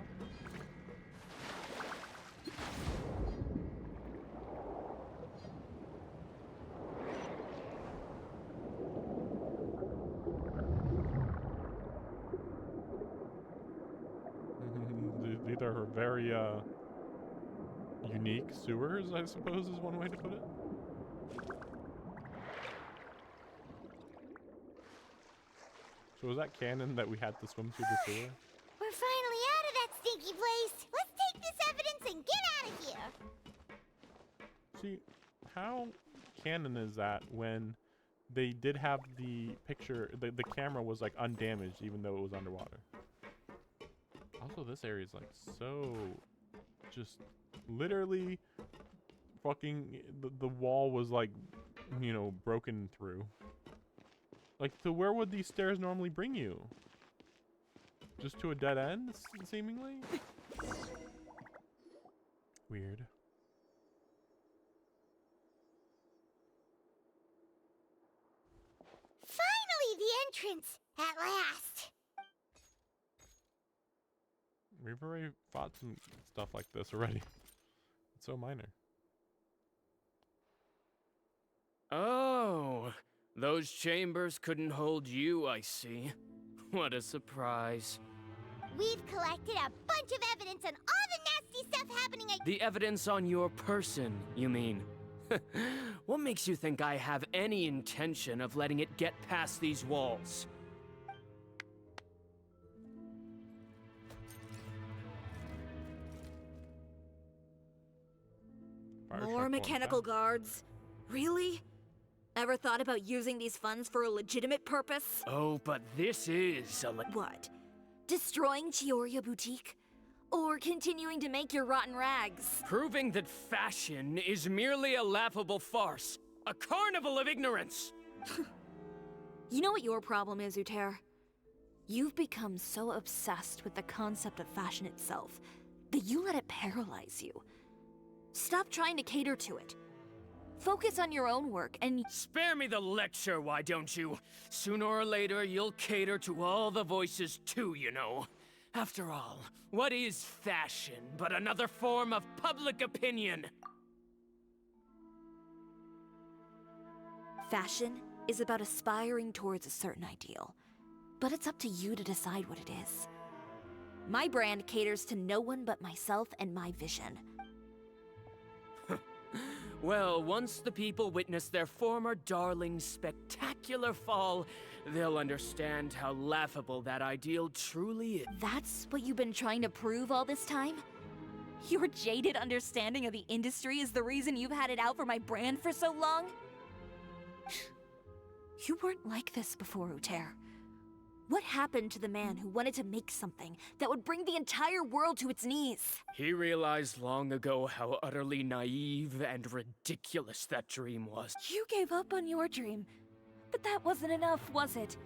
These are very unique sewers, I suppose is one way to put it. So was that canon that we had to swim through the sewer? We're finally out of that stinky place. Let's take this evidence and get out of here. See, how canon is that when they did have the picture, the camera was like undamaged even though it was underwater? Also, this area is like so just literally fucking the wall was like, you know, broken through. Like, so where would these stairs normally bring you? Just to a dead end, seemingly? Weird. Finally, the entrance! At last! We've already fought some stuff like this already. It's so minor. Oh, those chambers couldn't hold you, I see. What a surprise. We've collected a bunch of evidence on all the nasty stuff happening at— The evidence on your person, you mean? What makes you think I have any intention of letting it get past these walls? More mechanical guards? Really? Ever thought about using these funds for a legitimate purpose? Oh, but this is What? Destroying Chiori Boutique? Or continuing to make your rotten rags? Proving that fashion is merely a laughable farce. A carnival of ignorance! You know what your problem is, Uter? You've become so obsessed with the concept of fashion itself that you let it paralyze you. Stop trying to cater to it. Focus on your own work and— Spare me the lecture, why don't you? Sooner or later, you'll cater to all the voices too, you know. After all, what is fashion but another form of public opinion? Fashion is about aspiring towards a certain ideal. But it's up to you to decide what it is. My brand caters to no one but myself and my vision. Well, once the people witness their former darling's spectacular fall, they'll understand how laughable that ideal truly is. That's what you've been trying to prove all this time? Your jaded understanding of the industry is the reason you've had it out for my brand for so long? You weren't like this before, Uter. What happened to the man who wanted to make something that would bring the entire world to its knees? He realized long ago how utterly naive and ridiculous that dream was. You gave up on your dream, but that wasn't enough, was it?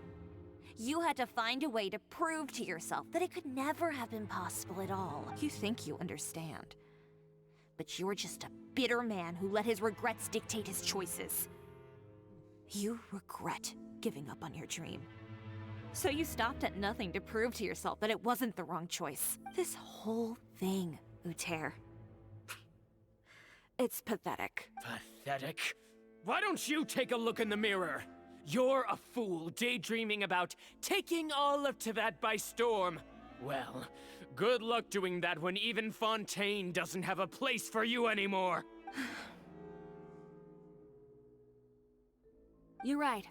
You had to find a way to prove to yourself that it could never have been possible at all. You think you understand, but you're just a bitter man who let his regrets dictate his choices. You regret giving up on your dream. So you stopped at nothing to prove to yourself that it wasn't the wrong choice. This whole thing, Uter. It's pathetic. Pathetic? Why don't you take a look in the mirror? You're a fool daydreaming about taking all of Tibet by storm. Well, good luck doing that when even Fontaine doesn't have a place for you anymore. You're right.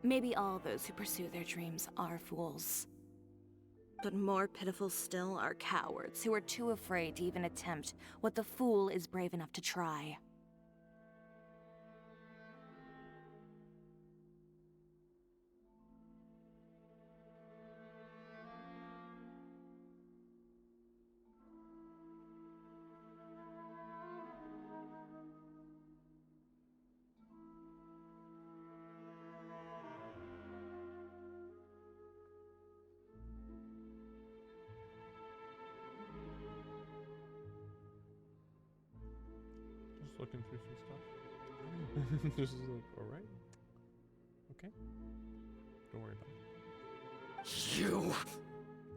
Maybe all those who pursue their dreams are fools. But more pitiful still are cowards who are too afraid to even attempt what the fool is brave enough to try. Just looking through some stuff. Just like, alright. Okay. Don't worry about it. You!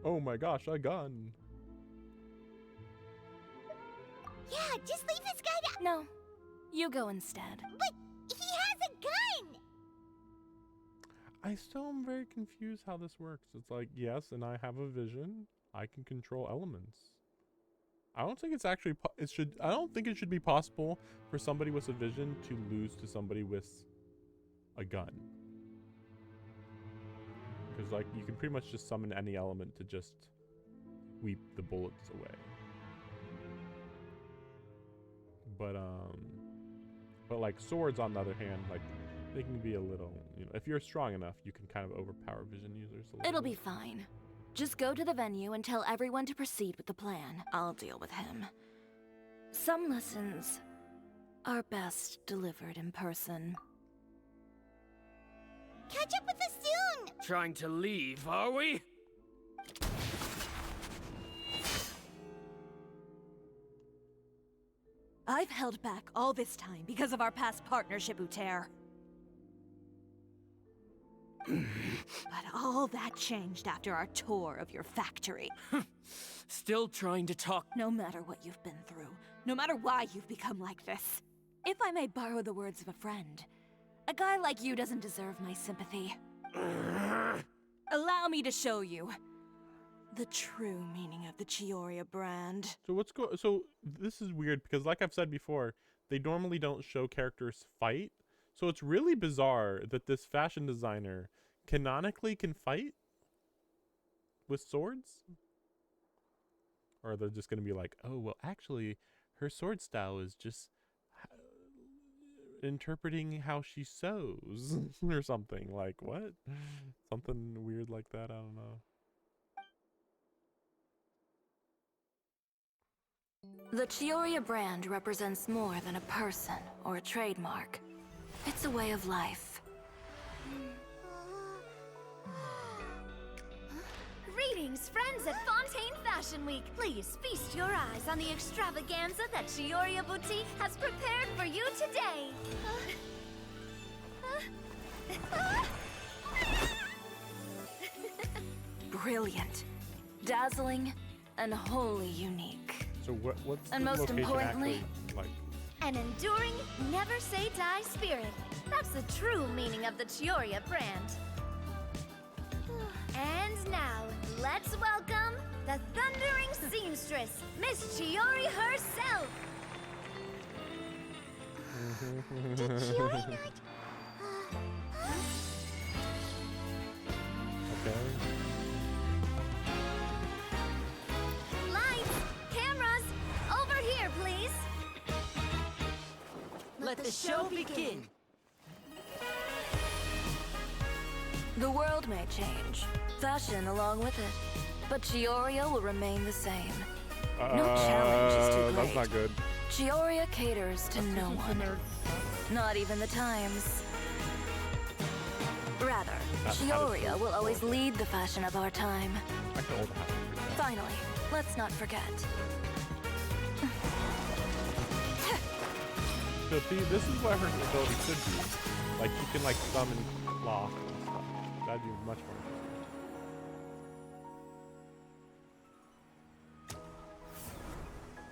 Oh my gosh, a gun! Yeah, just leave this guy to— No. You go instead. But he has a gun! I still am very confused how this works. It's like, yes, and I have a vision. I can control elements. I don't think it's actually I don't think it should be possible for somebody with a vision to lose to somebody with a gun. Because like you can pretty much just summon any element to just sweep the bullets away. But like swords on the other hand, like they can be a little, you know, if you're strong enough, you can kind of overpower vision users a little It'll bit. be fine. Just go to the venue and tell everyone to proceed with the plan. I'll deal with him. Some lessons are best delivered in person. Catch up with us soon! Trying to leave, are we? I've held back all this time because of our past partnership, Uter. But all that changed after our tour of your factory. Still trying to talk. No matter what you've been through, no matter why you've become like this, if I may borrow the words of a friend, a guy like you doesn't deserve my sympathy. Allow me to show you the true meaning of the Chiori brand. So this is weird because like I've said before, they normally don't show characters fight. So it's really bizarre that this fashion designer canonically can fight with swords? Or they're just going to be like, oh, well, actually, her sword style is just interpreting how she sews or something. Like, what? Something weird like that? I don't know. The Chiori brand represents more than a person or a trademark. It's a way of life. Greetings, friends at Fontaine Fashion Week. Please feast your eyes on the extravaganza that Chiori Boutique has prepared for you today. Brilliant, dazzling, and wholly unique. So what's And the most location importantly, actually like? An enduring, never-say-die spirit. That's the true meaning of the Chiori brand. And now, let's welcome the thundering seamstress, Miss Chiori herself! Did Chiori not... Okay. Lights! Cameras! Over here, please! Let the show begin. The world may change, fashion along with it, but Chioria will remain the same. No challenge is too great. That's not good. Chioria caters to no one, not even the times. Rather, Chioria will always lead the fashion of our time. Finally, let's not forget. So see, this is what her ability could be. Like, you can like summon cloth and stuff. That'd be much more interesting.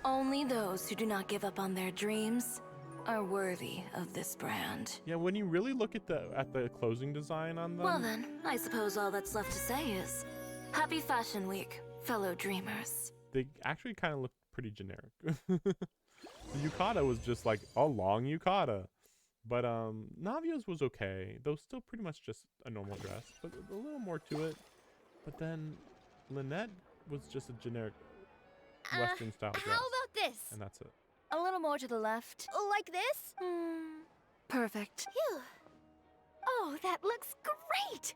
Only those who do not give up on their dreams are worthy of this brand. Yeah, when you really look at the closing design on them. Well then, I suppose all that's left to say is, Happy Fashion Week, fellow dreamers. They actually kind of look pretty generic. The yukata was just like a long yukata. But Navia's was okay, though still pretty much just a normal dress, but a little more to it. But then Lynette was just a generic Western style dress. How about this? And that's it. A little more to the left. Like this? Perfect. Phew. Oh, that looks great!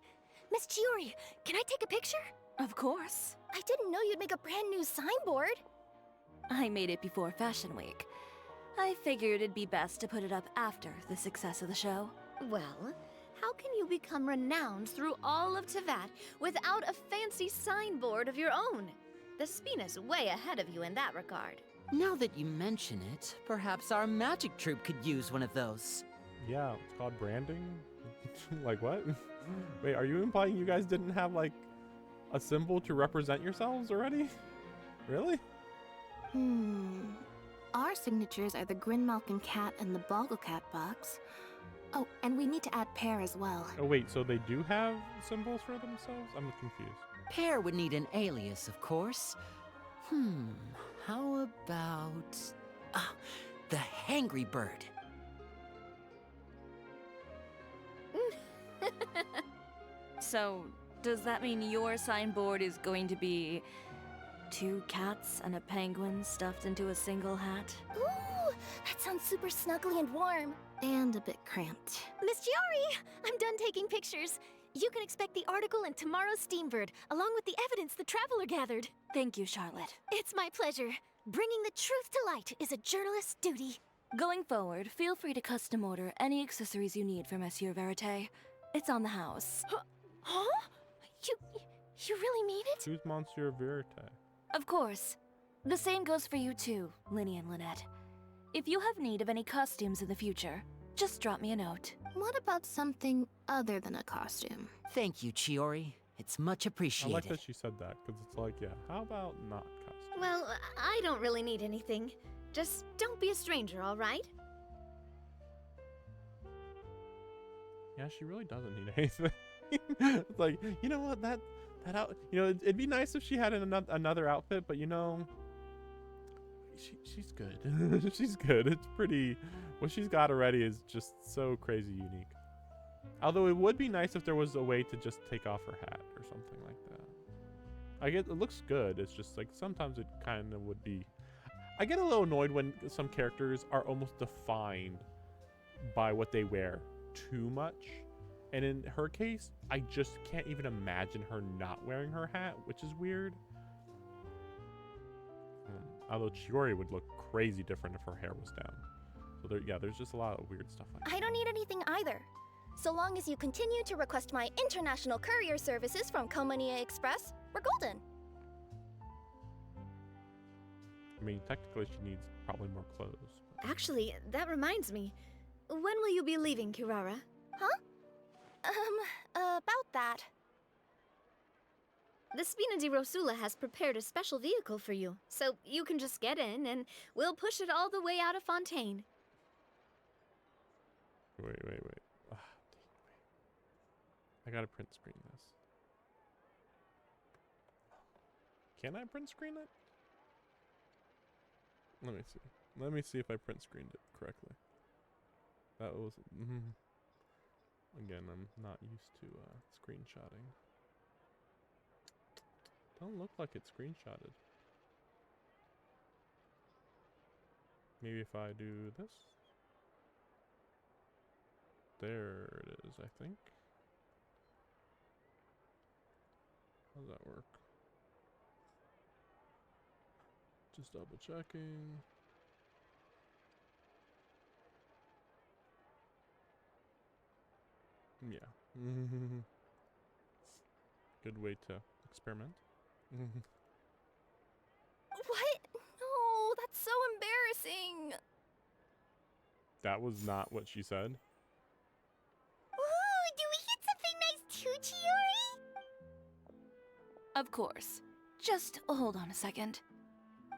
Miss Chiori, can I take a picture? Of course. I didn't know you'd make a brand new signboard. I made it before Fashion Week. I figured it'd be best to put it up after the success of the show. Well, how can you become renowned through all of Tevat without a fancy signboard of your own? The Spina's way ahead of you in that regard. Now that you mention it, perhaps our magic troupe could use one of those. Yeah, it's called branding. Like what? Wait, are you implying you guys didn't have like a symbol to represent yourselves already? Really? Our signatures are the Grinmalkin cat and the Bogglecat box. Oh, and we need to add Pear as well. Oh wait, so they do have symbols for themselves? I'm confused. Pear would need an alias, of course. How about... the Hangry Bird. So, does that mean your signboard is going to be 2 cats and a penguin stuffed into a single hat? Ooh, that sounds super snuggly and warm. And a bit cramped. Miss Chiori, I'm done taking pictures. You can expect the article in tomorrow's Steambird, along with the evidence the Traveler gathered. Thank you, Charlotte. It's my pleasure. Bringing the truth to light is a journalist's duty. Going forward, feel free to custom order any accessories you need for Monsieur Verite. It's on the house. Huh? You really mean it? Who's Monsieur Verite? Of course. The same goes for you too, Linny and Lynette. If you have need of any costumes in the future, just drop me a note. What about something other than a costume? Thank you, Chiori. It's much appreciated. I like that she said that, because it's like, yeah, how about not costume? Well, I don't really need anything. Just don't be a stranger, all right? Yeah, she really doesn't need anything. It's like, you know what, that out, you know, it'd be nice if she had another outfit, but you know, she's good. She's good. It's pretty, what she's got already is just so crazy unique. Although it would be nice if there was a way to just take off her hat or something like that. I get, it looks good. It's just like sometimes it kind of would be, I get a little annoyed when some characters are almost defined by what they wear too much. And in her case, I just can't even imagine her not wearing her hat, which is weird. Although Chiori would look crazy different if her hair was down. So there, yeah, there's just a lot of weird stuff like that. I don't need anything either. So long as you continue to request my international courier services from Komania Express, we're golden. I mean, technically she needs probably more clothes. Actually, that reminds me. When will you be leaving, Kirara? Huh? About that. The Spina di Rosula has prepared a special vehicle for you, so you can just get in and we'll push it all the way out of Fontaine. Wait. I gotta print screen this. Can I print screen it? Let me see if I print screened it correctly. That was again, I'm not used to screenshotting. Don't look like it's screenshotted. Maybe if I do this. There it is, I think. How does that work? Just double checking. Yeah. Good way to experiment. What? No, that's so embarrassing. That was not what she said. Ooh, do we get something nice too, Chiori? Of course. Just hold on a second.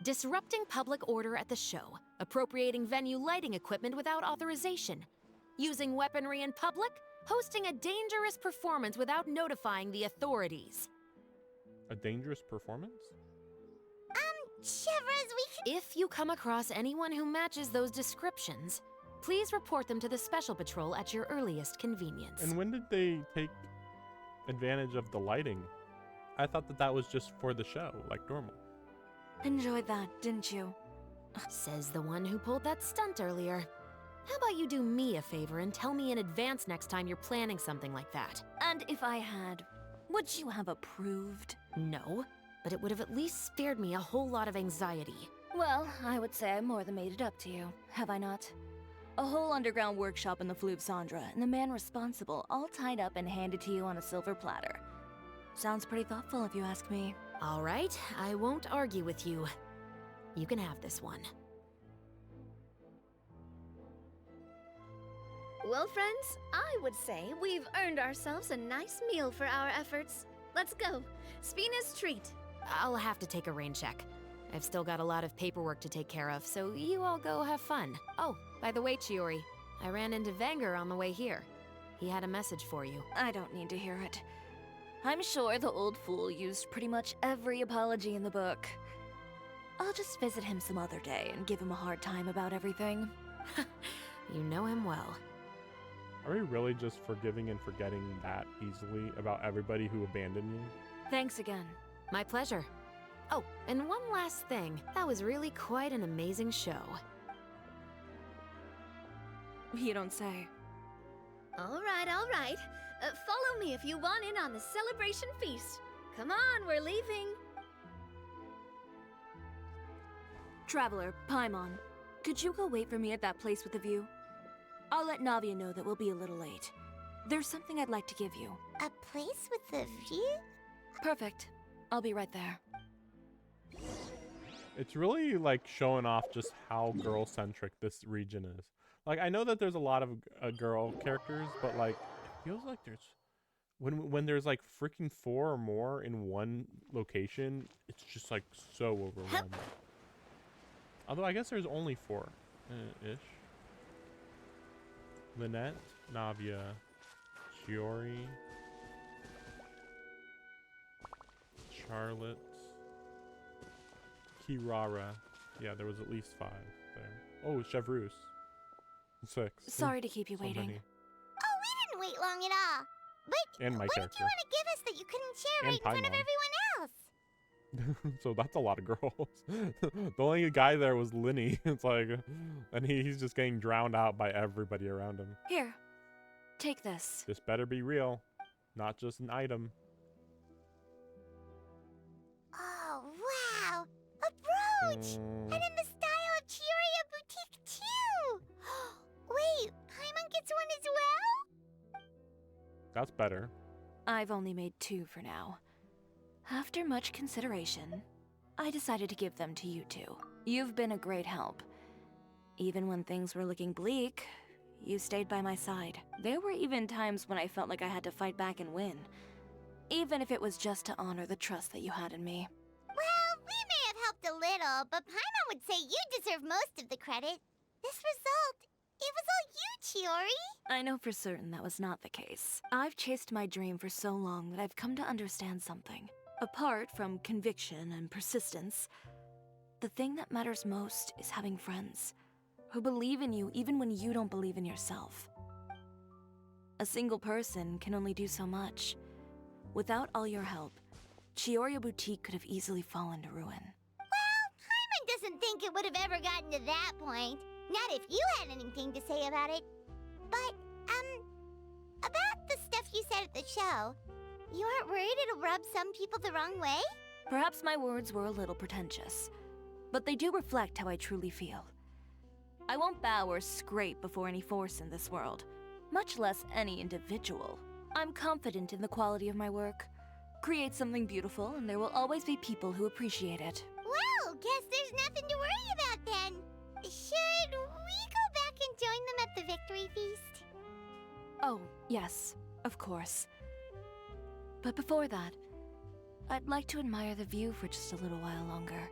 Disrupting public order at the show, appropriating venue lighting equipment without authorization, using weaponry in public, hosting a dangerous performance without notifying the authorities. A dangerous performance? Shivers, we If you come across anyone who matches those descriptions, please report them to the Special Patrol at your earliest convenience. And when did they take advantage of the lighting? I thought that was just for the show, like normal. Enjoyed that, didn't you? Says the one who pulled that stunt earlier. How about you do me a favor and tell me in advance next time you're planning something like that? And if I had, would you have approved? No, but it would have at least spared me a whole lot of anxiety. Well, I would say I more than made it up to you, have I not? A whole underground workshop in the Fleuve Sandra, and the man responsible all tied up and handed to you on a silver platter. Sounds pretty thoughtful if you ask me. All right, I won't argue with you. You can have this one. Well, friends, I would say we've earned ourselves a nice meal for our efforts. Let's go. Spina's treat. I'll have to take a rain check. I've still got a lot of paperwork to take care of, so you all go have fun. Oh, by the way, Chiori, I ran into Vanger on the way here. He had a message for you. I don't need to hear it. I'm sure the old fool used pretty much every apology in the book. I'll just visit him some other day and give him a hard time about everything. You know him well. Are we really just forgiving and forgetting that easily about everybody who abandoned you? Thanks again. My pleasure. Oh, and one last thing. That was really quite an amazing show. You don't say. All right, all right. Follow me if you want in on the celebration feast. Come on, we're leaving. Traveler, Paimon, could you go wait for me at that place with the view? I'll let Navia know that we'll be a little late. There's something I'd like to give you. A place with a view? Perfect. I'll be right there. It's really like showing off just how girl-centric this region is. Like, I know that there's a lot of girl characters, but like, it feels like there's when there's like freaking 4 or more in one location, it's just like so overwhelming. Although I guess there's only 4 ish. Lynette, Navia, Chiori, Charlotte, Kirara. Yeah, there was at least 5 there. Oh, Chevreuse. 6. Sorry to keep you So waiting. many. Oh, we didn't wait long at all. But And my what character. did you want to give us that you couldn't share And right in front of Paimon. everyone else? So that's a lot of girls. The only guy there was Linny. It's like, and he's just getting drowned out by everybody around him. Here, take this. This better be real, not just an item. Oh, wow. A brooch! And in the style of Chiori Boutique, too! Wait, Paimon gets one as well? That's better. I've only made 2 for now. After much consideration, I decided to give them to you two. You've been a great help. Even when things were looking bleak, you stayed by my side. There were even times when I felt like I had to fight back and win. Even if it was just to honor the trust that you had in me. Well, we may have helped a little, but Paimon would say you deserve most of the credit. This result, it was all you, Chiori. I know for certain that was not the case. I've chased my dream for so long that I've come to understand something. Apart from conviction and persistence, the thing that matters most is having friends who believe in you even when you don't believe in yourself. A single person can only do so much. Without all your help, Chiori Boutique could have easily fallen to ruin. Well, Paimon doesn't think it would have ever gotten to that point. Not if you had anything to say about it. But, about the stuff you said at the show, you aren't worried it'll rub some people the wrong way? Perhaps my words were a little pretentious, but they do reflect how I truly feel. I won't bow or scrape before any force in this world, much less any individual. I'm confident in the quality of my work. Create something beautiful, and there will always be people who appreciate it. Well, guess there's nothing to worry about then. Should we go back and join them at the victory feast? Oh, yes, of course. But before that, I'd like to admire the view for just a little while longer.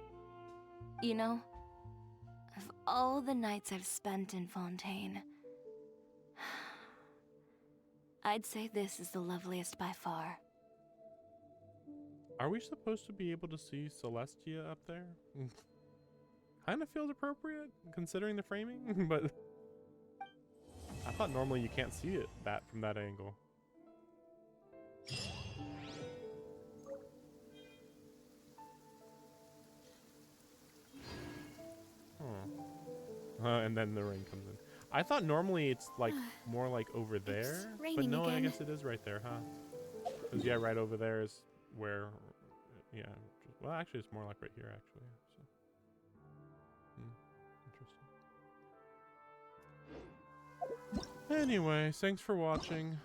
You know, of all the nights I've spent in Fontaine, I'd say this is the loveliest by far. Are we supposed to be able to see Celestia up there? Kind of feels appropriate considering the framing, but I thought normally you can't see it from that angle. And then the rain comes in. I thought normally it's like more like over there, but no, I guess it is right there, huh? Because yeah, right over there is where, yeah. Well, actually, it's more like right here, actually. So, interesting. Anyway, thanks for watching.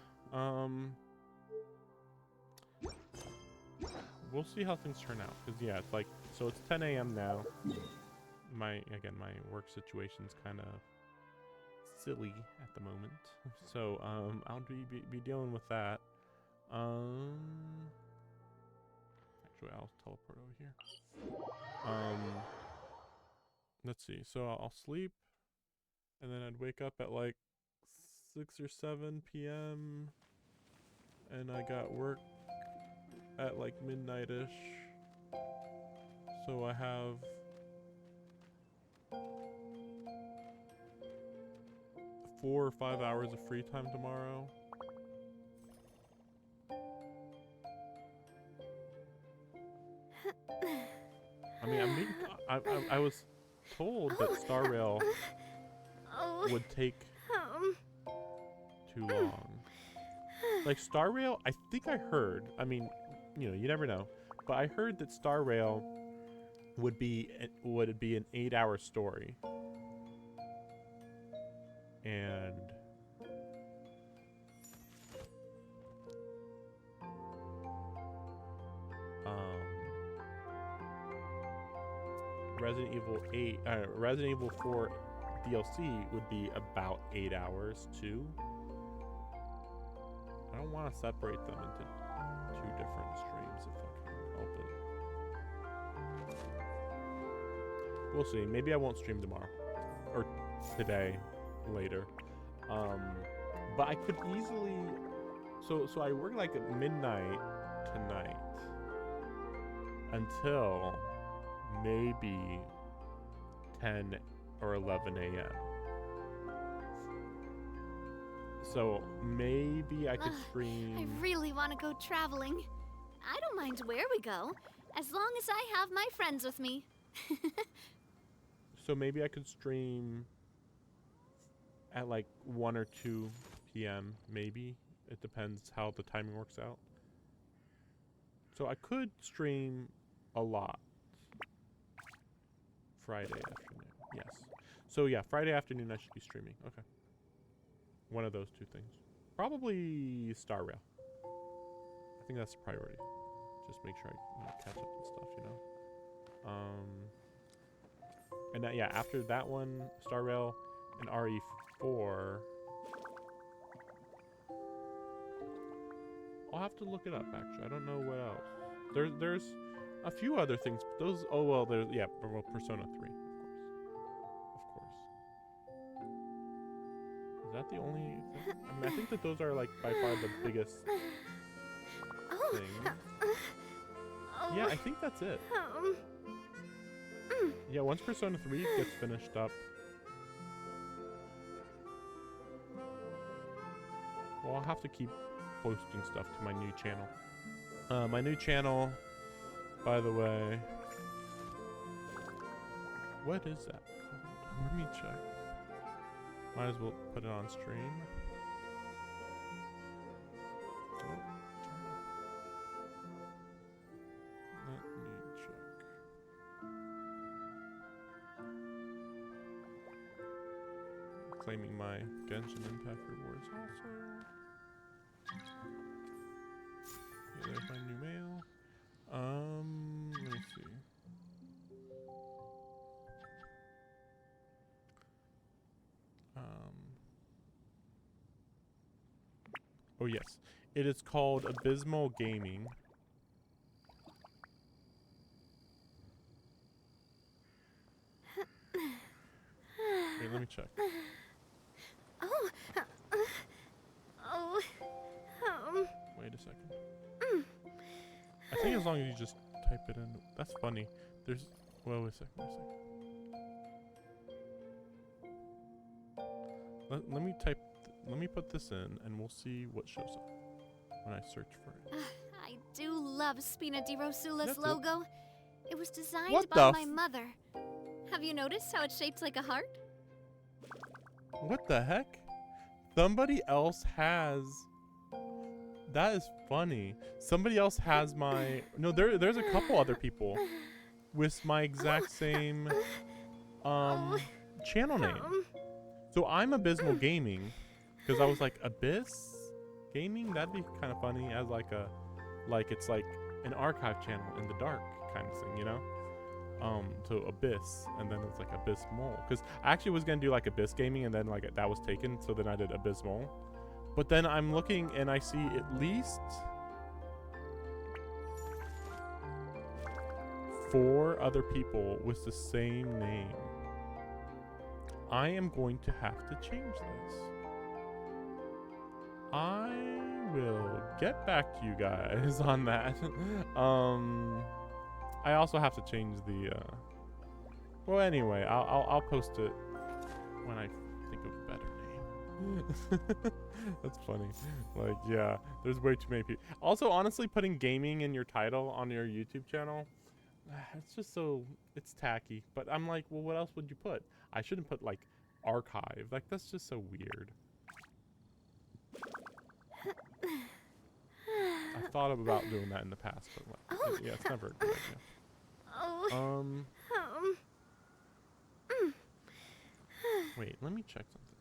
We'll see how things turn out. Because yeah, it's like, so it's 10 a.m. now. My work situation's kind of silly at the moment, so I'll be dealing with that. Actually, I'll teleport over here. Let's see. So I'll sleep, and then I'd wake up at like 6 or 7 p.m. and I got work at like midnight-ish. So I have 4 or 5 hours of free time tomorrow. I mean, I was told that Star Rail would take too long. Like Star Rail, I think I heard. I mean, you know, you never know, but I heard that Star Rail would be an 8-hour story. And Resident Evil 4 DLC would be about 8 hours too. I don't want to separate them into 2 different streams if I can help it. We'll see. Maybe I won't stream tomorrow or today. Later, but I could easily. So I work like at midnight tonight until maybe 10 or 11 a.m. So maybe I could stream. I really want to go traveling. I don't mind where we go, as long as I have my friends with me. So maybe I could stream at like 1 or 2 p.m. maybe. It depends how the timing works out. So I could stream a lot Friday afternoon. Yes. So yeah, Friday afternoon I should be streaming. Okay. One of those 2 things. Probably Star Rail. I think that's the priority. Just make sure I catch up and stuff, you know. And yeah, after that one, Star Rail and RE4. I'll have to look it up actually. I don't know what else. There's a few other things. But those there's Persona 3, of course. Is that the only thing? I mean, I think that those are like by far the biggest things. Yeah, I think that's it. Yeah, once Persona 3 gets finished up. Well, I'll have to keep posting stuff to my new channel. My new channel, by the way. What is that called? Let me check. Might as well put it on stream. Oh, let me check. Claiming my Genshin Impact rewards also. Yeah, there's my new mail. Let me see. Oh yes, it is called Abysmal Gaming. Wait, let me check. Wait a second. I think as long as you just type it in. That's funny. There's. Whoa, wait a second. Let me type. Let me put this in, and we'll see what shows up when I search for it. I do love Spina di Rosula's That's logo. It was designed What by the my mother. Have you noticed how it's shaped like a heart? What the heck? Somebody else has. That is funny. Somebody else has my. No, there's a couple other people with my exact same channel name. So I'm Abysmal Gaming because I was like, Abyss Gaming? That'd be kind of funny as like a, it's like an archive channel in the dark kind of thing, you know? So Abyss, and then it's like Abysmal. Because I actually was gonna do like Abyss Gaming, and then like that was taken, so then I did Abysmal. But then I'm looking and I see at least 4 other people with the same name. I am going to have to change this. I will get back to you guys on that. I also have to change the well, anyway, I'll post it when I think of a better name. That's funny. Like, yeah, there's way too many people. Also, honestly, putting gaming in your title on your YouTube channel, it's just so, it's tacky. But I'm like, well, what else would you put? I shouldn't put like archive. Like, that's just so weird. I've thought about doing that in the past, but like, yeah, it's never a good idea. Wait, let me check something.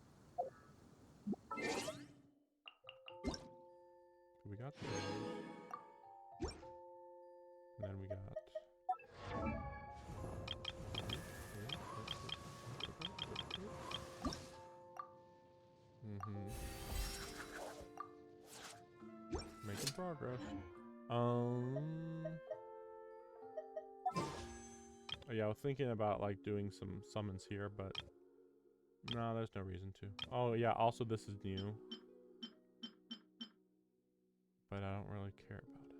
We got those. And then we got. Making progress. Oh yeah, I was thinking about like doing some summons here, but no, there's no reason to. Oh yeah, also this is new, but I don't really care about it.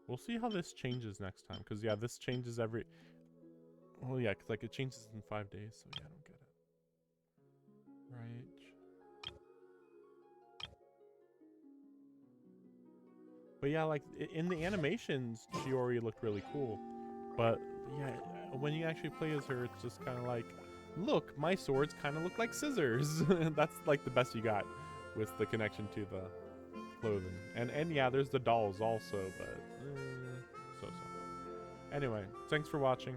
We'll see how this changes next time, because yeah, this changes every. Well, yeah, because like it changes in 5 days, so yeah, I don't get it. Right. But yeah, like in the animations, Chiori looked really cool. But yeah, when you actually play as her, it's just kind of like, look, my swords kind of look like scissors. That's like the best you got with the connection to the clothing. And yeah, there's the dolls also, but so. Anyway, thanks for watching.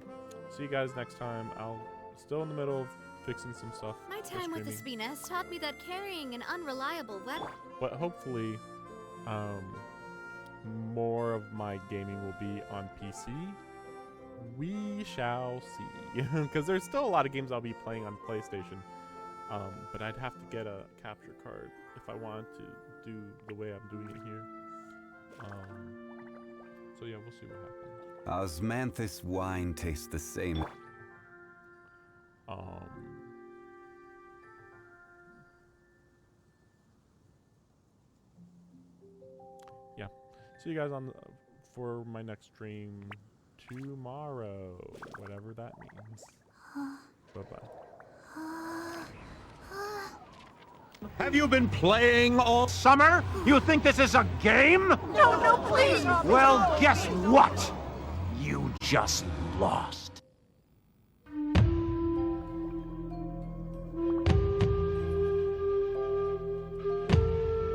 See you guys next time. I'll still in the middle of fixing some stuff. My time with the Spina has taught me that carrying an unreliable weapon. But hopefully, more of my gaming will be on PC. We shall see. Because there's still a lot of games I'll be playing on PlayStation. But I'd have to get a capture card if I wanted to do the way I'm doing it here. So yeah, we'll see what happens. Osmanthus wine tastes the same. Yeah. See you guys on for my next stream tomorrow, whatever that means. Bye-bye. Have you been playing all summer? You think this is a game? No, please! Well, guess what? You just lost.